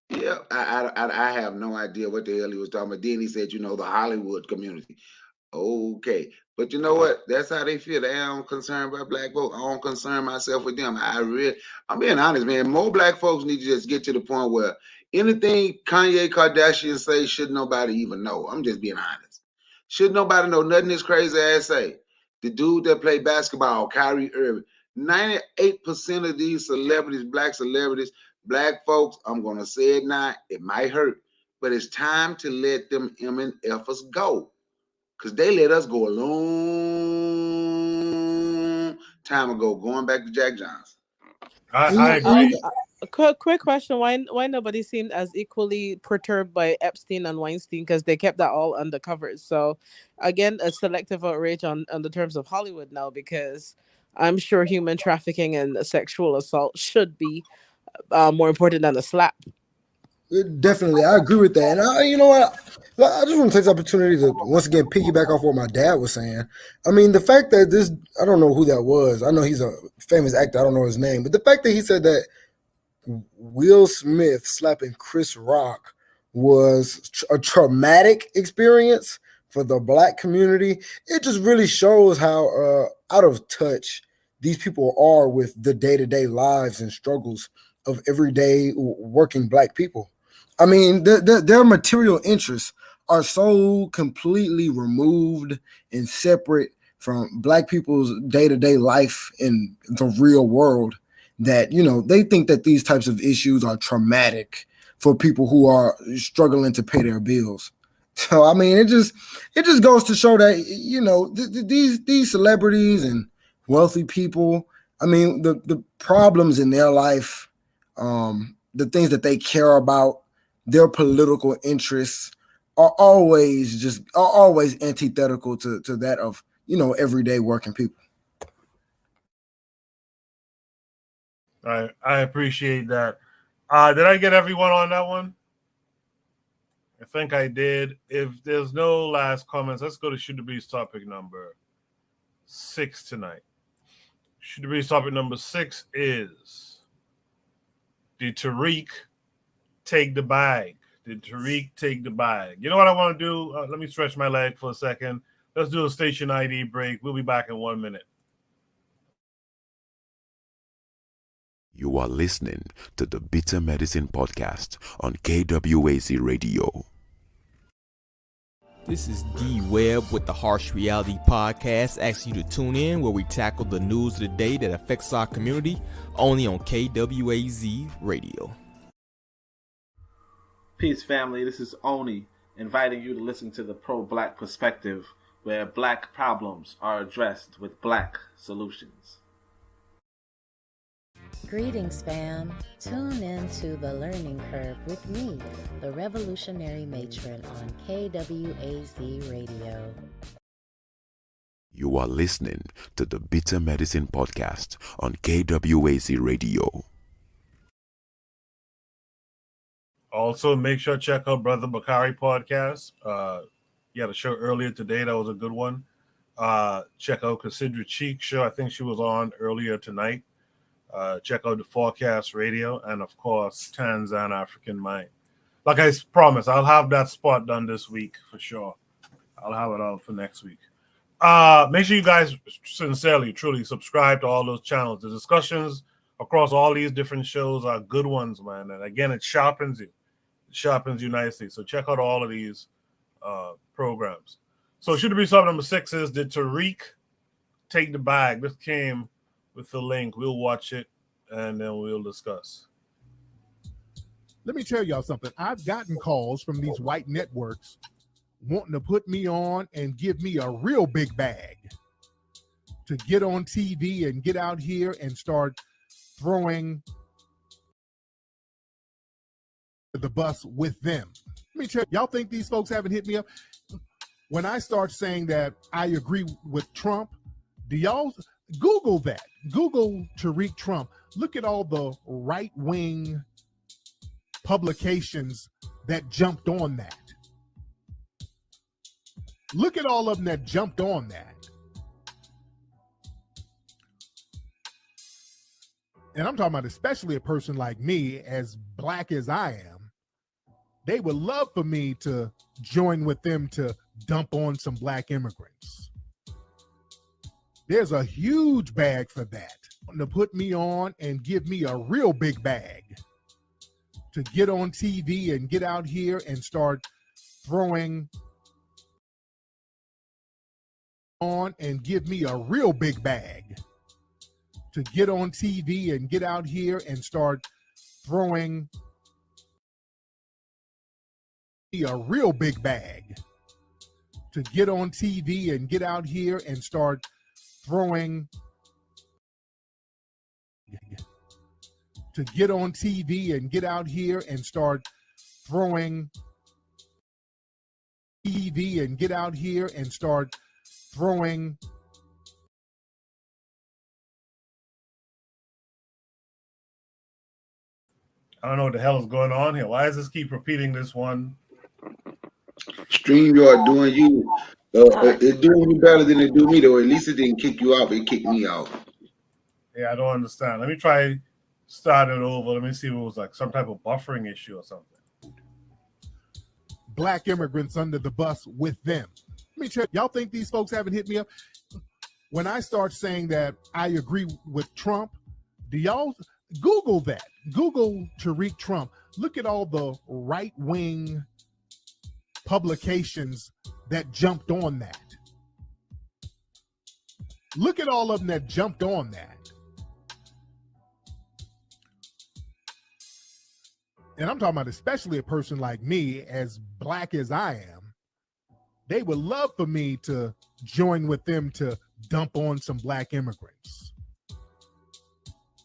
Yeah, I have no idea what the hell he was talking about. Then he said, you know, the Hollywood community. Okay, but you know what? That's how they feel. They don't concerned about black folks. I don't concern myself with them. I'm being honest, man. More black folks need to just get to the point where anything Kanye Kardashian say should nobody even know. I'm just being honest. Should nobody know nothing this crazy ass say. The dude that played basketball, Kyrie Irving. 98% of these celebrities, black folks, I'm gonna say it now, it might hurt, but it's time to let them MNFers go. Because they let us go a long time ago, going back to Jack Johnson. I agree. Quick question: Why nobody seemed as equally perturbed by Epstein and Weinstein? Because they kept that all under covers. So, again, a selective outrage on the terms of Hollywood now, because I'm sure human trafficking and sexual assault should be more important than a slap. Definitely, I agree with that. And you know what? I just want to take this opportunity to once again piggyback off what my dad was saying. I mean, the fact that I don't know who that was. I know he's a famous actor. I don't know his name. But the fact that he said that Will Smith slapping Chris Rock was a traumatic experience for the black community, it just really shows how out of touch these people are with the day-to-day lives and struggles of everyday working black people. I mean, their material interests are so completely removed and separate from Black people's day-to-day life in the real world that, you know, they think that these types of issues are traumatic for people who are struggling to pay their bills. So, I mean, it just goes to show that, you know, these celebrities and wealthy people, I mean, the problems in their life, the things that they care about, their political interests are always antithetical to that of, you know, everyday working people. I appreciate that. Did I get everyone on that one? I think I did. If there's no last comments, let's go to Shoot the Breeze topic number 6 tonight. Shoot the Breeze topic number 6 is, did Tariq take the bag? Did Tariq take the bag? You know what I want to do? Let me stretch my leg for a second. Let's do a station ID break. We'll be back in 1 minute. You are listening to the Bitter Medicine Podcast on KWAZ Radio. This is D Webb with the Harsh Reality Podcast, asking you to tune in where we tackle the news of the day that affects our community, only on KWAZ Radio. Peace, family. This is Oni, inviting you to listen to the Pro-Black Perspective, where Black problems are addressed with Black solutions. Greetings, fam. Tune in to The Learning Curve with me, the Revolutionary Matron on KWAZ Radio. You are listening to the Bitter Medicine Podcast on KWAZ Radio. Also, make sure to check out Brother Bakari podcast. He had a show earlier today. That was a good one. Check out Cassandra Cheek show. I think she was on earlier tonight. Check out the Forecast Radio, and of course, Tanzan African Mind. Like I promised, I'll have that spot done this week for sure. I'll have it out for next week. Make sure you guys sincerely, truly subscribe to all those channels. The discussions across all these different shows are good ones, man. And again, it sharpens you. It sharpens you nicely. So check out all of these programs. So should it be something number 6 is, did Tariq take the bag? This came with the link. We'll watch it and then we'll discuss. Let me tell y'all something. I've gotten calls from these white networks wanting to put me on and give me a real big bag to get on TV and get out here and start throwing the bus with them. Let me tell y'all, think these folks haven't hit me up? When I start saying that I agree with Trump, do y'all Google that? Google Tariq Trump. Look at all the right-wing publications that jumped on that. Look at all of them that jumped on that. And I'm talking about especially a person like me, as black as I am. They would love for me to join with them to dump on some black immigrants. There's a huge bag for that. To put me on and give me a real big bag to get on TV and get out here and start throwing on and give me a real big bag to get on TV and get out here and start throwing a real big bag to get on TV and get out here and start throwing to get on TV and get out here and start throwing TV and get out here and start throwing I don't know what the hell is going on here. Why does this keep repeating this one? StreamYard doing you. It doing you better than it do me, though. At least it didn't kick you out. It kicked me out. Yeah, I don't understand. Let me try starting over. Let me see if it was like some type of buffering issue or something. black immigrants under the bus with them. Let me check. Y'all think these folks haven't hit me up? When I start saying that I agree with Trump, do y'all Google that? Google Tariq Trump. Look at all the right-wing publications that jumped on that. Look at all of them that jumped on that. And I'm talking about especially a person like me, as black as I am. They would love for me to join with them to dump on some black immigrants.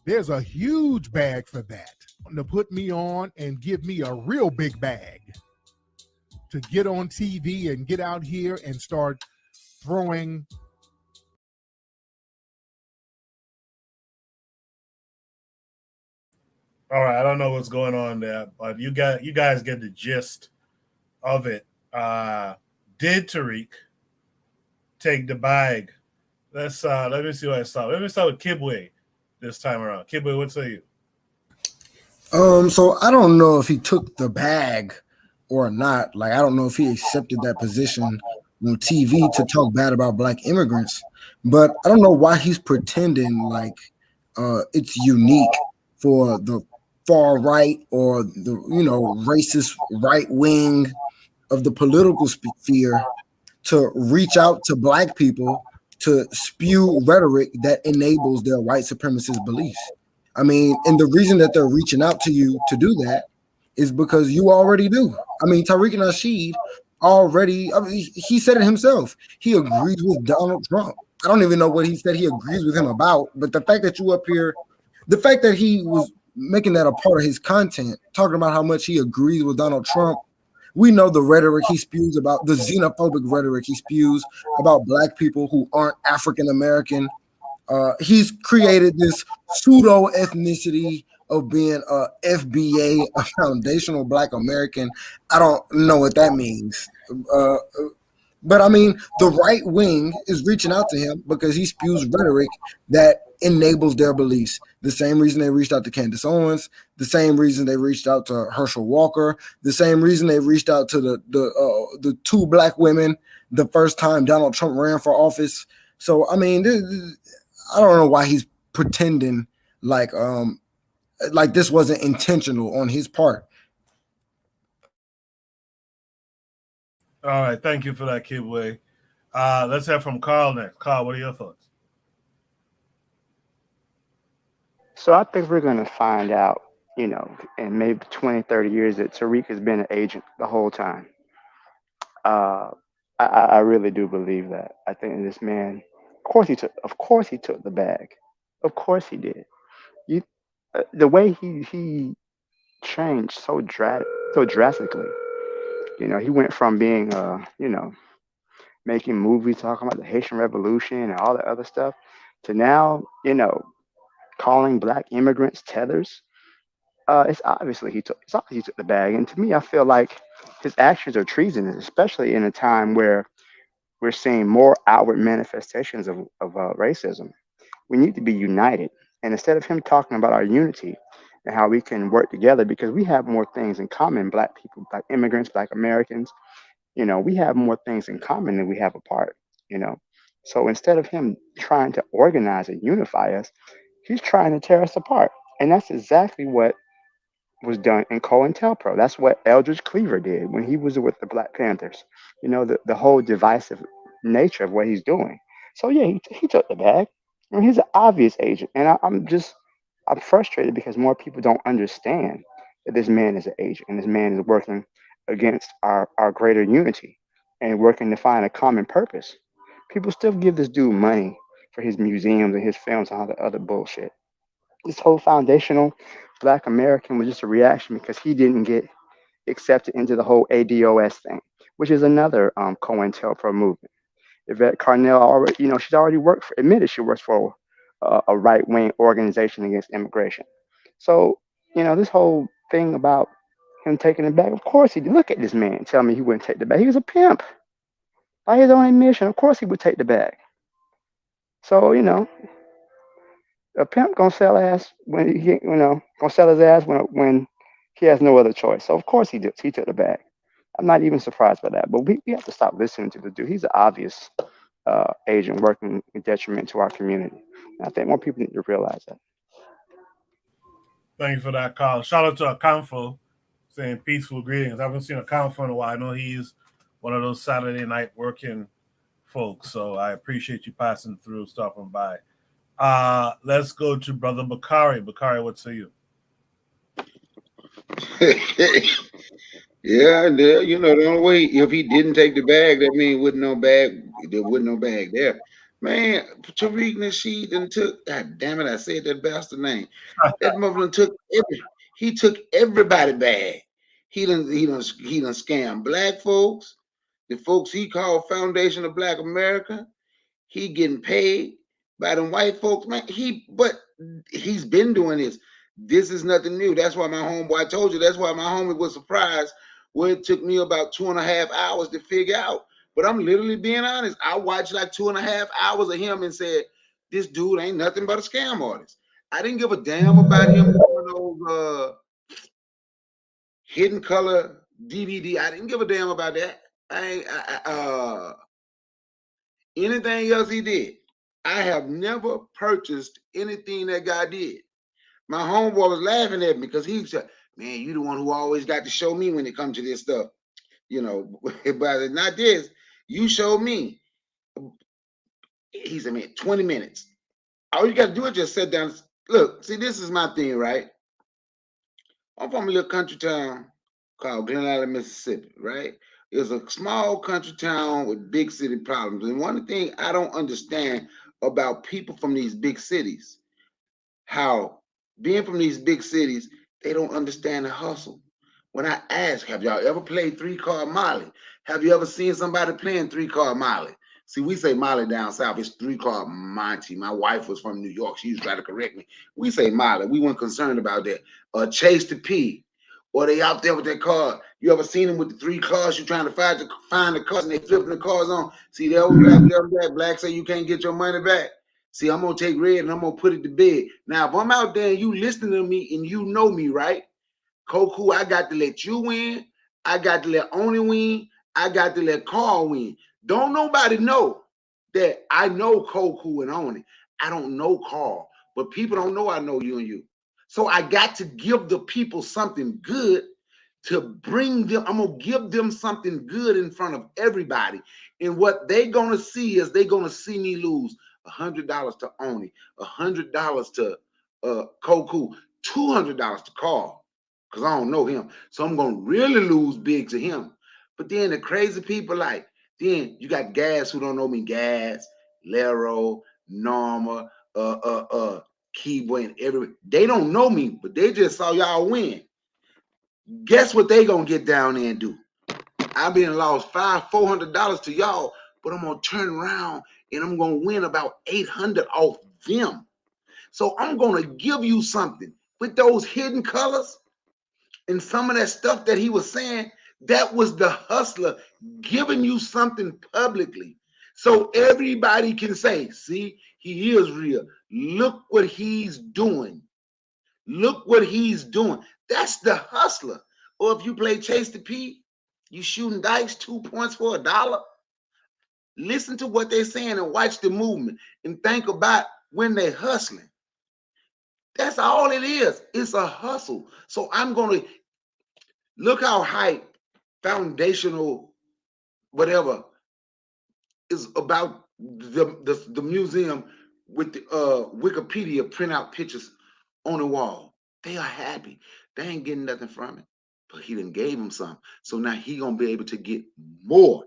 There's a huge bag for that, to put me on and give me a real big bag to get on TV and get out here and start throwing. All right, I don't know what's going on there, but you guys get the gist of it. Did Tariq take the bag? Let me see what I saw. Let me start with Kibwe this time around. Kibwe, what say you? So I don't know if he took the bag or not. Like, I don't know if he accepted that position on TV to talk bad about black immigrants, but I don't know why he's pretending like it's unique for the far right or the racist right wing of the political sphere to reach out to black people to spew rhetoric that enables their white supremacist beliefs. I mean, and the reason that they're reaching out to you to do that is because you already do. I mean, Tariq Nasheed already, he said it himself. He agrees with Donald Trump. I don't even know what he said he agrees with him about, but the fact that you up here, the fact that he was making that a part of his content, talking about how much he agrees with Donald Trump, we know the rhetoric he spews about, the xenophobic rhetoric he spews about black people who aren't African American. He's created this pseudo ethnicity of being a FBA, a foundational Black American. I don't know what that means. But I mean, the right wing is reaching out to him because he spews rhetoric that enables their beliefs. The same reason they reached out to Candace Owens, the same reason they reached out to Herschel Walker, the same reason they reached out to the two black women the first time Donald Trump ran for office. So I mean, I don't know why he's pretending like this wasn't intentional on his part. All right, thank you for that, Kibwe. Let's hear from Carl next. Carl, what are your thoughts? So I think we're going to find out, in maybe 20, 30 years that Tariq has been an agent the whole time. I really do believe that. I think this man, of course he took the bag. Of course he did. You, the way he changed so drastically. He went from being, making movies talking about the Haitian Revolution and all the other stuff to now, calling black immigrants tethers. It's obviously he took the bag. And to me, I feel like his actions are treasonous, especially in a time where we're seeing more outward manifestations of racism. We need to be united. And instead of him talking about our unity and how we can work together, because we have more things in common, black people, black immigrants, black Americans, we have more things in common than we have apart, you know. So instead of him trying to organize and unify us, he's trying to tear us apart. And that's exactly what was done in COINTELPRO. That's what Eldridge Cleaver did when he was with the Black Panthers. The whole divisive nature of what he's doing. So yeah, he took the bag. I mean, he's an obvious agent, and I'm frustrated because more people don't understand that this man is an agent and this man is working against our greater unity and working to find a common purpose. People still give this dude money for his museums and his films and all the other bullshit. This whole foundational Black American was just a reaction because he didn't get accepted into the whole ADOS thing, which is another COINTELPRO movement. Yvette Carnell already, she's already admitted she works for a right wing organization against immigration. So, this whole thing about him taking it back, of course he did. Look at this man tell me he wouldn't take the bag. He was a pimp. By his own admission, of course he would take the bag. So, a pimp gonna sell ass when gonna sell his ass when he has no other choice. So of course he did. He took the bag. I'm not even surprised by that. But we have to stop listening to the dude. He's an obvious agent working in detriment to our community. And I think more people need to realize that. Thank you for that, Carl. Shout out to Akamfo saying peaceful greetings. I haven't seen Akamfo in a while. I know he's one of those Saturday night working folks. So I appreciate you passing through, stopping by. Let's go to Brother Bakari. Bakari, what say you? Yeah, you know, the only way if he didn't take the bag, that means there wasn't no bag there. Man, Tariq Nasheed and took, God damn it, I said that bastard name. That mother he took everybody bag. He done scammed black folks, the folks he called Foundation of Black America. He getting paid by them white folks, man. But he's been doing this. This is nothing new. That's why my homeboy, I told you, that's why my homie was surprised. Well, it took me about 2.5 hours to figure out. But I'm literally being honest. I watched like 2.5 hours of him and said, this dude ain't nothing but a scam artist. I didn't give a damn about him doing those hidden color DVD. I didn't give a damn about that. Anything else he did. I have never purchased anything that guy did. My homeboy was laughing at me because he said, man, you the one who always got to show me when it comes to this stuff. You know, but not this. You showed me. He said, man, 20 minutes. All you got to do is just sit down. Look, see, this is my thing, right? I'm from a little country town called Glen Island, Mississippi, right? It's a small country town with big city problems. And one thing I don't understand about people from these big cities, how being from these big cities, they don't understand the hustle. When I ask, have y'all ever played 3-card Molly? Have you ever seen somebody playing 3-card Molly? See, we say Molly down south. It's 3-card Monty. My wife was from New York. She used to try to correct me. We say Molly. We weren't concerned about that. Chase the P. Or they out there with their card. You ever seen them with the 3 cards? You trying to find the cards and they flipping the cards on. See, they're black say you can't get your money back. See, I'm gonna take red and I'm gonna put it to bed. Now, if I'm out there and you listening to me and you know me, right? Koku, I got to let you win. I got to let Oni win. I got to let Carl win. Don't nobody know that I know Koku and Oni. I don't know Carl, but people don't know I know you and you. So I got to give the people something good to bring them. I'm going to give them something good in front of everybody. And what they're going to see is they're going to see me lose $100 to Oni, $100 to Koku, $200 to Carl, because I don't know him. So I'm going to really lose big to him. But then the crazy people then you got Gas who don't know me, Gas, Lero, Norma, Kibo, and everybody. They don't know me, but they just saw y'all win. Guess what they gonna get down there and do? I been lost $400 to y'all, but I'm gonna turn around and I'm gonna win about 800 off them. So I'm gonna give you something with those hidden colors and some of that stuff that he was saying. That was the hustler giving you something publicly, so everybody can say, "See, he is real. Look what he's doing. Look what he's doing." That's the hustler. Or if you play Chase the P, you shooting dice, 2 points for $1. Listen to what they're saying and watch the movement and think about when they're hustling. That's all it is. It's a hustle. So I'm going to look how high foundational whatever is about the museum with the Wikipedia printout pictures on the wall. They are happy. They ain't getting nothing from it, but he done gave them some. So now he gonna be able to get more.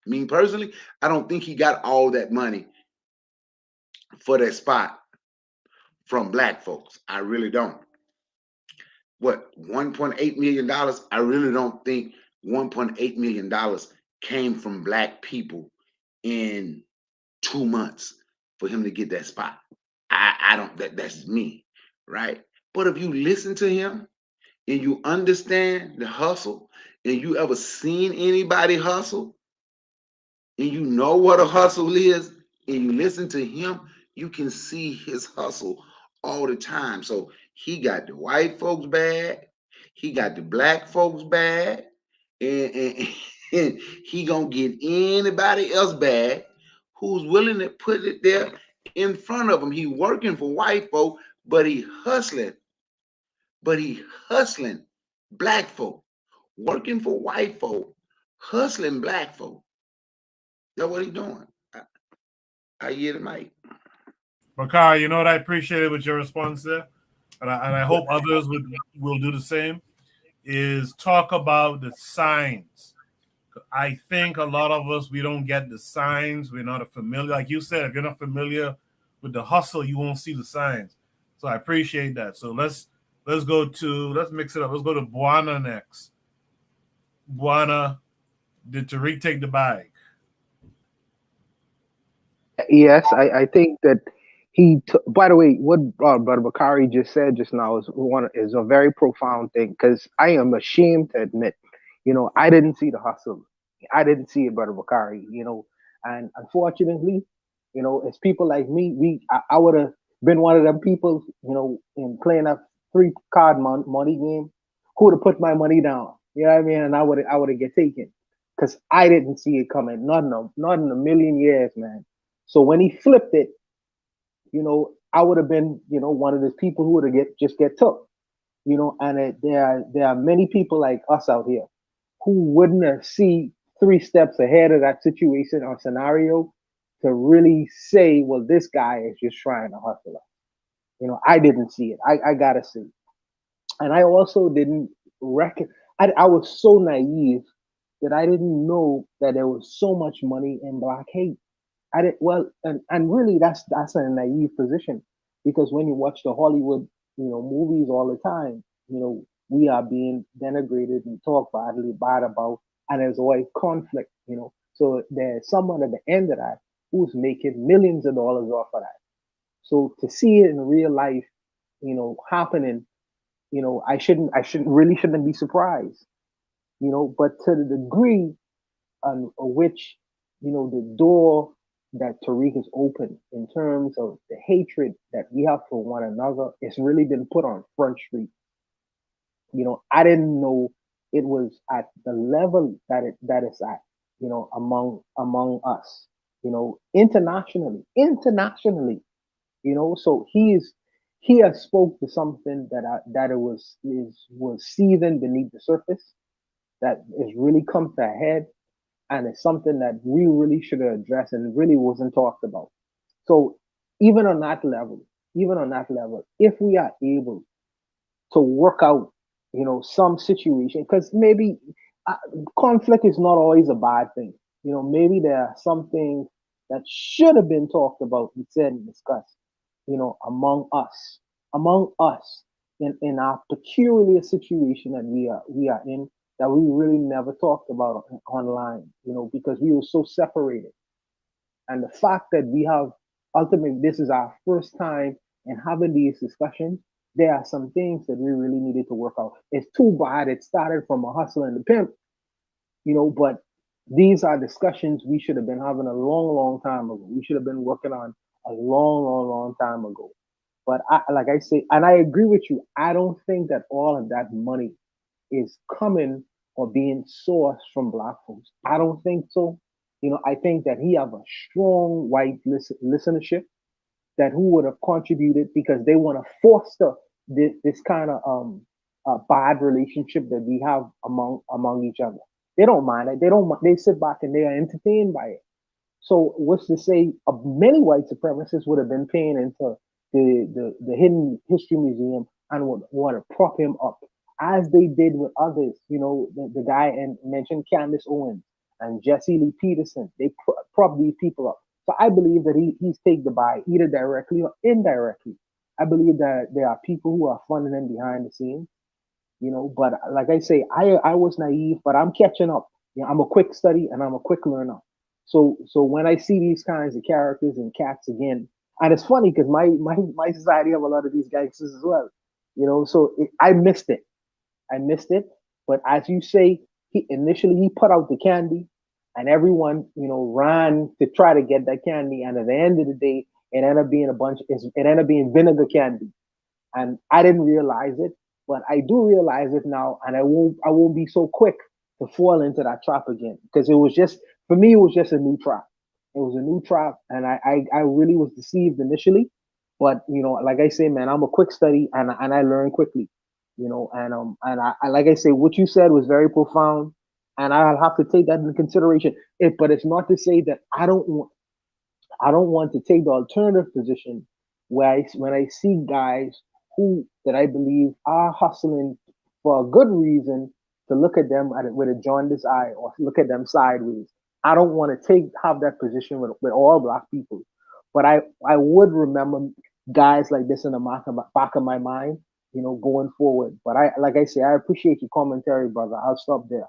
Me personally, I don't think he got all that money for that spot from black folks. I really don't. What, $1.8 million? I really don't think $1.8 million came from black people in 2 months for him to get that spot. I don't, that's me, right? But if you listen to him and you understand the hustle, and you ever seen anybody hustle, and you know what a hustle is, and you listen to him, you can see his hustle all the time. So he got the white folks bag, he got the black folks bag, and he gonna get anybody else bag who's willing to put it there in front of him. He working for white folk, but he hustling black folk, working for white folk, hustling black folk. That's what he's doing. I hear the mic. Bakari, you know what I appreciated with your response there, and I hope others will do the same. Is talk about the signs. I think a lot of us, we don't get the signs. We're not familiar. Like you said, if you're not familiar with the hustle, you won't see the signs. So I appreciate that. So let's mix it up. Let's go to Buana next. Buana, did Tariq take the bag? Yes, I think that by the way, what Brother Bakari just said just now is a very profound thing, because I am ashamed to admit, I didn't see the hustle. I didn't see it, Brother Bakari, and unfortunately, it's people like me, I would have been one of them people, in playing a 3 card money game, who would have put my money down. You know what I mean? And I would have get taken, because I didn't see it coming. Not in a million years, man. So when he flipped it, I would have been, one of those people who would have get took, and there are many people like us out here who wouldn't have see 3 steps ahead of that situation or scenario to really say, well, this guy is just trying to hustle us. I didn't see it. I gotta see. And I also didn't reckon. I was so naive that I didn't know that there was so much money in black hate. I didn't and really that's a naive position, because when you watch the Hollywood movies all the time, we are being denigrated and talked bad about, and there's always conflict, so there's someone at the end of that who's making millions of dollars off of that. So to see it in real life, happening, I shouldn't be surprised, but to the degree on which the door that Tariq has opened in terms of the hatred that we have for one another, it's really been put on Front Street. I didn't know it was at the level that it's at, among us, internationally. So he has spoke to something that it was seething beneath the surface, that is really come to a head, and it's something that we really should have addressed and really wasn't talked about. So even on that level, if we are able to work out, some situation, because maybe conflict is not always a bad thing. Maybe there are some things that should have been talked about and said and discussed, among us in our peculiar situation that we are in, that we really never talked about online, because we were so separated. And the fact that we have ultimately, this is our first time in having these discussions, there are some things that we really needed to work out. It's too bad it started from a hustle and a pimp, but these are discussions we should have been having a long, long time ago. We should have been working on a long, long, long time ago. But like I say, and I agree with you, I don't think that all of that money is coming or being sourced from black folks. I don't think so. I think that he have a strong white listenership that who would have contributed, because they want to foster this kind of bad relationship that we have among each other. They don't mind it. They sit back and they are entertained by it. So what's to say many white supremacists would have been paying into the Hidden History Museum and would want to prop him up, as they did with others. The guy and mentioned Candace Owens and Jesse Lee Peterson. They prop these people up. So I believe that he's taken the buy either directly or indirectly. I believe that there are people who are funding him behind the scenes. But like I say, I was naive, but I'm catching up. I'm a quick study and I'm a quick learner. So when I see these kinds of characters and cats again, and it's funny because my society have a lot of these gangsters as well. So I missed it. But as you say, he initially put out the candy, and everyone ran to try to get that candy, and at the end of the day, it ended up being it ended up being vinegar candy, and I didn't realize it, but I do realize it now, and I won't be so quick to fall into that trap again, because it was just a new trap. It was a new trap, and I really was deceived initially, but like I say, man, I'm a quick study, and I learn quickly, and I like I say, what you said was very profound. and I'll have to take that into consideration. But it's not to say that I don't want to take the alternative position where when I see guys who that I believe are hustling for a good reason to look at them with a jaundiced eye or look at them sideways. I don't want to have that position with all black people, but I would remember guys like this in the back of my mind, going forward. But like I say, I appreciate your commentary, brother. I'll stop there.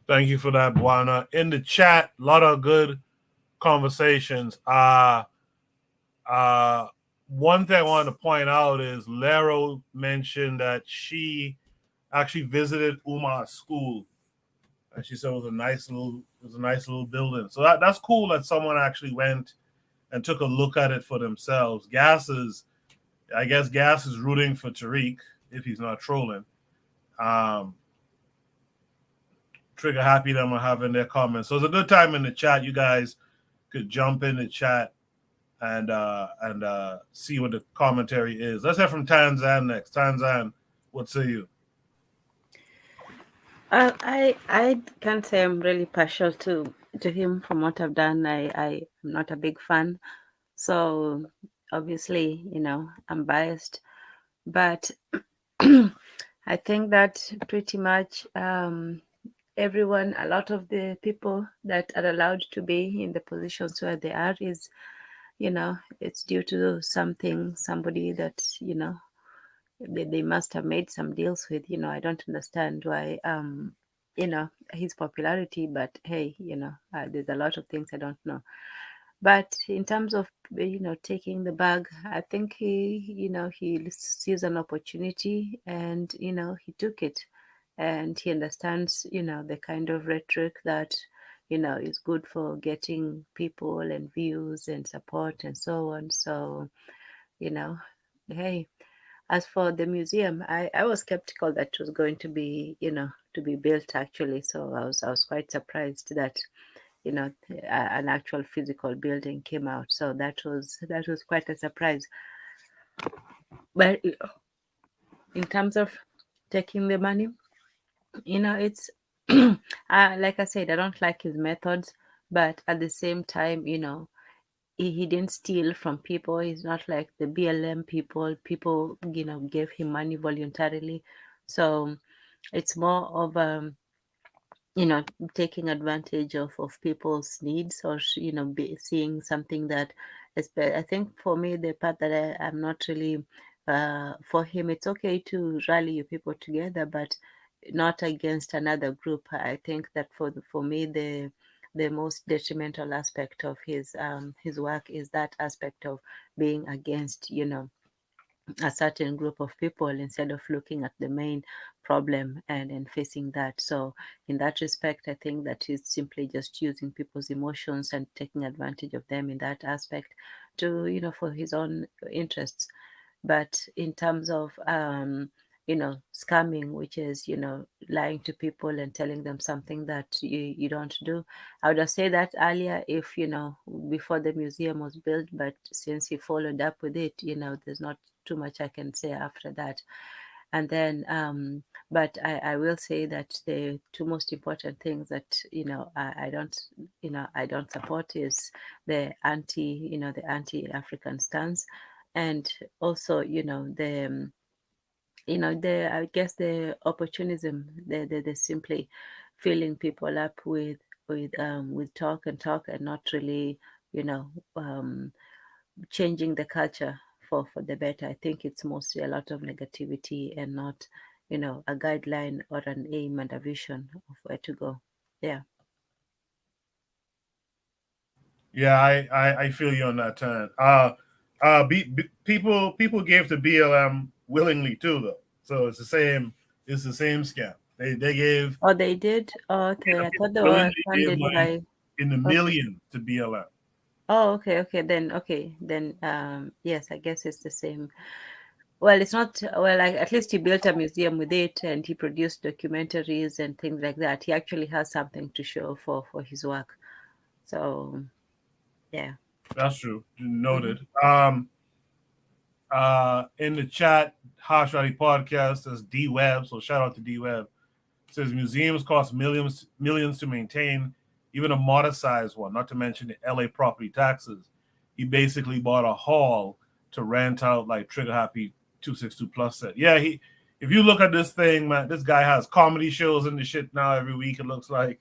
Thank you for that, Buana. In the chat, a lot of good conversations. One thing I wanted to point out is Lero mentioned that she actually visited Umar's school, and she said it was a nice little building. So that's cool that someone actually went and took a look at it for themselves. I guess Gas is rooting for Tariq if he's not trolling. Trigger happy them are having their comments. So it's a good time in the chat. You guys could jump in the chat and see what the commentary is. Let's hear from Tanzan next. Tanzan, what say you? I can't say I'm really partial to him from what I've done. I'm not a big fan, so obviously I'm biased, but I think that pretty much everyone, a lot of the people that are allowed to be in the positions where they are is, it's due to somebody that they must have made some deals with. I don't understand why his popularity, but hey, there's a lot of things I don't know. But in terms of taking the bag, I think he sees an opportunity and he took it, and he understands the kind of rhetoric that is good for getting people and views and support and so on. So hey, as for the museum, I was skeptical that it was going to be to be built actually. So I was quite surprised that an actual physical building came out. So that was quite a surprise. But in terms of taking the money, it's like I said, I don't like his methods, but at the same time, he didn't steal from people. He's not like the BLM people. People, gave him money voluntarily. So it's more of taking advantage of people's needs, or seeing something that I think for me, the part that I'm not really for him, it's okay to rally your people together, but not against another group. I think that for me, the most detrimental aspect of his work is that aspect of being against a certain group of people instead of looking at the main problem and facing that. So in that respect, I think that he's simply just using people's emotions and taking advantage of them in that aspect to for his own interests. But in terms of scamming, which is lying to people and telling them something that you don't do, I would have said that earlier if before the museum was built, but since he followed up with it, there's not too much I can say after that. And then but I will say that the two most important things that I don't support is the anti-African stance, and also the I guess the opportunism, the simply filling people up with talk and not really changing the culture for the better. I think it's mostly a lot of negativity and not a guideline or an aim and a vision of where to go. Yeah. Yeah, I feel you on that, Tan. People gave to BLM willingly too, though. So it's the same scam. They gave. Oh, they did. Oh, okay, I thought they were funded by in the millions to BLM. Oh, okay. Then yes, I guess it's the same. Well, it's not. Well, at least he built a museum with it, and he produced documentaries and things like that. He actually has something to show for his work. So, yeah. That's true. Noted. In the chat, Harsh Rally Podcast is D Web. So shout out to D Web. It says museums cost millions to maintain, even a modest-sized one, not to mention the LA property taxes. He basically bought a hall to rent out, like Trigger Happy 262 Plus said. Yeah, if you look at this thing, man, this guy has comedy shows and the shit now every week, it looks like.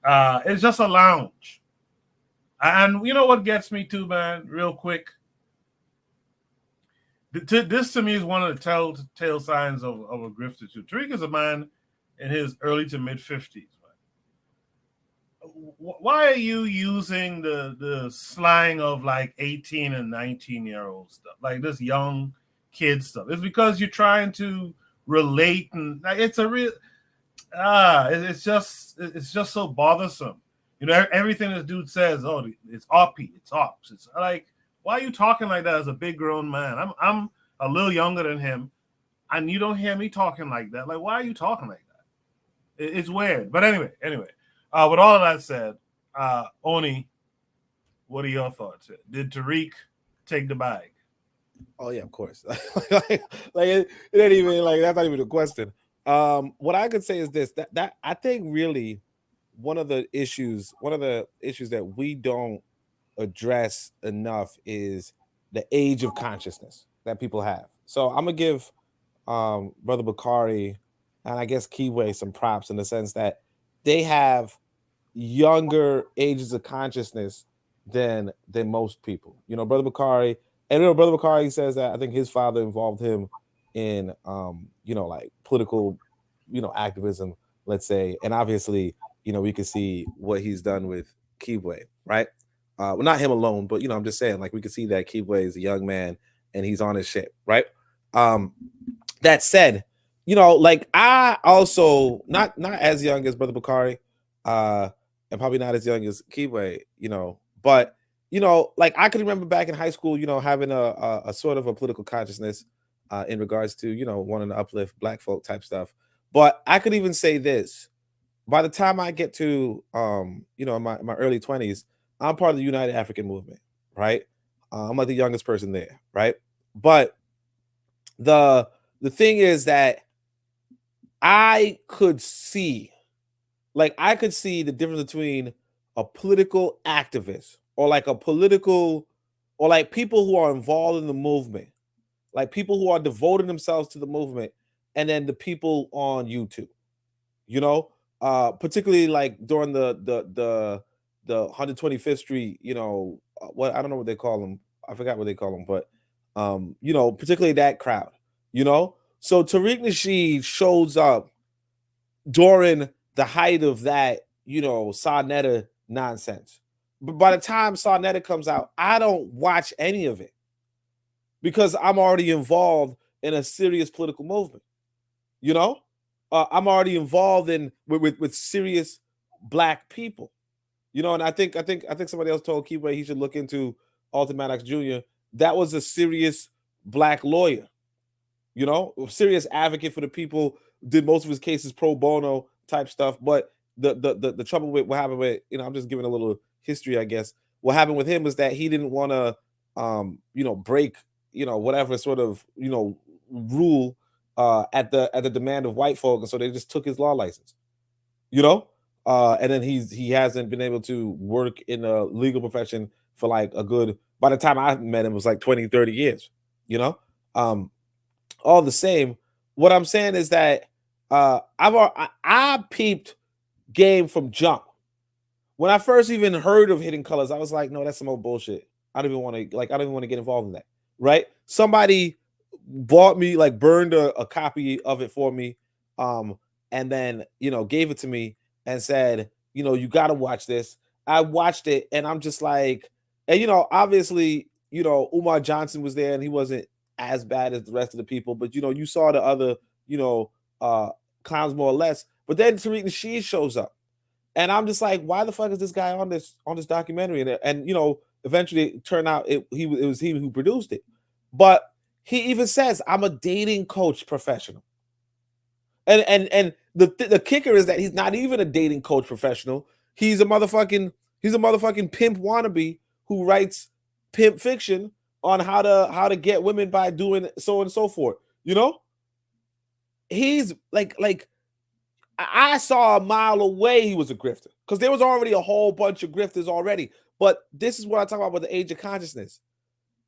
It's just a lounge. And you know what gets me too, man, real quick? This to me is one of the telltale signs of a grifter too. Tariq is a man in his early to mid 50s. Why are you using the slang of like 18 and 19-year-old stuff, like this young kid stuff? It's because you're trying to relate, and it's a real it's just so bothersome. You know, everything this dude says, oh, it's oppy, it's ops. It's like, why are you talking like that as a big grown man? I'm a little younger than him, and you don't hear me talking like that. Like, why are you talking like that? It's weird. But anyway. With all of that said, Oni, what are your thoughts? Did Tariq take the bag? Oh yeah, of course. like it ain't even like that's not even a question. What I could say is this: that I think really one of the issues that we don't address enough is the age of consciousness that people have. So I'm gonna give Brother Bakari and I guess KWAZ some props in the sense that they have younger ages of consciousness than most people. You know, Brother Bakari, and Brother Bakari says that I think his father involved him in like political, activism, let's say, and obviously, we can see what he's done with KWAZ, right? Well, not him alone, but I'm just saying, like, we can see that KWAZ is a young man and he's on his shit, right? That said, like I also not as young as Brother Bakari, and probably not as young as KWAZ, but like I can remember back in high school, having a sort of a political consciousness in regards to wanting to uplift Black folk type stuff. But I could even say this: by the time I get to my early 20s, I'm part of the United African movement, right? I'm like the youngest person there, right? But the thing is that I could see the difference between a political activist or like people who are involved in the movement, like people who are devoting themselves to the movement, and then the people on YouTube, particularly like during the 125th Street, what I don't know what they call them. I forgot what they call them, but particularly that crowd, So Tariq Nasheed shows up during the height of that, Sarnetta nonsense. But by the time Sarnetta comes out, I don't watch any of it because I'm already involved in a serious political movement. I'm already involved with serious Black people. And I think somebody else told KWAZ he should look into Alton Maddox Jr. That was a serious Black lawyer, a serious advocate for the people, did most of his cases pro bono type stuff. But the trouble with what happened with, I'm just giving a little history, I guess. What happened with him was that he didn't want to break, whatever sort of, rule at the demand of white folk. And so they just took his law license, and then he hasn't been able to work in a legal profession for like by the time I met him, it was like 20, 30 years, all the same. What I'm saying is that I peeped game from jump. When I first even heard of Hidden Colors, I was like, no, that's some old bullshit. I don't even want to get involved in that. Right? Somebody bought me, like burned a copy of it for me, and then gave it to me and said, you got to watch this. I watched it and I'm just like, and obviously, Umar Johnson was there and he wasn't as bad as the rest of the people, but you saw the other, clowns more or less. But then Tariq Nasheed shows up, and I'm just like, why the fuck is this guy on this documentary? And eventually it turned out it was he who produced it. But he even says, I'm a dating coach professional. And the kicker is that he's not even a dating coach professional. He's a motherfucking pimp wannabe who writes pimp fiction on how to get women by doing so and so forth. He's like I saw a mile away he was a grifter because there was already a whole bunch of grifters already. But this is what I talk about with the age of consciousness.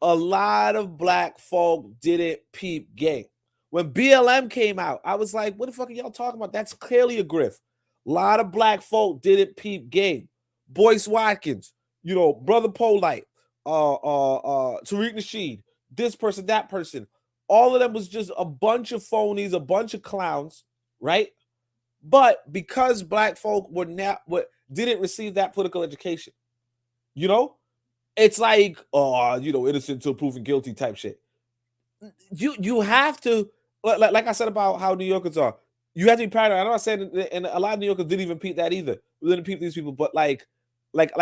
A lot of black folk didn't peep game. When BLM came out, I was like, what the fuck are y'all talking about? That's clearly a grift. A lot of black folk didn't peep game. Boyce Watkins, you know, Brother Polite, Tariq Nasheed, this person, that person. All of them was just a bunch of phonies, a bunch of clowns, right? But because black folk didn't receive that political education, you know, it's like, innocent until proven guilty type shit. You have to, like I said about how New Yorkers are, you have to be paranoid. I know I said, and a lot of New Yorkers didn't even peep that either. We didn't peep these people, but like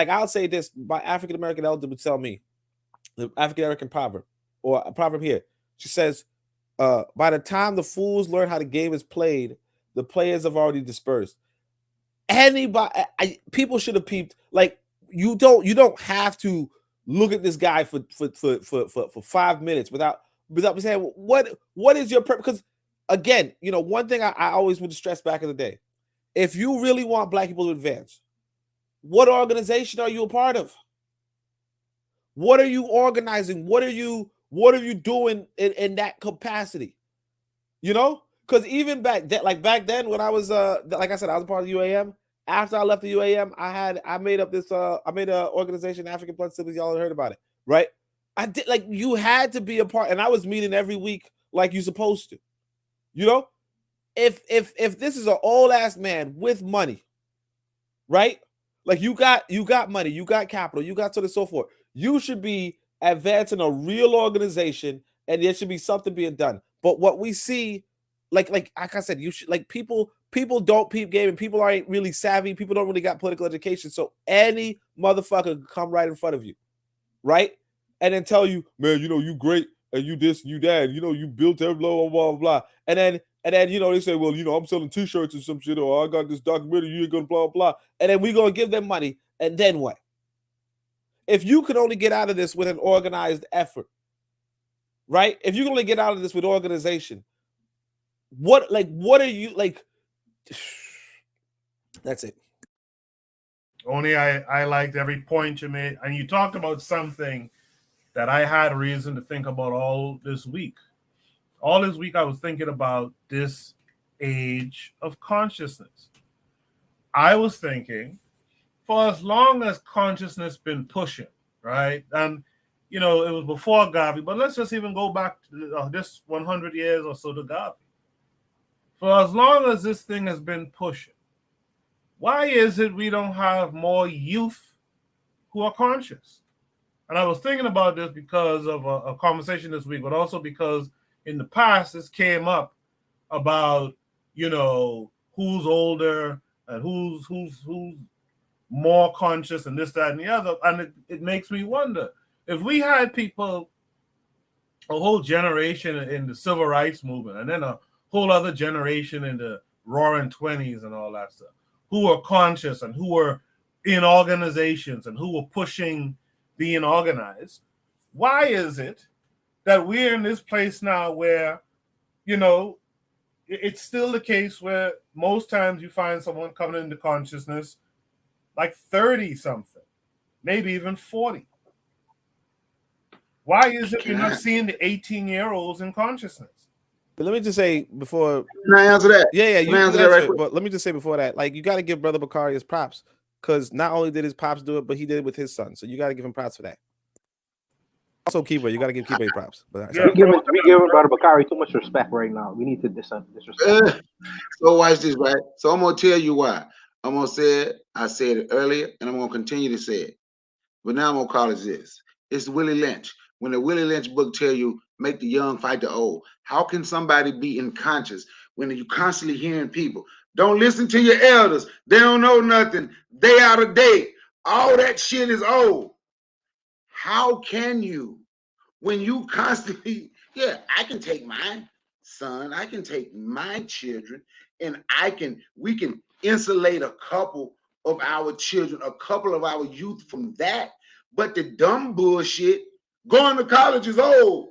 I'll say this: my African American elder would tell me, the African American proverb, or a proverb here. She says, by the time the fools learn how the game is played, the players have already dispersed. People should have peeped. Like you don't have to look at this guy for 5 minutes without saying what is your purpose? Because again, you know, one thing I always would stress back in the day: if you really want black people to advance, what organization are you a part of? What are you organizing? What are you doing in that capacity? You know, because even back then when I was like I said, I was a part of the UAM. After I left the UAM, I made an organization, African Blood Siblings. Y'all heard about it, right? I did. Like, you had to be a part, and I was meeting every week like you're supposed to. You know, if this is an old ass man with money, right? Like you got money, you got capital, you got so on and so forth. You should be advancing a real organization, and there should be something being done. But what we see, like I said, you should, like, people don't peep game, and people aren't really savvy. People don't really got political education. So any motherfucker can come right in front of you, right? And then tell you, man, you know, you great, and you this, and you that, and you know, you built every blah, blah, blah, blah. And then, you know, they say, well, you know, I'm selling t-shirts or some shit, or I got this documentary, you ain't gonna blah, blah. And then we gonna give them money, and then what? If you could only get out of this with an organized effort, right? If you can only get out of this with organization, what are you, like, that's it. Only I liked every point you made, and you talked about something that I had reason to think about all this week. All this week I was thinking about this age of consciousness. I was thinking, for as long as consciousness been pushing, right? And, you know, it was before Garvey, but let's just even go back to this 100 years or so to Garvey. For as long as this thing has been pushing, why is it we don't have more youth who are conscious? And I was thinking about this because of a conversation this week, but also because in the past this came up about, you know, who's older and who's more conscious and this, that, and the other. And it makes me wonder, if we had people, a whole generation in the civil rights movement, and then a whole other generation in the roaring 20s and all that stuff, who are conscious and who are in organizations and who are pushing being organized, why is it that we're in this place now where, you know, it's still the case where most times you find someone coming into consciousness like 30 something, maybe even 40? Why is it you're not seeing the 18-year-olds in consciousness? But let me just say before. Can I answer that? Yeah, you can answer that right quick. But let me just say before that, like, you got to give Brother Bakari his props, because not only did his pops do it, but he did it with his son. So you got to give him props for that. Also, Kiba, you got to give Kiba props. But we giving Brother Bakari too much respect right now. We need to disrespect. So watch this, right? So I'm gonna tell you why. I'm gonna say it. I said it earlier, and I'm gonna continue to say it. But now I'm gonna call it this. It's Willie Lynch. When the Willie Lynch book tell you, make the young fight the old. How can somebody be unconscious when you constantly hearing people? Don't listen to your elders. They don't know nothing. They out of date. All that shit is old. How can you, when you constantly, yeah, I can take my son, I can take my children, and we can insulate a couple of our children, a couple of our youth from that. But the dumb bullshit, going to college is old.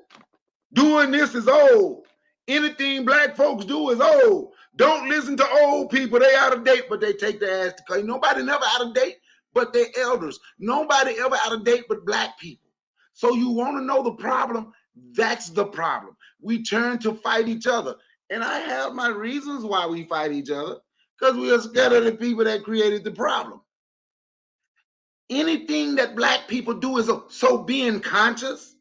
Doing this is old. Anything black folks do is old. Don't listen to old people. They out of date, but they take their ass to court. Nobody never out of date but their elders. Nobody ever out of date but black people. So you want to know the problem? That's the problem. We turn to fight each other. And I have my reasons why we fight each other, because we are scared of the people that created the problem. Anything that black people do is so being conscious,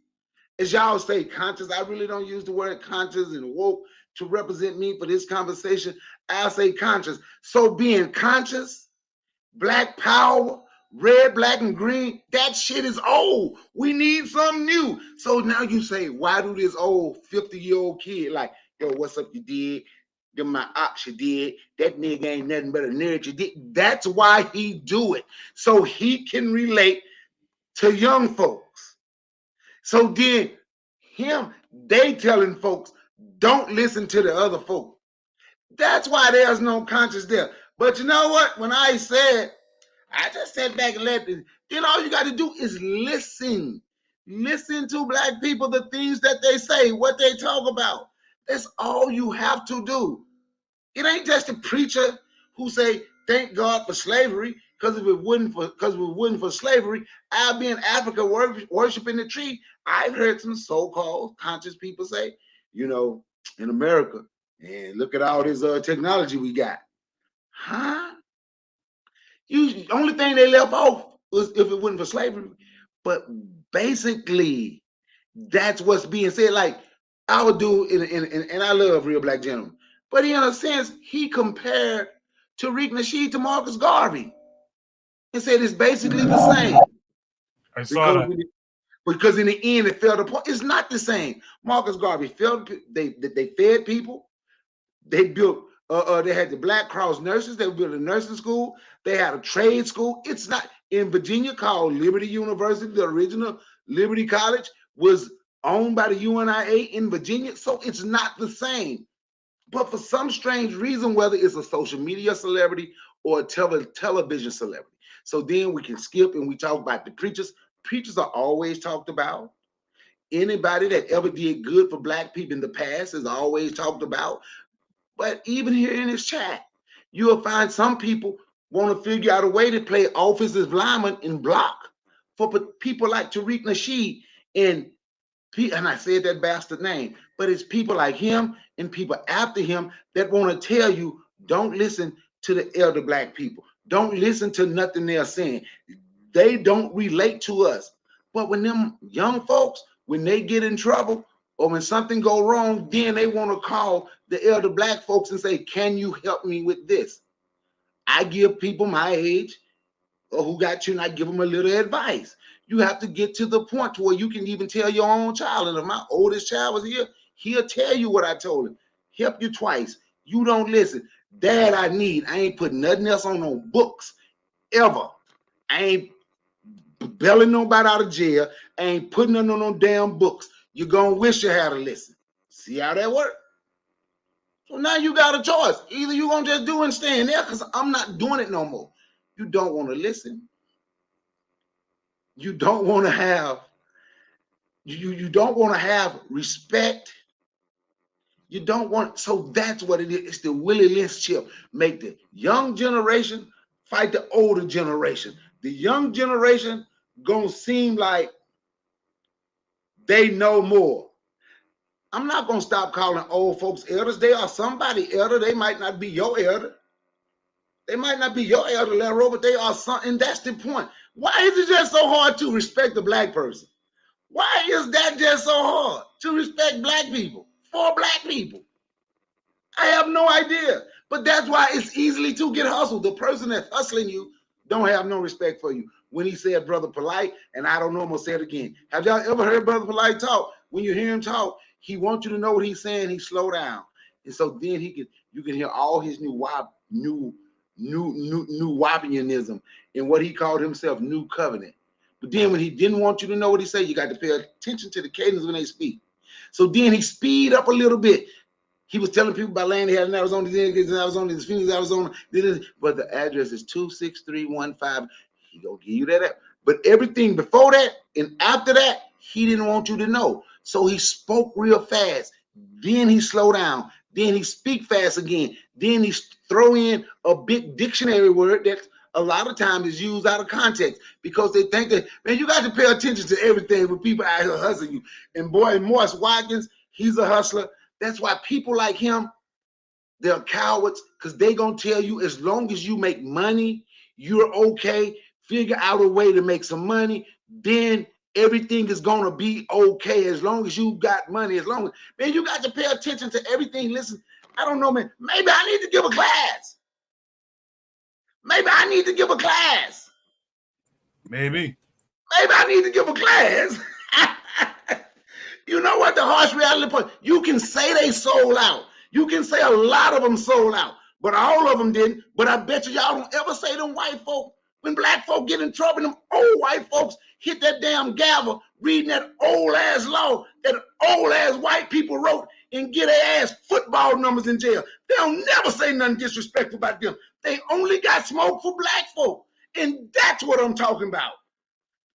as y'all say, conscious. I really don't use the word conscious and woke to represent me for this conversation. I'll say conscious. So being conscious, black power, red, black, and green, that shit is old. We need something new. So now you say, why do this old 50-year-old kid like, yo, what's up, you did? Them my ops, you did. That nigga ain't nothing but a nerd, you did. That's why he do it. So he can relate to young folks. So then they telling folks, don't listen to the other folks. That's why there's no conscience there. But you know what? When I said, I just sat back and let this, then all you got to do is listen. Listen to black people, the things that they say, what they talk about. That's all you have to do. It ain't just a preacher who say, thank God for slavery, because if it wasn't for slavery, I'd be in Africa worshiping the tree. I've heard some so-called conscious people say, in America, and look at all this technology we got. Huh? The only thing they left off was if it wasn't for slavery. But basically, that's what's being said. Like I would do, and I love Real Black Gentleman, but in a sense, he compared Tariq Nasheed to Marcus Garvey and said it's basically the same. I saw that. Because in the end, it fell apart. It's not the same. Marcus Garvey they fed people. They built. They had the Black Cross nurses. They built a nursing school. They had a trade school. It's not in Virginia called Liberty University. The original Liberty College was owned by the UNIA in Virginia, so it's not the same. But for some strange reason, whether it's a social media celebrity or a television celebrity, so then we can skip and we talk about the preachers. Preachers are always talked about. Anybody that ever did good for black people in the past is always talked about. But even here in this chat, you'll find some people want to figure out a way to play offensive lineman and block for people like Tariq Nasheed and I said that bastard name, but it's people like him and people after him that want to tell you, don't listen to the elder black people. Don't listen to nothing they're saying. They don't relate to us. But when them young folks, when they get in trouble or when something go wrong, then they want to call the elder black folks and say, can you help me with this? I give people my age or who got you and I give them a little advice. You have to get to the point to where you can even tell your own child. And if my oldest child was here, he'll tell you what I told him. Help you twice. You don't listen. Dad, I ain't putting nothing else on no books ever. I ain't bailing nobody out of jail. I ain't putting nothing on no damn books. You're going to wish you had to listen. See how that works? So now you got a choice. Either you're going to just do and stay in there because I'm not doing it no more. You don't want to listen. You don't want to have you don't want to have respect. You don't want, so that's what it is. It's the Willie Lynch chip. Make the young generation fight the older generation. The young generation gonna seem like they know more. I'm not gonna stop calling old folks elders. They are somebody elder. They might not be your elder. They might not be your elder, Lero, but they are something. And that's the point. Why is it just so hard to respect a black person? Why is that just so hard to respect black people for black people? I have no idea. But that's why it's easily to get hustled. The person that's hustling you don't have no respect for you. When he said Brother Polite, and I don't know, I'm gonna say it again. Have y'all ever heard Brother Polite talk? When you hear him talk, he wants you to know what he's saying. He slow down, and so then you can hear all his new Wapianism and what he called himself New Covenant. But then when he didn't want you to know what he said, you got to pay attention to the cadence when they speak. So then he speed up a little bit. He was telling people about land he had in Arizona, Phoenix, Arizona, but the address is 26315. He gonna give you that. But everything before that and after that, he didn't want you to know. So he spoke real fast. Then he slowed down. then he speak fast again, then he throw in a big dictionary word that a lot of times is used out of context because they think that, man, you got to pay attention to everything when people out here hustling you. And boy, Morris Watkins, he's a hustler. That's why people like him, they're cowards, because they gonna tell you as long as you make money, you're okay. Figure out a way to make some money, then everything is gonna be okay. As long as you got money, as long as, man, you got to pay attention to everything. Listen, I don't know, man. Maybe I need to give a class. Maybe I need to give a class. Maybe I need to give a class. You know what? The harsh reality point, you can say they sold out. You can say a lot of them sold out, but all of them didn't. But I bet you y'all don't ever say them white folk, when black folk get in trouble, them old white folks hit that damn gavel reading that old ass law that old ass white people wrote and get their ass football numbers in jail. They don't never say nothing disrespectful about them. They only got smoke for black folk. And that's what I'm talking about.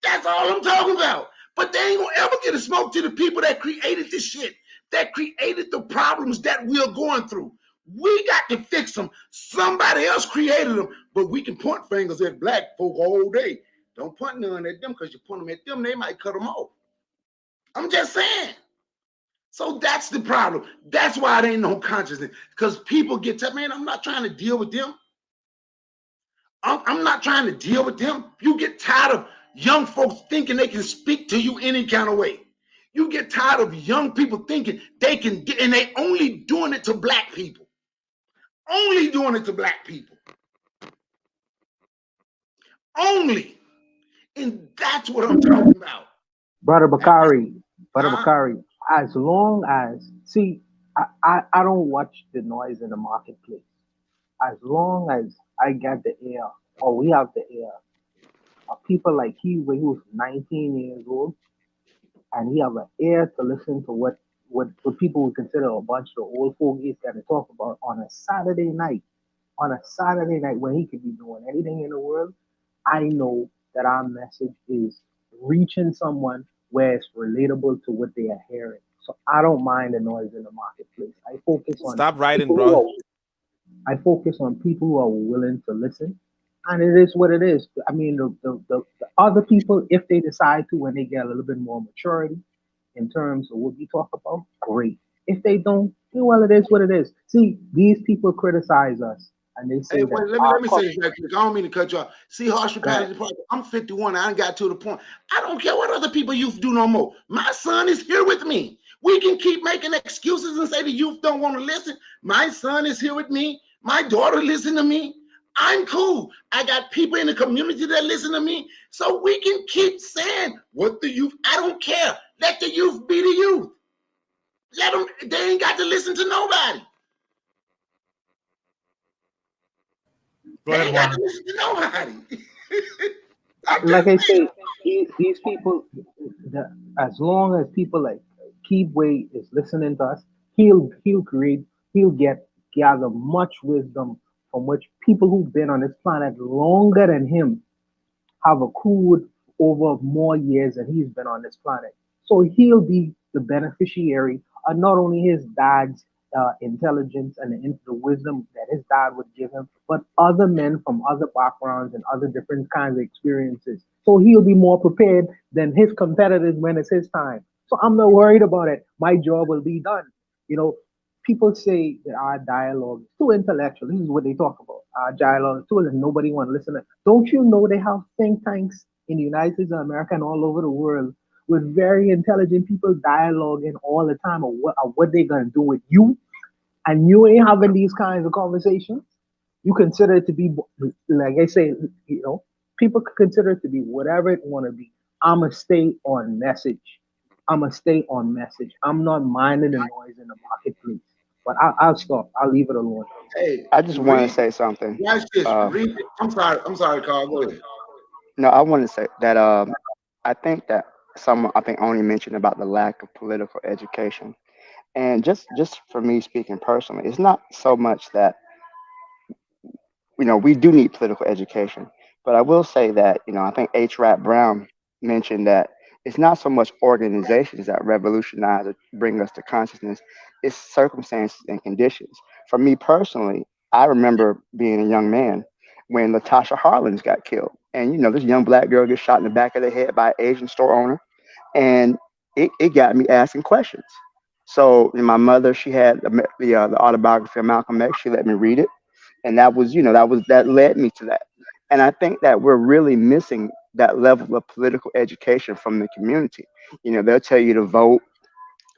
That's all I'm talking about. But they ain't gonna ever get a smoke to the people that created this shit, that created the problems that we're going through. We got to fix them. Somebody else created them, but we can point fingers at black folk all day. Don't point none at them, because you point them at them, they might cut them off. I'm just saying. So that's the problem. That's why there ain't no consciousness, because people get tough. Man, I'm not trying to deal with them. I'm not trying to deal with them. You get tired of young folks thinking they can speak to you any kind of way. You get tired of young people thinking they can get, and they only doing it to black people. Only doing it to black people. Only. And that's what I'm talking about. Brother Bakari, as long as, see, I don't watch the noise in the marketplace. As long as I get the air, or we have the air, of people like he, when he was 19 years old, and he have an ear to listen to what people would consider a bunch of old fogies got to talk about on a Saturday night. On a Saturday night when he could be doing anything in the world, I know that our message is reaching someone where it's relatable to what they are hearing. So I don't mind the noise in the marketplace. I focus on stop writing, bro. I focus on people who are willing to listen, and it is what it is. I mean, the other people, if they decide to, when they get a little bit more maturity in terms of what we talk about, great. If they don't, well, it is what it is. See, these people criticize us, and they say Hey, that. wait, let me say this right quick. I don't mean to cut you off. See, harsh reality part. I'm 51. I ain't got to the point. I don't care what other people youth do no more. My son is here with me. We can keep making excuses and say the youth don't want to listen. My son is here with me. My daughter listen to me. I'm cool. I got people in the community that listen to me. So we can keep saying what the youth, I don't care. Let the youth be the youth. Let them, they ain't got to listen to nobody. Go ahead, got to listen to nobody. Like I say, these people, as long as people like Keithway is listening to us, he'll gather much wisdom from which people who've been on this planet longer than him have accrued over more years than he's been on this planet. So he'll be the beneficiary of not only his dad's intelligence and the wisdom that his dad would give him, but other men from other backgrounds and other different kinds of experiences. So he'll be more prepared than his competitors when it's his time. So I'm not worried about it. My job will be done. You know, people say that our dialogue is too intellectual. This is what they talk about. Our dialogue is too, and nobody want to listen. Don't you know they have think tanks in the United States of America and all over the world with very intelligent people dialoguing all the time of what they're gonna do with you, and you ain't having these kinds of conversations? You consider it to be, like I say, you know, people consider it to be whatever it want to be. I'ma stay on message. I'ma stay on message. I'm not minding the noise in the marketplace. But I'll stop. I'll leave it alone. Hey, I just want to say something. Watch this. I'm sorry, Carl. Go ahead. No, I want to say that I think that I think only mentioned about the lack of political education, and just for me speaking personally, it's not so much that we do need political education, but I will say that I think H. Rap Brown mentioned that it's not so much organizations that revolutionize or bring us to consciousness, it's circumstances and conditions. For me personally, I remember being a young man when Latasha Harlins got killed. And, this young black girl gets shot in the back of the head by an Asian store owner. And it got me asking questions. So my mother, she had the autobiography of Malcolm X. She let me read it, and that led me to that. And I think that we're really missing that level of political education from the community. They'll tell you to vote,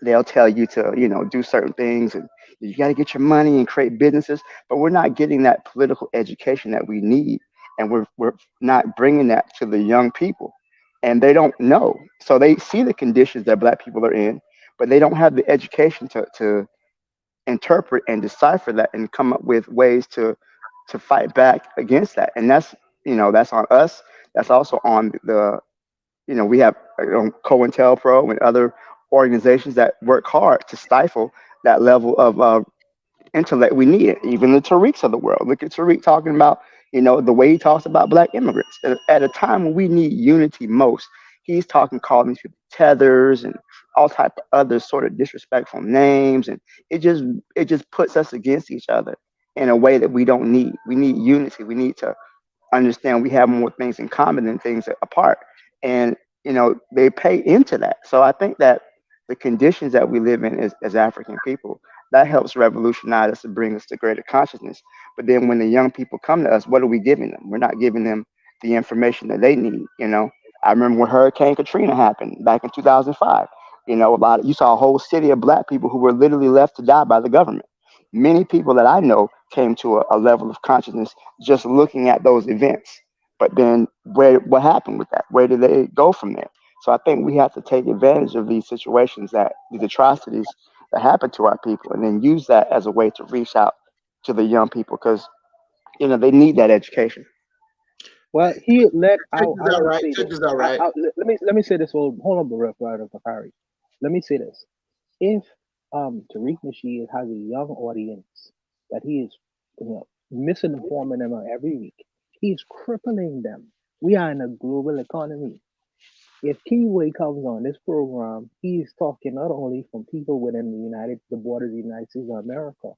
they'll tell you to do certain things, and you got to get your money and create businesses, but we're not getting that political education that we need, and we're not bringing that to the young people, and they don't know. So they see the conditions that black people are in, but they don't have the education to interpret and decipher that and come up with ways to fight back against that. And that's on us. That's also on we have COINTELPRO and other organizations that work hard to stifle that level of intellect we need. Even the Tariqs of the world. Look at Tariq talking about, the way he talks about black immigrants. At a time when we need unity most, he's calling these people tethers and all type of other sort of disrespectful names, and it just puts us against each other in a way that we don't need. We need unity. We need to understand we have more things in common than things apart. And, they pay into that. So I think that the conditions that we live in as African people, that helps revolutionize us and bring us to greater consciousness. But then when the young people come to us, what are we giving them? We're not giving them the information that they need. I remember when Hurricane Katrina happened back in 2005. You saw a whole city of black people who were literally left to die by the government. Many people that I know came to a level of consciousness just looking at those events. But then what happened with that? Where did they go from there? So I think we have to take advantage of these situations, these atrocities that happen to our people, and then use that as a way to reach out to the young people, because they need that education. Well, I will say Check this. this out, right? Let me say this. Hold on, Brother Bakari. Let me say this. If Tariq Nasheed has a young audience that he is misinforming them every week, he's crippling them. We are in a global economy. If Keyway comes on this program, he's talking not only from people within the borders of the United States of America,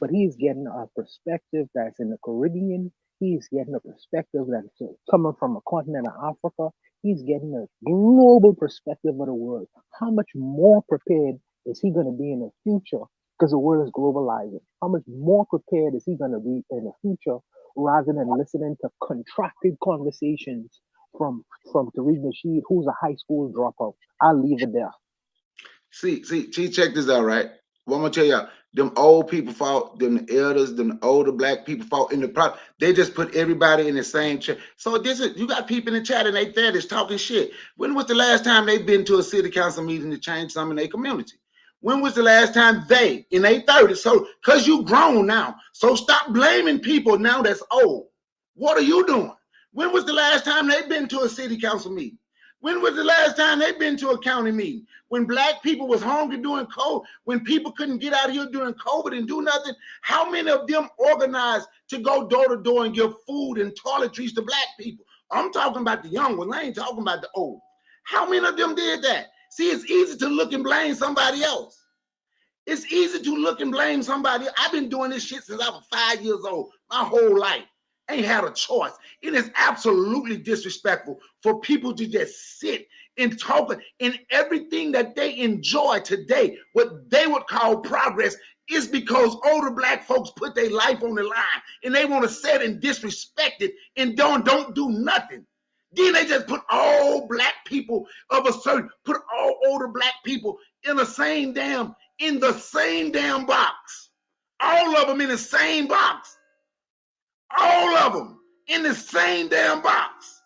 but he's getting a perspective that's in the Caribbean. He's getting a perspective that's coming from a continent of Africa. He's getting a global perspective of the world. How much more prepared is he going to be in the future? Because the world is globalizing. How much more prepared is he going to be in the future rather than listening to contracted conversations from Tariq Nasheed, who's a high school dropout? I'll leave it there. See, check this out, right? What I'm gonna tell y'all, them old people fought, them elders, them older black people fought in the problem. They just put everybody in the same chat. So you got people in the chat and they there that's talking shit. When was the last time they've been to a city council meeting to change something in their community? When was the last time they in their 30s? So because you grown now, so stop blaming people now that's old. What are you doing? When was the last time they've been to a city council meeting? When was the last time they've been to a county meeting? When black people was hungry during COVID, when people couldn't get out here during COVID and do nothing, how many of them organized to go door to door and give food and toiletries to black people? I'm talking about the young ones. I ain't talking about the old. How many of them did that? See, it's easy to look and blame somebody else. It's easy to look and blame somebody. I've been doing this shit since I was 5 years old, my whole life. Ain't had a choice. It is absolutely disrespectful for people to just sit and talk, and everything that they enjoy today, what they would call progress, is because older black folks put their life on the line and they want to sit and disrespect it and don't do nothing. Then they just put all black people put all older black people in the same damn box. All of them in the same box. All of them in the same damn box.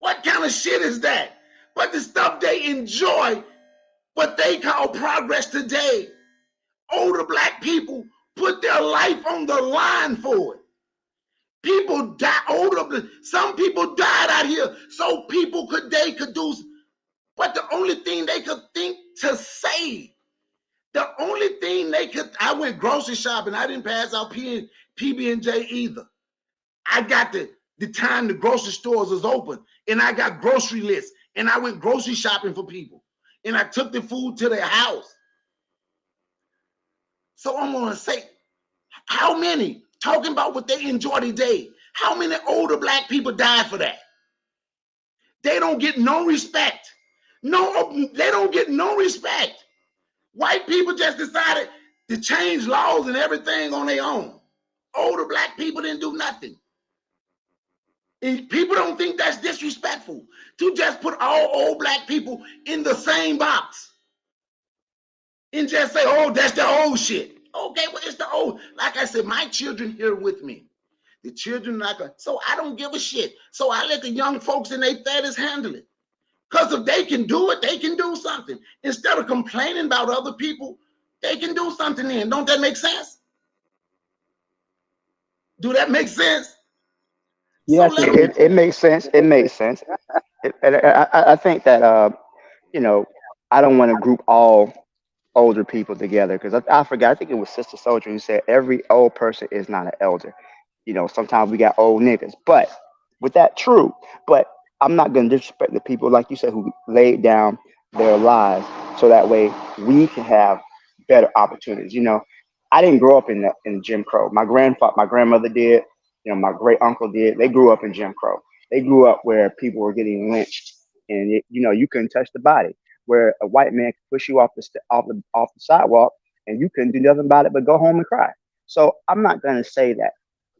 What kind of shit is that? But the stuff they enjoy, what they call progress today, older black people put their life on the line for it. People die, some people died out here so they could do, but the only thing they could think to say, I went grocery shopping, I didn't pass out PB&J either. I got the time the grocery stores was open, and I got grocery lists, and I went grocery shopping for people, and I took the food to their house. So I'm gonna say, how many talking about what they enjoy today? How many older black people died for that? They don't get no respect. No, they don't get no respect. White people just decided to change laws and everything on their own. Older black people didn't do nothing. And people don't think that's disrespectful to just put all old black people in the same box and just say, oh, that's the old shit. Okay, well, it's the old. Like I said, my children here with me. The children not gonna, so I don't give a shit. So I let the young folks in their 30s handle it. Because if they can do it, they can do something. Instead of complaining about other people, they can do something then. Don't that make sense? Do that make sense? So Yes, let them. it makes sense. It makes sense. And I think that you know, I don't want to group all older people together because I forgot. I think it was Sister Soldier who said every old person is not an elder. Sometimes we got old niggas, but with that true. But I'm not going to disrespect the people like you said who laid down their lives so that way we can have better opportunities. I didn't grow up in Jim Crow. My grandmother did. My great uncle did. They grew up in Jim Crow. They grew up where people were getting lynched, and you couldn't touch the body. Where a white man could push you off the sidewalk, and you couldn't do nothing about it but go home and cry. So I'm not going to say that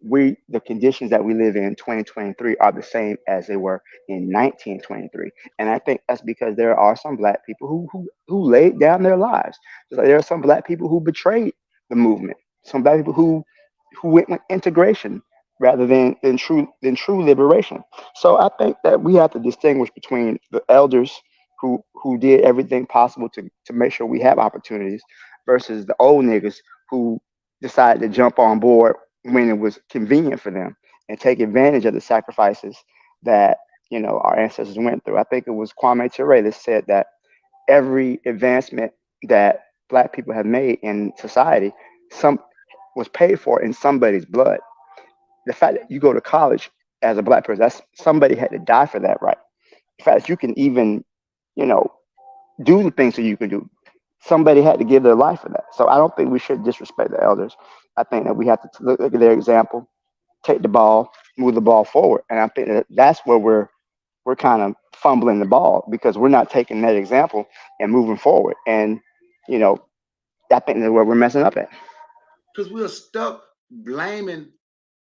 the conditions that we live in 2023 are the same as they were in 1923, and I think that's because there are some black people who laid down their lives. Just like there are some black people who betrayed the movement, some black people who went with integration rather than true liberation. So I think that we have to distinguish between the elders who did everything possible to make sure we have opportunities versus the old niggas who decided to jump on board when it was convenient for them and take advantage of the sacrifices that our ancestors went through. I think it was Kwame Ture that said that every advancement that black people have made in society some was paid for in somebody's blood. The fact that you go to college as a black person, that's somebody had to die for that, right? The fact that you can even you know do the things that you can do, somebody had to give their life for that. So I don't think we should disrespect the elders. I think that we have to look at their example, take the ball, move the ball forward, and I think that that's where we're kind of fumbling the ball because we're not taking that example and moving forward. And you know, I think that's where we're messing up at. Because we're stuck blaming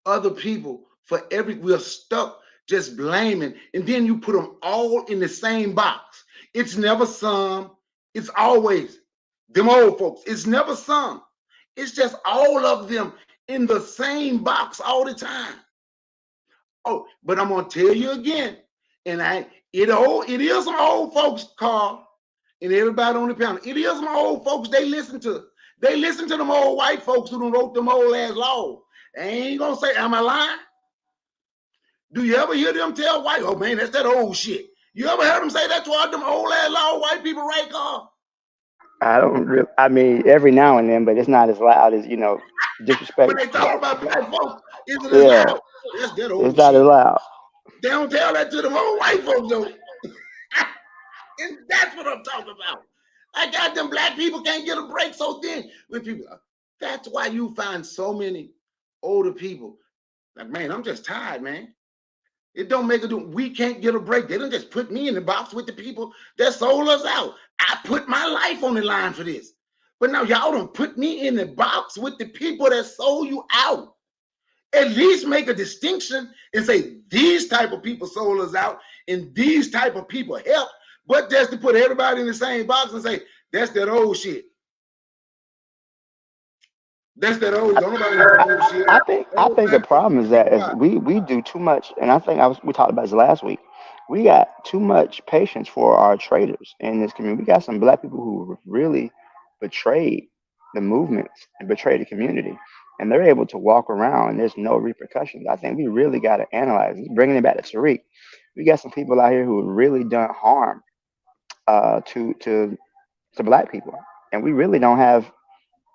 other people for we're stuck just blaming, and then you put them all in the same box. It's never some, it's always them old folks. It's never some. It's just all of them in the same box all the time. Oh, but I'm gonna tell you again, and it is some old folks, Carl, and everybody on the panel. It is some old folks they listen to. They listen to them old white folks who done wrote them old ass laws. They ain't gonna say, am I lying? Do you ever hear them tell white, oh man, that's that old shit? You ever heard them say that to all them old ass law white people, right, Carl? I don't really, I mean, every now and then, but it's not as loud as When disrespect. they talk about black folks, isn't as Yeah, loud. That's that it's old not as shit. loud. They don't tell that to them old white folks though. And that's what I'm talking about. I got them black people can't get a break. So then when people, that's why you find so many older people like, man, I'm just tired, man. It don't make a do. We can't get a break. They don't just put me in the box with the people that sold us out. I put my life on the line for this. But now y'all don't put me in the box with the people that sold you out. At least make a distinction and say these type of people sold us out and these type of people help. But just to put everybody in the same box and say that's that old shit. That's that old. Don't nobody hear that old shit. I think the problem is that is we do too much, and I think we talked about this last week. We got too much patience for our traitors in this community. We got some black people who really betrayed the movements and betrayed the community, and they're able to walk around and there's no repercussions. I think we really got to analyze this. Bringing it back to Tariq, we got some people out here who have really done harm to black people, and we really don't have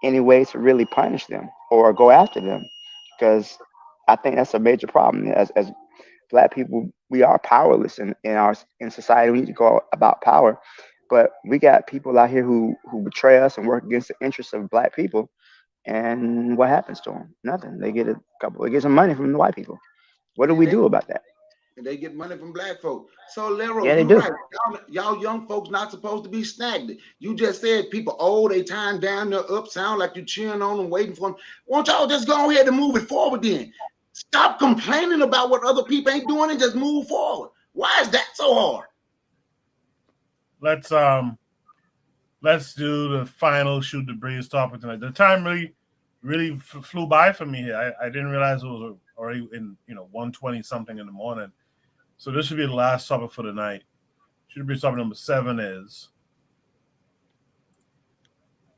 any way to really punish them or go after them because I think that's a major problem. As Black people, we are powerless in society. We need to go about power, but we got people out here who betray us and work against the interests of Black people. And what happens to them? Nothing. They get some money from the white people. What do we do about that? And they get money from Black folks. So Lero, Yeah, they you're do. right. Y'all young folks not supposed to be snagged. You just said people old, they time down, they're up, sound like you cheering on them, waiting for them. Won't y'all just go ahead and move it forward then? Stop complaining about what other people ain't doing and just move forward. Why is that so hard? Let's do the final shoot the breeze topic tonight. The time really flew by for me here. I didn't realize it was already in 1:20 something in the morning. So this should be the last topic for the night. Shoot the breeze topic number 7 is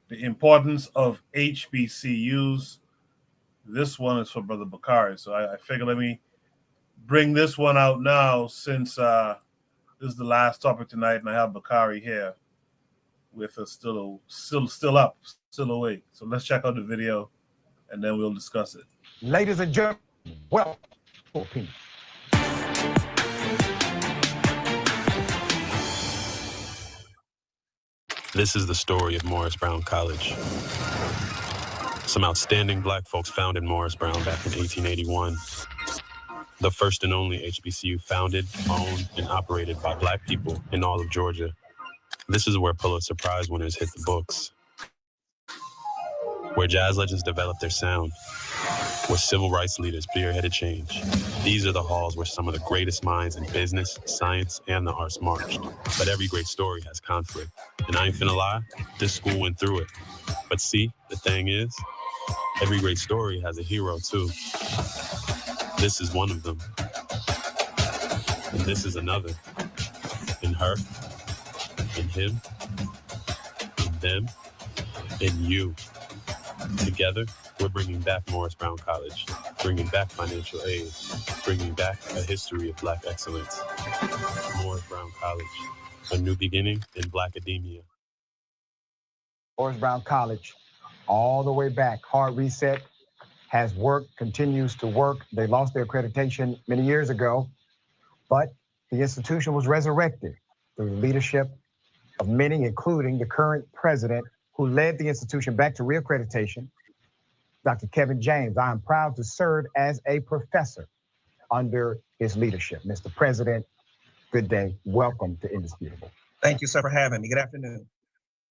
the importance of HBCUs. This one is for Brother Bakari. So I figured let me bring this one out now since this is the last topic tonight, and I have Bakari here with us still up, still awake. So let's check out the video, and then we'll discuss it. Ladies and gentlemen, welcome. This is the story of Morris Brown College. Some outstanding Black folks founded Morris Brown back in 1881. The first and only HBCU founded, owned, and operated by Black people in all of Georgia. This is where Pulitzer Prize winners hit the books, where jazz legends developed their sound, where civil rights leaders spearheaded change. These are the halls where some of the greatest minds in business, science, and the arts marched. But every great story has conflict. And I ain't finna lie, this school went through it. But see, the thing is, every great story has a hero too. This is one of them. And this is another. In her, in him, in them, in you. Together, we're bringing back Morris Brown College, bringing back financial aid, bringing back a history of Black excellence. Morris Brown College, a new beginning in Black academia. Morris Brown College, all the way back, hard reset, has worked, continues to work. They lost their accreditation many years ago, but the institution was resurrected through the leadership of many, including the current president, who led the institution back to reaccreditation, Dr. Kevin James. I am proud to serve as a professor under his leadership. Mr. President, good day. Welcome to Indisputable. Thank you, sir, for having me. Good afternoon.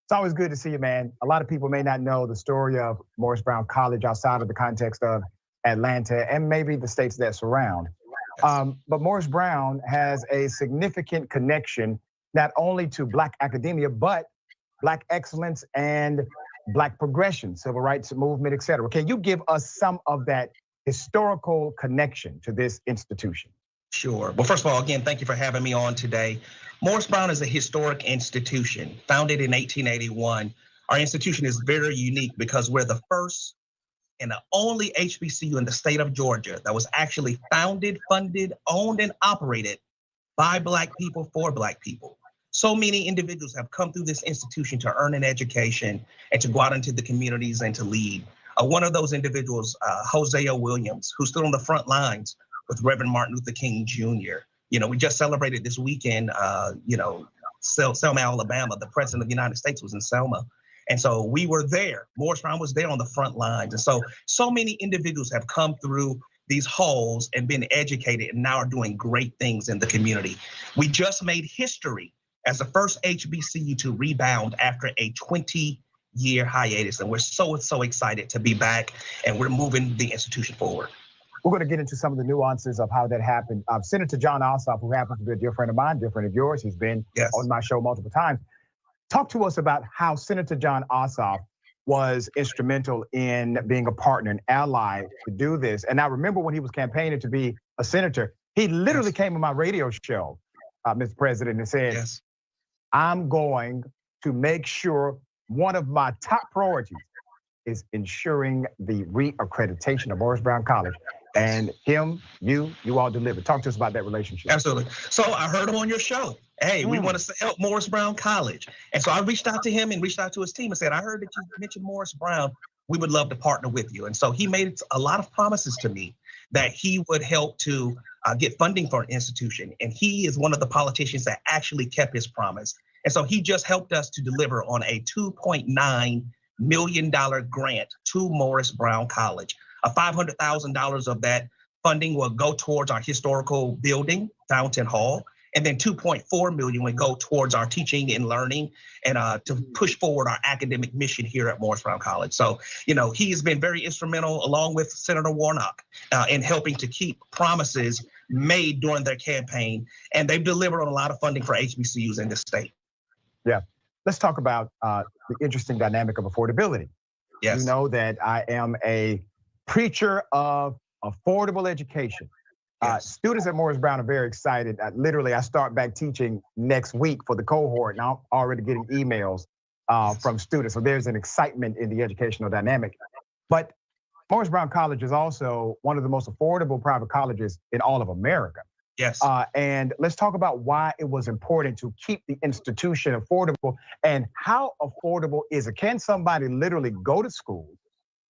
It's always good to see you, man. A lot of people may not know the story of Morris Brown College outside of the context of Atlanta and maybe the states that surround. But Morris Brown has a significant connection not only to Black academia, but Black excellence and Black progression, civil rights movement, et cetera. Can you give us some of that historical connection to this institution? Sure. Well, first of all, again, thank you for having me on today. Morris Brown is a historic institution founded in 1881. Our institution is very unique because we're the first and the only HBCU in the state of Georgia that was actually founded, funded, owned, and operated by Black people for Black people. So many individuals have come through this institution to earn an education and to go out into the communities and to lead. One of those individuals, Hosea Williams, who stood on the front lines with Reverend Martin Luther King Jr. We just celebrated this weekend, Selma, Alabama. The president of the United States was in Selma. And so we were there. Morris Brown was there on the front lines. And so many individuals have come through these halls and been educated and now are doing great things in the community. We just made history as the first HBCU to rebound after a 20-year hiatus. And we're so excited to be back, and we're moving the institution forward. We're going to get into some of the nuances of how that happened. Senator John Ossoff, who happens to be a dear friend of mine, dear friend of yours, he's been on my show multiple times. Talk to us about how Senator John Ossoff was instrumental in being a partner, an ally to do this. And I remember when he was campaigning to be a senator, he literally came on my radio show, Mr. President, and said, I'm going to make sure one of my top priorities is ensuring the reaccreditation of Morris Brown College. And him, you all delivered. Talk to us about that relationship. Absolutely. So I heard him on your show. Hey, we want to help Morris Brown College. And so I reached out to him and reached out to his team and said, I heard that you mentioned Morris Brown. We would love to partner with you. And so he made a lot of promises to me that he would help to get funding for an institution. And he is one of the politicians that actually kept his promise. And so he just helped us to deliver on a $2.9 million grant to Morris Brown College. $500,000 of that funding will go towards our historical building, Fountain Hall, and then 2.4 million would go towards our teaching and learning and to push forward our academic mission here at Morris Brown College. So, he's been very instrumental along with Senator Warnock in helping to keep promises made during their campaign. And they've delivered on a lot of funding for HBCUs in this state. Yeah. Let's talk about the interesting dynamic of affordability. Yes. You know that I am a preacher of affordable education. Students at Morris Brown are very excited. Literally, I start back teaching next week for the cohort, and I'm already getting emails from students. So there's an excitement in the educational dynamic. But Morris Brown College is also one of the most affordable private colleges in all of America. Yes. And let's talk about why it was important to keep the institution affordable and how affordable is it? Can somebody literally go to school,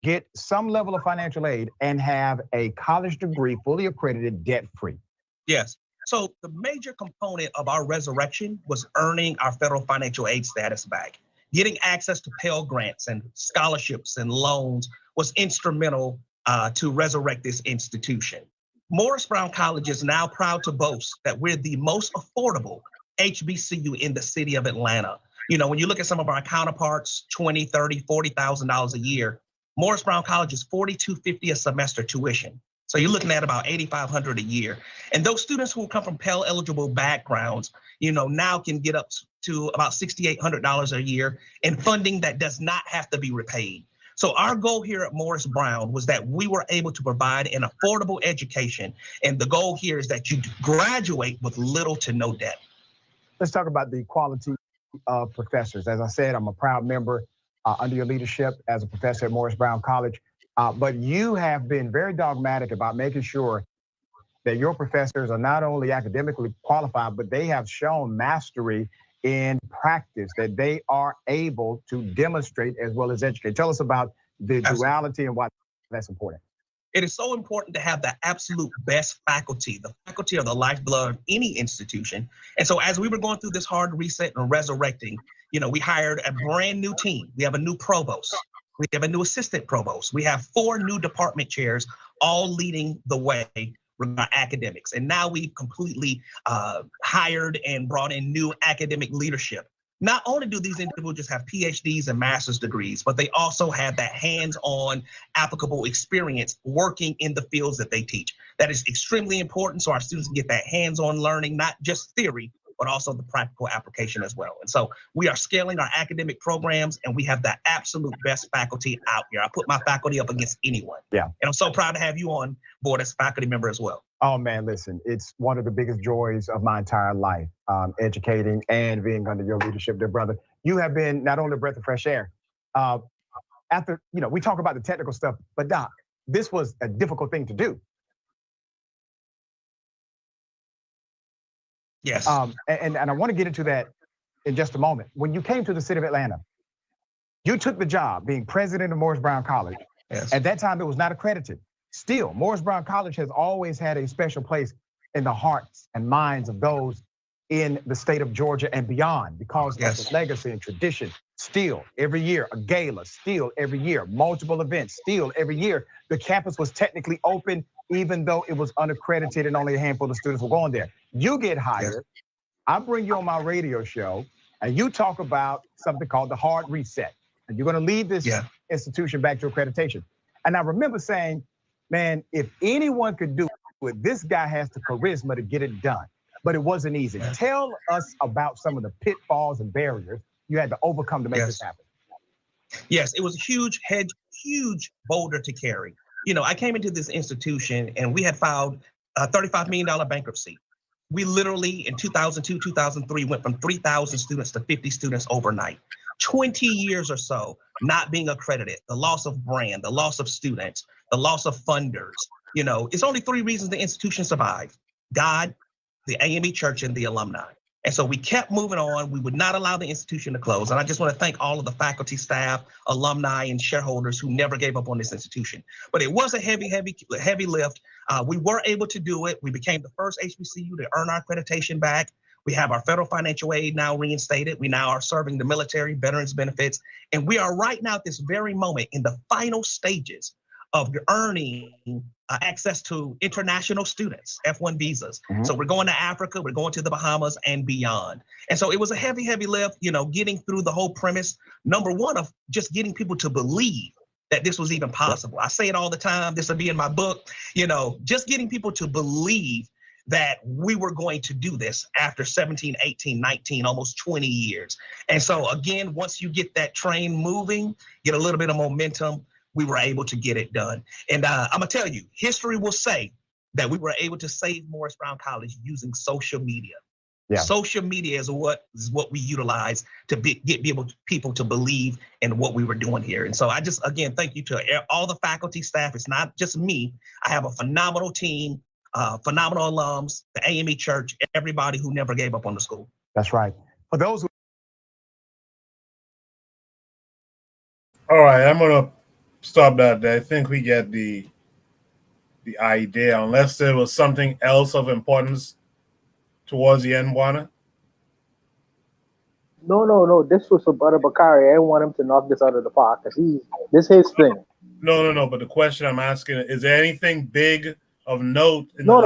get some level of financial aid, and have a college degree fully accredited, debt-free? Yes. So the major component of our resurrection was earning our federal financial aid status back. Getting access to Pell Grants and scholarships and loans was instrumental to resurrect this institution. Morris Brown College is now proud to boast that we're the most affordable HBCU in the city of Atlanta. When you look at some of our counterparts, $20,000, $30,000, $40,000 a year, Morris Brown College is $4,250 a semester tuition. So you're looking at about $8,500 a year. And those students who come from Pell eligible backgrounds, now can get up to about $6,800 a year in funding that does not have to be repaid. So our goal here at Morris Brown was that we were able to provide an affordable education. And the goal here is that you graduate with little to no debt. Let's talk about the quality of professors. As I said, I'm a proud member under your leadership as a professor at Morris Brown College. But you have been very dogmatic about making sure that your professors are not only academically qualified, but they have shown mastery in practice, that they are able to demonstrate as well as educate. Tell us about the duality and why that's important. It is so important to have the absolute best faculty. The faculty are the lifeblood of any institution. And so as we were going through this hard reset and resurrecting, we hired a brand new team. We have a new provost. We have a new assistant provost. We have 4 new department chairs, all leading the way with our academics. And now we've completely hired and brought in new academic leadership. Not only do these individuals have PhDs and master's degrees, but they also have that hands-on applicable experience working in the fields that they teach. That is extremely important so our students can get that hands-on learning, not just theory, but also the practical application as well. And so we are scaling our academic programs, and we have the absolute best faculty out here. I put my faculty up against anyone. Yeah. And I'm so proud to have you on board as a faculty member as well. Oh man, listen, it's one of the biggest joys of my entire life, educating and being under your leadership, dear brother. You have been not only a breath of fresh air. After, we talk about the technical stuff, but Doc, this was a difficult thing to do. Yes. And I want to get into that in just a moment. When you came to the city of Atlanta, you took the job being president of Morris Brown College. Yes. At that time, it was not accredited. Still, Morris Brown College has always had a special place in the hearts and minds of those in the state of Georgia and beyond because of the legacy and tradition. Still, every year, a gala, still every year, multiple events, still every year. The campus was technically open, even though it was unaccredited and only a handful of students were going there. You get hired, I bring you on my radio show, and you talk about something called the hard reset. And you're gonna lead this institution back to accreditation. And I remember saying, man, if anyone could do it, this guy has the charisma to get it done. But it wasn't easy. Tell us about some of the pitfalls and barriers you had to overcome to make this happen. Yes, it was a huge boulder to carry. I came into this institution and we had filed a $35 million bankruptcy. We literally in 2002, 2003 went from 3,000 students to 50 students overnight. 20 years or so not being accredited, the loss of brand, the loss of students, the loss of funders. It's only 3 reasons the institution survived: God, the AME Church, and the alumni. And so we kept moving on. We would not allow the institution to close. And I just want to thank all of the faculty, staff, alumni, and shareholders who never gave up on this institution. But it was a heavy lift. We were able to do it. We became the first HBCU to earn our accreditation back. We have our federal financial aid now reinstated. We now are serving the military, veterans benefits. And we are right now at this very moment in the final stages of earning access to international students, F1 visas. So we're going to Africa, we're going to the Bahamas and beyond. And so it was a heavy lift, getting through the whole premise, number one, of just getting people to believe that this was even possible. I say it all the time, this will be in my book, just getting people to believe that we were going to do this after 17, 18, 19, almost 20 years. And so again, once you get that train moving, get a little bit of momentum, we were able to get it done. And I'm gonna tell you, history will say that we were able to save Morris Brown College using social media. Yeah. Social media is what we utilize to get people to believe in what we were doing here. And so I just, again, thank you to all the faculty, staff. It's not just me. I have a phenomenal team, phenomenal alums, the AME Church, everybody who never gave up on the school. That's right. For those who... All right, I'm gonna stop that there. I think we get the idea, unless there was something else of importance towards the end, Juana. No. This was for Brother Bakari. I didn't want him to knock this out of the park because this is his thing. No. But the question I'm asking is there anything big of note in No.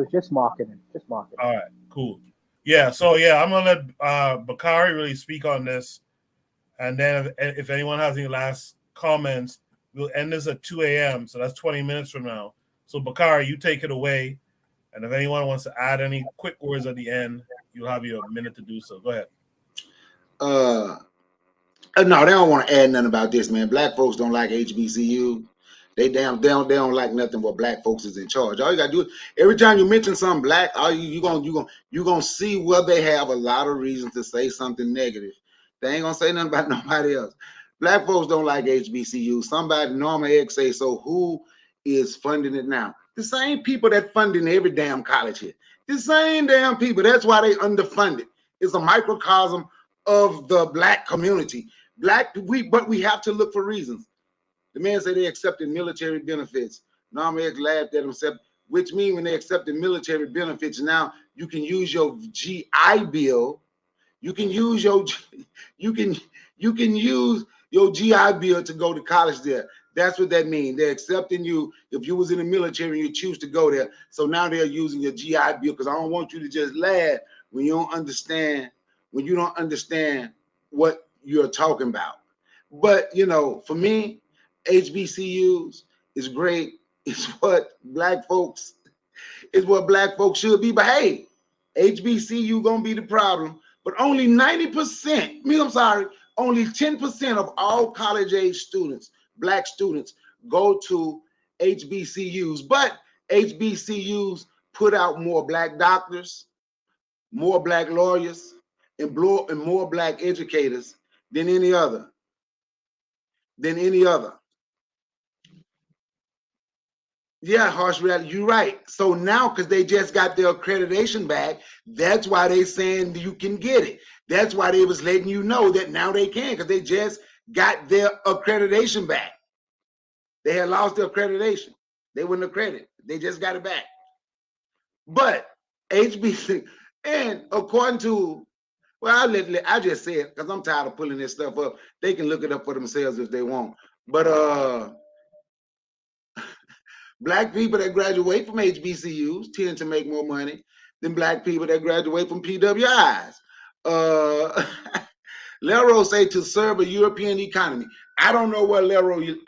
It's just marketing. All right, cool. Yeah. So I'm gonna let Bakari really speak on this. And then if anyone has any last comments, we'll end this at 2 a.m. So that's 20 minutes from now. So Bakari, you take it away. And if anyone wants to add any quick words at the end, you'll have your minute to do so. Go ahead. No, they don't want to add nothing about this, man. Black folks don't like HBCU. They don't like nothing but black folks is in charge. All you gotta do is every time you mention something black, you gonna see where they have a lot of reasons to say something negative. They ain't gonna say nothing about nobody else. Black folks don't like HBCU. Somebody, Norma X, say, so who is funding it now? The same people that funding every damn college here. The same damn people. That's why they underfunded. It's a microcosm of the black community. But we have to look for reasons. The man said they accepted military benefits. Norma X laughed at himself, which means when they accepted military benefits, now you can use your GI Bill. You can use your GI Bill to go to college there. That's what that means. They're accepting you if you was in the military and you choose to go there. So now they're using your GI Bill, because I don't want you to just laugh when you don't understand what you're talking about. But for me, HBCUs is great. It's what black folks should be. But hey, HBCU gonna be the problem. But only 90%, only 10% of all college age students, black students, go to HBCUs. But HBCUs put out more black doctors, more black lawyers, and more black educators than any other. Yeah, harsh reality. You're right. So now, because they just got their accreditation back, that's why they saying you can get it. That's why they was letting you know that now they can, because they just got their accreditation back. They had lost their accreditation. They wouldn't accredit. They just got it back. But HBC, and according to, I just say it because I'm tired of pulling this stuff up. They can look it up for themselves if they want. But black people that graduate from HBCUs tend to make more money than black people that graduate from PWIs. Lero say to serve a European economy. I don't know where Lero live.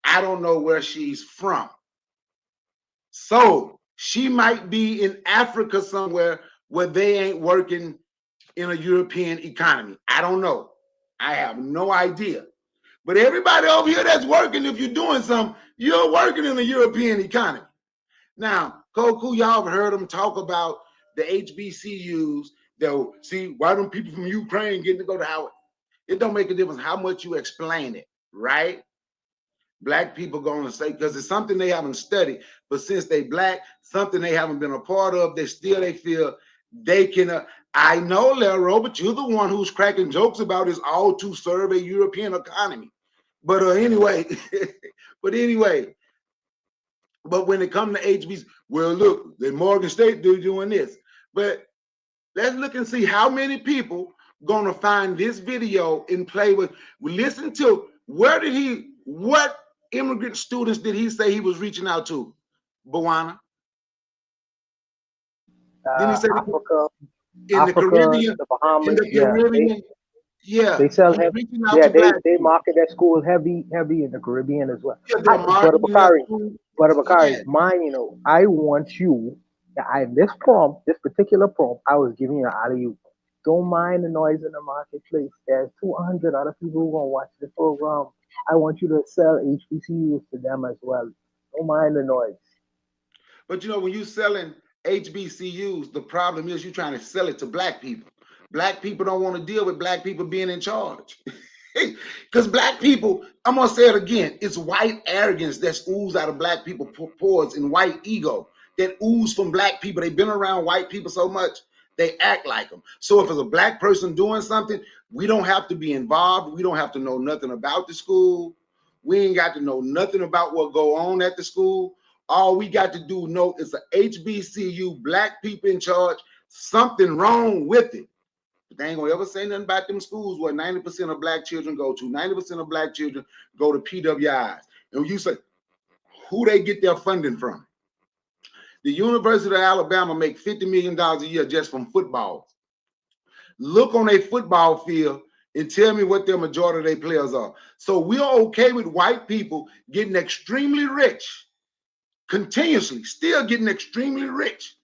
I don't know where she's from. So she might be in Africa somewhere where they ain't working in a European economy. I don't know. I have no idea. But everybody over here that's working, if you're doing something, you're working in the European economy. Now, Koku, y'all have heard them talk about the HBCUs. They'll see why them people from Ukraine getting to go to Howard. It don't make a difference how much you explain it, right? Black people going to say, because it's something they haven't studied, but since they black, something they haven't been a part of, they feel they can. I know, Lero, but you're the one who's cracking jokes about is all to serve a European economy. But anyway, but when it comes to HBs, well, look, the Morgan State they're doing this. But let's look and see how many people gonna find this video and play with. Listen to what immigrant students did he say he was reaching out to? Bawana? Didn't he say Africa, in the Caribbean? the Bahamas, In the Caribbean, they sell he's heavy. reaching out Yeah, to black they people. market their school heavy in the Caribbean as well. Yeah, they're Brother marketing their Bakari, school. mine, I want you. This prompt, this particular prompt, I was giving you an alley. Don't mind the noise in the marketplace. There's 200 other people who gonna watch the program. I want you to sell HBCUs to them as well. Don't mind the noise. But when you're selling HBCUs, the problem is you're trying to sell it to black people. Black people don't want to deal with black people being in charge. Because black people, I'm going to say it again, it's white arrogance that's oozed out of black people pores and white ego that ooze from black people. They've been around white people so much, they act like them. So if it's a black person doing something, we don't have to be involved. We don't have to know nothing about the school. We ain't got to know nothing about what go on at the school. All we got to do know is a HBCU, black people in charge, something wrong with it. But they ain't gonna ever say nothing about them schools where 90% of black children go to. 90% of black children go to PWIs. And you say, who they get their funding from? The University of Alabama make $50 million a year just from football. Look on a football field and tell me what their majority of their players are. So we are okay with white people getting extremely rich, continuously, still getting extremely rich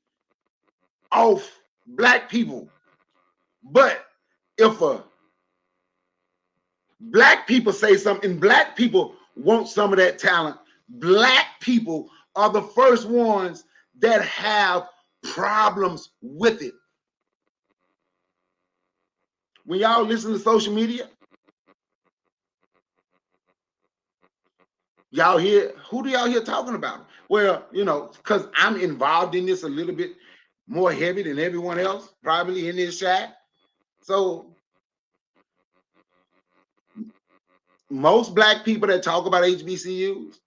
off black people. But if black people say something, black people want some of that talent, black people are the first ones that have problems with it. When y'all listen to social media, y'all hear, who do y'all hear talking about? Well, because I'm involved in this a little bit more heavy than everyone else, probably in this chat. So most black people that talk about HBCUs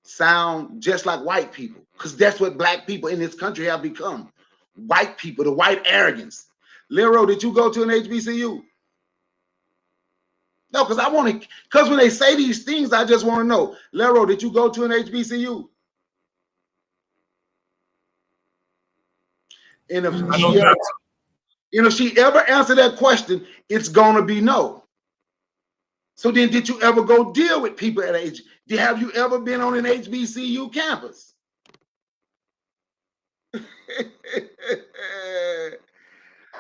sound just like white people, because that's what black people in this country have become. White people, the white arrogance. Lero, did you go to an HBCU? No, because I want to, because when they say these things, I just want to know. Lero, did you go to an HBCU? And if she ever answer that question, it's gonna be no. So then, did you ever go deal with people at H? Have you ever been on an HBCU campus?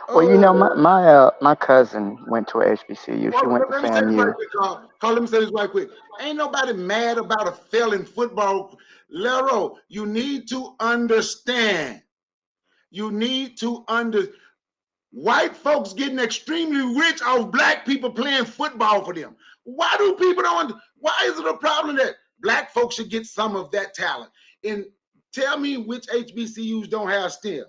Well, my cousin went to a HBCU. She went to Let me say this right FAMU. quick, Carl. Let me say this right quick. Ain't nobody mad about a failing football. Lero, you need to understand. You need to white folks getting extremely rich off black people playing football for them. Why do people why is it a problem that black folks should get some of that talent? And tell me which HBCUs don't have STEM.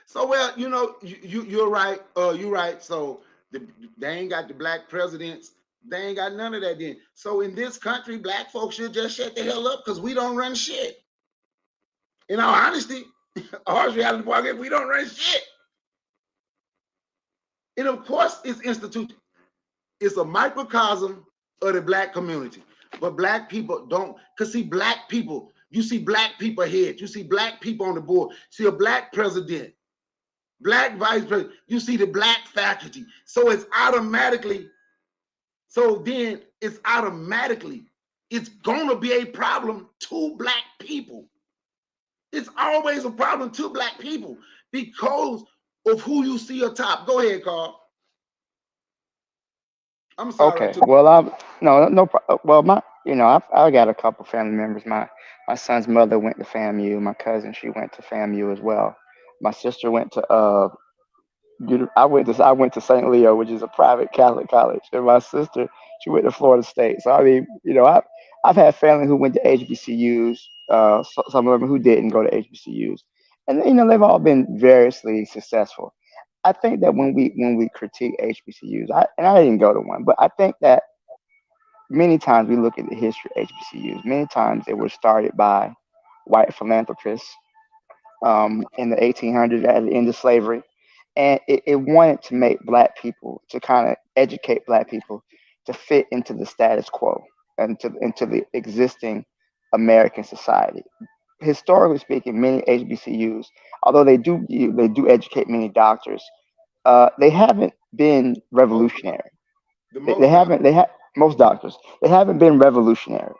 So, well, you're right. You're right. So they ain't got the black presidents. They ain't got none of that then. So in this country, black folks should just shut the hell up because we don't run shit. In all honesty, harsh reality podcast, we don't run shit. And of course, it's institution. It's a microcosm of the black community. But black people don't, because see, black people, you see black people ahead. You see black people on the board. See a black president, black vice president. You see the black faculty. So it's automatically, it's going to be a problem to black people. It's always a problem to black people because of who you see atop. Go ahead, Carl. I'm sorry. Okay. Well, no. Well, I got a couple family members. My son's mother went to FAMU. My cousin, she went to FAMU as well. My sister went to I went to St. Leo, which is a private Catholic college, and my sister, she went to Florida State. So I mean, I've had family who went to HBCUs, some of them who didn't go to HBCUs, and they've all been variously successful. I think that when we critique HBCUs, I didn't go to one, but I think that many times we look at the history of HBCUs. Many times they were started by white philanthropists in the 1800s at the end of slavery, and it wanted to make black people, to kind of educate black people to fit into the status quo and into the existing American society. Historically speaking, many HBCUs, although they do educate many doctors, they haven't been revolutionary. They have most doctors. They haven't been revolutionary.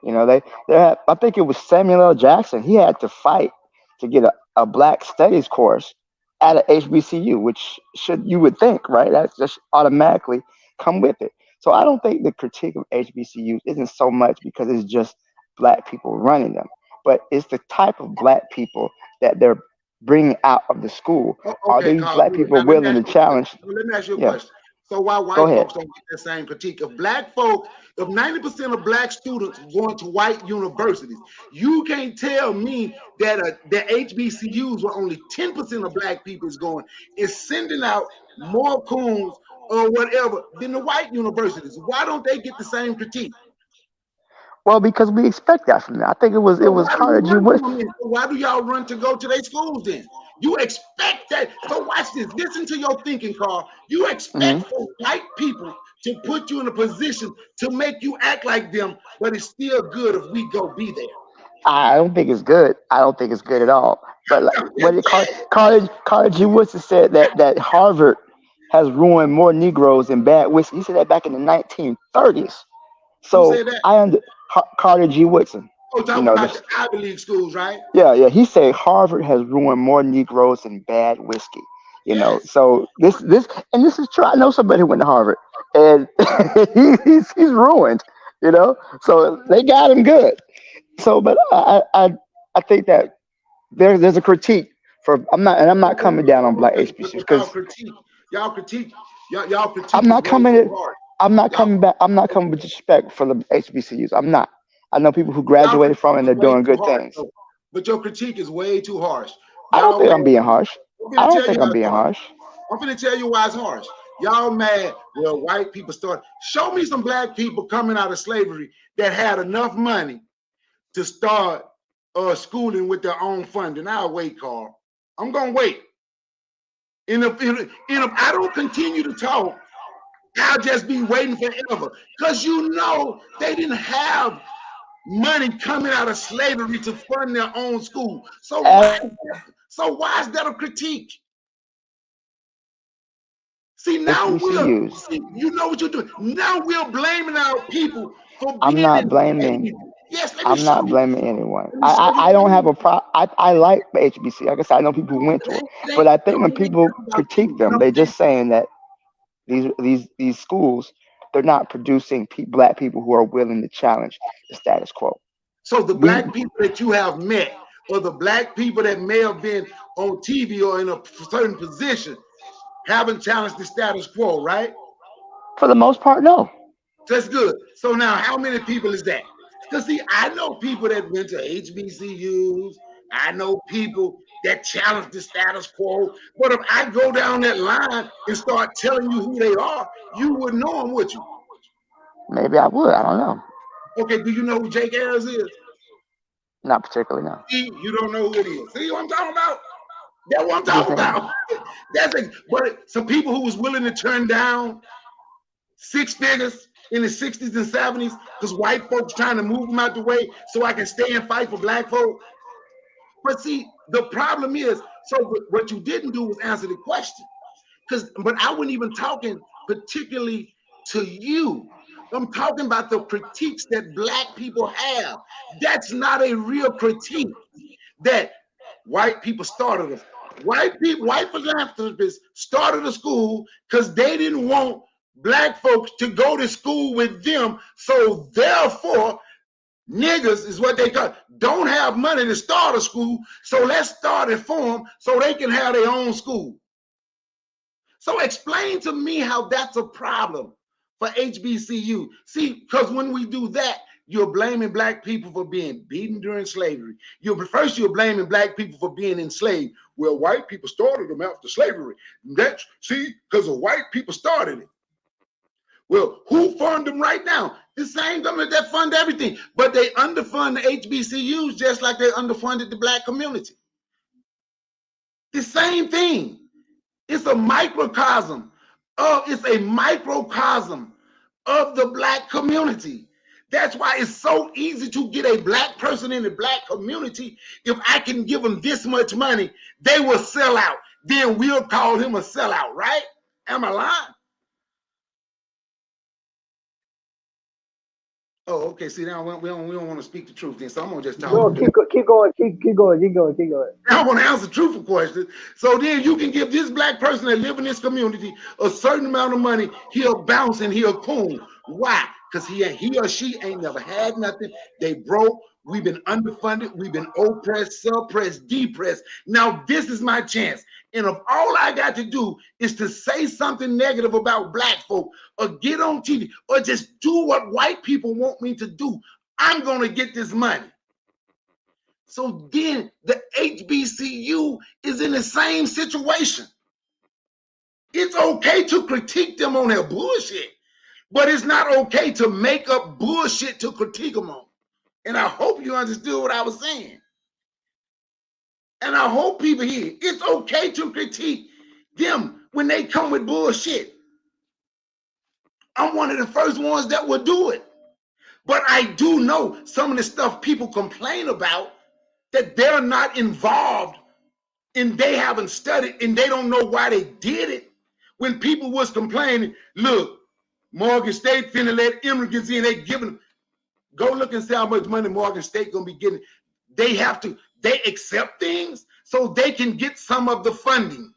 I think it was Samuel L. Jackson. He had to fight to get a black studies course at a HBCU, which you would think, right? That's just automatically come with it. So I don't think the critique of HBCUs isn't so much because it's just black people running them, but it's the type of black people that they're bringing out of the school. Are Okay, these Carl, black people willing to challenge? let me ask you a Yeah. question. So why Go white ahead. folks don't get that same critique? If 90% of black students going to white universities, you can't tell me that the HBCUs where only 10% of black people is going is sending out more coons or whatever than the white universities. Why don't they get the same critique? Well, because we expect that from them. I think it was So why do Carter you G. run to Woodson. them then? So why do y'all run to go to their schools then? You expect that. So watch this. Listen to your thinking, Carl. You expect for white people to put you in a position to make you act like them, but it's still good if we go be there. I don't think it's good. I don't think it's good at all. But what did Carter G. Woodson said that Harvard has ruined more Negroes than bad whiskey. He said that back in the 1930s. So Who said that? Carter G. Woodson. Oh, talking about the Ivy League schools, right? Yeah. He said Harvard has ruined more Negroes than bad whiskey. So this is true. I know somebody who went to Harvard, and he's ruined. So they got him good. So, but I think that there's a critique for. I'm not coming down on black HBCUs because y'all critique. I'm not coming with respect for the HBCUs. I'm not. I know people who graduated from and they're doing good things. But your critique is way too harsh. I don't think I'm being harsh. I don't think I'm being harsh. I'm going to tell you why it's harsh. Y'all mad? Well, white people start. Show me some black people coming out of slavery that had enough money to start schooling with their own funding. I'll wait, Carl. I'm going to wait. And if I don't continue to talk, I'll just be waiting forever. Because they didn't have money coming out of slavery to fund their own school. So why is that a critique? See, now you know what you're doing. Now we're blaming our people for being. I'm not blaming. Yes, I'm not blaming anyone. I don't have a problem. I like HBC. Like I said, I know people who went to it, but I think when people critique them, they're just saying that these schools, they're not producing black people who are willing to challenge the status quo. So the black people that you have met, or the black people that may have been on TV or in a certain position, haven't challenged the status quo, right? For the most part, no. That's good. So now, how many people is that? Because see, I know people that went to HBCUs. I know people that challenge the status quo. But if I go down that line and start telling you who they are, you would know them, would you? Maybe I would. I don't know. Okay, do you know who Jake Ayers is? Not particularly, no. See, you don't know who it is. See what I'm talking about? That's what I'm talking about. But some people who was willing to turn down 6 figures in the 60s and 70s because white folks trying to move them out the way so I can stay and fight for black folk. But see, the problem is, so what you didn't do was answer the question. But I wasn't even talking particularly to you. I'm talking about the critiques that black people have. That's not a real critique that white people started it. White philanthropists started a school because they didn't want black folks to go to school with them. So therefore, niggas is what they call, don't have money to start a school. So let's start it for them so they can have their own school. So explain to me how that's a problem for HBCU. See, because when we do that, you're blaming black people for being beaten during slavery. You're blaming black people for being enslaved. Well, white people started them after slavery. That's, see, because the white people started it. Well, who fund them right now? The same government that fund everything, but they underfund the HBCUs just like they underfunded the black community. The same thing. It's a microcosm of the black community. That's why it's so easy to get a black person in the black community. If I can give them this much money, they will sell out. Then we'll call him a sellout, right? Am I lying? Oh, okay. See, now we don't want to speak the truth then, so I'm gonna just talk. No, keep going. I want to answer truthful questions. So then you can give this black person that live in this community a certain amount of money. He'll bounce and he'll coon. Why? Because he or she ain't never had nothing. They broke. We've been underfunded. We've been oppressed, suppressed, depressed. Now this is my chance. And if all I got to do is to say something negative about black folk or get on TV or just do what white people want me to do, I'm going to get this money. So then the HBCU is in the same situation. It's okay to critique them on their bullshit, but it's not okay to make up bullshit to critique them on. And I hope you understood what I was saying. And I hope people hear it's okay to critique them when they come with bullshit. I'm one of the first ones that will do it. But I do know some of the stuff people complain about that they're not involved and they haven't studied and they don't know why they did it. When people was complaining, look, Morgan State finna let immigrants in, they giving them. Go look and see how much money Morgan State gonna be getting. They accept things so they can get some of the funding.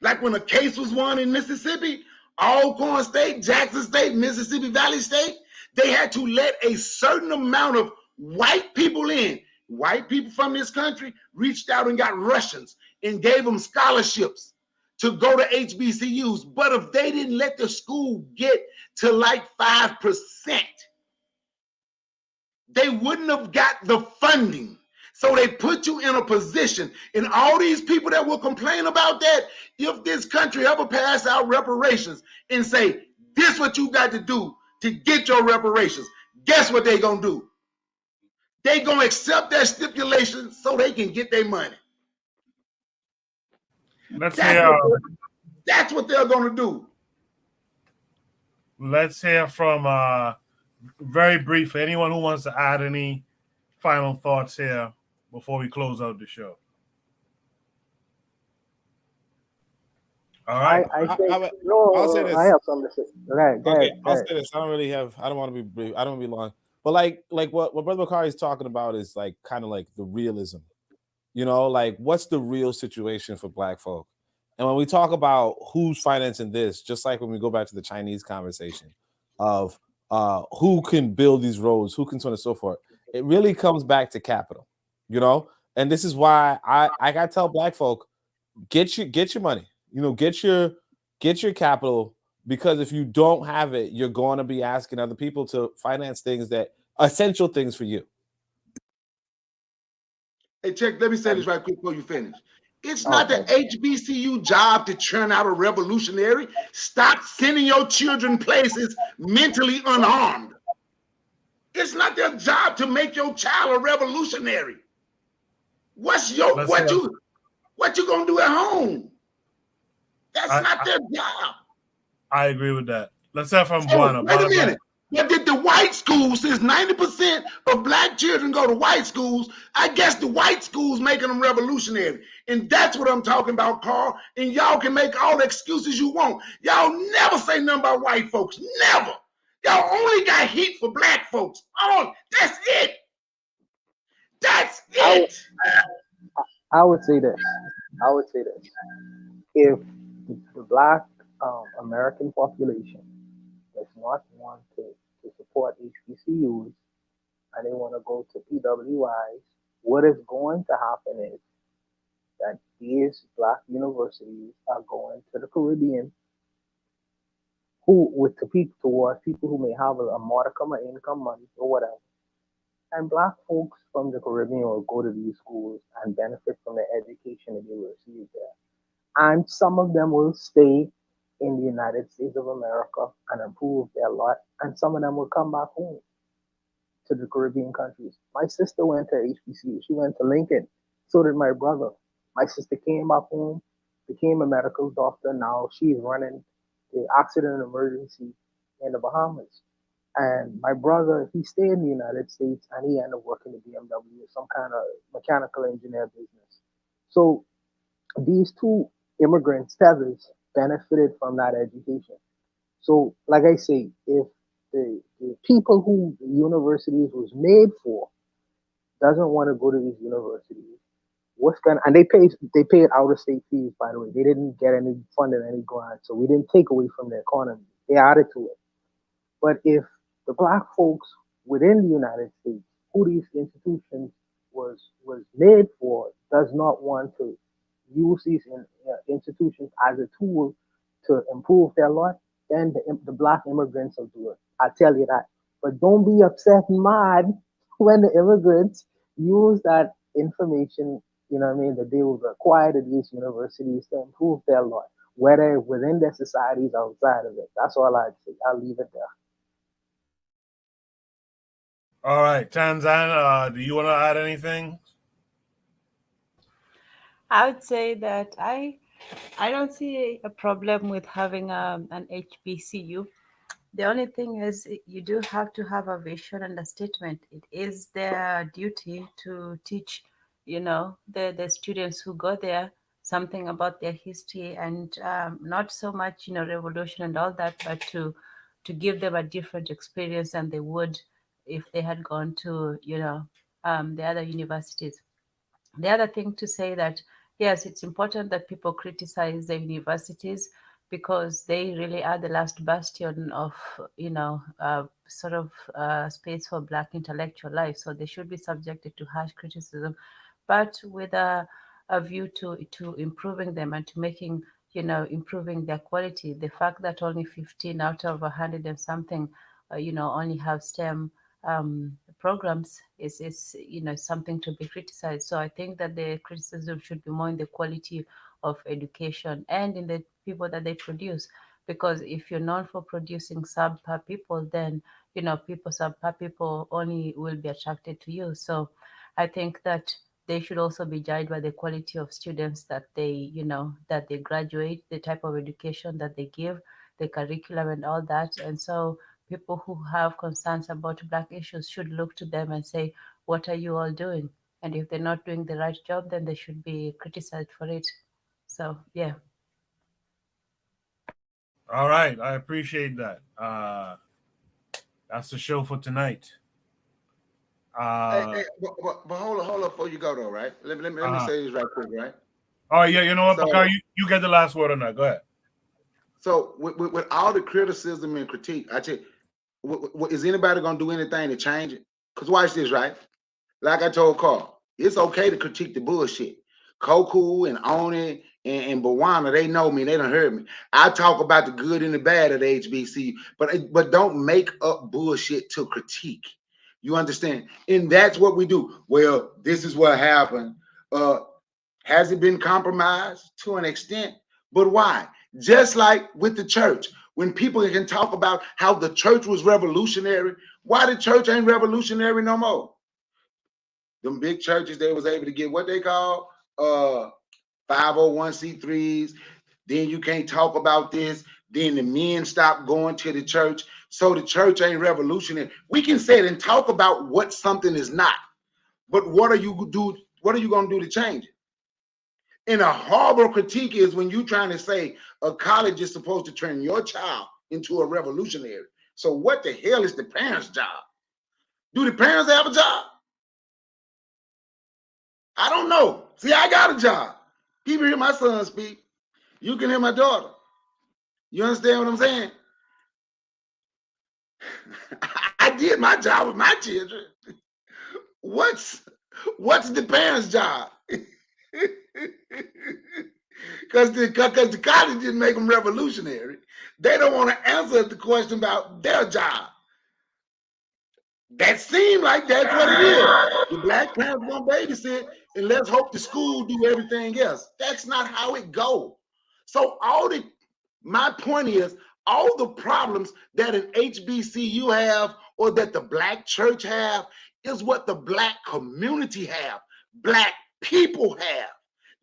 Like when a case was won in Mississippi, Alcorn State, Jackson State, Mississippi Valley State, they had to let a certain amount of white people in. White people from this country reached out and got Russians and gave them scholarships to go to HBCUs. But if they didn't let the school get to like 5%, they wouldn't have got the funding. So they put you in a position, and all these people that will complain about that, if this country ever pass out reparations and say, this what you got to do to get your reparations, guess what they gonna do? They gonna accept that stipulation so they can get their money. That's what they're gonna do. Let's hear from very brief, anyone who wants to add any final thoughts here before we close out the show. All right. I'll say this. I have something to say. Go ahead. I'll say this. I don't want to be brief. I don't want to be long. But like what Brother Bakari is talking about is like kind of like the realism. You know, like what's the real situation for black folk? And when we talk about who's financing this, just like when we go back to the Chinese conversation of who can build these roads, who can so on and so forth, it really comes back to capital, you know? And this is why I gotta tell black folk, get your money, you know, get your capital, because if you don't have it, you're going to be asking other people to finance things that essential things for you. Hey, check, let me say this right quick before you finish. It's not the HBCU job to churn out a revolutionary. Stop sending your children places mentally unarmed. It's not their job to make your child a revolutionary. What you gonna do at home? That's not their job. I agree with that. Let's have from Buana. Wait a minute. But did the white schools, since 90% of black children go to white schools, I guess the white schools making them revolutionary. And that's what I'm talking about, Carl. And y'all can make all the excuses you want. Y'all never say nothing about white folks. Never. Y'all only got heat for black folks. Oh, that's it. That's it. I would say this. If the black American population does not want to support HBCUs and they want to go to PWIs, what is going to happen is that these black universities are going to the Caribbean, who with the people towards people who may have a modicum of income, money or whatever, and black folks from the Caribbean will go to these schools and benefit from the education that they will receive there. And some of them will stay in the United States of America and improve their lot, and some of them will come back home to the Caribbean countries. My sister went to HBCU. She went to Lincoln. So did my brother. My sister came back home, became a medical doctor. Now she's running the accident and emergency in the Bahamas. And my brother, he stayed in the United States and he ended up working at BMW, some kind of mechanical engineer business. So these two immigrants, Tethers, benefited from that education. So, like I say, if the people who the universities was made for doesn't want to go to these universities, what's gonna and they paid out of state fees, by the way. They didn't get any funding, any grants, so we didn't take away from the economy. They added to it. But if the black folks within the United States, who these institutions was made for, does not want to use these institutions as a tool to improve their lot, then the black immigrants will do it. I tell you that. But don't be upset and mad when the immigrants use that information, you know what I mean, that they will acquire at these universities to improve their lot, whether within their societies or outside of it. That's all I'd say. I'll leave it there. All right, Tanzan, do you want to add anything? I would say that I don't see a problem with having an HBCU. The only thing is you do have to have a vision and a statement. It is their duty to teach, the students who go there something about their history and not so much, revolution and all that, but to give them a different experience than they would if they had gone to, the other universities. The other thing to say that yes, it's important that people criticize the universities because they really are the last bastion of sort of space for black intellectual life, so they should be subjected to harsh criticism, but with a view to improving them and to making improving their quality. The fact that only 15 out of 100 and something only have STEM programs is something to be criticized. So I think that the criticism should be more in the quality of education and in the people that they produce. Because if you're known for producing subpar people, then subpar people only will be attracted to you. So I think that they should also be judged by the quality of students that they graduate, the type of education that they give, the curriculum and all that. And so people who have concerns about black issues should look to them and say, what are you all doing? And if they're not doing the right job, then they should be criticized for it. So, yeah. All right, I appreciate that. That's the show for tonight. But hold up before you go though, right? Let me say this right quick, right? Oh yeah, you know what, So, Bakari, you get the last word on that. Go ahead. So with all the criticism and critique, I tell you, is anybody gonna do anything to change it? Because watch this, right? Like I told Carl, it's okay to critique the bullshit. Koku and Oni and Bawana, they know me. They done heard me. I talk about the good and the bad of the HBC, but don't make up bullshit to critique. You understand? And that's what we do. Well, this is what happened. Has it been compromised to an extent? But why? Just like with the church, when people can talk about how the church was revolutionary, why the church ain't revolutionary no more? Them big churches, they was able to get what they call 501c3s. Then you can't talk about this. Then the men stop going to the church. So the church ain't revolutionary. We can say it and talk about what something is not. But what are you do? What are you going to do to change it? And a horrible critique is when you're trying to say a college is supposed to turn your child into a revolutionary. So what the hell is the parents' job? Do the parents have a job? I don't know. See, I got a job. People hear my son speak. You can hear my daughter. You understand what I'm saying? I did my job with my children. What's the parents' job? Because the college didn't make them revolutionary. They don't want to answer the question about their job. That seemed like that's what it is. The black parents gonna babysit, and let's hope the school do everything else. That's not how it goes. So my point is, all the problems that an HBCU have or that the black church have is what the black community have, black people have.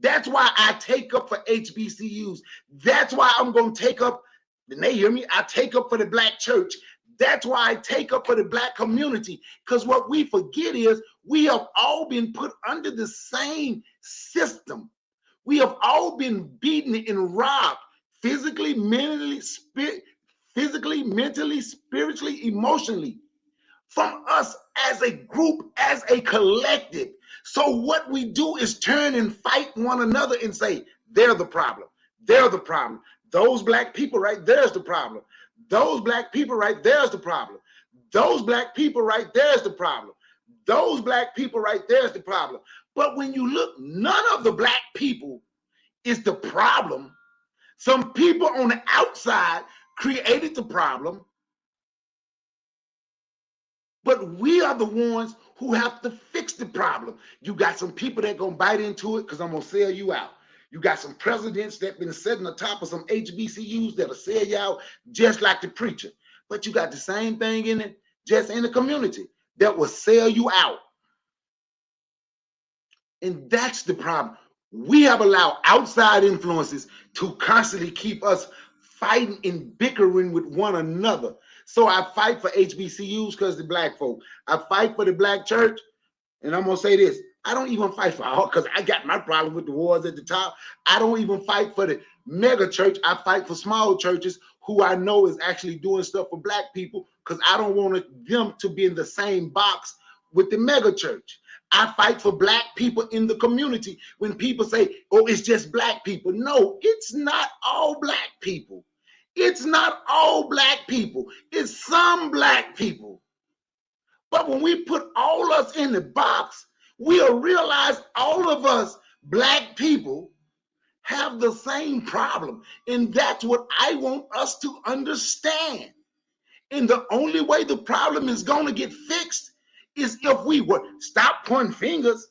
That's why I take up for HBCUs. That's why I'm gonna take up, and they hear me, I take up for the black church. That's why I take up for the black community. Because what we forget is we have all been put under the same system. We have all been beaten and robbed physically, mentally, spiritually, emotionally from us as a group, as a collective. So what we do is turn and fight one another and say, they're the problem. They're the problem. Those black people right there's the problem. Those black people right there's the problem. Those black people right there's the problem. Those black people right there's the problem. But when you look, none of the black people is the problem. Some people on the outside created the problem, but we are the ones who have to fix the problem. You got some people that gonna bite into it because I'm gonna sell you out. You got some presidents that been sitting on top of some HBCUs that'll sell you out just like the preacher. But you got the same thing in it, just in the community, that will sell you out. And that's the problem. We have allowed outside influences to constantly keep us fighting and bickering with one another. So I fight for HBCUs because the black folk. I fight for the black church. And I'm going to say this. I don't even fight for all, because I got my problem with the wars at the top. I don't even fight for the mega church. I fight for small churches who I know is actually doing stuff for black people, because I don't want them to be in the same box with the mega church. I fight for black people in the community. When people say, oh, it's just black people. No, it's not all black people. It's not all black people. It's some black people. But when we put all us in the box, we'll realize all of us black people have the same problem. And that's what I want us to understand. And the only way the problem is going to get fixed is if we would stop pointing fingers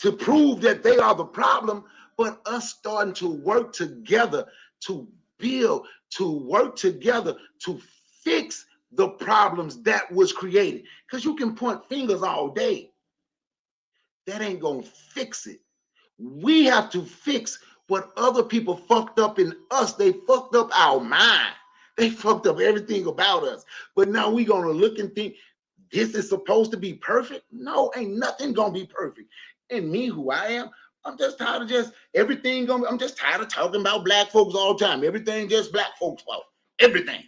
to prove that they are the problem, but us starting to work together to build, to work together to fix the problems that was created. Because you can point fingers all day. That ain't gonna fix it. We have to fix what other people fucked up in us. They fucked up our mind. They fucked up everything about us. But now we gonna look and think, this is supposed to be perfect? No, ain't nothing gonna be perfect. And me, who I am, I'm just tired of I'm just tired of talking about black folks all the time. Everything just black folks' fault. Everything.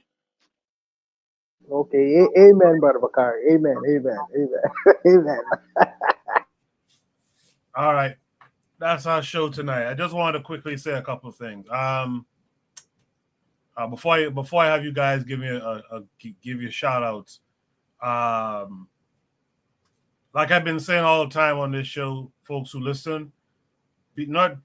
Okay, amen, Brother Bakari. Amen, amen, amen, amen. All right, that's our show tonight. I just wanted to quickly say a couple of things. Before I have you guys give you shout outs. Like I've been saying all the time on this show, folks who listen,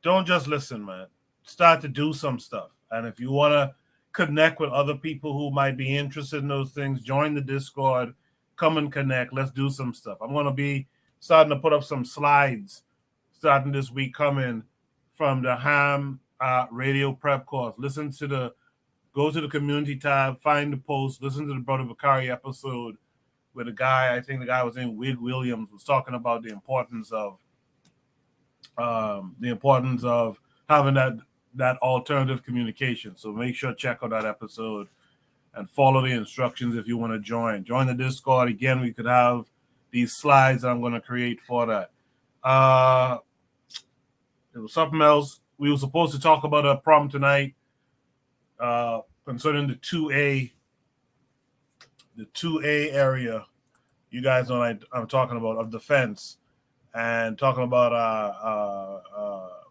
don't just listen, man. Start to do some stuff. And if you want to connect with other people who might be interested in those things, join the Discord, come and connect. Let's do some stuff. I'm going to be starting to put up some slides starting this week coming from the Ham radio prep course. Go to the community tab, find the post, listen to the Brother Bakari episode where the guy was in Wig Williams, was talking about the importance of having that alternative communication. So make sure to check out that episode and follow the instructions if you want to join. Join the Discord. Again, we could have these slides that I'm going to create for that. There was something else. We were supposed to talk about a problem tonight concerning the 2A area. You guys know what I'm talking about, of defense, and talking about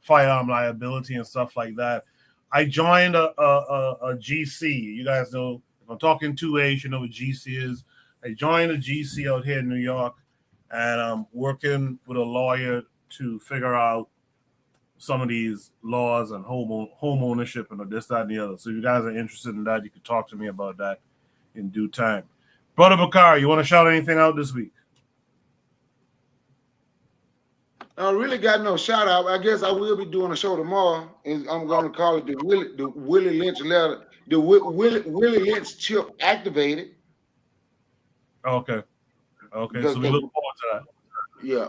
firearm liability and stuff like that. I joined a GC. You guys know, if I'm talking 2A, you should know what GC is. I joined a GC out here in New York, and I'm working with a lawyer to figure out some of these laws and home ownership and this, that, and the other. So if you guys are interested in that, you can talk to me about that in due time. Brother Bakari, you want to shout anything out this week? I really got no shout out. I guess I will be doing a show tomorrow, and I'm going to call it the Willie Lynch letter, the Willie Lynch chip activated. Okay. Because, so we look forward to that. Yeah.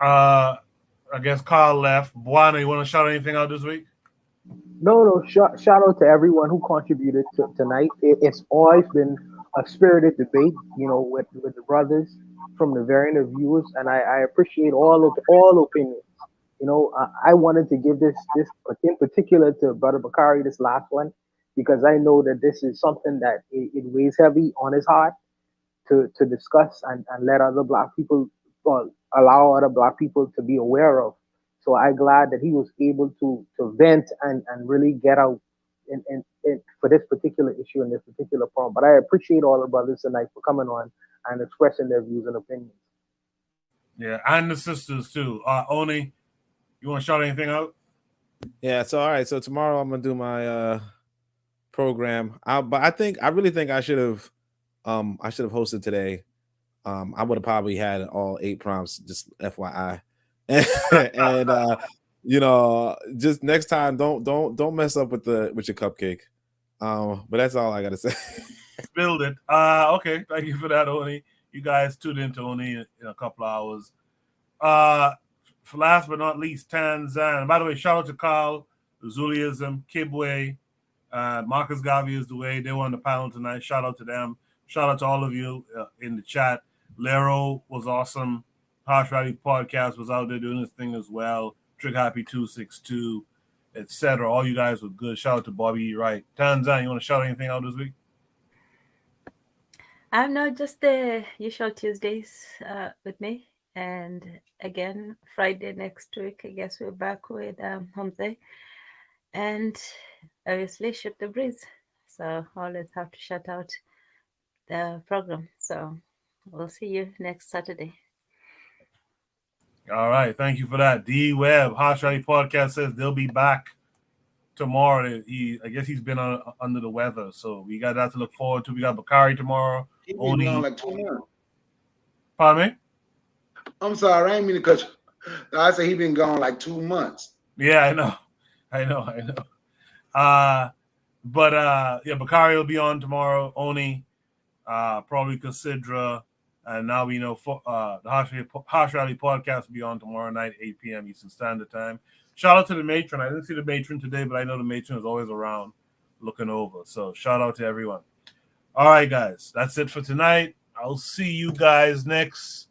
I guess Carl left. Buana, you want to shout anything out this week? No. Shout out to everyone who contributed tonight. It's always been a spirited debate, with the brothers from the varying viewers, and I appreciate all opinions. I wanted to give this in particular to Brother Bakari, this last one, because I know that this is something that it weighs heavy on his heart to discuss and let other Black people, allow other Black people to be aware of. So I'm glad that he was able to vent and really get out in for this particular issue and this particular problem. But I appreciate all the brothers tonight for coming on and expressing their views and opinions. Yeah, and the sisters too. Oni, you want to shout anything out? Yeah, so all right. So tomorrow I'm gonna do my program. But I really think I should have hosted today. I would have probably had all 8 prompts, just FYI. And just next time don't mess up with your cupcake. But that's all I gotta say. Build it. Okay, thank you for that, Oni. You guys tuned into Oni in a couple of hours. For last but not least, Tanzan. By the way, shout out to Carl, Zuliism, Kibwe, Marcus Gavi is the way. They were on the panel tonight. Shout out to them. Shout out to all of you in the chat. Lero was awesome. Harsh Rally Podcast was out there doing his thing as well. Trick Happy 262, etc. All you guys were good. Shout out to Bobby Wright. Tanzan, you want to shout anything out this week? No, just the usual Tuesdays with me. And again, Friday next week, I guess we're back with Humze. And obviously, Shoot the Breeze. So always have to shout out the program. So we'll see you next Saturday. All right. Thank you for that. D Webb, Harsh Rally Podcast says they'll be back tomorrow. I guess he's been under the weather. So we got that to look forward to. We got Bakari tomorrow. He's been gone like 2 months. Pardon me? I'm sorry, I ain't mean to cut you. I said he's been gone like 2 months. Yeah, I know. But Bakari will be on tomorrow. Oni, probably Considra, and now we know the Harsh Rally Podcast will be on tomorrow night, 8 p.m. Eastern Standard Time. Shout out to the matron. I didn't see the matron today, but I know the matron is always around looking over. So shout out to everyone. All right, guys, that's it for tonight. I'll see you guys next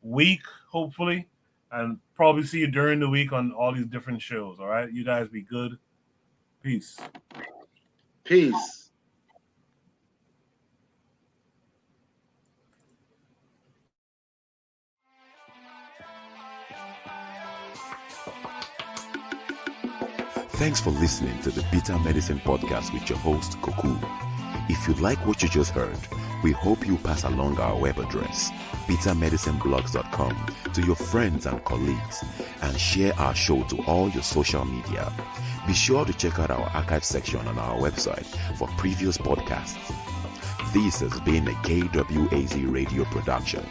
week, hopefully, and probably see you during the week on all these different shows. All right, you guys be good. Peace. Thanks for listening to the Bitter Medicine Podcast with your host, Koku. If you like what you just heard, we hope you pass along our web address, bittermedicineblogs.com, to your friends and colleagues, and share our show to all your social media. Be sure to check out our archive section on our website for previous podcasts. This has been a KWAZ radio production.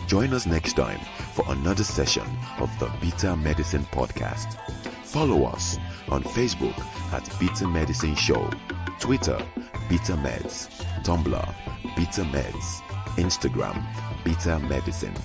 Join us next time for another session of the Bitter Medicine Podcast. Follow us on Facebook at Bitter Medicine Show, Twitter, Bitter Meds, Tumblr, Bitter Meds, Instagram, Bitter Medicine.